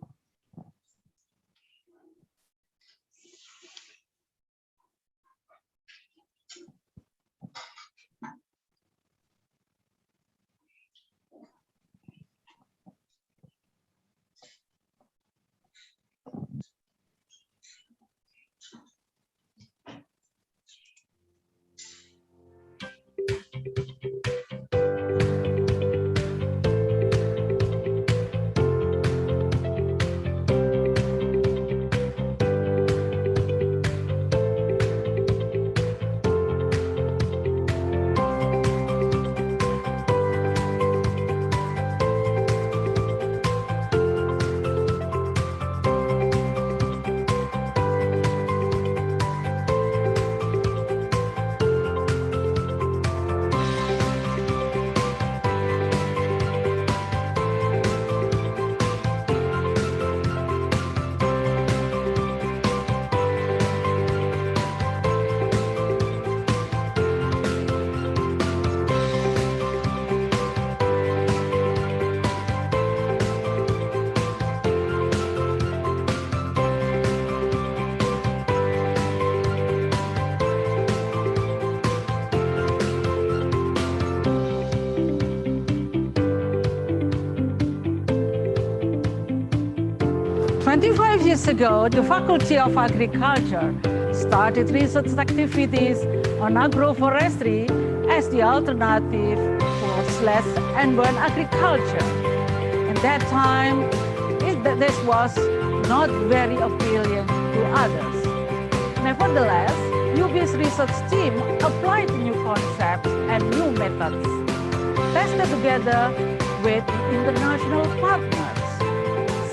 Years ago, the Faculty of Agriculture started research activities on agroforestry as the alternative for slash-and-burn agriculture. At that time, this was not very appealing to others. Nevertheless, UB's research team applied new concepts and new methods, tested together with international partners.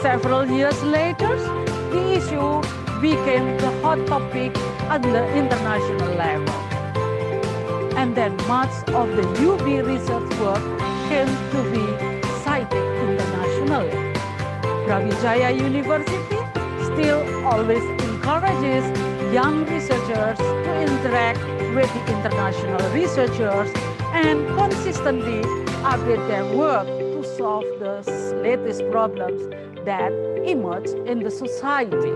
Several years later, the issue became the hot topic at the international level. And then much of the UB research work came to be cited internationally. Brawijaya University still always encourages young researchers to interact with the international researchers and consistently update their work to solve the latest problems that emerge in the society.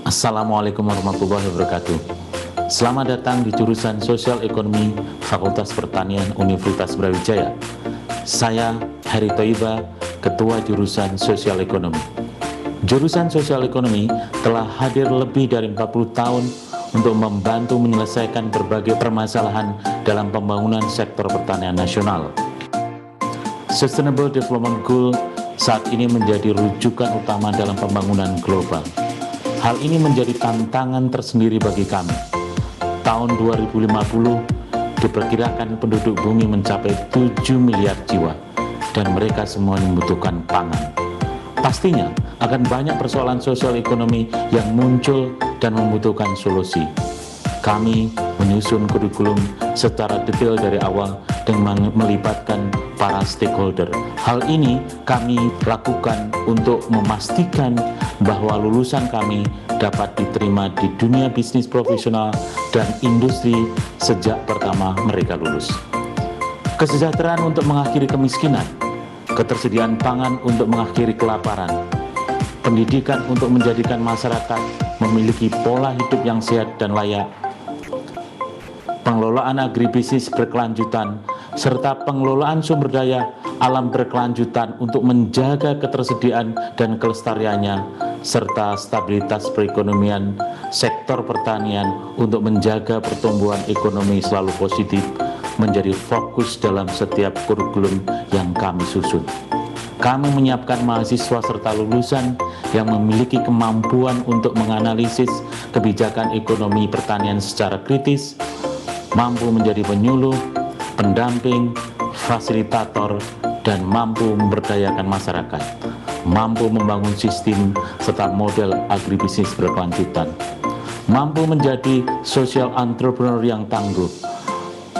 Assalamualaikum warahmatullahi wabarakatuh. Selamat datang di jurusan Sosial Ekonomi Fakultas Pertanian Universitas Brawijaya. Saya Heri Toiba, Ketua Jurusan Sosial Ekonomi. Jurusan Sosial Ekonomi telah hadir lebih dari 40 tahun untuk membantu menyelesaikan berbagai permasalahan dalam pembangunan sektor pertanian nasional. Sustainable Development Goal saat ini menjadi rujukan utama dalam pembangunan global. Hal ini menjadi tantangan tersendiri bagi kami. Tahun 2050 diperkirakan penduduk bumi mencapai 7 miliar jiwa dan mereka semua membutuhkan pangan. Pastinya akan banyak persoalan sosial ekonomi yang muncul dan membutuhkan solusi. Kami menyusun kurikulum secara detail dari awal dengan melibatkan para stakeholder. Hal ini kami lakukan untuk memastikan bahwa lulusan kami dapat diterima di dunia bisnis profesional dan industri sejak pertama mereka lulus. Kesejahteraan untuk mengakhiri kemiskinan, ketersediaan pangan untuk mengakhiri kelaparan, pendidikan untuk menjadikan masyarakat memiliki pola hidup yang sehat dan layak, pengelolaan agribisnis berkelanjutan, serta pengelolaan sumber daya alam berkelanjutan untuk menjaga ketersediaan dan kelestariannya, serta stabilitas perekonomian sektor pertanian untuk menjaga pertumbuhan ekonomi selalu positif menjadi fokus dalam setiap kurikulum yang kami susun. Kami menyiapkan mahasiswa serta lulusan yang memiliki kemampuan untuk menganalisis kebijakan ekonomi pertanian secara kritis, mampu menjadi penyuluh, pendamping, fasilitator, dan mampu memberdayakan masyarakat, mampu membangun sistem serta model agribisnis berkelanjutan, mampu menjadi social entrepreneur yang tangguh,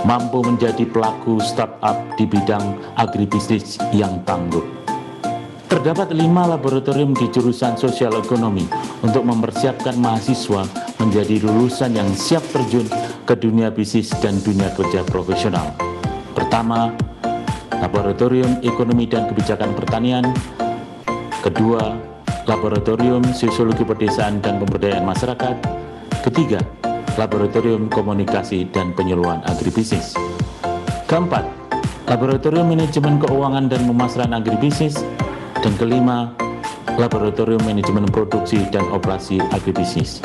mampu menjadi pelaku startup di bidang agribisnis yang tangguh. Terdapat 5 laboratorium di jurusan sosial ekonomi untuk mempersiapkan mahasiswa menjadi lulusan yang siap terjun ke dunia bisnis dan dunia kerja profesional. Pertama, Laboratorium Ekonomi dan Kebijakan Pertanian. Kedua, Laboratorium Sosiologi Pedesaan dan Pemberdayaan Masyarakat. Ketiga, Laboratorium Komunikasi dan Penyuluhan Agribisnis. Keempat, Laboratorium Manajemen Keuangan dan Pemasaran Agribisnis. Dan kelima, Laboratorium Manajemen Produksi dan Operasi Agribisnis.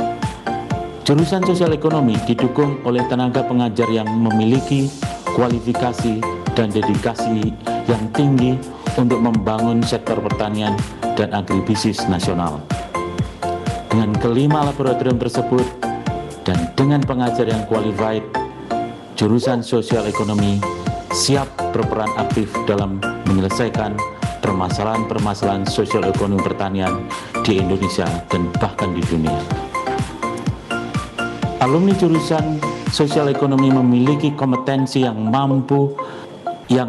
Jurusan Sosial Ekonomi didukung oleh tenaga pengajar yang memiliki kualifikasi dan dedikasi yang tinggi untuk membangun sektor pertanian dan agribisnis nasional. Dengan kelima laboratorium tersebut dan dengan pengajar yang qualified, jurusan sosial ekonomi siap berperan aktif dalam menyelesaikan permasalahan-permasalahan sosial ekonomi pertanian di Indonesia dan bahkan di dunia. Alumni jurusan sosial ekonomi memiliki kompetensi yang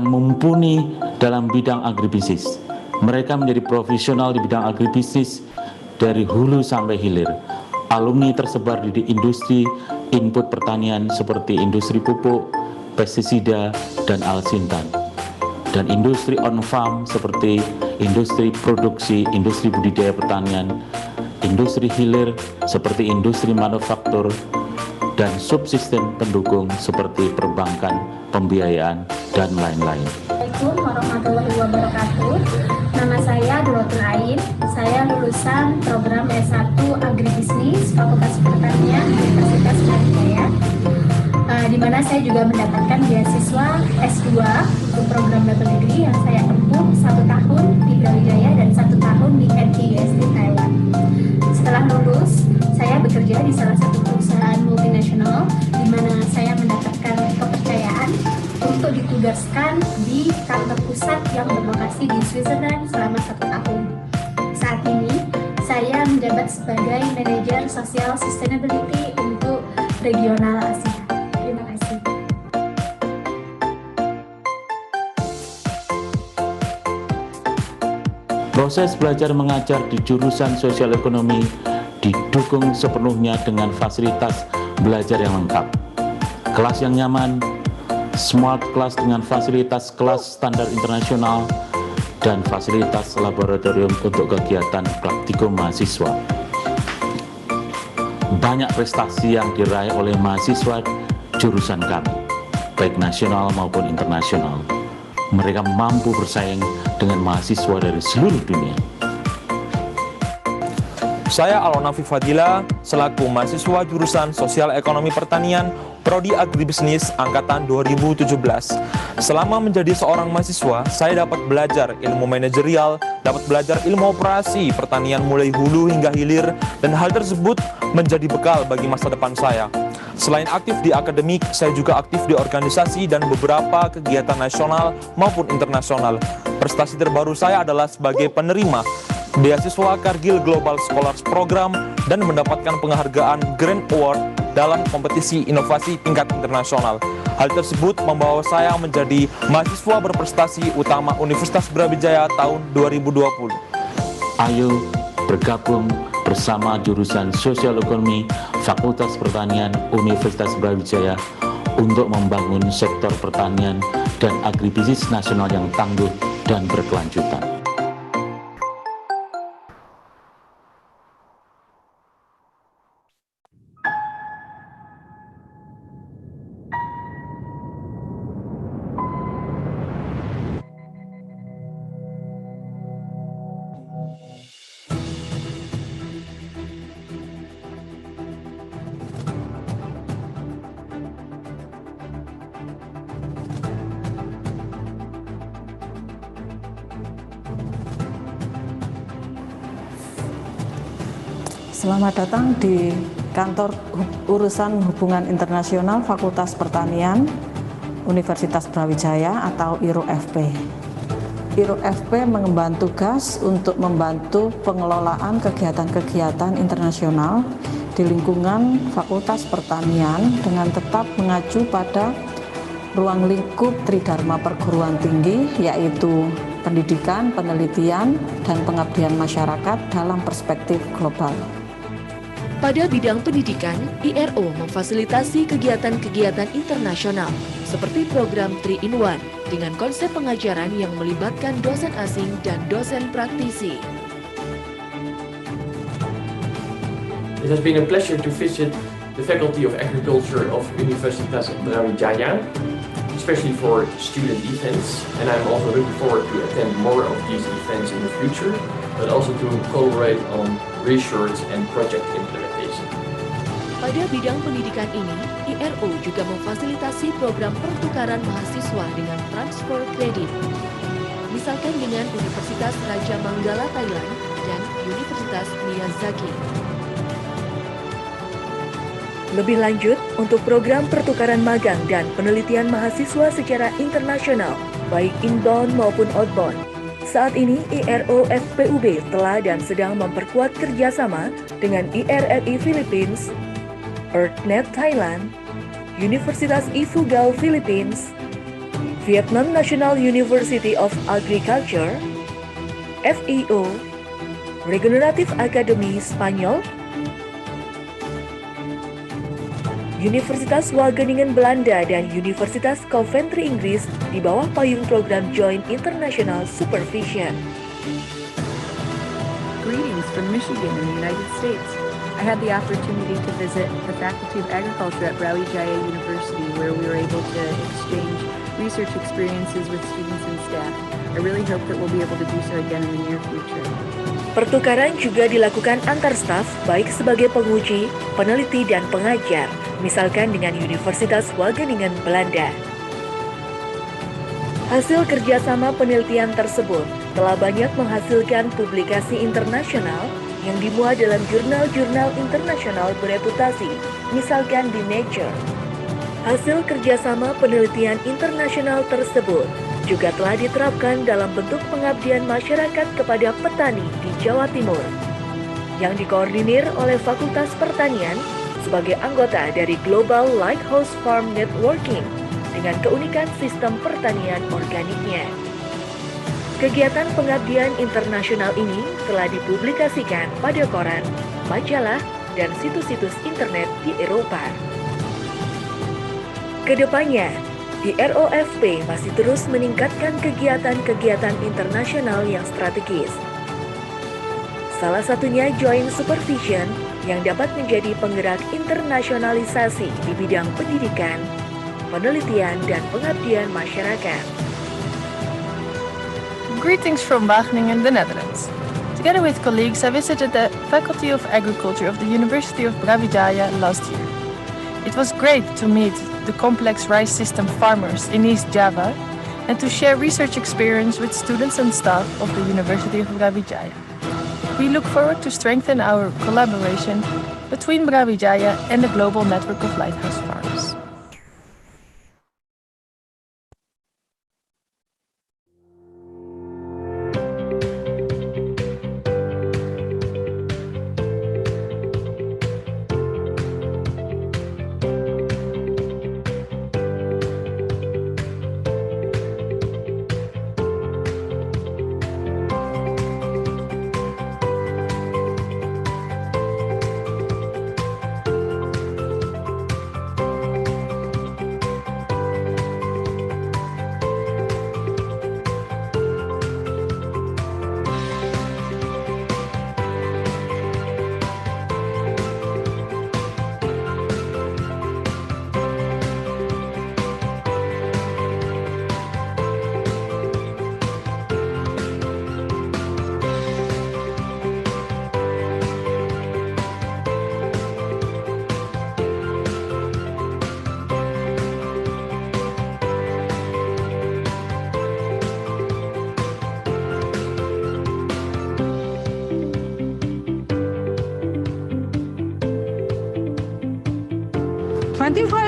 mumpuni dalam bidang agribisnis. Mereka menjadi profesional di bidang agribisnis dari hulu sampai hilir. Alumni tersebar di industri input pertanian seperti industri pupuk, pestisida, dan alsintan. Dan industri on-farm seperti industri produksi, industri budidaya pertanian, industri hilir seperti industri manufaktur, dan subsistem pendukung seperti perbankan, pembiayaan, dan lain-lain. Assalamualaikum warahmatullahi wabarakatuh. Nama saya Dorotin Ain. Saya lulusan program S1 Agribisnis Fakultas Pertanian Universitas Brawijaya, di mana saya juga mendapatkan beasiswa S2 untuk program double degree yang saya tempuh 1 tahun di Brawijaya dan 1 tahun di NTUSD Thailand. Setelah lulus, saya bekerja di salah satu perusahaan multinasional di mana saya mendapatkan kepercayaan untuk ditugaskan di kantor pusat yang berlokasi di Switzerland selama 1 tahun. Saat ini, saya menjabat sebagai manajer sosial sustainability untuk regional Asia. Terima kasih. Proses belajar mengajar di jurusan sosial ekonomi didukung sepenuhnya dengan fasilitas belajar yang lengkap. Kelas yang nyaman, smart class dengan fasilitas kelas standar internasional, dan fasilitas laboratorium untuk kegiatan praktikum mahasiswa. banyak prestasi yang diraih oleh mahasiswa jurusan kami, baik nasional maupun internasional. Mereka mampu bersaing dengan mahasiswa dari seluruh dunia. Saya Alonafi Fadila, selaku mahasiswa jurusan Sosial Ekonomi Pertanian, Prodi Agribisnis Angkatan 2017. Selama menjadi seorang mahasiswa, saya dapat belajar ilmu manajerial, dapat belajar ilmu operasi pertanian mulai hulu hingga hilir, dan hal tersebut menjadi bekal bagi masa depan saya. Selain aktif di akademik, saya juga aktif di organisasi dan beberapa kegiatan nasional maupun internasional. Prestasi terbaru saya adalah sebagai penerima beasiswa Cargill Global Scholars Program dan mendapatkan penghargaan Grand Award dalam kompetisi inovasi tingkat internasional. Hal tersebut membawa saya menjadi mahasiswa berprestasi utama Universitas Brawijaya tahun 2020. Ayo bergabung bersama jurusan Sosial Ekonomi Fakultas Pertanian Universitas Brawijaya untuk membangun sektor pertanian dan agribisnis nasional yang tangguh dan berkelanjutan. Selamat datang di Kantor Urusan Hubungan Internasional Fakultas Pertanian Universitas Brawijaya atau IRO-FP. IRO-FP mengemban tugas untuk membantu pengelolaan kegiatan-kegiatan internasional di lingkungan Fakultas Pertanian dengan tetap mengacu pada ruang lingkup Tridharma perguruan tinggi, yaitu pendidikan, penelitian, dan pengabdian masyarakat dalam perspektif global. Pada bidang pendidikan, IRO memfasilitasi kegiatan-kegiatan internasional seperti program 3-in-1 dengan konsep pengajaran yang melibatkan dosen asing dan dosen praktisi. It has been a pleasure to visit the Faculty of Agriculture of Universitas Brawijaya, especially for student events, and I'm also looking forward to attend more of these events in the future, but also to collaborate on research and project implementation. Pada bidang pendidikan ini, IRO juga memfasilitasi program pertukaran mahasiswa dengan transfer kredit. Misalkan dengan Universitas Raja Manggala Thailand dan Universitas Miyazaki. Lebih lanjut, untuk program pertukaran magang dan penelitian mahasiswa secara internasional, baik inbound maupun outbound, saat ini IRO FPUB telah dan sedang memperkuat kerjasama dengan IRRI Philippines, EarthNet Thailand, Universitas Ifugao Philippines, Vietnam National University of Agriculture, FEO, Regenerative Academy Spanyol, Universitas Wageningen Belanda dan Universitas Coventry Inggris di bawah payung program Joint International Supervision. Greetings from Michigan in the United States. I had the opportunity to visit the Faculty of Agriculture at Brawijaya University, where we were able to exchange research experiences with students and staff. I really hope that we'll be able to do so again in the near future. Pertukaran juga dilakukan antar staf, baik sebagai penguji, peneliti, dan pengajar, misalkan dengan Universitas Wageningen Belanda. Hasil kerjasama penelitian tersebut telah banyak menghasilkan publikasi internasional yang dimuat dalam jurnal-jurnal internasional bereputasi, misalkan di Nature. Hasil kerjasama penelitian internasional tersebut juga telah diterapkan dalam bentuk pengabdian masyarakat kepada petani di Jawa Timur, yang dikoordinir oleh Fakultas Pertanian sebagai anggota dari Global Lighthouse Farm Networking dengan keunikan sistem pertanian organiknya. Kegiatan pengabdian internasional ini telah dipublikasikan pada koran, majalah, dan situs-situs internet di Eropa. Kedepannya, IRO-FP masih terus meningkatkan kegiatan-kegiatan internasional yang strategis. Salah satunya Joint Supervision yang dapat menjadi penggerak internasionalisasi di bidang pendidikan, penelitian, dan pengabdian masyarakat. Greetings from Wageningen, the Netherlands. Together with colleagues, I visited the Faculty of Agriculture of the University of Brawijaya last year. It was great to meet the complex rice system farmers in East Java and to share research experience with students and staff of the University of Brawijaya. We look forward to strengthen our collaboration between Brawijaya and the global network of lighthouse farms.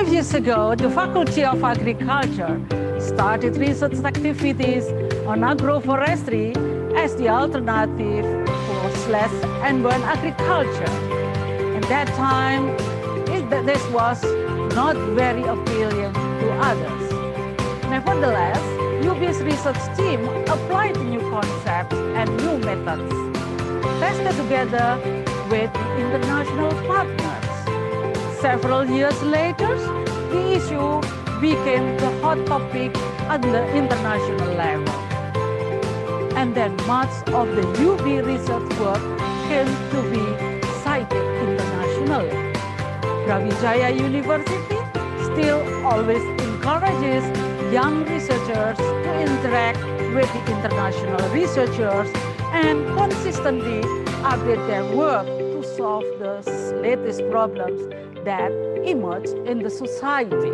Years ago, the Faculty of Agriculture started research activities on agroforestry as the alternative for /and agriculture. At that time, this was not very appealing to others. Nevertheless, UB's research team applied new concepts and new methods, tested together with the international partners. Several years later, the issue became the hot topic at the international level. And then much of the UB research work came to be cited internationally. Brawijaya University still always encourages young researchers to interact with the international researchers and consistently update their work to solve the latest problems that emerge in the society.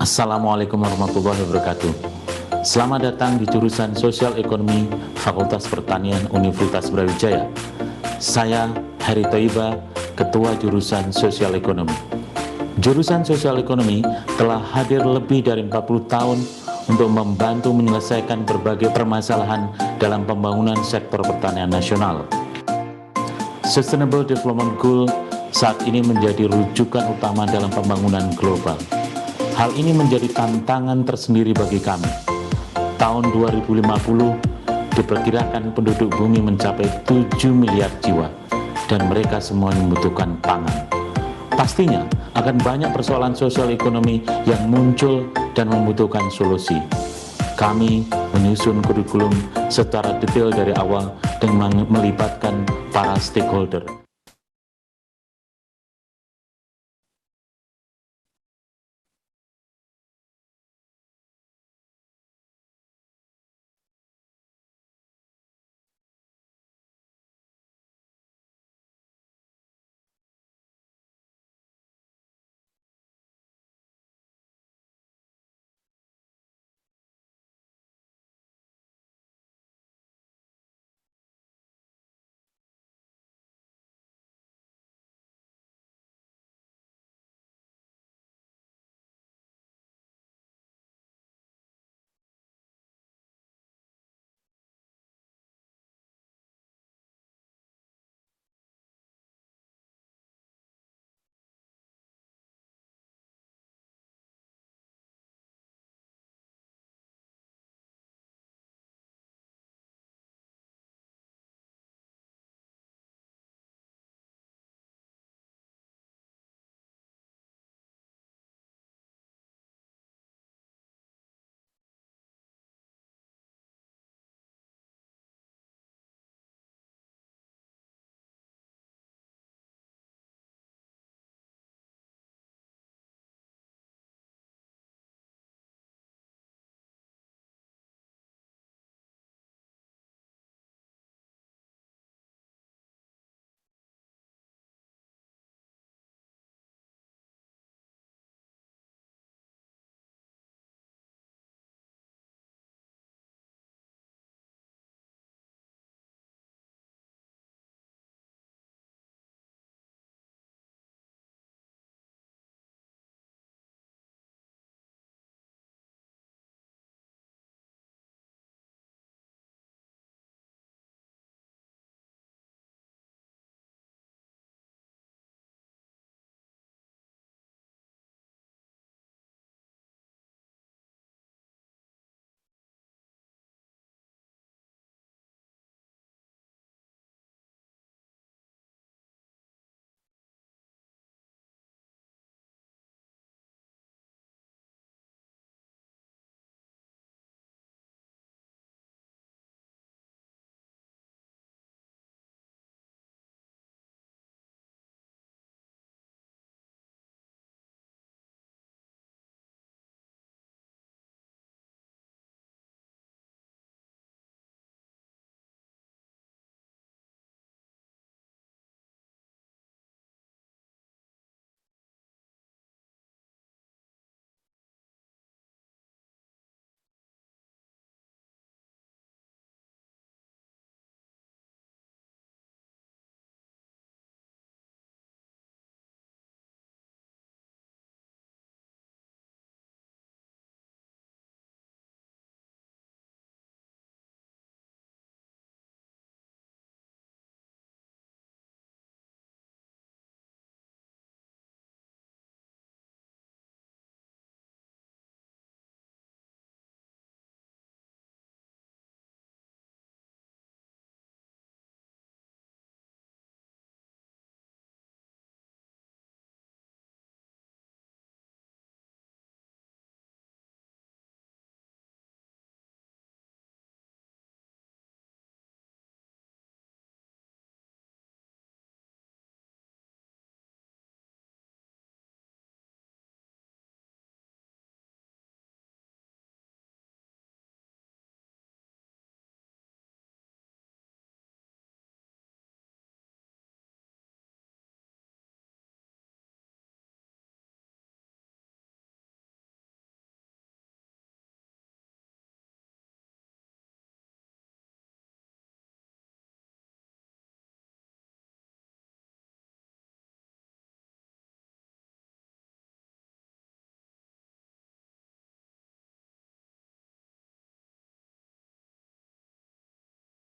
Assalamualaikum warahmatullahi wabarakatuh. Selamat datang di jurusan Sosial Ekonomi Fakultas Pertanian Universitas Brawijaya. Saya Heri Toiba, Ketua Jurusan Sosial Ekonomi. Jurusan Sosial Ekonomi telah hadir lebih dari 40 tahun untuk membantu menyelesaikan berbagai permasalahan dalam pembangunan sektor pertanian nasional. Sustainable Development Goal saat ini menjadi rujukan utama dalam pembangunan global. Hal ini menjadi tantangan tersendiri bagi kami. Tahun 2050 diperkirakan penduduk bumi mencapai 7 miliar jiwa dan mereka semua membutuhkan pangan. Pastinya akan banyak persoalan sosial ekonomi yang muncul dan membutuhkan solusi. Kami menyusun kurikulum secara detail dari awal dengan melibatkan para stakeholder.